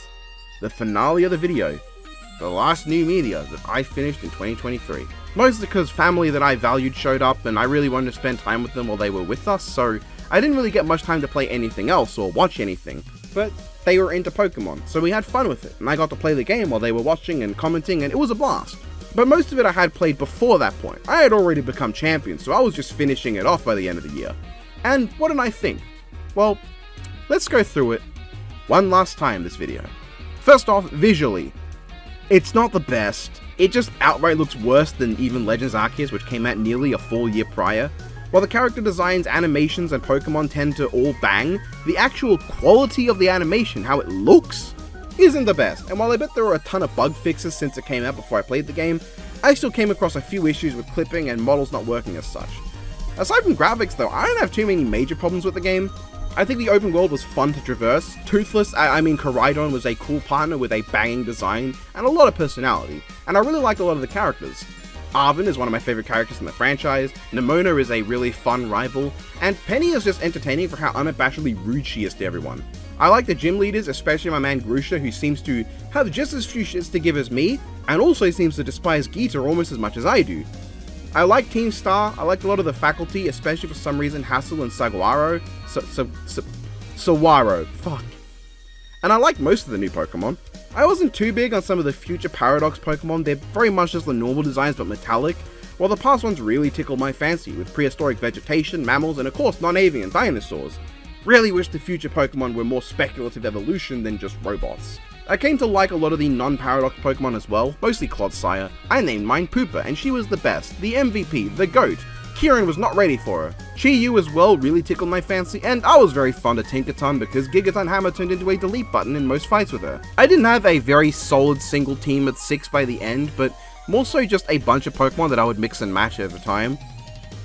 The finale of the video. The last new media that I finished in 2023. Mostly because family that I valued showed up and I really wanted to spend time with them while they were with us, so I didn't really get much time to play anything else or watch anything. But they were into Pokemon, so we had fun with it, and I got to play the game while they were watching and commenting, and it was a blast. But most of it I had played before that point. I had already become champion, so I was just finishing it off by the end of the year. And what did I think? Well, let's go through it one last time this video. First off, visually. It's not the best. It just outright looks worse than even Legends Arceus, which came out nearly a full year prior. While the character designs, animations, and Pokemon tend to all bang, the actual quality of the animation, how it looks, isn't the best. And while I bet there were a ton of bug fixes since it came out before I played the game, I still came across a few issues with clipping and models not working as such. Aside from graphics though, I don't have too many major problems with the game. I think the open world was fun to traverse. Toothless, I mean Koraidon, was a cool partner with a banging design and a lot of personality, and I really liked a lot of the characters. Arven is one of my favorite characters in the franchise, Nemona is a really fun rival, and Penny is just entertaining for how unabashedly rude she is to everyone. I like the gym leaders, especially my man Grusha, who seems to have just as few shits to give as me, and also seems to despise Geeta almost as much as I do. I like Team Star, I liked a lot of the faculty, especially for some reason Hassel and Saguaro. Sawaro, fuck. And I like most of the new Pokemon. I wasn't too big on some of the future Paradox Pokemon, they're very much just the normal designs but metallic, while the past ones really tickled my fancy, with prehistoric vegetation, mammals, and of course non-avian dinosaurs. Really wish the future Pokemon were more speculative evolution than just robots. I came to like a lot of the non-Paradox Pokemon as well, mostly Clodsire. I named mine Poopa, and she was the best, the MVP, the GOAT. Kieran was not ready for her. Chi-Yu as well really tickled my fancy, and I was very fond of Tinkaton because Gigaton Hammer turned into a delete button in most fights with her. I didn't have a very solid single team with 6 by the end, but more so just a bunch of Pokemon that I would mix and match over time.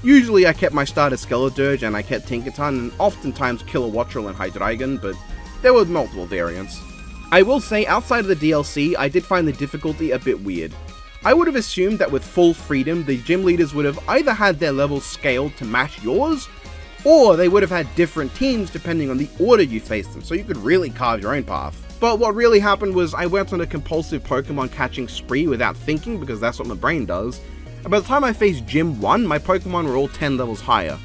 Usually I kept my starter Skeledirge and I kept Tinkaton and oftentimes Kilowattrel and Hydreigon, but there were multiple variants. I will say, outside of the DLC, I did find the difficulty a bit weird. I would have assumed that with full freedom, the gym leaders would have either had their levels scaled to match yours, or they would have had different teams depending on the order you faced them, so you could really carve your own path. But what really happened was I went on a compulsive Pokemon catching spree without thinking, because that's what my brain does, and by the time I faced Gym 1, my Pokemon were all 10 levels higher.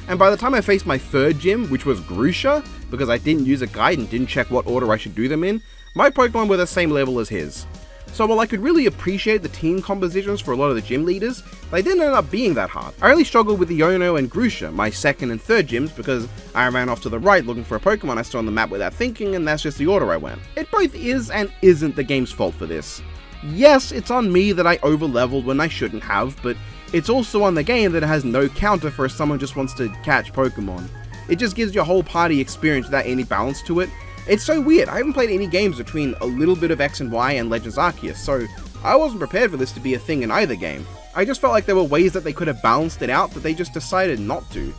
And by the time I faced my third gym, which was Grusha, because I didn't use a guide and didn't check what order I should do them in, my Pokemon were the same level as his. So while I could really appreciate the team compositions for a lot of the gym leaders, they didn't end up being that hard. I only struggled with Iono and Grusha, my second and third gyms, because I ran off to the right looking for a Pokemon I saw on the map without thinking, and that's just the order I went. It both is and isn't the game's fault for this. Yes, it's on me that I over-leveled when I shouldn't have, but it's also on the game that it has no counter for if someone just wants to catch Pokemon. It just gives your whole party experience without any balance to it. It's so weird, I haven't played any games between a little bit of X and Y and Legends Arceus, so I wasn't prepared for this to be a thing in either game. I just felt like there were ways that they could have balanced it out, but they just decided not to.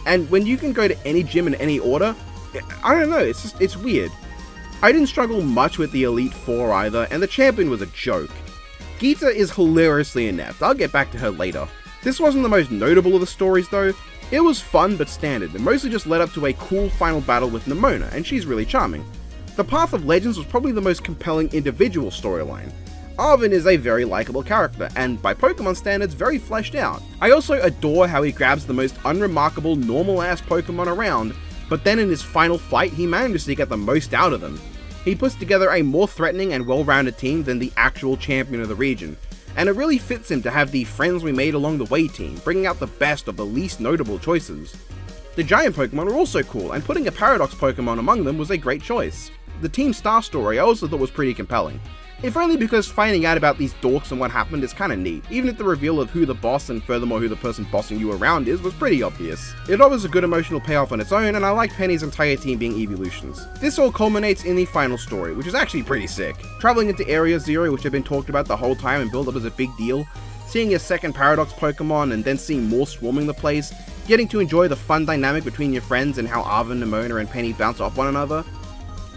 And when you can go to any gym in any order, I don't know, it's weird. I didn't struggle much with the Elite Four either, and the champion was a joke. Geeta is hilariously inept, I'll get back to her later. This wasn't the most notable of the stories though. It was fun but standard, and mostly just led up to a cool final battle with Nemona, and she's really charming. The Path of Legends was probably the most compelling individual storyline. Arven is a very likable character, and by Pokemon standards, very fleshed out. I also adore how he grabs the most unremarkable, normal-ass Pokemon around, but then in his final fight, he manages to get the most out of them. He puts together a more threatening and well-rounded team than the actual champion of the region, and it really fits him to have the friends we made along the way team, bringing out the best of the least notable choices. The giant Pokemon were also cool, and putting a Paradox Pokemon among them was a great choice. The Team Star story I also thought was pretty compelling, if only because finding out about these dorks and what happened is kinda neat, even if the reveal of who the boss and furthermore who the person bossing you around is was pretty obvious. It offers a good emotional payoff on its own, and I like Penny's entire team being evolutions. This all culminates in the final story, which is actually pretty sick. Traveling into Area 0, which had been talked about the whole time and built up as a big deal, seeing a second Paradox Pokemon and then seeing more swarming the place, getting to enjoy the fun dynamic between your friends and how Arven, Nemona, and Penny bounce off one another.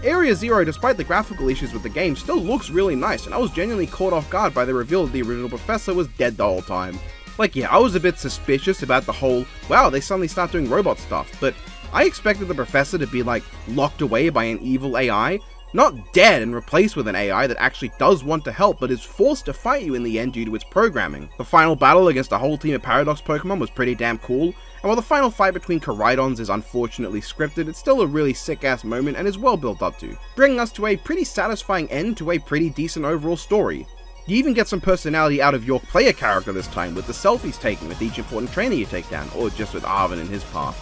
Area 0, despite the graphical issues with the game, still looks really nice, and I was genuinely caught off guard by the reveal that the original professor was dead the whole time. Like, yeah, I was a bit suspicious about the whole, wow, they suddenly start doing robot stuff, but I expected the professor to be, like, locked away by an evil AI, not dead and replaced with an AI that actually does want to help but is forced to fight you in the end due to its programming. The final battle against a whole team of Paradox Pokemon was pretty damn cool, and while the final fight between Koraidons is unfortunately scripted, it's still a really sick-ass moment and is well built up to, bringing us to a pretty satisfying end to a pretty decent overall story. You even get some personality out of your player character this time with the selfies taken with each important trainer you take down, or just with Arven and his path.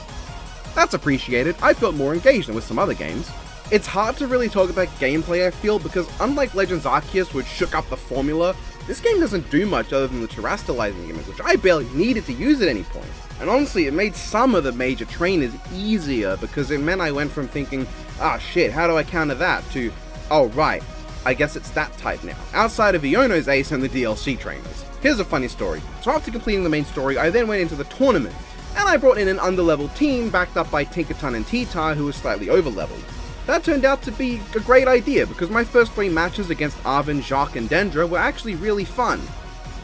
That's appreciated. I felt more engaged than with some other games. It's hard to really talk about gameplay, I feel, because unlike Legends Arceus, which shook up the formula, this game doesn't do much other than the terrestrializing gimmick, which I barely needed to use at any point. And honestly, it made some of the major trainers easier, because it meant I went from thinking, ah shit, how do I counter that, to, oh right, I guess it's that type now, outside of Iono's Ace and the DLC trainers. Here's a funny story. So after completing the main story, I then went into the tournament, and I brought in an underleveled team backed up by Tinkaton and T-Tar, who was slightly overleveled. That turned out to be a great idea, because my first 3 matches against Arven, Jacques, and Dendra were actually really fun.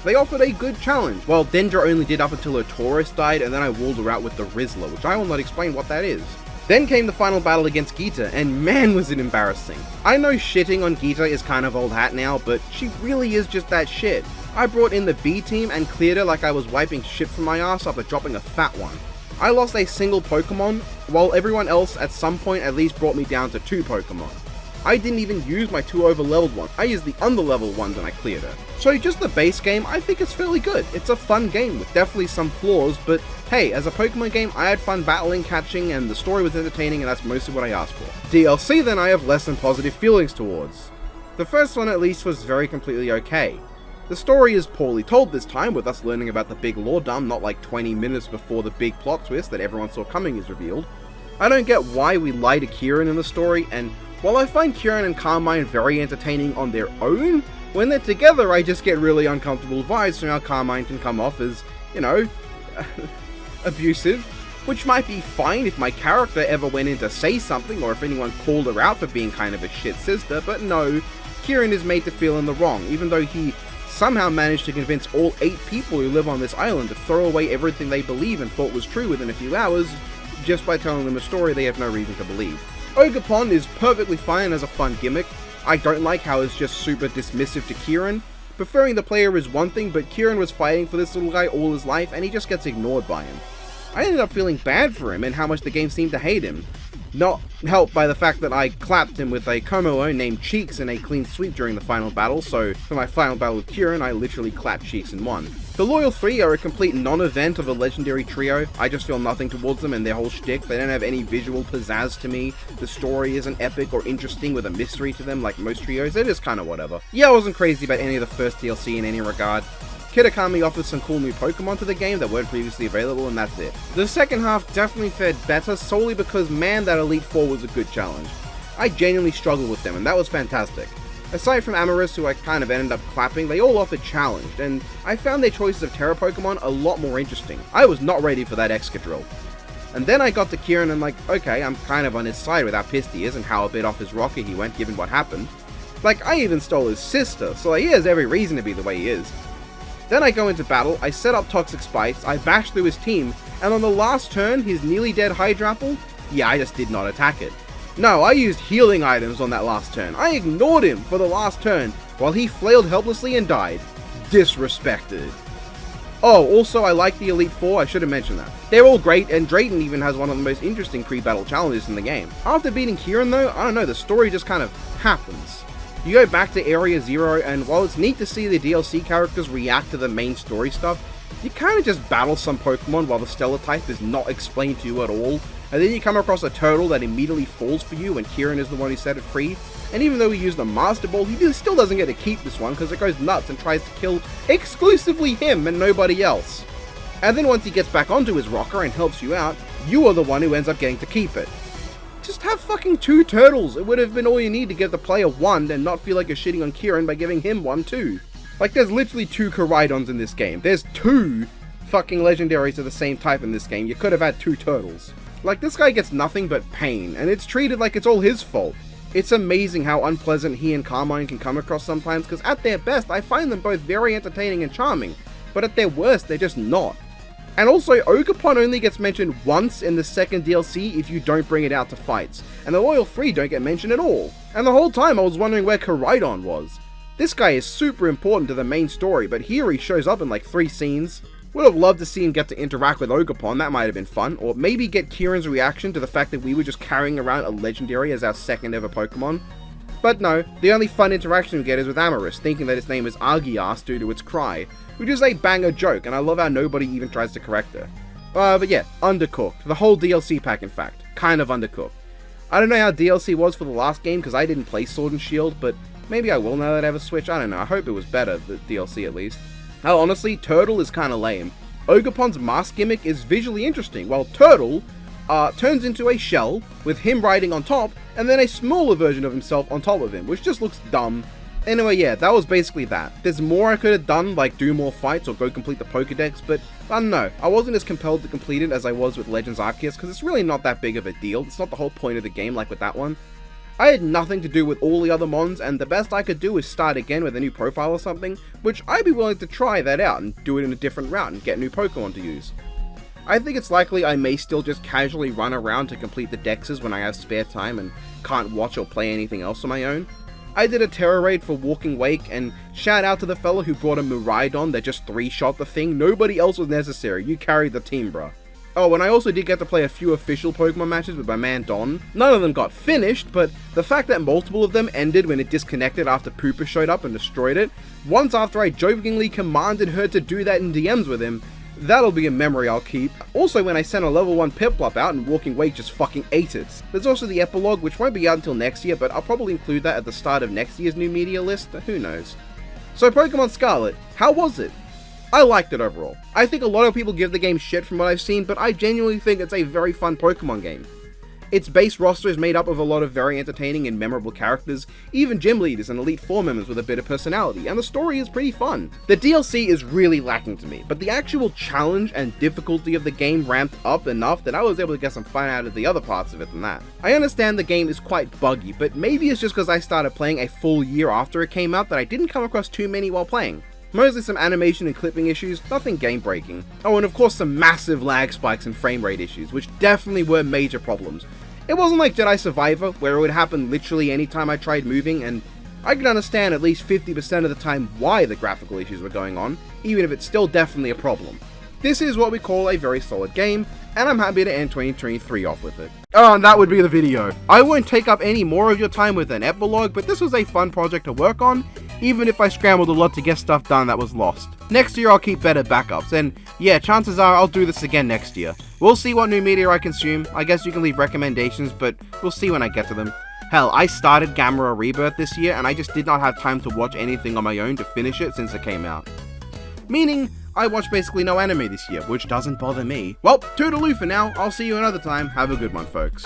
They offered a good challenge. Well, Dendra only did up until her Taurus died, and then I walled her out with the Rizzler, which I will not explain what that is. Then came the final battle against Geeta, and man was it embarrassing. I know shitting on Geeta is kind of old hat now, but she really is just that shit. I brought in the B team and cleared her like I was wiping shit from my ass after dropping a fat one. I lost a single Pokemon, while everyone else at some point at least brought me down to 2 Pokemon. I didn't even use my 2 overleveled ones, I used the underleveled ones and I cleared her. So just the base game, I think it's fairly good. It's a fun game with definitely some flaws, but hey, as a Pokemon game, I had fun battling, catching, and the story was entertaining, and that's mostly what I asked for. DLC then I have less than positive feelings towards. The first one at least was very completely okay. The story is poorly told this time, with us learning about the big lore dump not like 20 minutes before the big plot twist that everyone saw coming is revealed. I don't get why we lie to Kieran in the story, and while I find Kieran and Carmine very entertaining on their own, when they're together I just get really uncomfortable vibes from how Carmine can come off as, you know, abusive, which might be fine if my character ever went in to say something or if anyone called her out for being kind of a shit sister, but no, Kieran is made to feel in the wrong, even though he somehow managed to convince all 8 people who live on this island to throw away everything they believe and thought was true within a few hours, just by telling them a story they have no reason to believe. Ogerpon is perfectly fine as a fun gimmick. I don't like how it's just super dismissive to Kieran. Preferring the player is one thing, but Kieran was fighting for this little guy all his life and he just gets ignored by him. I ended up feeling bad for him and how much the game seemed to hate him. Not helped by the fact that I clapped him with a Komo named Cheeks in a clean sweep during the final battle, so for my final battle with Kieran, I literally clapped Cheeks and won. The Loyal 3 are a complete non-event of a legendary trio. I just feel nothing towards them and their whole shtick. They don't have any visual pizzazz to me. The story isn't epic or interesting with a mystery to them like most trios. They're just kinda whatever. Yeah, I wasn't crazy about any of the first DLC in any regard. Kitakami offers some cool new Pokemon to the game that weren't previously available, and that's it. The second half definitely fared better solely because, man, that Elite Four was a good challenge. I genuinely struggled with them, and that was fantastic. Aside from Amarys, who I kind of ended up clapping, they all offered challenge, and I found their choices of Terra Pokemon a lot more interesting. I was not ready for that Excadrill. And then I got to Kieran and like, okay, I'm kind of on his side with how pissed he is and how a bit off his rocker he went given what happened. Like, I even stole his sister, so he has every reason to be the way he is. Then I go into battle, I set up toxic spikes, I bash through his team, and on the last turn, his nearly dead Hydrapple, yeah, I just did not attack it. No, I used healing items on that last turn. I ignored him for the last turn, while he flailed helplessly and died. Disrespected. Oh, also I like the Elite Four, I should have mentioned that. They're all great, and Drayton even has one of the most interesting pre-battle challenges in the game. After beating Kieran though, I don't know, the story just kind of happens. You go back to Area 0, and while it's neat to see the DLC characters react to the main story stuff, you kinda just battle some Pokemon while the Stellar type is not explained to you at all, and then you come across a turtle that immediately falls for you when Kieran is the one who set it free, and even though he used the Master Ball, he still doesn't get to keep this one because it goes nuts and tries to kill exclusively him and nobody else. And then once he gets back onto his rocker and helps you out, you are the one who ends up getting to keep it. Just have fucking 2 turtles, it would have been all you need to give the player one and not feel like you're shitting on Kieran by giving him one too. Like there's literally 2 Koraidons in this game, there's 2 fucking legendaries of the same type in this game, you could have had 2 turtles. Like this guy gets nothing but pain, and it's treated like it's all his fault. It's amazing how unpleasant he and Carmine can come across sometimes, because at their best I find them both very entertaining and charming, but at their worst they're just not. And also, Ogerpon only gets mentioned once in the second DLC if you don't bring it out to fights, and the Loyal 3 don't get mentioned at all. And the whole time I was wondering where Koraidon was. This guy is super important to the main story, but here he shows up in like 3 scenes. Would have loved to see him get to interact with Ogerpon, that might have been fun, or maybe get Kieran's reaction to the fact that we were just carrying around a legendary as our second ever Pokemon. But no, the only fun interaction we get is with Amarys, thinking that its name is Argias due to its cry, which is a banger joke, and I love how nobody even tries to correct her. But yeah, undercooked. The whole DLC pack in fact, kind of undercooked. I don't know how DLC was for the last game because I didn't play Sword and Shield, but maybe I will now that I have a Switch, I don't know, I hope it was better, the DLC at least. Hell, honestly, Turtle is kinda lame. Ogerpon's mask gimmick is visually interesting, while Turtle turns into a shell with him riding on top, and then a smaller version of himself on top of him, which just looks dumb. Anyway, yeah, that was basically that. There's more I could have done, like do more fights or go complete the Pokedex, but I don't know, I wasn't as compelled to complete it as I was with Legends Arceus, because it's really not that big of a deal, it's not the whole point of the game like with that one. I had nothing to do with all the other mons, and the best I could do is start again with a new profile or something, which I'd be willing to try that out and do it in a different route and get new Pokemon to use. I think it's likely I may still just casually run around to complete the Dexes when I have spare time and can't watch or play anything else on my own. I did a Terror Raid for Walking Wake, and shout out to the fella who brought a Miraidon that just 3-shot the thing, nobody else was necessary, you carried the team bruh. Oh, and I also did get to play a few official Pokemon matches with my man Don. None of them got finished, but the fact that multiple of them ended when it disconnected after Pooper showed up and destroyed it, once after I jokingly commanded her to do that in DMs with him, that'll be a memory I'll keep. Also when I sent a level 1 Piplup out and Walking Wake just fucking ate it. There's also the epilogue, which won't be out until next year, but I'll probably include that at the start of next year's new media list, who knows. So Pokemon Scarlet, how was it? I liked it overall. I think a lot of people give the game shit from what I've seen, but I genuinely think it's a very fun Pokemon game. Its base roster is made up of a lot of very entertaining and memorable characters, even gym leaders and Elite Four members with a bit of personality, and the story is pretty fun. The DLC is really lacking to me, but the actual challenge and difficulty of the game ramped up enough that I was able to get some fun out of the other parts of it than that. I understand the game is quite buggy, but maybe it's just because I started playing a full year after it came out that I didn't come across too many while playing. Mostly some animation and clipping issues, nothing game breaking. Oh, and of course some massive lag spikes and frame rate issues, which definitely were major problems. It wasn't like Jedi Survivor, where it would happen literally anytime I tried moving, and I could understand at least 50% of the time why the graphical issues were going on, even if it's still definitely a problem. This is what we call a very solid game, and I'm happy to end 2023 off with it. Oh, and that would be the video. I won't take up any more of your time with an epilogue, but this was a fun project to work on, even if I scrambled a lot to get stuff done that was lost. Next year I'll keep better backups, and yeah, chances are I'll do this again next year. We'll see what new media I consume. I guess you can leave recommendations, but we'll see when I get to them. Hell, I started Gamera Rebirth this year, and I just did not have time to watch anything on my own to finish it since it came out. Meaning, I watched basically no anime this year, which doesn't bother me. Well, toodaloo for now, I'll see you another time, have a good one folks.